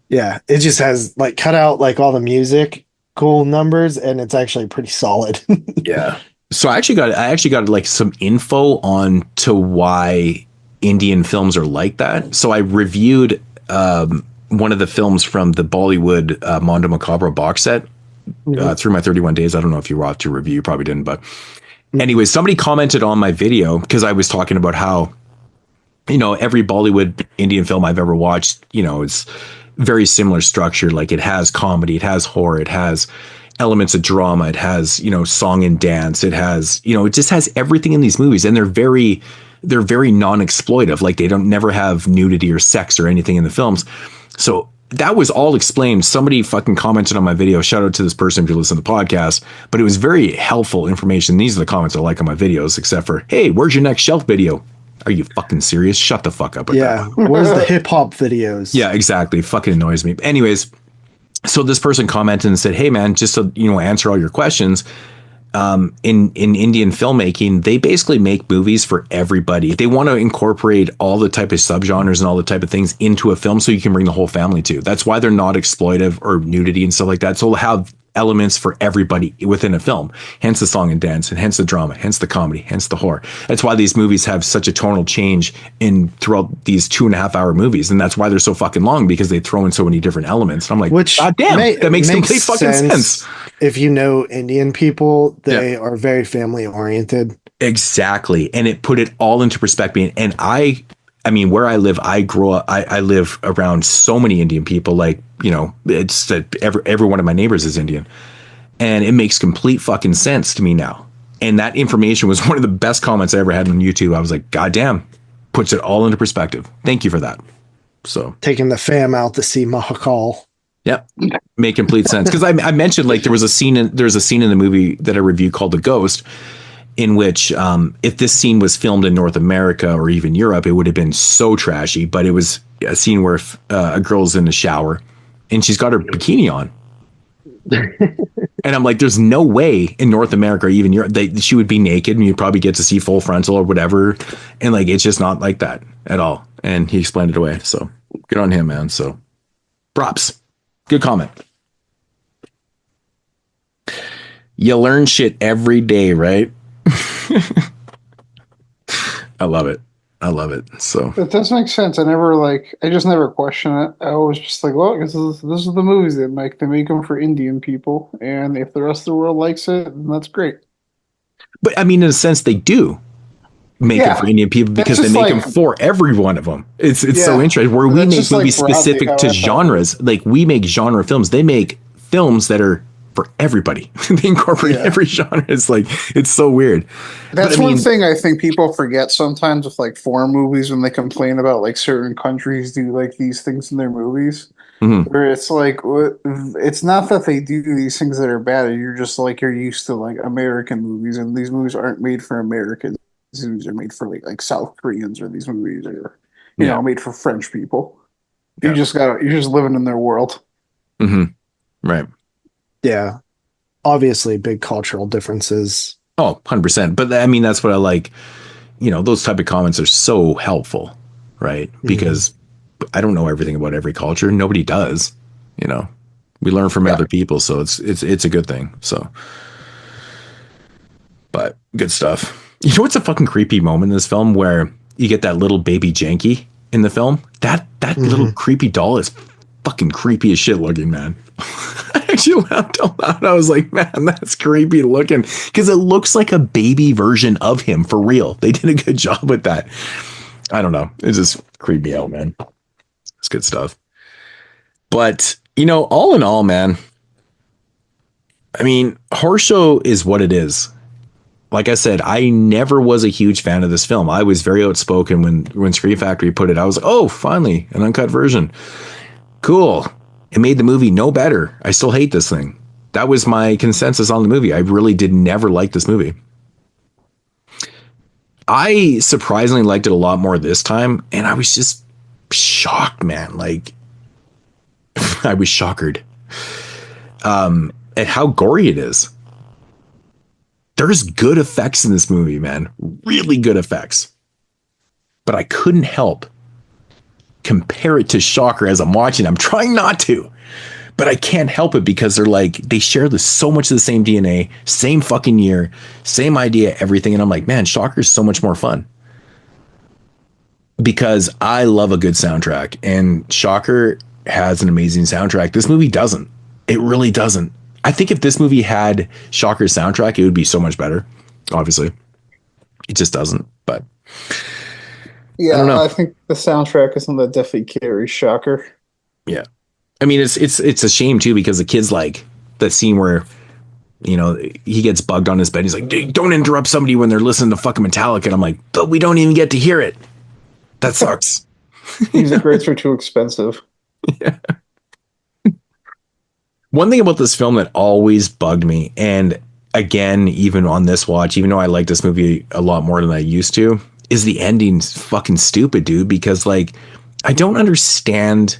Speaker 9: yeah, it just has like cut out like all the music, cool numbers, and it's actually pretty solid.
Speaker 11: Yeah. So I actually got like some info on to why Indian films are like that. So I reviewed one of the films from the Bollywood Mondo Macabro box set through my 31 days. I don't know if you watched your review, you probably didn't, but anyway, somebody commented on my video because I was talking about how, you know, every Bollywood Indian film I've ever watched, you know, it's very similar structure. Like it has comedy, it has horror, it has elements of drama, it has, you know, song and dance, it has, you know, it just has everything in these movies, and they're very non-exploitive. Like they don't never have nudity or sex or anything in the films. So that was all explained. Somebody fucking commented on my video. Shout out to this person if you listen to the podcast, but it was very helpful information. These are the comments I like on my videos, except for, hey, where's your next shelf video? Are you fucking serious? Shut the fuck up.
Speaker 9: Yeah. Where's the hip hop videos?
Speaker 11: Yeah, exactly. Fucking annoys me. Anyways, so this person commented and said, hey man, just to, you know, answer all your questions, in Indian filmmaking, they basically make movies for everybody. They want to incorporate all the type of subgenres and all the type of things into a film so you can bring the whole family to. That's why they're not exploitive or nudity and stuff like that. So they'll have elements for everybody within a film, hence the song and dance, and hence the drama, hence the comedy, hence the horror. That's why these movies have such a tonal change throughout these 2.5 hour movies, and that's why they're so fucking long, because they throw in so many different elements. And I'm like, God damn, that makes complete fucking sense.
Speaker 9: If you know Indian people, they are very family oriented.
Speaker 11: Exactly, and it put it all into perspective. And I mean, where I live, I grew up, I live around so many Indian people. Like, you know, it's that every one of my neighbors is Indian, and it makes complete fucking sense to me now. And that information was one of the best comments I ever had on YouTube. I was like, God damn, puts it all into perspective. Thank you for that. So
Speaker 9: taking the fam out to see Mahakal.
Speaker 11: Yep, make complete sense. Because I mentioned, like, there's a scene in the movie that I reviewed called The Ghost, in which if this scene was filmed in North America or even Europe, it would have been so trashy. But it was a scene where a girl's in the shower and she's got her bikini on. And I'm like, there's no way in North America or even Europe she would be naked and you'd probably get to see full frontal or whatever. And like, it's just not like that at all. And he explained it away. So good on him, man. So props. Good comment. You learn shit every day, right? I love it. I love it. So
Speaker 10: it does make sense. I just never question it. I always just like, well, this is the movies they make. They make them for Indian people, and if the rest of the world likes it, then that's great.
Speaker 11: But I mean, in a sense, they do make them for Indian people because they make them for every one of them. It's so interesting. Where we make movies specific to genres, like we make genre films. They make films that are for everybody. They incorporate every genre. It's like, it's so weird.
Speaker 10: That's one thing I think people forget sometimes with like foreign movies when they complain about like certain countries do like these things in their movies. Mm-hmm. Where it's like, it's not that they do these things that are bad. You're just like, you're used to like American movies, and these movies aren't made for Americans. These movies are made for like South Koreans, or these movies are, you know, made for French people. You're just living in their world.
Speaker 11: Mm-hmm. Right.
Speaker 9: Yeah, obviously big cultural differences.
Speaker 11: Oh, 100%. But I mean, that's what I like. You know, those type of comments are so helpful, right? Because I don't know everything about every culture. Nobody does. You know, we learn from other people, so it's a good thing. So, but good stuff. You know what's a fucking creepy moment in this film where you get that little baby Janky in the film? That little creepy doll is fucking creepy as shit looking, man. I actually laughed out loud. I was like, man, that's creepy looking, because it looks like a baby version of him for real. They did a good job with that. I don't know. It just creeped me out, man. It's good stuff. But, you know, all in all, man, I mean, Horrorshow is what it is. Like I said, I never was a huge fan of this film. I was very outspoken when Scream Factory put it. I was like, oh, finally, an uncut version. Cool. It made the movie no better. I still hate this thing. That was my consensus on the movie. I really did never like this movie. I surprisingly liked it a lot more this time, and I was just shocked, man. Like, I was shocked. at how gory it is. There's good effects in this movie, man. Really good effects. But I couldn't help compare it to Shocker as I'm watching. I'm trying not to, but I can't help it because they share so much of the same DNA, same fucking year, same idea, everything. And I'm like, man, Shocker's so much more fun. Because I love a good soundtrack, and Shocker has an amazing soundtrack. This movie doesn't. It really doesn't. I think if this movie had Shocker's soundtrack, it would be so much better. Obviously, it just doesn't. But
Speaker 10: yeah,
Speaker 11: I don't know.
Speaker 10: I think the soundtrack is something that definitely carries Shocker.
Speaker 11: Yeah, I mean it's a shame too, because the kid's like the scene where he gets bugged on his bed. He's like, "Don't interrupt somebody when they're listening to fucking Metallica." And I'm like, but we don't even get to hear it. That sucks.
Speaker 10: Music rates are too expensive.
Speaker 11: Yeah. One thing about this film that always bugged me, and again, even on this watch, even though I like this movie a lot more than I used to, is the ending's fucking stupid, dude. Because I don't understand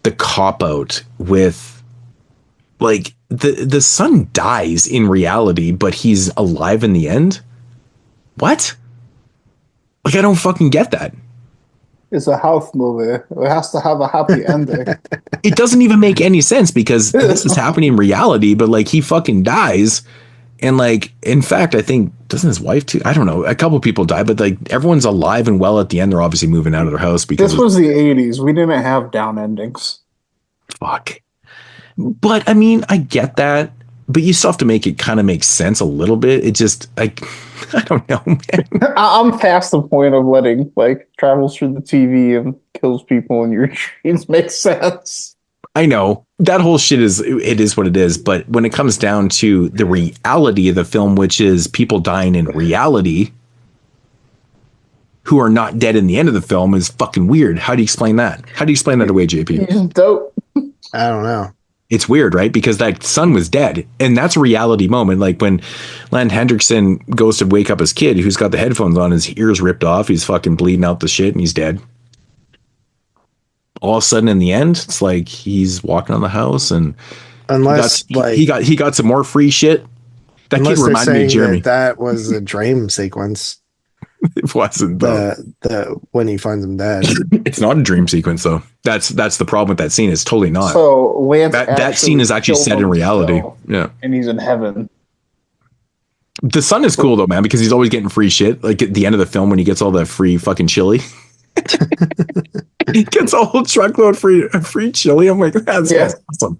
Speaker 11: the cop out with the son dies in reality, but he's alive in the end. What? I don't fucking get that.
Speaker 10: It's a health movie. It has to have a happy ending.
Speaker 11: It doesn't even make any sense because this is happening in reality, but he fucking dies. And in fact, I think, doesn't his wife too? I don't know. A couple people die, but everyone's alive and well at the end. They're obviously moving out of their house because
Speaker 10: this was the 80s. We didn't have down endings.
Speaker 11: Fuck. But I mean, I get that, but you still have to make it kind of make sense a little bit. It just I don't know, man.
Speaker 10: I'm past the point of letting travels through the TV and kills people in your dreams make sense.
Speaker 11: I know that whole shit is what it is. But when it comes down to the reality of the film, which is people dying in reality who are not dead in the end of the film, is fucking weird. How do you explain that? How do you explain that away, JP?
Speaker 10: He's dope.
Speaker 9: I don't know.
Speaker 11: It's weird, right? Because that son was dead. And that's a reality moment. Like when Len Hendrickson goes to wake up his kid who's got the headphones on, his ears ripped off, he's fucking bleeding out the shit, and he's dead. All of a sudden in the end, it's like he's walking on the house, and
Speaker 9: unless
Speaker 11: he got some more free shit. That kid reminded me of Jeremy.
Speaker 9: That was a dream sequence.
Speaker 11: It wasn't though.
Speaker 9: The when he finds him dead.
Speaker 11: It's not a dream sequence though. That's the problem with that scene. It's totally not.
Speaker 10: So Lance
Speaker 11: that scene is actually set in reality. Yeah.
Speaker 10: And he's in heaven.
Speaker 11: The son is cool though, man, because he's always getting free shit. Like at the end of the film when he gets all the free fucking chili. He gets a whole truckload free chili. I'm like, that's awesome.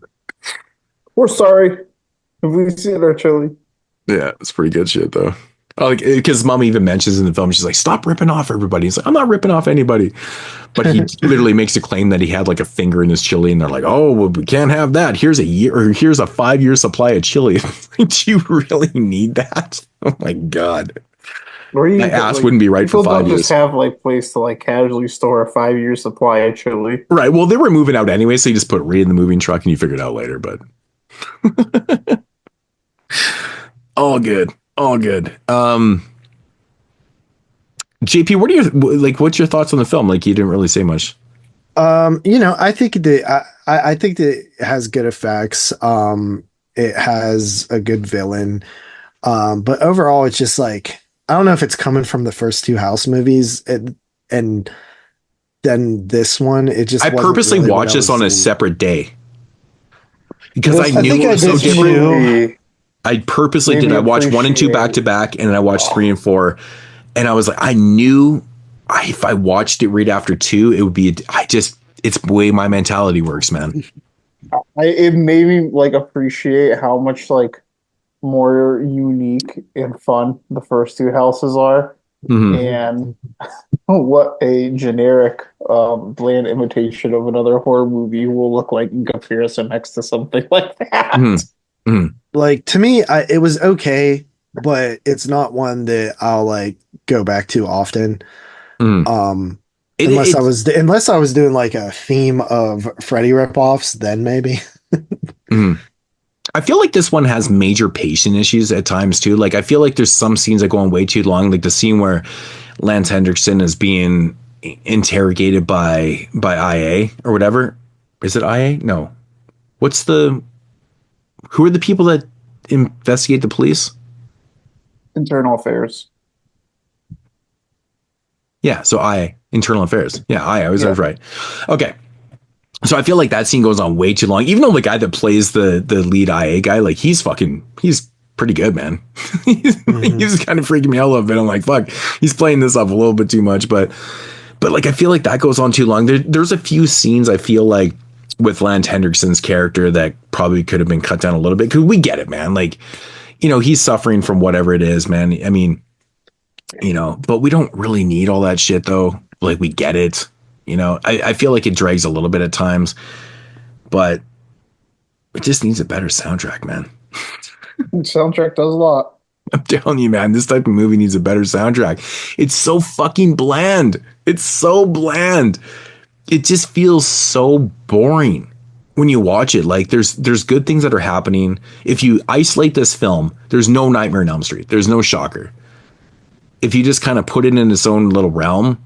Speaker 10: We're sorry if we see our chili.
Speaker 11: Yeah, it's pretty good shit though. Like, because mom even mentions in the film, she's like, stop ripping off everybody. He's like, I'm not ripping off anybody. But he literally makes a claim that he had like a finger in his chili, and they're like, oh, well, we can't have that. Here's a 5-year supply of chili. Do you really need that? Oh my God. My ass wouldn't be right for 5 years.
Speaker 10: Just have place to casually store a 5-year supply of chili.
Speaker 11: Right. Well, they were moving out anyway, so you just put it in the moving truck and you figure it out later. But all good. All good. JP, what are your what's your thoughts on the film? Like, you didn't really say much.
Speaker 9: I think I think that it has good effects. It has a good villain. But overall, it's just I don't know if it's coming from the first two House movies and then this one. It just
Speaker 11: I purposely really watched this on a separate day because I knew it was so different. I purposely did. I watched 1 and 2 back to back, and then I watched 3 and 4. And I was like, I knew if I watched it right after 2, it would be. It's the way my mentality works, man.
Speaker 10: It made me appreciate how much more unique and fun the first two houses are, and what a generic, bland imitation of another horror movie will look like in comparison next to something like that.
Speaker 9: To me, it was okay, but it's not one that I'll go back to often. Unless I was doing a theme of Freddy ripoffs, then maybe.
Speaker 11: I feel like this one has major pacing issues at times too. I feel like there's some scenes that go on way too long. Like the scene where Lance Hendrickson is being interrogated by IA or whatever. Is it IA? No. who are the people that investigate the police?
Speaker 10: Internal Affairs.
Speaker 11: Yeah, so Internal Affairs. Yeah, I was right. Okay. So I feel like that scene goes on way too long. Even though the guy that plays the lead IA guy, like he's pretty good, man. He's kind of freaking me out a little bit. I'm like, fuck, he's playing this up a little bit too much. But like, I feel like that goes on too long. There's a few scenes I feel like with Lance Hendrickson's character that probably could have been cut down a little bit, because we get it, man. Like, you know, he's suffering from whatever it is, man. I mean, you know, but we don't really need all that shit though. Like, we get it. You know, I feel like it drags a little bit at times, but it just needs a better soundtrack, man.
Speaker 10: Soundtrack does a lot.
Speaker 11: I'm telling you, man, this type of movie needs a better soundtrack. It's so fucking bland. It's so bland. It just feels so boring when you watch it. Like, there's good things that are happening. If you isolate this film, there's no Nightmare on Elm Street. There's no Shocker. If you just kind of put it in its own little realm,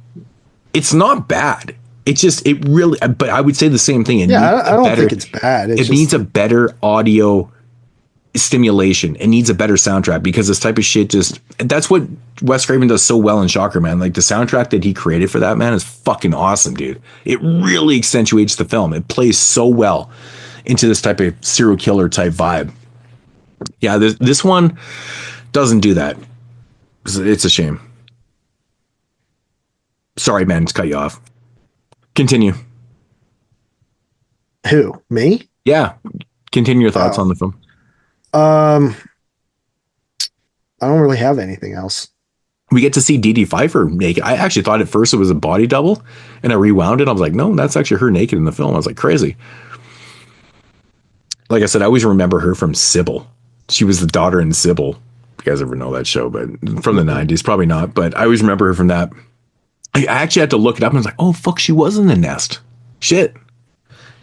Speaker 11: it's not bad. It really, but I would say the same thing.
Speaker 9: I don't think it's bad.
Speaker 11: It needs a better audio stimulation. It needs a better soundtrack, because this type of shit that's what Wes Craven does so well in Shocker, man. Like, the soundtrack that he created for that, man, is fucking awesome, dude. It really accentuates the film. It plays so well into this type of serial killer type vibe. Yeah, this one doesn't do that. It's a shame. Sorry, man, to cut you off. Continue.
Speaker 9: Who? Me?
Speaker 11: Yeah. Continue your thoughts on the film.
Speaker 9: I don't really have anything else.
Speaker 11: We get to see Dee Dee Pfeiffer naked. I actually thought at first it was a body double, and I rewound it. I was like, no, that's actually her naked in the film. I was like, crazy. Like I said, I always remember her from Sybil. She was the daughter in Sybil. You guys ever know that show, but from the 90s, probably not. But I always remember her from that. I actually had to look it up, and I was like, oh, fuck, she was in The Nest. Shit.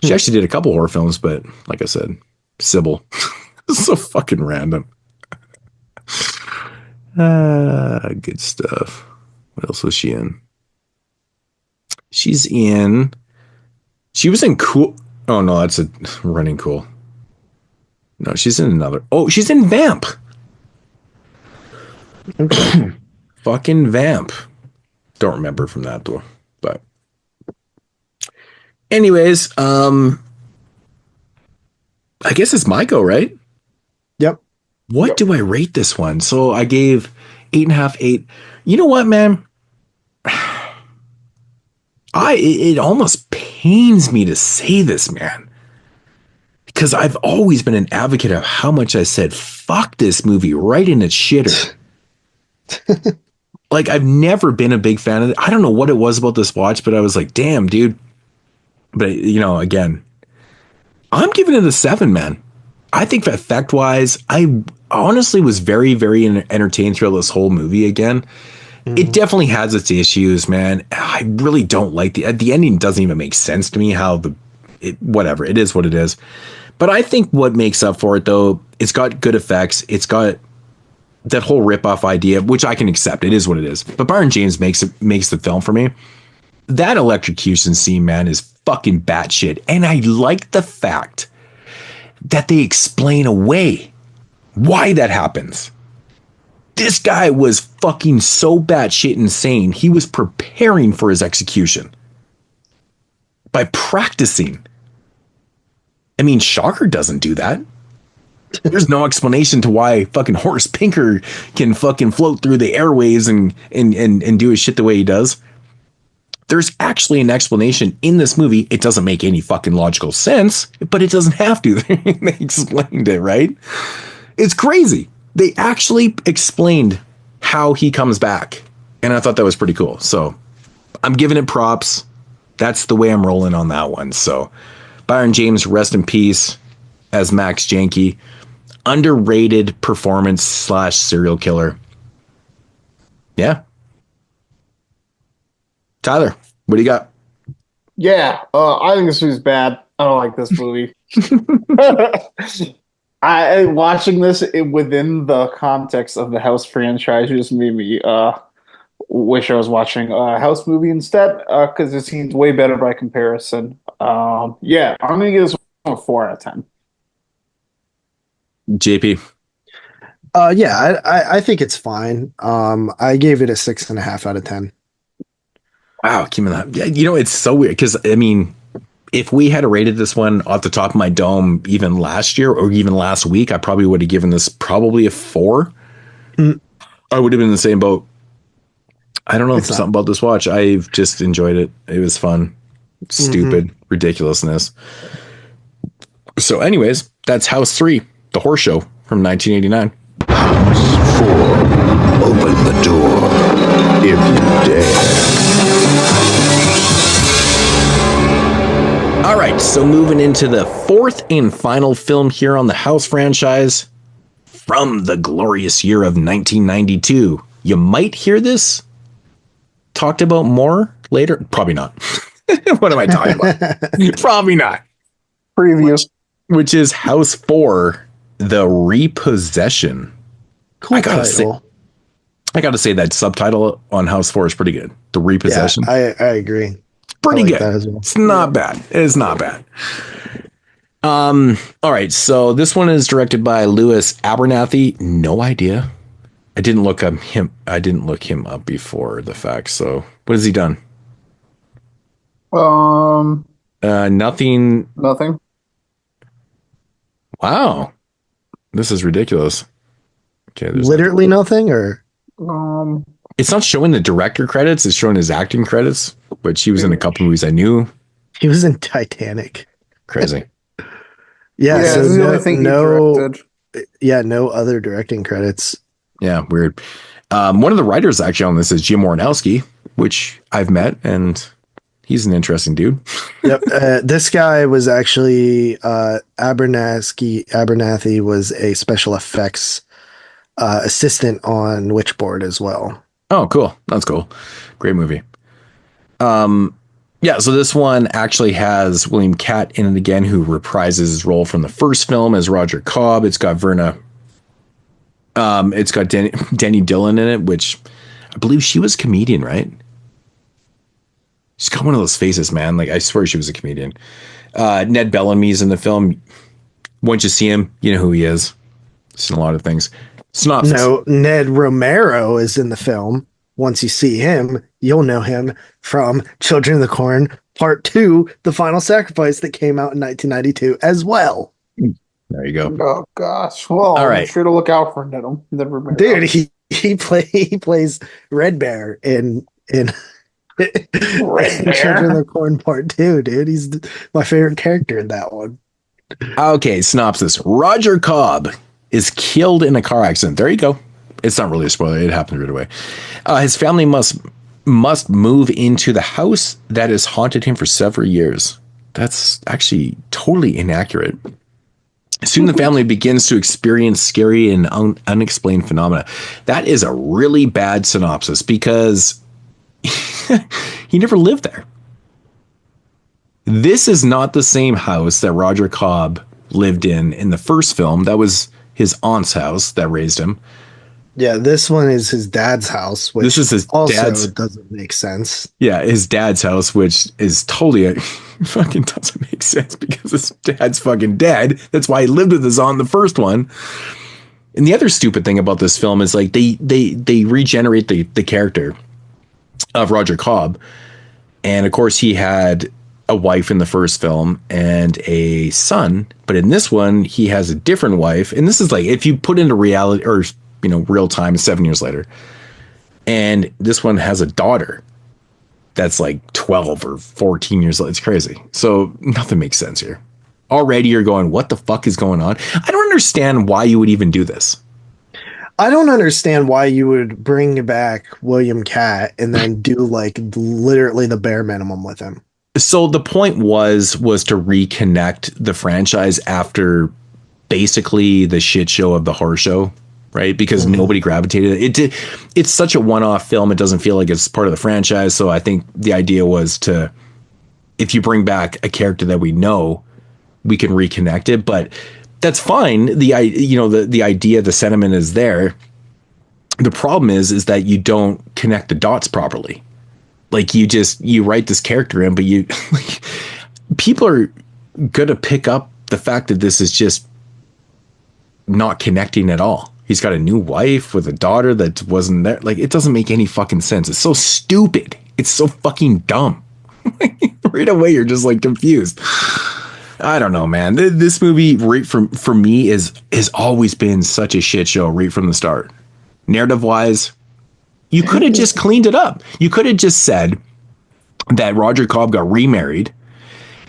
Speaker 11: She actually did a couple horror films, but like I said, Sybil. So fucking random. Good stuff. What else was she in? She was in Cool. Oh, no, that's a Running Cool. No, she's in another. Oh, she's in Vamp. Okay. Fucking Vamp. Don't remember from that though, but anyways, I guess it's my go, right?
Speaker 9: Yep.
Speaker 11: What do I rate this one? So I gave 8.5, 8. You know what, man? It almost pains me to say this, man, because I've always been an advocate of how much I said fuck this movie right in its shitter. Like, I've never been a big fan of it. I don't know what it was about this watch, but I was like, damn, dude. But, you know, again, I'm giving it a 7, man. I think effect wise, I honestly was very, very entertained throughout this whole movie again. Mm-hmm. It definitely has its issues, man. I really don't like the ending doesn't even make sense to me whatever. It is what it is. But I think what makes up for it, though, it's got good effects. It's got that whole ripoff idea, which I can accept. It is what it is. But Byron James makes the film for me. That electrocution scene, man, is fucking batshit. And I like the fact that they explain away why that happens. This guy was fucking so batshit insane. He was preparing for his execution by practicing. I mean, Shocker doesn't do that. There's no explanation to why fucking Horace Pinker can fucking float through the airways and do his shit the way he does. There's actually an explanation in this movie. It doesn't make any fucking logical sense, but it doesn't have to. They explained it, right? It's crazy. They actually explained how he comes back. And I thought that was pretty cool. So I'm giving it props. That's the way I'm rolling on that one. So Byron James, rest in peace, as Max Janke. Underrated performance / serial killer. Yeah. Tyler, what do you got?
Speaker 10: Yeah, I think this movie's bad. I don't like this movie. I watching this within the context of the House franchise just made me wish I was watching a House movie instead, because it seems way better by comparison. Yeah, I'm gonna give this a 4 out of 10.
Speaker 11: JP.
Speaker 9: Yeah, I think it's fine. I gave it a 6.5 out of 10.
Speaker 11: Wow, yeah, you know, it's so weird because I mean, if we had rated this one off the top of my dome, even last year or even last week, I probably would have given this probably a 4. I would have been in the same boat. I don't know, something about this watch. I've just enjoyed it. It was fun, stupid, ridiculousness. So, anyways, that's House 3, the Horror Show from 1989.
Speaker 1: House 4. Open the door if you dare.
Speaker 11: All right, so moving into the fourth and final film here on the House franchise from the glorious year of 1992. You might hear this talked about more later. Probably not. What am I talking about? Probably not.
Speaker 10: Preview.
Speaker 11: Which is House 4, The Repossession.
Speaker 9: Cool
Speaker 11: I gotta
Speaker 9: title.
Speaker 11: I got to say that subtitle on House 4 is pretty good. The Repossession.
Speaker 9: Yeah, I agree.
Speaker 11: Pretty
Speaker 9: like
Speaker 11: good.
Speaker 9: that as well.
Speaker 11: It's not bad. It's not bad. All right. So this one is directed by Louis Abernathy. No idea. I didn't look him up before the fact. So what has he done? Nothing.
Speaker 10: Nothing.
Speaker 11: Wow. This is ridiculous. Okay.
Speaker 9: Literally nothing, or
Speaker 11: it's not showing the director credits. It's showing his acting credits, but she was in a couple movies I knew.
Speaker 9: he was in Titanic.
Speaker 11: Crazy.
Speaker 9: Yeah,
Speaker 10: this
Speaker 9: so
Speaker 10: is the only thing he directed.
Speaker 9: No other directing credits.
Speaker 11: Yeah, weird. One of the writers actually on this is Jim Warnowski, which I've met, and he's an interesting dude.
Speaker 9: Yep. This guy was actually Abernathy was a special effects assistant on Witchboard as well.
Speaker 11: Oh, cool. That's cool. Great movie. Yeah, so this one actually has William Catt in it again, who reprises his role from the first film as Roger Cobb. It's got Verna. It's got Denny Dillon in it, which I believe she was a comedian, right? She's got one of those faces, man. Like, I swear she was a comedian. Ned Bellamy's in the film. Once you see him, you know who he is. He's in a lot of things. Synopsis.
Speaker 9: No, Ned Romero is in the film. Once you see him, you'll know him from Children of the Corn Part 2, The Final Sacrifice, that came out in 1992 as well.
Speaker 11: There you go.
Speaker 10: Oh gosh. Well,
Speaker 11: all right.
Speaker 10: I'm sure to look out for Ned Romero.
Speaker 9: Dude, he plays Red Bear in Children of the Corn Part 2, dude. He's my favorite character in that one.
Speaker 11: Okay, synopsis. Roger Cobb is killed in a car accident. There you go. It's not really a spoiler. It happened right away. His family must move into the house that has haunted him for several years. That's actually totally inaccurate. Soon the family begins to experience scary and unexplained phenomena. That is a really bad synopsis because he never lived there. This is not the same house that Roger Cobb lived in the first film. That was his aunt's house that raised him.
Speaker 9: Yeah, this one is his dad's house, which
Speaker 11: this is his
Speaker 9: also
Speaker 11: dad's,
Speaker 9: doesn't make sense.
Speaker 11: Yeah, his dad's house, which is totally fucking doesn't make sense because his dad's fucking dead. That's why he lived with his aunt in the first one. And the other stupid thing about this film is like they regenerate the character of Roger Cobb. And of course he had a wife in the first film and a son, but in this one he has a different wife. And this is like, if you put into reality or, you know, real time, 7 years later, and this one has a daughter that's like 12 or 14 years old. It's crazy. So nothing makes sense here. Already you're going, what the fuck is going on? I don't understand why you would even do this.
Speaker 9: I don't understand why you would bring back William Catt and then do like literally the bare minimum with him.
Speaker 11: So the point was to reconnect the franchise after basically the shit show of the Horror Show, right? Because nobody gravitated. It's such a one-off film. It doesn't feel like it's part of the franchise. So I think the idea was to, if you bring back a character that we know, we can reconnect it. But that's fine. The idea, the sentiment is there. The problem is that you don't connect the dots properly. Like you write this character in, but people are going to pick up the fact that this is just not connecting at all. He's got a new wife with a daughter that wasn't there. Like, it doesn't make any fucking sense. It's so stupid. It's so fucking dumb. Right away, you're just like confused. I don't know, man. This movie, right for me, has always been such a shit show right from the start. Narrative wise, you could have just cleaned it up. You could have just said that Roger Cobb got remarried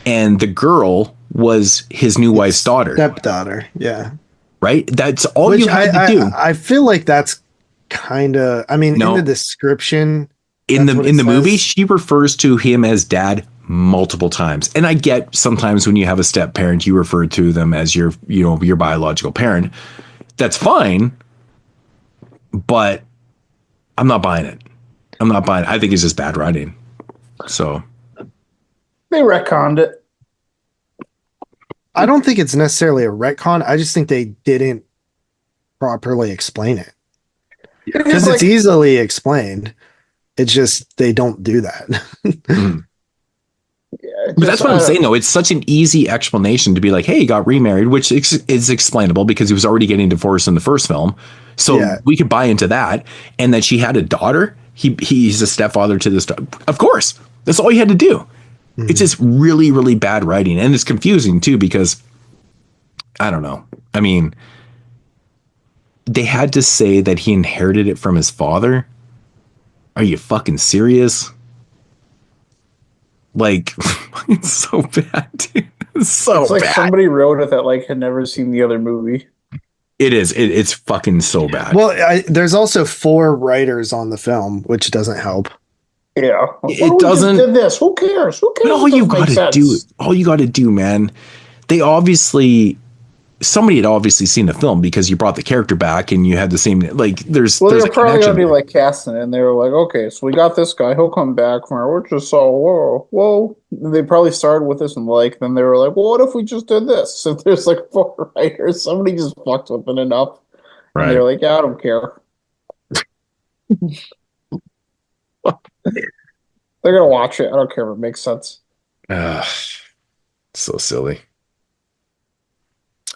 Speaker 11: and the girl was his new wife's daughter.
Speaker 9: Stepdaughter, yeah.
Speaker 11: Right? That's all you had to do.
Speaker 9: I feel like that's kind of, I mean, in the description.
Speaker 11: In the movie, she refers to him as dad multiple times. And I get sometimes when you have a step parent, you refer to them as your biological parent. That's fine. But I'm not buying it. I think it's just bad writing. So
Speaker 10: they retconned it.
Speaker 9: I don't think it's necessarily a retcon. I just think they didn't properly explain it. Because it's easily explained. It's just they don't do that.
Speaker 11: But that's what I'm saying, though. It's such an easy explanation to be like, hey, he got remarried, which is explainable because he was already getting divorced in the first film. So we could buy into that. And that she had a daughter. He's a stepfather to this daughter. Of course. That's all you had to do. It's just really, really bad writing. And it's confusing, too, because I don't know. I mean, they had to say that he inherited it from his father. Are you fucking serious? Like, it's so bad, dude. It's
Speaker 10: like
Speaker 11: bad.
Speaker 10: Somebody wrote it that like had never seen the other movie.
Speaker 11: It is. It's fucking so bad.
Speaker 9: Well, there's also 4 writers on the film, which doesn't help.
Speaker 10: Yeah,
Speaker 11: it doesn't.
Speaker 10: Did this? Who cares? Who cares?
Speaker 11: But all you got to do, man. Somebody had obviously seen the film because you brought the character back and you had the same. Like, there's
Speaker 10: they're
Speaker 11: a
Speaker 10: probably gonna be
Speaker 11: there.
Speaker 10: like casting it, and they were like, okay, so we got this guy. He'll come back from we're just so whoa. They probably started with this and then they were like, well, what if we just did this? So there's like 4 writers. Somebody just fucked with it enough. Right. And they're like, yeah, I don't care. They're gonna watch it. I don't care if it makes sense.
Speaker 11: So silly.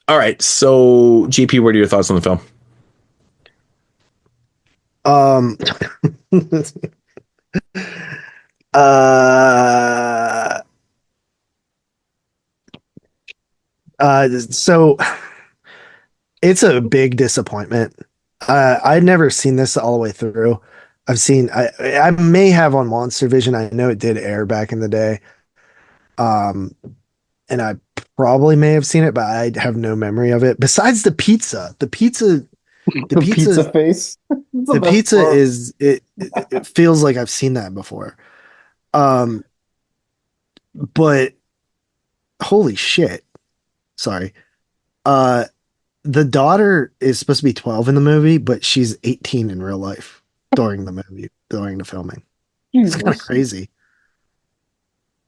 Speaker 11: All right, so GP, what are your thoughts on the film?
Speaker 9: So it's a big disappointment. I'd never seen this all the way through. I may have on Monster Vision. I know it did air back in the day. And I probably may have seen it, but I have no memory of it. Besides the pizza
Speaker 10: face.
Speaker 9: The pizza is it feels like I've seen that before. But holy shit. Sorry. The daughter is supposed to be 12 in the movie, but she's 18 in real life during the filming. It's kind of crazy.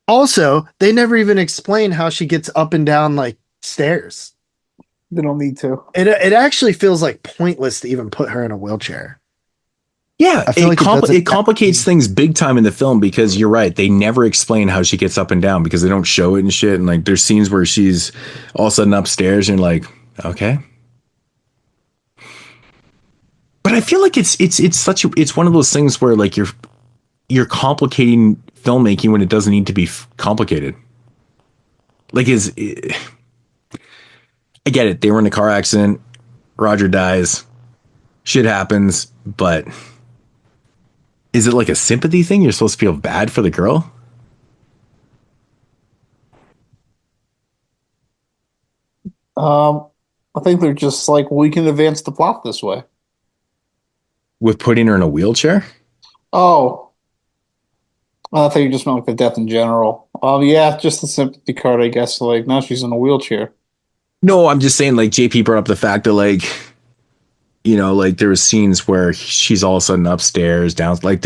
Speaker 9: Also, they never even explain how she gets up and down like stairs.
Speaker 10: They don't need to.
Speaker 9: It actually feels like pointless to even put her in a wheelchair.
Speaker 11: Yeah, it complicates things big time in the film because you're right. They never explain how she gets up and down because they don't show it and shit. And like, there's scenes where she's all of a sudden upstairs and you're like, okay. But I feel like it's one of those things where like you're complicating filmmaking when it doesn't need to be complicated. Like, I get it. They were in a car accident. Roger dies. Shit happens. But is it like a sympathy thing? You're supposed to feel bad for the girl?
Speaker 10: I think they're just like, we can advance the plot this way.
Speaker 11: With putting her in a wheelchair?
Speaker 10: Oh. I thought you just meant like the death in general. Yeah, just the sympathy card, I guess. Like, now she's in a wheelchair.
Speaker 11: No, I'm just saying, like, JP brought up the fact that, like, you know, like, there was scenes where she's all of a sudden upstairs, down, like,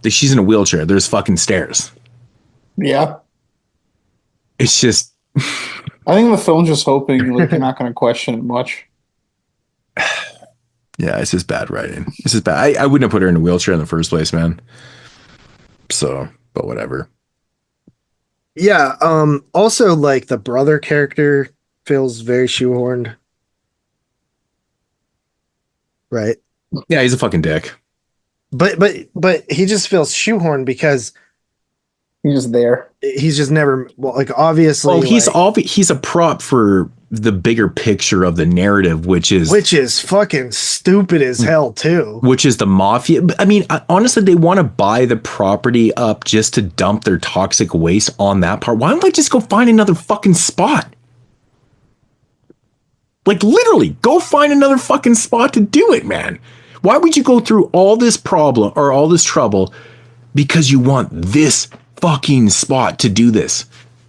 Speaker 11: she's in a wheelchair. There's fucking stairs.
Speaker 10: Yeah.
Speaker 11: It's just.
Speaker 10: I think the film's just hoping, like, you're not going to question it much.
Speaker 11: Yeah, it's just bad writing. It's just bad. I wouldn't have put her in a wheelchair in the first place, man. So, but whatever.
Speaker 9: Yeah. Also, like, the brother character feels very shoehorned. Right.
Speaker 11: Yeah, he's a fucking dick.
Speaker 9: But he just feels shoehorned because
Speaker 10: he's just there.
Speaker 9: He's just never like obviously.
Speaker 11: Well, he's a prop for the bigger picture of the narrative, which is
Speaker 9: fucking stupid as hell too.
Speaker 11: Which is the mafia. I mean, honestly, they want to buy the property up just to dump their toxic waste on that part. Why don't they just go find another fucking spot? Like literally, go find another fucking spot to do it, man. Why would you go through all this problem or all this trouble because you want this fucking spot to do this?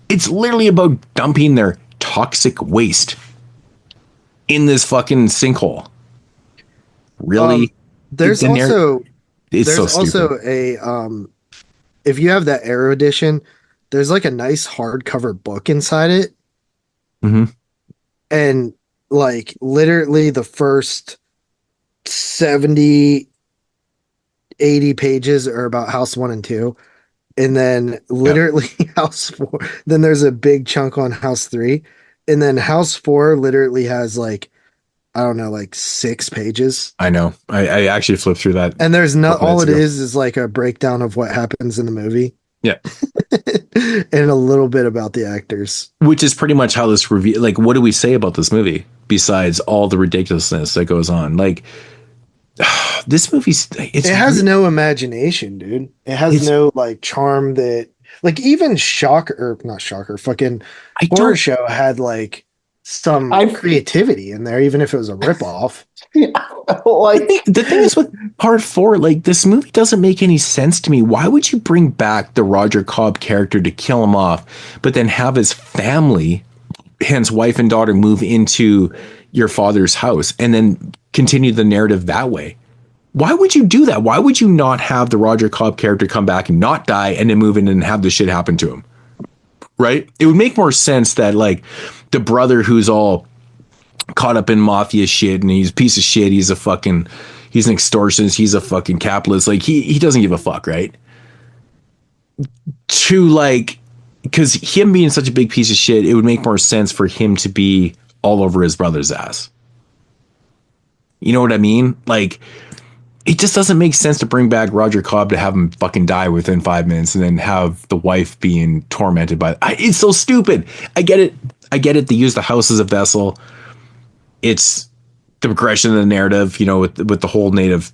Speaker 11: It's literally about dumping their toxic waste in this fucking sinkhole. Really?
Speaker 9: There's
Speaker 11: so
Speaker 9: also a if you have that Arrow edition, there's like a nice hardcover book inside it.
Speaker 11: Mm-hmm.
Speaker 9: And like literally the first 70 80 pages are about House 1 and 2, and then literally House 4, then there's a big chunk on House 3, and then House 4 literally has like I don't know, like 6 pages.
Speaker 11: I know. I actually flipped through that,
Speaker 9: and there's not all it is like a breakdown of what happens in the movie.
Speaker 11: Yeah.
Speaker 9: And a little bit about the actors,
Speaker 11: which is pretty much how this review, like, what do we say about this movie besides all the ridiculousness that goes on? Like, this movie's it
Speaker 9: has no imagination, dude. It has no like charm that like even fucking Horrorshow had like some creativity in there, even if it was a ripoff.
Speaker 10: Like
Speaker 11: the thing is with part 4, like this movie doesn't make any sense to me. Why would you bring back the Roger Cobb character to kill him off, but then have his family, hence wife and daughter, move into your father's house and then continue the narrative that way? Why would you do that? Why would you not have the Roger Cobb character come back and not die and then move in and have this shit happen to him? Right? It would make more sense that like the brother who's all caught up in mafia shit and he's a piece of shit, he's an extortionist, he's a fucking capitalist, like he doesn't give a fuck, right? To like, because him being such a big piece of shit, it would make more sense for him to be all over his brother's ass. You know what I mean? Like, it just doesn't make sense to bring back Roger Cobb to have him fucking die within 5 minutes and then have the wife being tormented by it's so stupid. I get it. They use the house as a vessel. It's the progression of the narrative, you know, with the whole native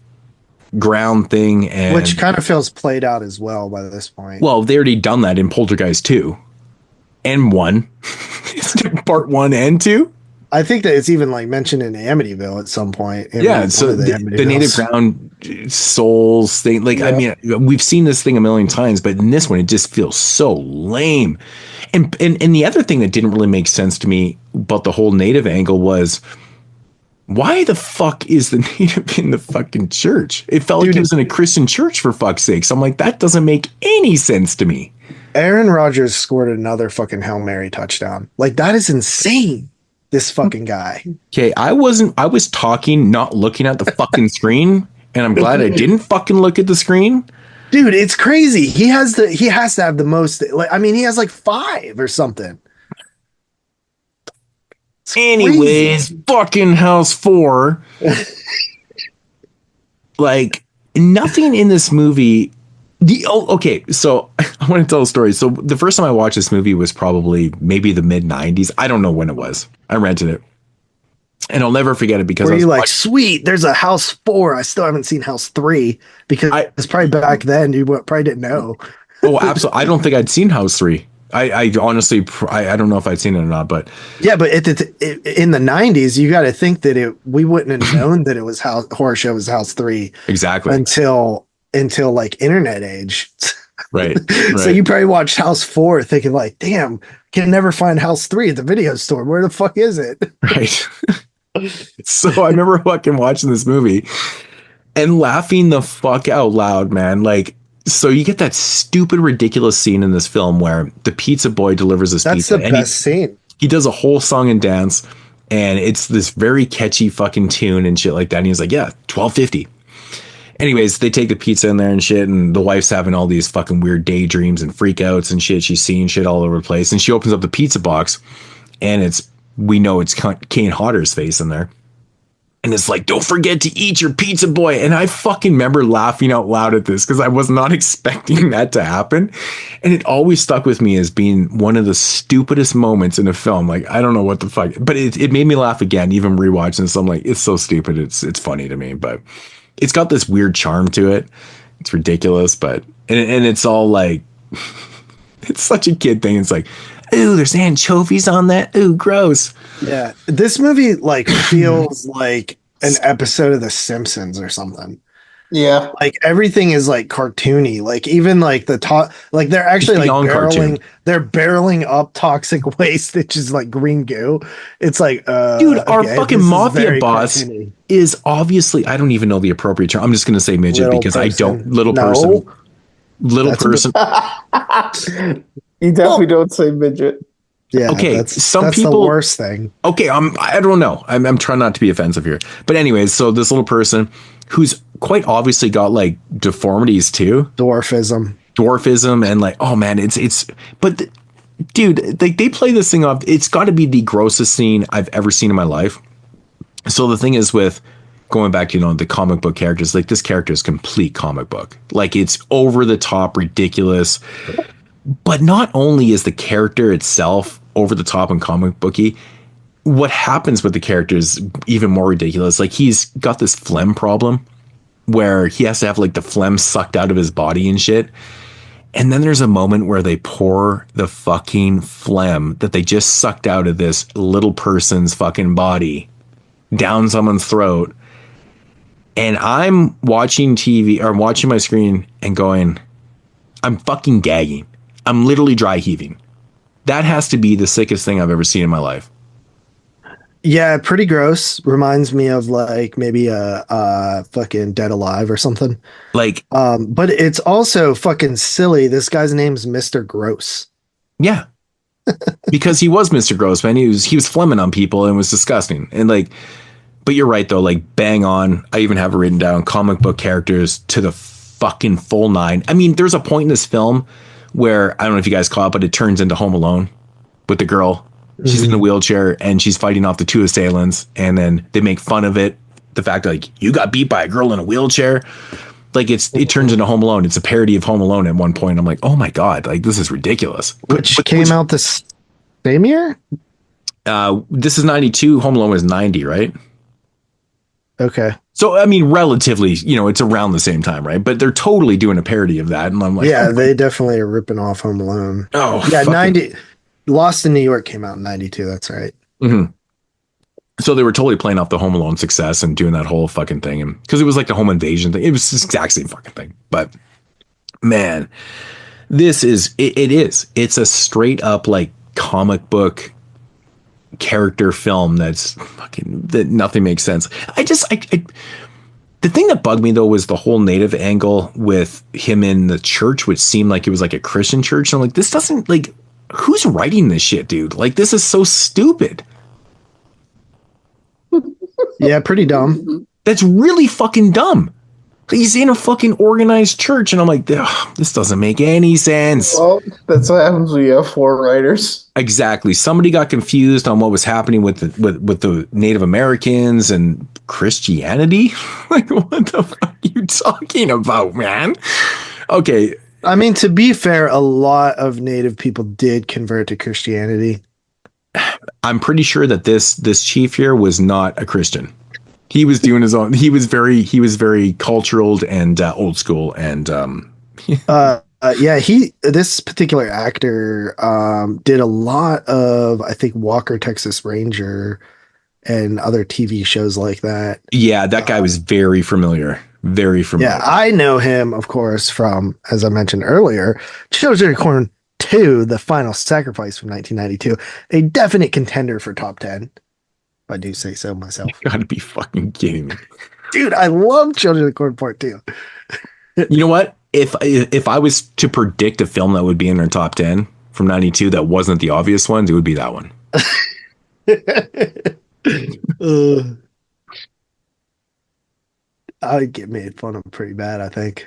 Speaker 11: ground thing, and
Speaker 9: which kind of feels played out as well by this point.
Speaker 11: Well, they already done that in Poltergeist 2 and 1. Part 1 and 2.
Speaker 9: I think that it's even like mentioned in Amityville at some point.
Speaker 11: Yeah, so the native ground souls thing, like, yeah. I mean, we've seen this thing a million times, but in this one, it just feels so lame. And the other thing that didn't really make sense to me about the whole native angle was, why the fuck is the native in the fucking church? It felt like he was in a Christian church, for fuck's sake. So I'm like, that doesn't make any sense to me.
Speaker 9: Aaron Rodgers scored another fucking Hail Mary touchdown. Like, that is insane. This fucking guy.
Speaker 11: Okay, I was talking, not looking at the fucking screen, and I'm glad I didn't fucking look at the screen.
Speaker 9: Dude, it's crazy. He has to have the most, like, I mean, he has like 5 or something.
Speaker 11: Anyways, fucking House 4. Like, nothing in this movie. Okay, so I want to tell a story. So the first time I watched this movie was probably maybe the mid 90s. I don't know when it was. I rented it, and I'll never forget it because
Speaker 9: I was like, sweet, there's a House 4. I still haven't seen House 3 because it's probably back then. You probably didn't know.
Speaker 11: Oh, absolutely. I don't think I'd seen House 3. I honestly, I don't know if I'd seen it or not, but
Speaker 9: yeah, but in the 90s, you got to think that we wouldn't have known that it was Horrorshow was House 3
Speaker 11: exactly
Speaker 9: until like internet age.
Speaker 11: Right.
Speaker 9: So you probably watched House 4 thinking like, damn, can never find House 3 at the video store. Where the fuck is it?
Speaker 11: Right. So I remember fucking watching this movie and laughing the fuck out loud, man. Like, so you get that stupid, ridiculous scene in this film where the pizza boy delivers his pizza.
Speaker 9: That's the best scene.
Speaker 11: He does a whole song and dance, and it's this very catchy fucking tune and shit like that. And he's like, yeah, $12.50. Anyways, they take the pizza in there and shit, and the wife's having all these fucking weird daydreams and freakouts and shit. She's seeing shit all over the place, and she opens up the pizza box, and it's we know it's Kane Hodder's face in there. And it's like, don't forget to eat your pizza, boy. And I fucking remember laughing out loud at this because I was not expecting that to happen. And it always stuck with me as being one of the stupidest moments in a film. Like, I don't know what the fuck, but it made me laugh again, even rewatching this. I'm like, it's so stupid. It's funny to me, but it's got this weird charm to it. It's ridiculous, but, and it's all like, it's such a kid thing. It's like, ooh, there's anchovies on that. Ooh, gross.
Speaker 9: Yeah. This movie like feels like an episode of The Simpsons or something.
Speaker 10: Yeah.
Speaker 9: Like everything is like cartoony. Like even like the top, like they're actually like barreling up toxic waste, which is like green goo. It's like,
Speaker 11: dude, our fucking mafia boss is obviously, I don't even know the appropriate term. I'm just going to say midget because person. I don't, little person.
Speaker 10: You definitely don't say midget.
Speaker 9: Yeah.
Speaker 11: Okay.
Speaker 9: That's
Speaker 11: people,
Speaker 9: the worst thing.
Speaker 11: Okay. I don't know. I'm trying not to be offensive here, but anyways, so this little person who's quite obviously got like deformities too. Dwarfism. And like, oh man, dude, they play this thing off. It's got to be the grossest scene I've ever seen in my life. So the thing is with going back to, the comic book characters, like this character is complete comic book. Like it's over the top, ridiculous. But not only is the character itself over the top and comic booky, what happens with the character is even more ridiculous. Like he's got this phlegm problem where he has to have like the phlegm sucked out of his body and shit. And then there's a moment where they pour the fucking phlegm that they just sucked out of this little person's fucking body down someone's throat. And I'm watching TV or watching my screen and going, I'm fucking gagging. I'm literally dry heaving. That has to be the sickest thing I've ever seen in my life.
Speaker 9: Yeah, pretty gross. Reminds me of like maybe a fucking Dead Alive or something.
Speaker 11: Like,
Speaker 9: but it's also fucking silly. This guy's name's Mr. Gross.
Speaker 11: Yeah, because he was Mr. Gross, man. He was flemming on people and was disgusting. And like, but you're right though. Like, bang on. I even have it written down. Comic book characters to the fucking full nine. I mean, there's a point in this film where I don't know if you guys caught, but it turns into Home Alone with the girl. She's in a wheelchair and she's fighting off the two assailants, and then they make fun of it. The fact that like you got beat by a girl in a wheelchair, like it turns into Home Alone. It's a parody of Home Alone at one point. I'm like, oh my god, like this is ridiculous.
Speaker 9: Which came out this same year?
Speaker 11: This is 92. Home Alone was 90, right?
Speaker 9: Okay.
Speaker 11: So, I mean, relatively, it's around the same time, right? But they're totally doing a parody of that. And I'm like,
Speaker 9: yeah, they definitely are ripping off Home Alone.
Speaker 11: Oh,
Speaker 9: yeah. 90 Lost in New York came out in 92. That's right.
Speaker 11: Mm-hmm. So they were totally playing off the Home Alone success and doing that whole fucking thing. And because it was like the home invasion thing, it was the exact same fucking thing. But man, this is, it is. It's a straight up like comic book character film that nothing makes sense. The thing that bugged me though was the whole native angle with him in the church, which seemed like it was like a Christian church. And I'm like, this doesn't, like, who's writing this shit, dude? Like, this is so stupid.
Speaker 9: Yeah, pretty dumb.
Speaker 11: That's really fucking dumb. He's in a fucking organized church, and I'm like, this doesn't make any sense.
Speaker 10: Well, that's what happens when you have four writers.
Speaker 11: Exactly. Somebody got confused on what was happening with the Native Americans and Christianity. Like, what the fuck are you talking about, man? Okay.
Speaker 9: I mean, to be fair, a lot of Native people did convert to Christianity.
Speaker 11: I'm pretty sure that this chief here was not a Christian. He was doing his own. He was very cultural and old school. And this particular actor did a lot of, I think, Walker, Texas Ranger, and other TV shows like that. Yeah, that guy was very familiar. Very familiar.
Speaker 9: Yeah, I know him, of course, from, as I mentioned earlier, Children of Corn 2, The Final Sacrifice from 1992, a definite contender for top 10. If I do say so myself.
Speaker 11: You gotta be fucking kidding me.
Speaker 9: Dude, I love Children of the Corn Part 2.
Speaker 11: You know what? If I was to predict a film that would be in our top 10 from 92 that wasn't the obvious ones, it would be that one.
Speaker 9: I'd get made fun of pretty bad, I think.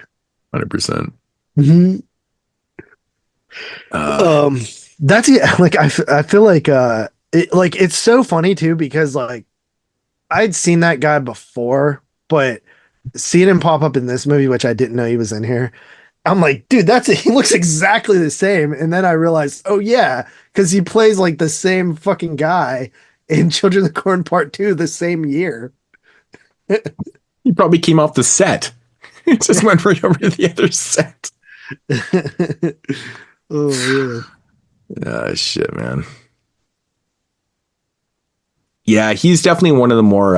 Speaker 11: 100%.
Speaker 9: Mm-hmm. That's like I feel like it's so funny too because like I'd seen that guy before, but seeing him pop up in this movie, which I didn't know he was in here, I'm like, dude, he looks exactly the same. And then I realized, oh yeah, because he plays like the same fucking guy in Children of the Corn Part 2 the same year.
Speaker 11: He probably came off the set. It just went right over to the other set.
Speaker 9: Oh yeah.
Speaker 11: Oh shit, man. Yeah, he's definitely one of the more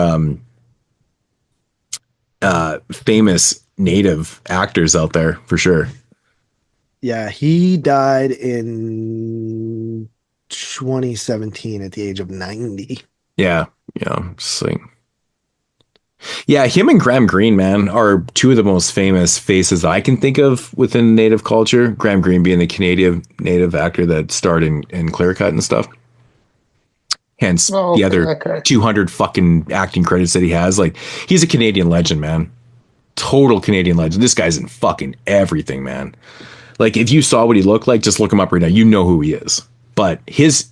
Speaker 11: famous native actors out there for sure.
Speaker 9: Yeah, he died in 2017 at the age of 90.
Speaker 11: Yeah, just like, yeah, him and Graham Greene, man, are two of the most famous faces I can think of within native culture. Graham Greene being the Canadian native actor that starred in Clear Cut and stuff. Hence the other 200 fucking acting credits that he has. Like, he's a Canadian legend, man. Total Canadian legend. This guy's in fucking everything, man. Like, if you saw what he looked like, just look him up right now. You know who he is. But his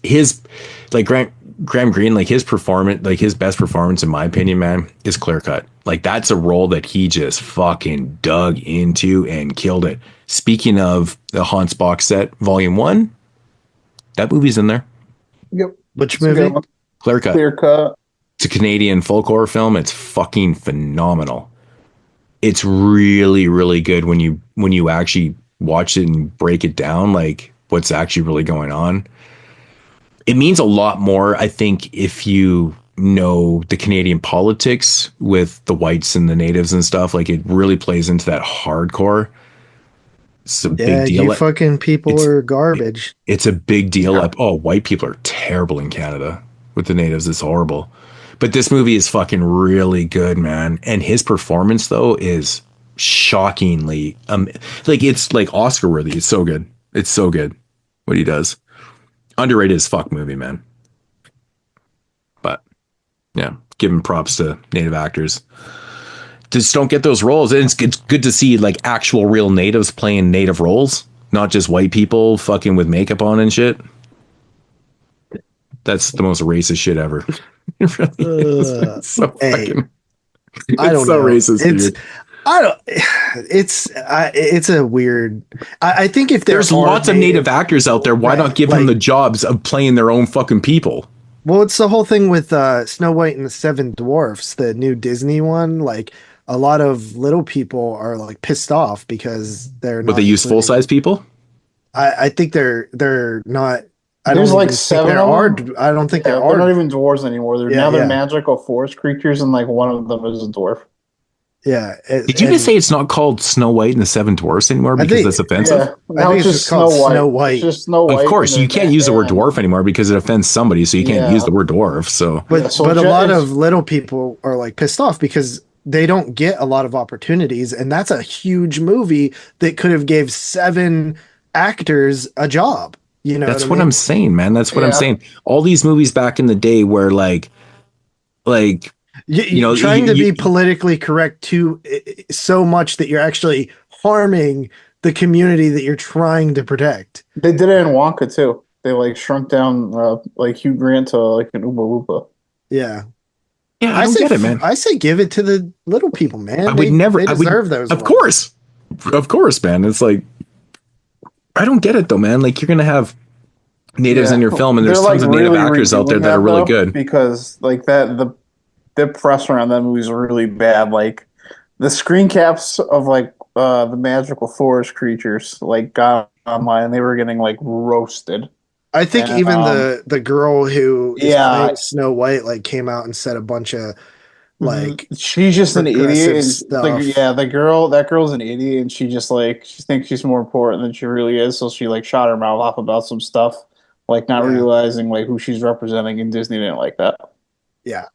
Speaker 11: like Graham Greene, like his performance, like his best performance, in my opinion, man, is Clear Cut. Like, that's a role that he just fucking dug into and killed it. Speaking of the Haunts box set, Volume 1, that movie's in there.
Speaker 10: Yep.
Speaker 9: Which movie?
Speaker 11: Clear Cut.
Speaker 10: Clear Cut.
Speaker 11: It's a Canadian folk horror film. It's fucking phenomenal. It's really, really good when you actually watch it and break it down, like what's actually really going on. It means a lot more, I think, if you know the Canadian politics with the whites and the natives and stuff. Like, it really plays into that hardcore. It's a big deal.
Speaker 9: You fucking people are garbage.
Speaker 11: It's a big deal. White people are terrible in Canada with the natives. It's horrible. But this movie is fucking really good, man. And his performance, though, is shockingly like, it's like Oscar worthy. It's so good. It's so good what he does. Underrated as fuck movie, man. But yeah, giving props to native actors. Just don't get those roles. And it's good to see like actual real natives playing native roles, not just white people fucking with makeup on and shit. That's the most racist shit ever. It really is. It's so fucking,
Speaker 9: I don't
Speaker 11: so
Speaker 9: know.
Speaker 11: racist, dude.
Speaker 9: It's a weird. I think if
Speaker 11: there's lots of native actors out there, why not give them the jobs of playing their own fucking people?
Speaker 9: Well, it's the whole thing with Snow White and the Seven Dwarfs, the new Disney one. Like, a lot of little people are like pissed off because they're not.
Speaker 11: But they use full size people.
Speaker 9: I think they're not.
Speaker 10: There's like 7 of them.
Speaker 9: I don't think
Speaker 10: they're not even dwarves anymore. They're magical forest creatures, and like one of them is a dwarf.
Speaker 9: Yeah.
Speaker 11: Did you just say it's not called Snow White and the Seven Dwarfs anymore because that's offensive?
Speaker 10: Yeah. Now it's just Snow White. It's just Snow White.
Speaker 11: Of course, you can't use the word dwarf anymore because it offends somebody, so you can't use the word dwarf. So,
Speaker 9: but a lot of little people are like pissed off because they don't get a lot of opportunities, and that's a huge movie that could have gave 7 actors a job. You know,
Speaker 11: that's what I'm saying, man. That's what I'm saying. All these movies back in the day where like. You know,
Speaker 9: trying to be politically correct too so much that you're actually harming the community that you're trying to protect.
Speaker 10: They did it in Wonka too. They like shrunk down like Hugh Grant to like an Oompa Loompa.
Speaker 9: Yeah.
Speaker 11: Yeah, I don't get it, man.
Speaker 9: I say give it to the little people, man.
Speaker 11: I would never.
Speaker 9: They deserve those.
Speaker 11: Of course, man. It's like, I don't get it though, man. Like, you're gonna have natives in your film, and there's tons of native actors out there that are really good.
Speaker 10: Because like the press around that movie is really bad. Like, the screen caps of like the magical forest creatures like got online, and they were getting like roasted.
Speaker 9: I think even the girl who is playing Snow White like came out and said a bunch of like
Speaker 10: she's just an idiot.
Speaker 9: Stuff.
Speaker 10: That girl's an idiot, and she just like she thinks she's more important than she really is. So she like shot her mouth off about some stuff, like not realizing like who she's representing. And Disney didn't like that.
Speaker 9: Yeah,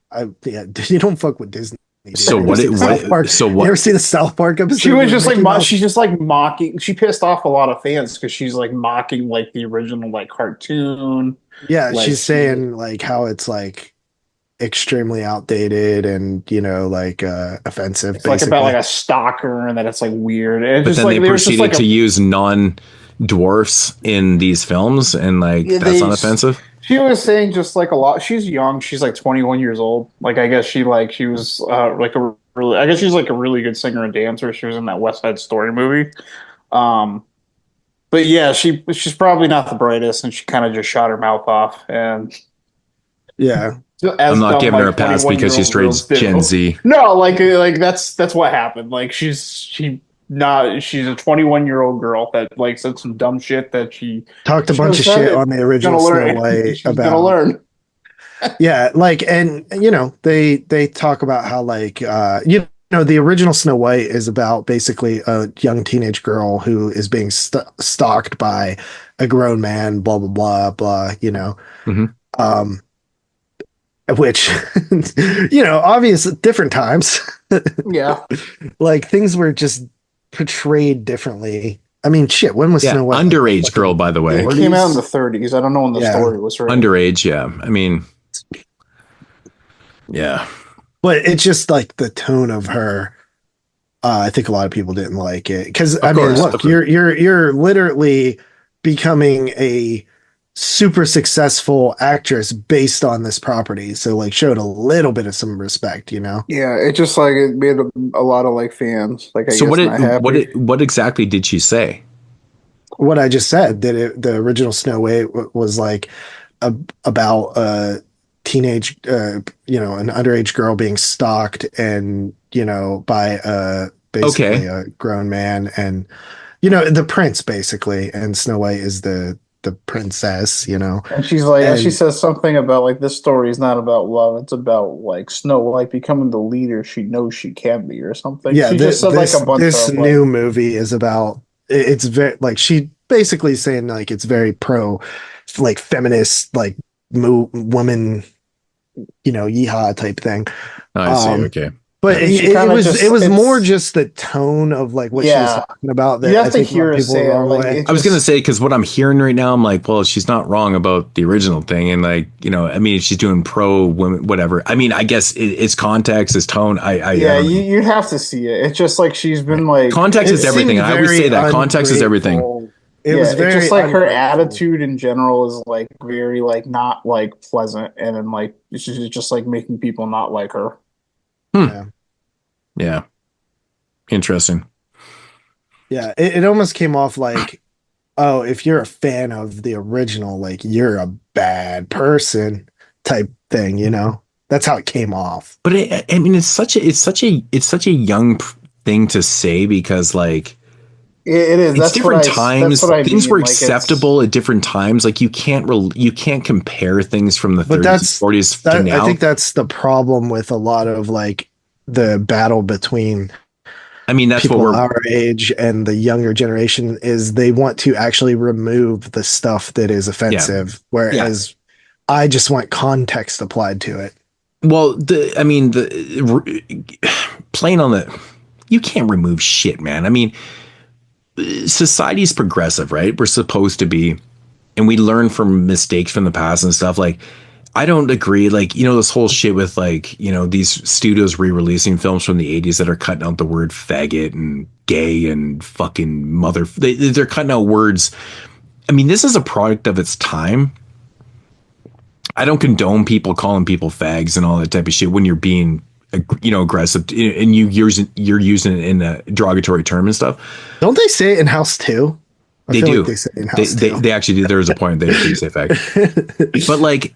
Speaker 9: you don't fuck with Disney. Dude.
Speaker 11: So what?
Speaker 9: You ever see the South Park episode?
Speaker 10: She was just she's just like mocking. She pissed off a lot of fans because she's like mocking like the original like cartoon.
Speaker 9: Yeah,
Speaker 10: like,
Speaker 9: she's saying like how it's like extremely outdated and like offensive.
Speaker 10: It's basically. Like about like a stalker and that it's like weird. And
Speaker 11: but
Speaker 10: just,
Speaker 11: then
Speaker 10: like,
Speaker 11: they proceeded to use non-dwarfs in these films, and like that's not offensive.
Speaker 10: She was saying just like a lot. She's young. She's like 21 years old. Like I guess she was like a really. I guess she's like a really good singer and dancer. She was in that West Side Story movie. But yeah, she's probably not the brightest, and she kind of just shot her mouth off. And
Speaker 9: yeah,
Speaker 11: I'm not giving her a pass because she's straight Gen Z.
Speaker 10: No, like that's what happened. Like she's a 21-year-old girl that like said some dumb shit that she
Speaker 9: talked a bunch of shit on the original Snow White
Speaker 10: she's about. Gonna learn.
Speaker 9: Yeah, like, and you know they talk about how like the original Snow White is about basically a young teenage girl who is being stalked by a grown man, blah blah blah blah. Which obviously different times.
Speaker 10: Yeah,
Speaker 9: like things were just portrayed differently. I mean, shit. When was Snow White?
Speaker 11: Underage girl, by the way.
Speaker 10: It came out in the 30s. I don't know when the story was.
Speaker 11: Underage, yeah. I mean, yeah.
Speaker 9: But it's just like the tone of her. I think a lot of people didn't like it because I mean, look, you're literally becoming a super successful actress based on this property. So like, showed a little bit of some respect,
Speaker 10: Yeah, it just like it made a lot of like fans. Like,
Speaker 11: what exactly did she say?
Speaker 9: What I just said, that the original Snow White was like about a teenage, an underage girl being stalked and, by basically a grown man and, the prince basically. And Snow White is the princess, And
Speaker 10: she's like, and she says something about like, this story is not about love. It's about like Snow White becoming the leader she knows she can be or something.
Speaker 9: Yeah.
Speaker 10: She just said like a bunch
Speaker 9: this
Speaker 10: of
Speaker 9: new movie is about, it's very like, she basically saying like, it's very pro like feminist, like woman, yeehaw type thing.
Speaker 11: I see. Okay.
Speaker 9: But it was more just the tone of like what she was talking about. That
Speaker 10: you have to hear her say it.
Speaker 11: Like, I was gonna say, because what I'm hearing right now, I'm like, well, she's not wrong about the original thing, and like, I mean, if she's doing pro women, whatever. I mean, I guess it's context, it's tone.
Speaker 10: You have to see it. It's just like she's been like
Speaker 11: context is everything. I always say that context is everything.
Speaker 9: It was very
Speaker 10: just like her attitude in general is like very like not like pleasant, and then like she's just like making people not like her.
Speaker 11: Yeah. Interesting.
Speaker 9: Yeah. It almost came off like, oh, if you're a fan of the original, like you're a bad person type thing, That's how it came off.
Speaker 11: But I mean, it's such a young thing to say because like
Speaker 10: it is.
Speaker 11: It's different times. Things were acceptable at different times. Like you can't compare things from the 30s and 40s to now.
Speaker 9: I think that's the problem with a lot of like the battle between
Speaker 11: that's
Speaker 9: people
Speaker 11: what we're
Speaker 9: our age and the younger generation is they want to actually remove the stuff that is offensive, whereas I just want context applied to it.
Speaker 11: Well, playing on the, you can't remove shit, man. I mean, society's progressive, right? We're supposed to be, and we learn from mistakes from the past and stuff. Like, I don't agree. Like, this whole shit with like, these studios re-releasing films from the 80s that are cutting out the word faggot and gay and fucking mother. They're cutting out words. I mean, this is a product of its time. I don't condone people calling people fags and all that type of shit when you're being, aggressive and you're using it in a derogatory term and stuff.
Speaker 9: Don't they say it in house too?
Speaker 11: They do.
Speaker 9: Like they say in house too.
Speaker 11: They actually do. There was a point they do say fag. But like,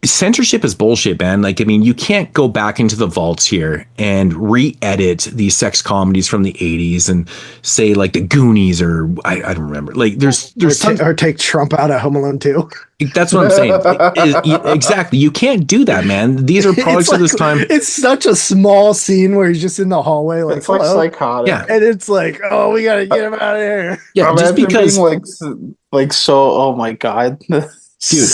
Speaker 11: censorship is bullshit, man. Like, I mean, you can't go back into the vaults here and re-edit these sex comedies from the 80s and say like the Goonies or I don't remember. Like there's
Speaker 9: or take Trump out of Home Alone 2.
Speaker 11: That's what I'm saying. Exactly. You can't do that, man. These are products of this time.
Speaker 9: It's such a small scene where he's just in the hallway. Like,
Speaker 10: it's like psychotic.
Speaker 11: Yeah.
Speaker 9: And it's like, oh, we got to get him out of here.
Speaker 11: Yeah. Just because
Speaker 10: like, so, oh my God.
Speaker 11: Dude.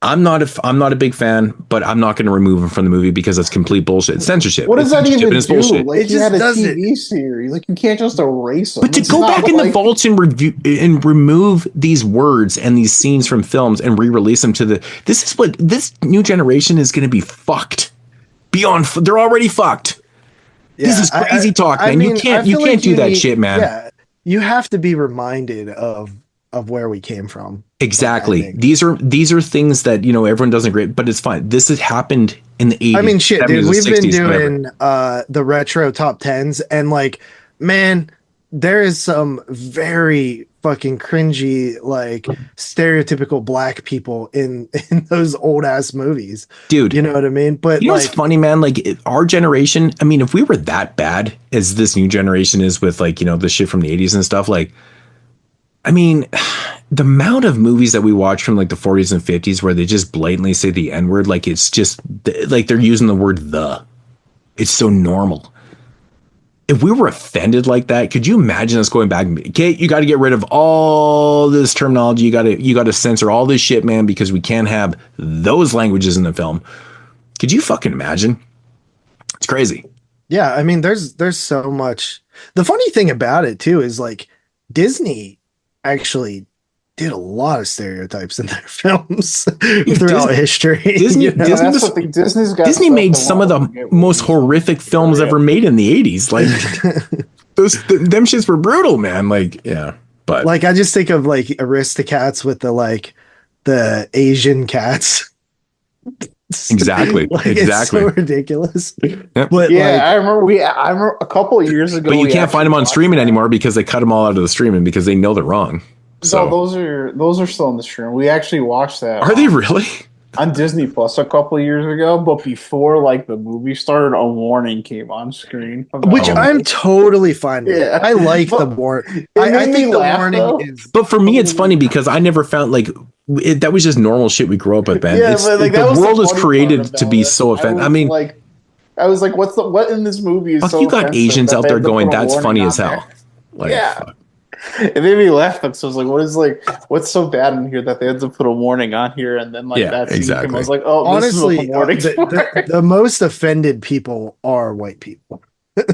Speaker 11: I'm not a big fan, but I'm not going to remove him from the movie because it's complete bullshit. It's censorship.
Speaker 10: What does that even do?
Speaker 11: Bullshit.
Speaker 10: Like, he had a TV series. Like, you can't just erase them.
Speaker 11: But to go back in the vaults and remove these words and these scenes from films and re-release them this new generation is going to be fucked. They're already fucked. Yeah, this is crazy talk, man. You can't do that shit, man.
Speaker 9: Yeah, you have to be reminded of of where we came from.
Speaker 11: Exactly.
Speaker 9: Like,
Speaker 11: these are things that, you know, everyone doesn't agree, but it's fine. This has happened in the 80s.
Speaker 9: I mean, shit, dude,
Speaker 11: 70s,
Speaker 9: we've
Speaker 11: 60s,
Speaker 9: been doing
Speaker 11: whatever.
Speaker 9: the retro top tens, and like, man, there is some very fucking cringy, like stereotypical black people in those old ass movies,
Speaker 11: dude.
Speaker 9: You know what I mean? But
Speaker 11: you know
Speaker 9: like,
Speaker 11: what's funny, man? Like our generation. I mean, if we were that bad as this new generation is with, like, you know, the shit from the 80s and stuff, like, I mean, the amount of movies that we watch from like the 40s and 50s where they just blatantly say the N word, like it's just like they're using the word the. It's so normal. If we were offended like that, could you imagine us going back? Okay, you got to get rid of all this terminology. You got to censor all this shit, man, because we can't have those languages in the film. Could you fucking imagine? It's crazy.
Speaker 9: yeah, I mean, there's so much. The funny thing about it too is like Disney actually did a lot of stereotypes in their films throughout history.
Speaker 11: Disney,
Speaker 9: you know?
Speaker 11: Disney made some of the most horrific films ever made in the 80s. Like them shits were brutal, man. Like, yeah. But
Speaker 9: like I just think of like Aristocats with the Asian cats.
Speaker 11: Exactly.
Speaker 9: Like,
Speaker 11: exactly.
Speaker 9: It's so ridiculous.
Speaker 11: Yep.
Speaker 9: But
Speaker 10: yeah,
Speaker 9: like,
Speaker 10: I remember a couple of years ago.
Speaker 11: But you can't find them on streaming anymore because they cut them all out of the streaming because they know they're wrong. So
Speaker 10: No, those are still in the stream. We actually watched that.
Speaker 11: Are they really?
Speaker 10: On Disney Plus a couple of years ago, but before like the movie started, a warning came on screen.
Speaker 9: Which I'm totally fine with.
Speaker 10: Yeah.
Speaker 9: I like the warning. I think the warning is.
Speaker 11: But for me, it's funny because I never found like that was just normal shit we grew up with, man.
Speaker 10: Yeah, but like,
Speaker 11: the world is created to be so offensive. I mean,
Speaker 10: I was like, what in this movie is
Speaker 11: fuck,
Speaker 10: so
Speaker 11: you got
Speaker 10: offensive
Speaker 11: Asians
Speaker 10: that
Speaker 11: out
Speaker 10: they
Speaker 11: there
Speaker 10: had to
Speaker 11: going,
Speaker 10: put a
Speaker 11: that's
Speaker 10: warning
Speaker 11: funny
Speaker 10: on
Speaker 11: as hell.
Speaker 10: there?
Speaker 11: Like,
Speaker 10: yeah.
Speaker 11: fuck.
Speaker 10: It made me laugh. So I was like, what's so bad in here that they had to put a warning on here? And then like that scene came, I was like, oh,
Speaker 9: honestly,
Speaker 10: this is what the warning
Speaker 9: the most offended people are white people.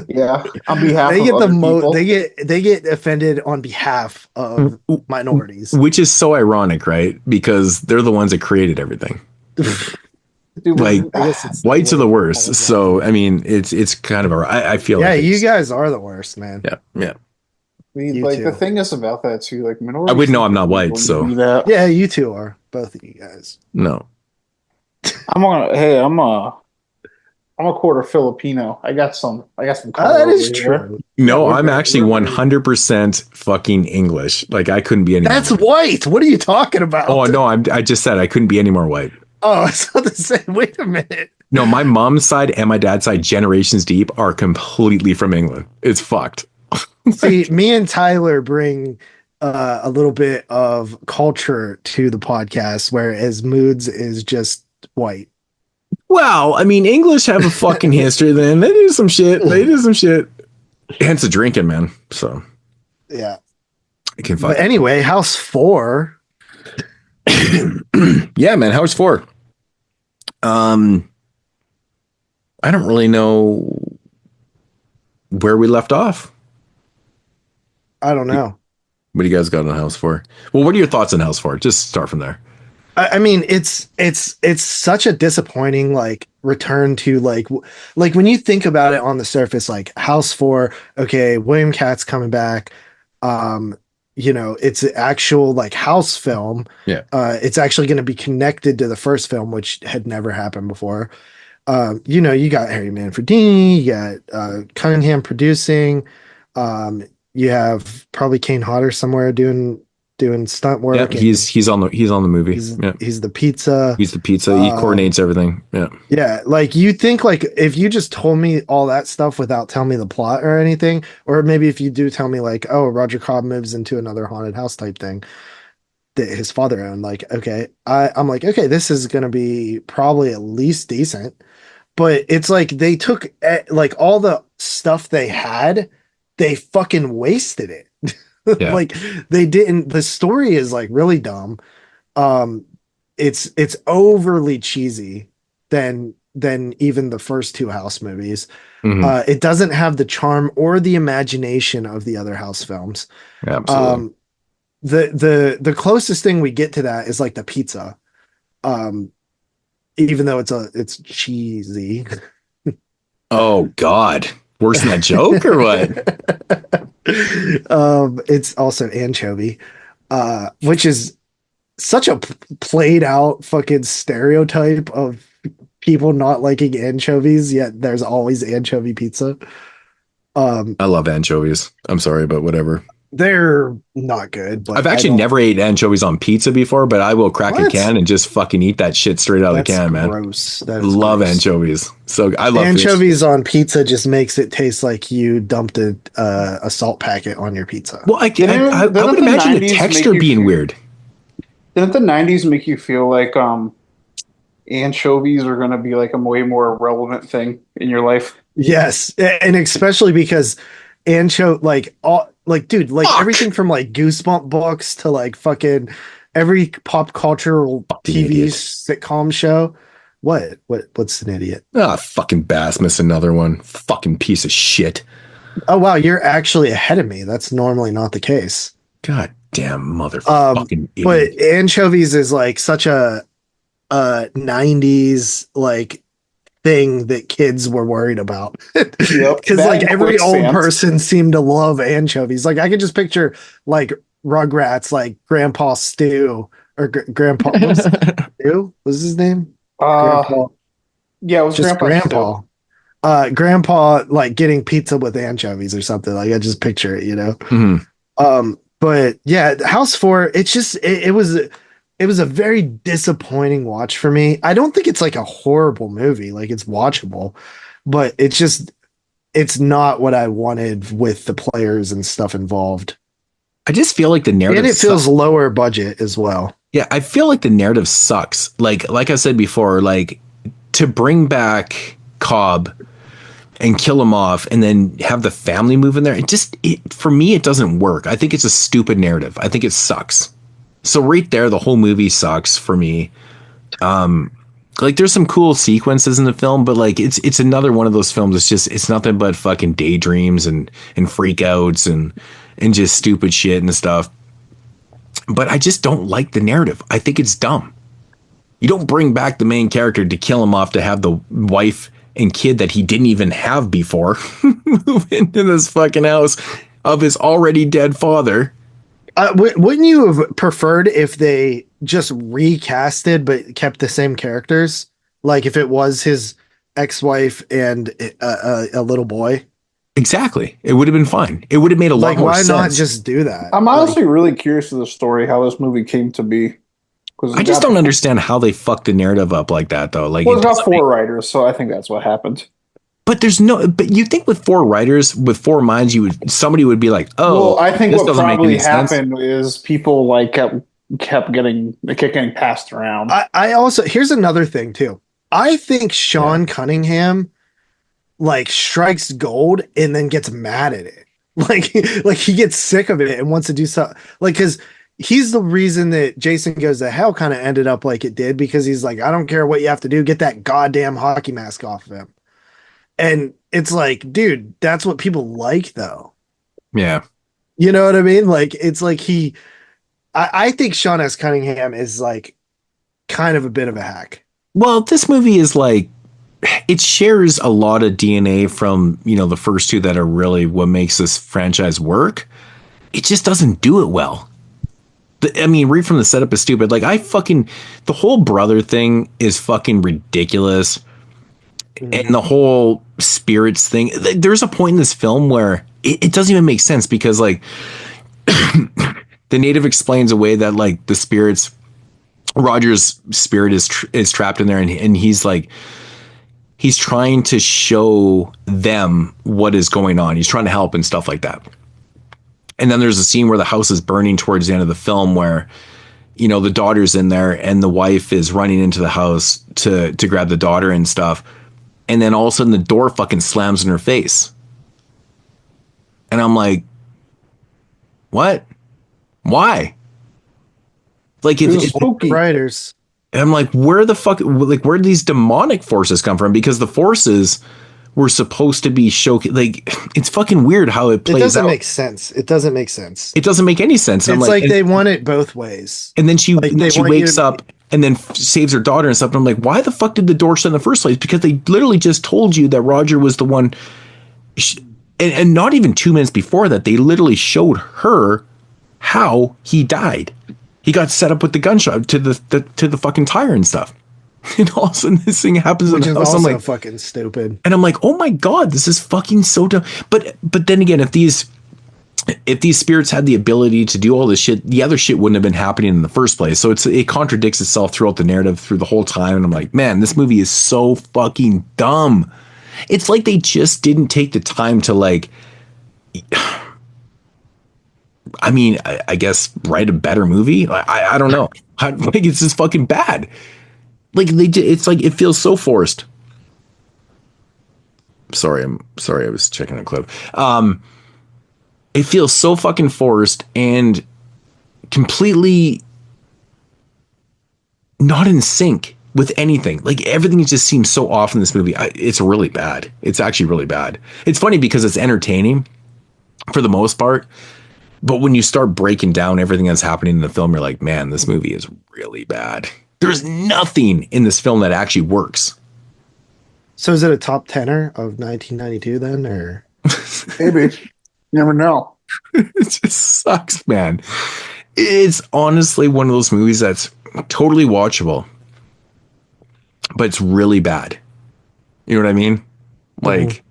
Speaker 10: Yeah, on behalf
Speaker 9: they
Speaker 10: of
Speaker 9: get
Speaker 10: other
Speaker 9: the most.
Speaker 10: people.
Speaker 9: They get offended on behalf of minorities,
Speaker 11: Which is so ironic, right? Because they're the ones that created everything.
Speaker 10: Dude,
Speaker 11: like
Speaker 9: I guess it's
Speaker 11: whites are the worst. So I mean, it's kind of I feel
Speaker 9: yeah,
Speaker 11: like
Speaker 9: you guys are the worst, man.
Speaker 11: Yeah, yeah.
Speaker 10: Like the thing is about that too, like minorities.
Speaker 11: I would know I'm not white, so
Speaker 9: yeah, you two are, both of you guys.
Speaker 11: No,
Speaker 10: I'm a quarter Filipino. I got some.
Speaker 9: That is true.
Speaker 11: No, I'm actually 100% fucking English. Like I couldn't be any.
Speaker 9: That's white. What are you talking about?
Speaker 11: Oh no, I just said I couldn't be any more white.
Speaker 9: Oh, I was about to say. Wait a minute.
Speaker 11: No, my mom's side and my dad's side, generations deep, are completely from England. It's fucked.
Speaker 9: See, me and Tyler bring a little bit of culture to the podcast, whereas Moodz is just white.
Speaker 11: Well, I mean, English have a fucking history. Then they do some shit. Hence the drinking, man. So
Speaker 9: yeah,
Speaker 11: I can.
Speaker 9: But anyway, House 4.
Speaker 11: Yeah, man. House 4. I don't really know where we left off.
Speaker 9: I don't know.
Speaker 11: What do you guys got on House 4? Well, what are your thoughts on House 4? Just start from there.
Speaker 9: I mean, it's such a disappointing like return to like when you think about it on the surface, like House 4. Okay, William Katt's coming back. You know, it's an actual like house film.
Speaker 11: Yeah.
Speaker 9: It's actually going to be connected to the first film, which had never happened before. You know, you got Harry Manfredini, you got Cunningham producing. You have probably Kane Hodder somewhere doing stunt work.
Speaker 11: Yeah, he's on the movie.
Speaker 9: He's
Speaker 11: yeah.
Speaker 9: He's the pizza.
Speaker 11: He coordinates everything. Yeah.
Speaker 9: Yeah, like you think like if you just told me all that stuff without telling me the plot or anything, or maybe if you do tell me like, oh, Roger Cobb moves into another haunted house type thing that his father owned, like, okay, I'm like, okay, this is gonna be probably at least decent. But it's like they took like all the stuff they had, they fucking wasted it. Yeah. Like they didn't. The story is like really dumb. It's overly cheesy than even the first two House movies. Mm-hmm. It doesn't have the charm or the imagination of the other House films.
Speaker 11: Yeah, absolutely.
Speaker 9: The closest thing we get to that is like the pizza. Even though it's cheesy.
Speaker 11: Oh God. Worse than that joke or what?
Speaker 9: It's also anchovy. which is such a played out fucking stereotype of people not liking anchovies, yet there's always anchovy pizza.
Speaker 11: I love anchovies. I'm sorry, but whatever.
Speaker 9: They're not good. But
Speaker 11: I've actually never ate anchovies on pizza before, but I will crack a can and just fucking eat that shit straight out of the can, man.
Speaker 9: Gross.
Speaker 11: Love anchovies. So I love
Speaker 9: anchovies on pizza. Just makes it taste like you dumped a salt packet on your pizza.
Speaker 11: Well, I would imagine the texture being weird.
Speaker 10: Didn't the 90s make you feel like anchovies are going to be like a way more relevant thing in your life?
Speaker 9: Yes, and especially because dude, everything from like Goosebump books to like fucking every pop cultural TV sitcom show. What's an idiot?
Speaker 11: Fucking Bass missed another one. Fucking piece of shit.
Speaker 9: Oh wow, you're actually ahead of me. That's normally not the case.
Speaker 11: God damn motherfucking idiot.
Speaker 9: But anchovies is like such a 90s like thing that kids were worried about. Because like every old person seemed to love anchovies. Like I could just picture like Rugrats, like Grandpa Stu or Grandpa Stu was his name. Grandpa.
Speaker 10: Yeah, it was
Speaker 9: just
Speaker 10: Grandpa.
Speaker 9: Grandpa like getting pizza with anchovies or something. Like I just picture it, you know.
Speaker 11: Mm-hmm.
Speaker 9: But yeah, House 4. It's just it was a very disappointing watch for me. I don't think it's like a horrible movie. Like it's watchable, but it's not what I wanted with the players and stuff involved.
Speaker 11: I just feel like the narrative,
Speaker 9: and it feels lower budget as well.
Speaker 11: Yeah, I feel like the narrative sucks. Like I said before, like to bring back Cobb and kill him off and then have the family move in there. For me, it doesn't work. I think it's a stupid narrative. I think it sucks. So right there, the whole movie sucks for me. Like there's some cool sequences in the film, but like it's another one of those films. It's nothing but fucking daydreams and freakouts and just stupid shit and stuff. But I just don't like the narrative. I think it's dumb. You don't bring back the main character to kill him off to have the wife and kid that he didn't even have before move into this fucking house of his already dead father.
Speaker 9: Wouldn't you have preferred if they just recasted but kept the same characters? Like if it was his ex-wife and a little boy?
Speaker 11: Exactly. It would have been fine. It would have made a lot more sense.
Speaker 9: Why not just do that?
Speaker 10: I'm honestly really curious of the story, how this movie came to be.
Speaker 11: I just don't understand how they fucked the narrative up like that, though. Like,
Speaker 10: it's got 4 writers, so I think that's what happened.
Speaker 11: But you think with 4 writers, with 4 minds, somebody would be like, oh,
Speaker 10: well, I think
Speaker 11: this
Speaker 10: what
Speaker 11: doesn't
Speaker 10: probably
Speaker 11: make any
Speaker 10: happened
Speaker 11: sense.
Speaker 10: is people like kept getting passed around.
Speaker 9: I also, here's another thing too. I think Sean Cunningham like strikes gold and then gets mad at it. Like he gets sick of it and wants to do something. Like, because he's the reason that Jason Goes to Hell kind of ended up like it did, because he's like, I don't care what you have to do, get that goddamn hockey mask off of him. And it's like, dude, that's what people like though.
Speaker 11: Yeah.
Speaker 9: You know what I mean? Like, it's like I think Sean S. Cunningham is like kind of a bit of a hack.
Speaker 11: Well, this movie is like, it shares a lot of DNA from, the first 2 that are really what makes this franchise work. It just doesn't do it well. Right from the setup is stupid. Like the whole brother thing is fucking ridiculous. And the whole spirits thing, there's a point in this film where it doesn't even make sense, because like the native explains away that like the spirits, Roger's spirit is trapped in there, and he's like, he's trying to show them what is going on. He's trying to help and stuff like that. And then there's a scene where the house is burning towards the end of the film where, the daughter's in there and the wife is running into the house to grab the daughter and stuff. And then all of a sudden the door fucking slams in her face. And I'm like, what? Why? Like, if
Speaker 9: spooky writers.
Speaker 11: And I'm like, where did these demonic forces come from? Because the forces were supposed to be like, it's fucking weird how it plays out.
Speaker 9: It doesn't make sense. It doesn't make sense.
Speaker 11: It doesn't make any sense.
Speaker 9: It's like they want it both ways.
Speaker 11: And then she wakes up and then saves her daughter and stuff. And I'm like, why the fuck did the door shut in the first place? Because they literally just told you that Roger was the one. And not even 2 minutes before that, they literally showed her how he died. He got set up with the gunshot to the fucking tire and stuff. And all of a sudden this thing happens in the house. I'm like,
Speaker 9: fucking stupid.
Speaker 11: And I'm like, oh my God, this is fucking so dumb. But then again, if these spirits had the ability to do all this shit, the other shit wouldn't have been happening in the first place. So it contradicts itself throughout the narrative through the whole time. And I'm like, man, this movie is so fucking dumb. It's like they just didn't take the time to like, I mean, I guess write a better movie. I don't know. Like it's just fucking bad. Like they did. It's like, it feels so forced. Sorry. I was checking a clip. It feels so fucking forced and completely not in sync with anything. Like everything just seems so off in this movie. It's really bad. It's actually really bad. It's funny because it's entertaining for the most part. But when you start breaking down everything that's happening in the film, you're like, man, this movie is really bad. There's nothing in this film that actually works.
Speaker 9: So is it a top 10er of 1992 then, or
Speaker 10: maybe? You never know.
Speaker 11: It just sucks, man. It's honestly one of those movies that's totally watchable, but it's really bad. You know what I mean? Like,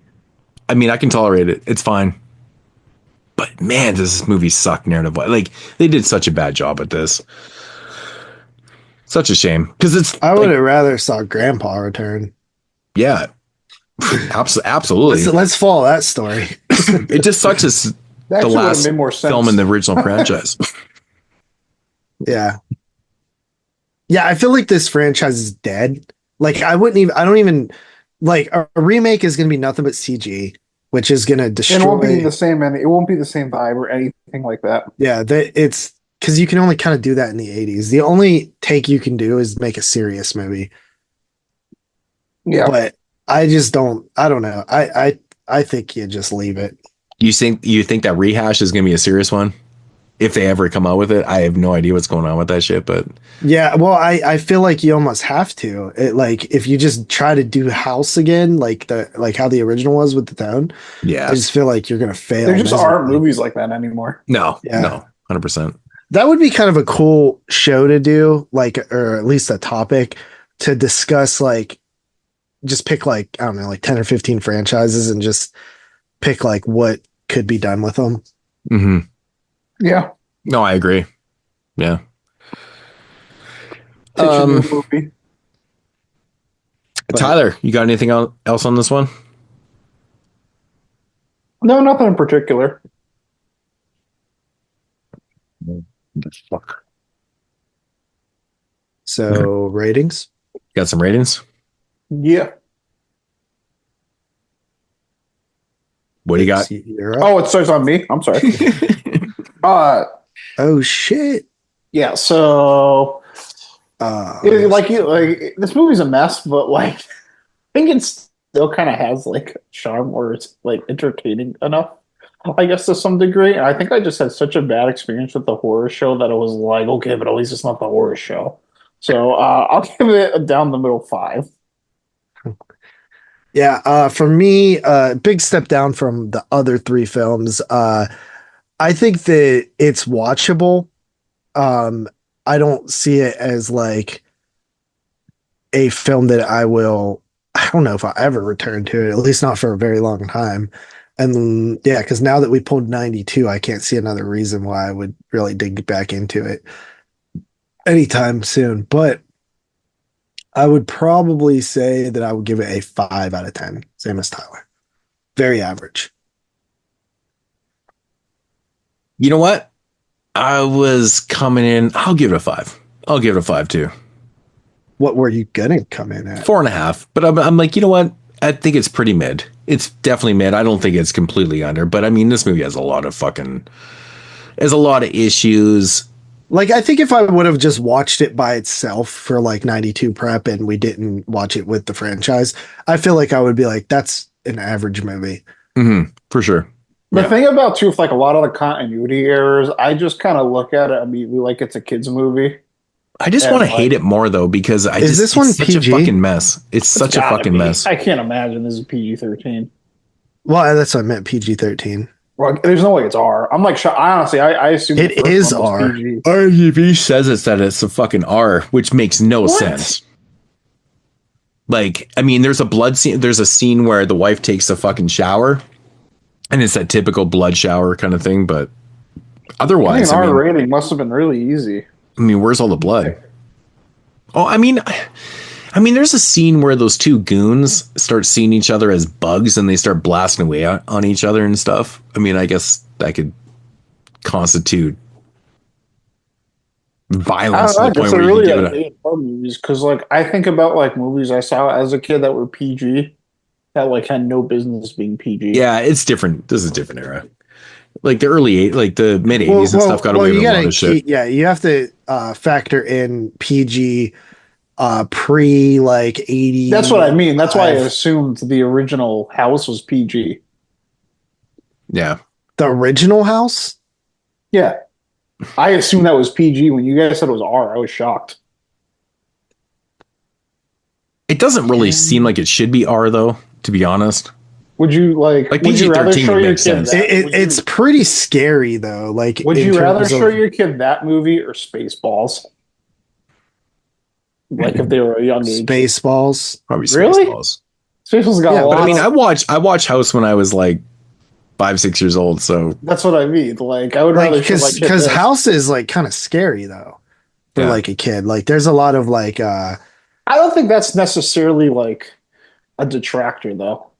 Speaker 11: I mean, I can tolerate it. It's fine. But man, does this movie suck narrative? Like, they did such a bad job at this. Such a shame. Because
Speaker 9: I would have rather saw Grandpa return.
Speaker 11: Yeah. Absolutely.
Speaker 9: Let's follow that story.
Speaker 11: It just sucks as the last film in the original franchise.
Speaker 9: Yeah. Yeah, I feel like this franchise is dead. Like I don't even like a remake is going to be nothing but CG, which is going to destroy.
Speaker 10: It won't be the same. It won't be the same vibe or anything like that.
Speaker 9: Yeah, it's because you can only kind of do that in the 80s. The only take you can do is make a serious movie.
Speaker 10: Yeah,
Speaker 9: but I don't know. I think you just leave it.
Speaker 11: You think that Rehash is going to be a serious one? If they ever come out with it, I have no idea what's going on with that shit, but
Speaker 9: yeah, well, I feel like you almost have to. Like if you just try to do House again, like how the original was with the tone.
Speaker 11: Yeah,
Speaker 9: I just feel like you're gonna fail.
Speaker 10: There just aren't movies like that anymore.
Speaker 11: No, 100%.
Speaker 9: That would be kind of a cool show to do, like, or at least a topic to discuss. Like, just pick like I don't know, like 10 or 15 franchises, and just pick like what could be done with them.
Speaker 11: Mm-hmm.
Speaker 10: Yeah.
Speaker 11: No, I agree. Yeah. Tyler, you got anything else on this one?
Speaker 10: No, nothing in particular.
Speaker 11: Fuck.
Speaker 9: So ratings?
Speaker 11: Got some ratings?
Speaker 10: Yeah.
Speaker 11: What do you got?
Speaker 10: Oh, it starts on me. I'm sorry.
Speaker 9: Oh shit.
Speaker 10: Yeah, so this movie's a mess, but like I think it still kind of has like charm where it's like entertaining enough, I guess, to some degree. And I think I just had such a bad experience with the horror show that it was like, okay, but at least it's not the horror show. So I'll give it a down the middle 5.
Speaker 9: Yeah, for me, big step down from the other 3 films. I think that it's watchable. I don't see it as like a film that I don't know if I'll ever return to it, at least not for a very long time. And yeah, because now that we pulled 92, I can't see another reason why I would really dig back into it anytime soon. But I would probably say that I would give it a 5 out of 10, same as Tyler. Very average.
Speaker 11: You know what? I was coming in. I'll give it a 5. I'll give it a 5 too.
Speaker 9: What were you gonna come in at?
Speaker 11: 4.5. But I'm like, you know what? I think it's pretty mid. It's definitely mid. I don't think it's completely under. But I mean, this movie has a lot of issues.
Speaker 9: Like, I think if I would have just watched it by itself for like 92 prep and we didn't watch it with the franchise, I feel like I would be like, that's an average movie.
Speaker 11: Mm-hmm, for sure.
Speaker 10: The thing about too, like a lot of the continuity errors, I just kind of look at it immediately like it's a kid's movie.
Speaker 11: I just want to hate it more though, because
Speaker 9: this one
Speaker 11: such a fucking mess. It's such a fucking mess.
Speaker 10: I can't imagine this is PG-13.
Speaker 9: Well, that's what I meant, PG-13.
Speaker 10: Well, there's no way it's R. I'm like, I honestly, I assume
Speaker 9: it is R.
Speaker 10: PG.
Speaker 11: IMDb says that it's a fucking R, which makes no sense. Like, I mean, there's a blood scene. There's a scene where the wife takes a fucking shower, and it's that typical blood shower kind of thing. But otherwise,
Speaker 10: R rating must have been really easy.
Speaker 11: I mean, where's all the blood? Oh, I mean, there's a scene where those two goons start seeing each other as bugs, and they start blasting away on each other and stuff. I mean, I guess that could constitute violence to the point where you can give it
Speaker 10: movies, because like I think about like movies I saw as a kid that were PG that like had no business being PG.
Speaker 11: Yeah, it's different. This is a different era. Like the early like the mid 80s and stuff got away with a lot of shit.
Speaker 9: Yeah, you have to factor in PG pre like 80.
Speaker 10: That's what I mean. That's why I assumed the original House was PG.
Speaker 11: Yeah.
Speaker 9: The original House?
Speaker 10: Yeah. I assumed that was PG. When you guys said it was R, I was shocked.
Speaker 11: It doesn't really seem like it should be R, though, to be honest.
Speaker 10: Would you like
Speaker 11: PG-13 would make sense?
Speaker 9: It's pretty scary, though. Like,
Speaker 10: would you rather show your kid that movie or Spaceballs? Like if they were a young age.
Speaker 9: Spaceballs?
Speaker 11: Probably Spaceballs.
Speaker 10: Really? Spaceballs got a lot.
Speaker 11: But I mean, I watched House when I was like 5-6 years old, so
Speaker 10: that's what I mean. Like I would rather
Speaker 9: because House is like kind of scary though for like a kid. Like there's a lot of like
Speaker 10: I don't think that's necessarily like a detractor though.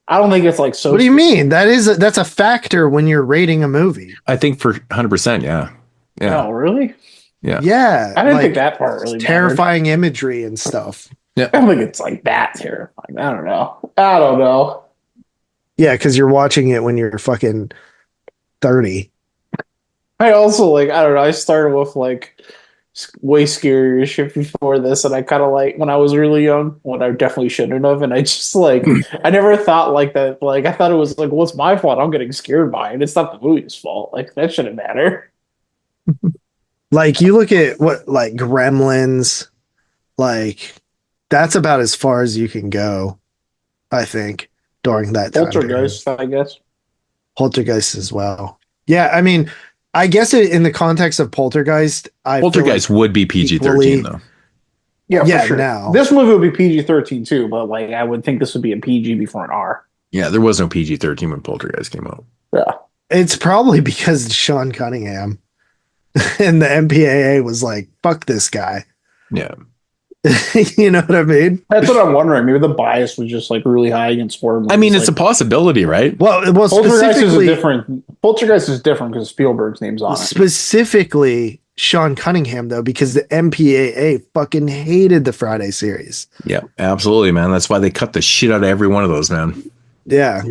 Speaker 10: I don't think it's like so.
Speaker 9: What do you mean? That's a factor when you're rating a movie.
Speaker 11: I think for 100%, yeah.
Speaker 10: Oh, really?
Speaker 11: Yeah.
Speaker 9: Yeah.
Speaker 10: I didn't think that part really
Speaker 9: terrifying imagery and stuff.
Speaker 11: Yeah.
Speaker 10: I don't think it's like that terrifying. I don't know.
Speaker 9: Yeah, because you're watching it when you're fucking 30.
Speaker 10: I also like, I don't know, I started with like way scarier shit before this, and I kind of like when I was really young, when I definitely shouldn't have, and I just like, I never thought like that, like I thought it was like, well, it's my fault, I'm getting scared by it, it's not the movie's fault, like that shouldn't matter.
Speaker 9: Like you look at what, like Gremlins, like that's about as far as you can go, I think. During that time
Speaker 10: Poltergeist, I guess.
Speaker 9: Poltergeist as well. Yeah, I mean, I guess in the context of Poltergeist,
Speaker 11: Poltergeist would be PG-13 though.
Speaker 10: Yeah, for sure.
Speaker 9: Now
Speaker 10: this movie would be PG-13 too, but like I would think this would be a PG before an R.
Speaker 11: Yeah, there was no PG-13 when Poltergeist came out.
Speaker 10: Yeah,
Speaker 9: it's probably because Sean Cunningham and the MPAA was like, "Fuck this guy."
Speaker 11: Yeah.
Speaker 9: You know what I mean?
Speaker 10: That's what I'm wondering. Maybe the bias was just like really high against horror movies.
Speaker 11: I mean, it's a possibility, right?
Speaker 9: Well,
Speaker 10: Poltergeist is different. Poltergeist is different because Spielberg's name's on it.
Speaker 9: Specifically, Sean Cunningham, though, because the MPAA fucking hated the Friday series.
Speaker 11: Yeah, absolutely, man. That's why they cut the shit out of every one of those, man.
Speaker 9: Yeah.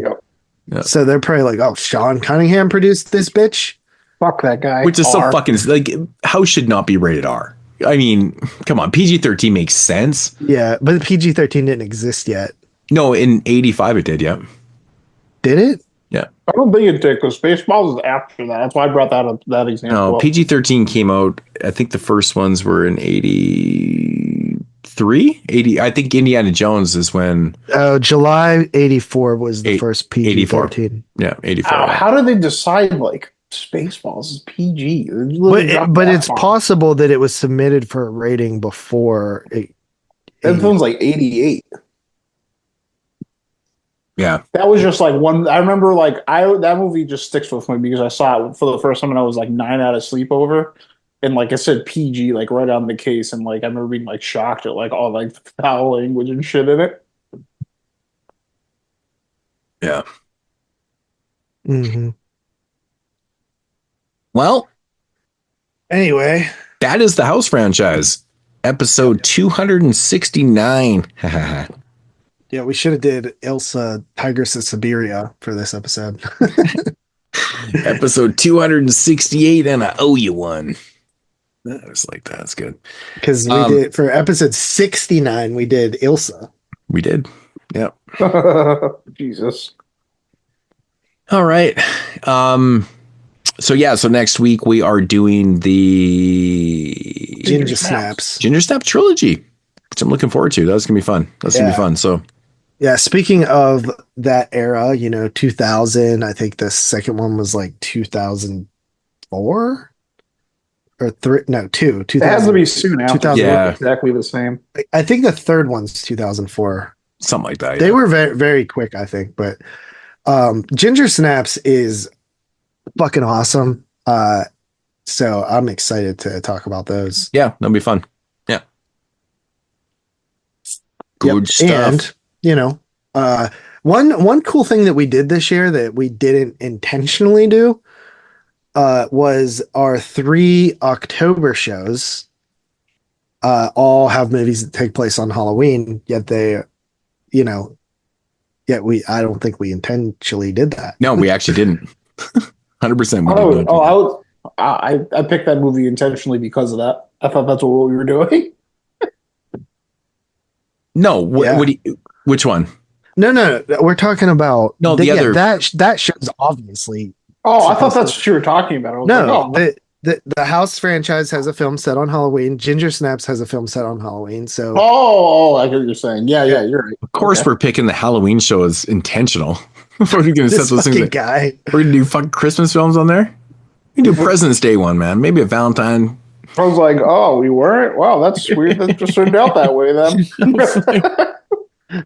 Speaker 11: Yeah.
Speaker 9: So they're probably like, "Oh, Sean Cunningham produced this bitch."
Speaker 10: Fuck that guy.
Speaker 11: Which is so fucking like, House should not be rated R. I mean, come on, PG-13 makes sense.
Speaker 9: Yeah, but PG-13 didn't exist yet.
Speaker 11: No, in 85 it did, yeah.
Speaker 9: Did it?
Speaker 11: Yeah.
Speaker 10: I don't think it did, because Spaceballs is after that. That's why I brought that example.
Speaker 11: No, PG-13 came out, I think the first ones were in 83? I think Indiana Jones is when...
Speaker 9: July 84 was the first PG-13.
Speaker 11: Yeah, 84.
Speaker 10: How did they decide, like, Spaceballs is PG?
Speaker 9: But it's possible that it was submitted for a rating before it.
Speaker 10: That film's like 88.
Speaker 11: Yeah,
Speaker 10: that was just like one. I remember like that movie just sticks with me because I saw it for the first time when I was like 9 out of sleepover, and like it said PG like right on the case, and like I remember being like shocked at like all like the foul language and shit in it.
Speaker 11: Yeah.
Speaker 9: Mm-hmm.
Speaker 11: Well,
Speaker 9: anyway,
Speaker 11: that is the House franchise, episode 269.
Speaker 9: Yeah, we should have did Ilsa Tigress of Siberia for this episode.
Speaker 11: Episode 268, and I owe you one. I just like that. That's good.
Speaker 9: Because we did for episode 69, we did Ilsa.
Speaker 11: We did. Yep.
Speaker 10: Jesus.
Speaker 11: All right. So next week we are doing the
Speaker 9: Ginger Snaps
Speaker 11: Trilogy, which I'm looking forward to. That's gonna be fun. So
Speaker 9: Yeah, speaking of that era, 2000, I think the second one was like 2004 or three, no, two,
Speaker 10: It has to be soon after.
Speaker 9: 2000.
Speaker 11: Yeah.
Speaker 10: Exactly the same.
Speaker 9: I think the third one's 2004.
Speaker 11: Something like that.
Speaker 9: They were very, very quick, I think. But Ginger Snaps is fucking awesome. So I'm excited to talk about those.
Speaker 11: Yeah, that'll be fun. Yeah. Good stuff.
Speaker 9: And, one cool thing that we did this year that we didn't intentionally do was our 3 October shows all have movies that take place on Halloween, yet I don't think we intentionally did that.
Speaker 11: No, we actually didn't. 100%.
Speaker 10: I picked that movie intentionally because of that. I thought that's what we were doing.
Speaker 11: No, which one?
Speaker 9: No. We're talking about
Speaker 11: the other
Speaker 9: that show's obviously.
Speaker 10: Oh, I thought that's what you were talking about. I was like,
Speaker 9: the House franchise has a film set on Halloween. Ginger Snaps has a film set on Halloween. So
Speaker 10: I get what you're saying. Yeah, you're right.
Speaker 11: Of course, we're picking the Halloween show as intentional. We're going to set those things.
Speaker 9: Guy.
Speaker 11: We're going to do fucking Christmas films on there. We can do President's Day one, man. Maybe a Valentine.
Speaker 10: I was like, oh, we weren't? Wow, that's weird. That just turned out that way then.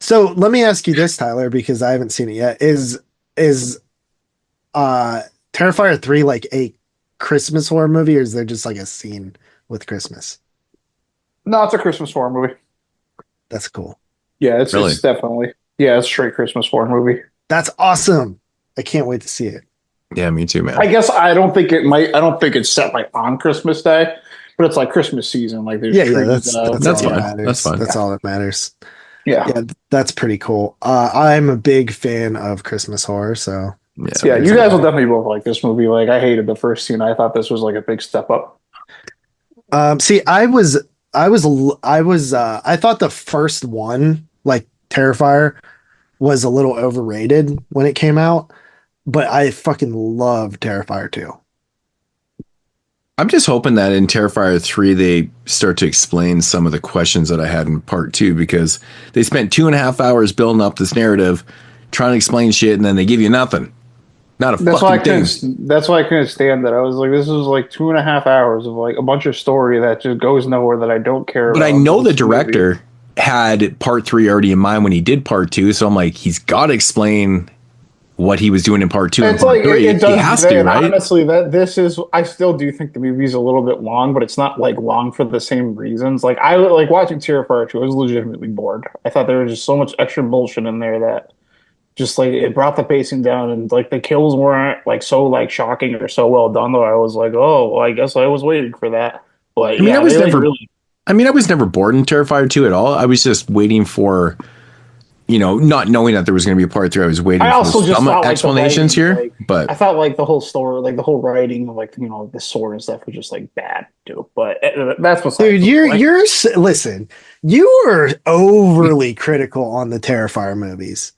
Speaker 9: So let me ask you this, Tyler, because I haven't seen it yet. Is Terrifier 3 like a Christmas horror movie, or is there just like a scene with Christmas?
Speaker 10: No, it's a Christmas horror movie.
Speaker 9: That's cool.
Speaker 10: Yeah, it's definitely. Yeah, it's a straight Christmas horror movie.
Speaker 9: That's awesome. I can't wait to see it.
Speaker 11: Yeah, me too, man.
Speaker 10: I guess I don't think it's set like on Christmas Day, but it's like Christmas season. Like there's
Speaker 9: that's
Speaker 11: fine. That's fine.
Speaker 9: That's all that matters.
Speaker 10: Yeah,
Speaker 9: that's pretty cool. I'm a big fan of Christmas horror, so
Speaker 10: yeah, you guys will definitely both like this movie. Like I hated the first scene. I thought this was like a big step up.
Speaker 9: See, I thought the first one, like Terrifier, was a little overrated when it came out, but I fucking love Terrifier 2.
Speaker 11: I'm just hoping that in Terrifier 3 they start to explain some of the questions that I had in part 2, because they spent 2.5 hours building up this narrative, trying to explain shit, and then they give you nothing. Not a fucking thing.
Speaker 10: That's why I couldn't stand it. I was like, this is like 2.5 hours of like a bunch of story that just goes nowhere that I don't care about.
Speaker 11: But I know the director had part 3 already in mind when he did part 2, so I'm like, he's got to explain what he was doing in part 2 and part 3. He has to, right?
Speaker 10: Honestly, I still do think the movie's a little bit long, but it's not like long for the same reasons. Like I like watching Terrifier 2. I was legitimately bored. I thought there was just so much extra bullshit in there that just like it brought the pacing down, and like the kills weren't like so like shocking or so well done. Though I was like, oh, well, I guess I was waiting for that. But I was
Speaker 11: never bored in Terrifier 2 at all. I was just waiting for, not knowing that there was going to be a part 3. I was waiting for some explanations here. But
Speaker 10: I thought like the whole story, like the whole writing, like the sword and stuff was just like bad too. But that's what's
Speaker 9: dude. Listen, you are overly critical on the Terrifier movies.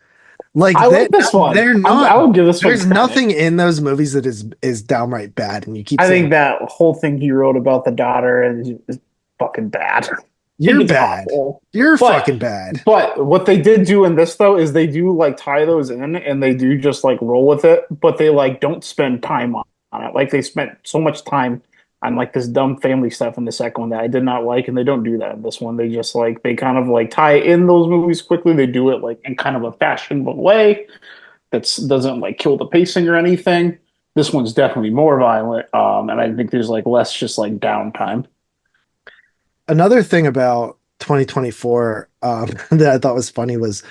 Speaker 9: Like
Speaker 10: I like this one.
Speaker 9: They're not.
Speaker 10: I would give this one.
Speaker 9: There's nothing in those movies that is downright bad, and you keep.
Speaker 10: I think that whole thing he wrote about the daughter is fucking bad.
Speaker 9: You're bad. You're fucking bad.
Speaker 10: But what they did do in this though is they do like tie those in, and they do just like roll with it. But they like don't spend time on it. Like they spent so much time on like this dumb family stuff in the second one that I did not like, and they don't do that in this one. They just like they kind of like tie in those movies quickly. They do it like in kind of a fashionable way that doesn't like kill the pacing or anything. This one's definitely more violent, and I think there's like less just like downtime.
Speaker 9: Another thing about 2024 that I thought was funny was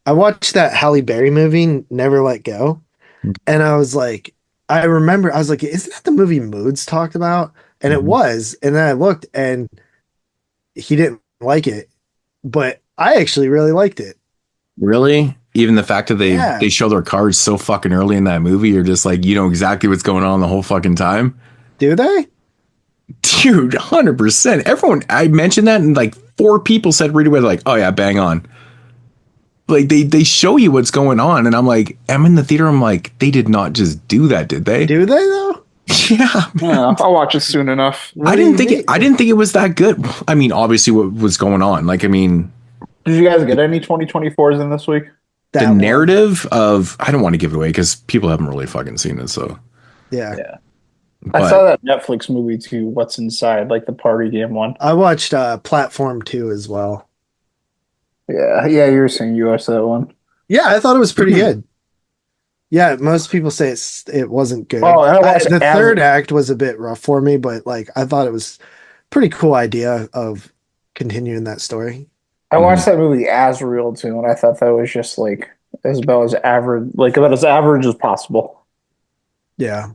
Speaker 9: I watched that Halle Berry movie, Never Let Go, and I was like, isn't that the movie Moodz talked about? And it was. And then I looked and he didn't like it, but I actually really liked it.
Speaker 11: Really? Even the fact that they show their cards so fucking early in that movie, you're just like, you know exactly what's going on the whole fucking time.
Speaker 9: Do they?
Speaker 11: Dude, 100%. Everyone, I mentioned that and like 4 people said right away, like, oh yeah, bang on. Like they show you what's going on, and I'm in the theater. I'm like, they did not just do that, did they?
Speaker 9: Do they though?
Speaker 10: Yeah, I'll watch it soon enough.
Speaker 11: I didn't think it was that good. I mean, obviously, what was going on? Like, I mean,
Speaker 10: Did you guys get any 2024s in this week?
Speaker 11: The narrative of, I don't want to give it away because people haven't really fucking seen it. So
Speaker 9: yeah.
Speaker 10: I saw that Netflix movie too. What's Inside, like the party game one.
Speaker 9: I watched Platform 2 as well.
Speaker 10: Yeah, you were saying you watched that one.
Speaker 9: Yeah, I thought it was pretty good. Yeah, most people say it wasn't good.
Speaker 10: Oh, the
Speaker 9: third act was a bit rough for me, but like I thought it was pretty cool idea of continuing that story.
Speaker 10: I watched that movie As Real too, and I thought that was just like about as average as possible.
Speaker 9: Yeah.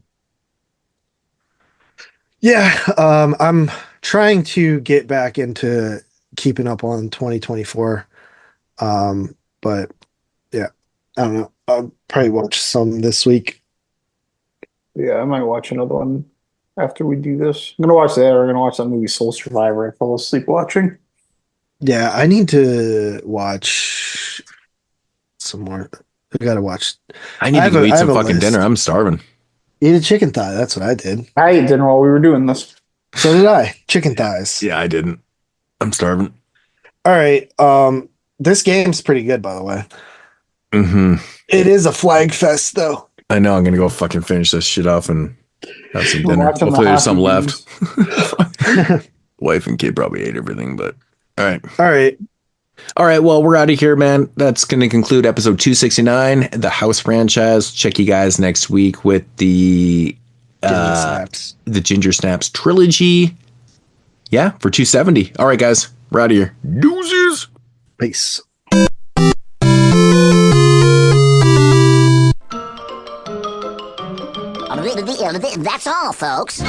Speaker 9: Yeah, I'm trying to get back into keeping up on 2024. But yeah, I don't know. I'll probably watch some this week.
Speaker 10: Yeah, I might watch another one after we do this. I'm gonna watch that. We're gonna watch that movie Soul Survivor. I fell asleep watching.
Speaker 9: Yeah, I need to watch some more. I gotta watch.
Speaker 11: I need to go eat some fucking dinner. I'm starving.
Speaker 9: Eat a chicken thigh. That's what I did.
Speaker 10: I ate dinner while we were doing this.
Speaker 9: So did I. Chicken thighs.
Speaker 11: Yeah, I didn't. I'm starving.
Speaker 9: All right. This game's pretty good, by the way.
Speaker 11: Mm-hmm.
Speaker 9: It is a flag fest, though.
Speaker 11: I know. I'm gonna go fucking finish this shit off and have some dinner. Hopefully, there's some left. Wife and kid probably ate everything, but all right. Well, we're out of here, man. That's going to conclude episode 269, the House franchise. Check you guys next week with the Ginger Snaps Trilogy. Yeah, for 270. All right, guys, we're out of here. Deuces.
Speaker 9: Peace.
Speaker 13: That's all, folks.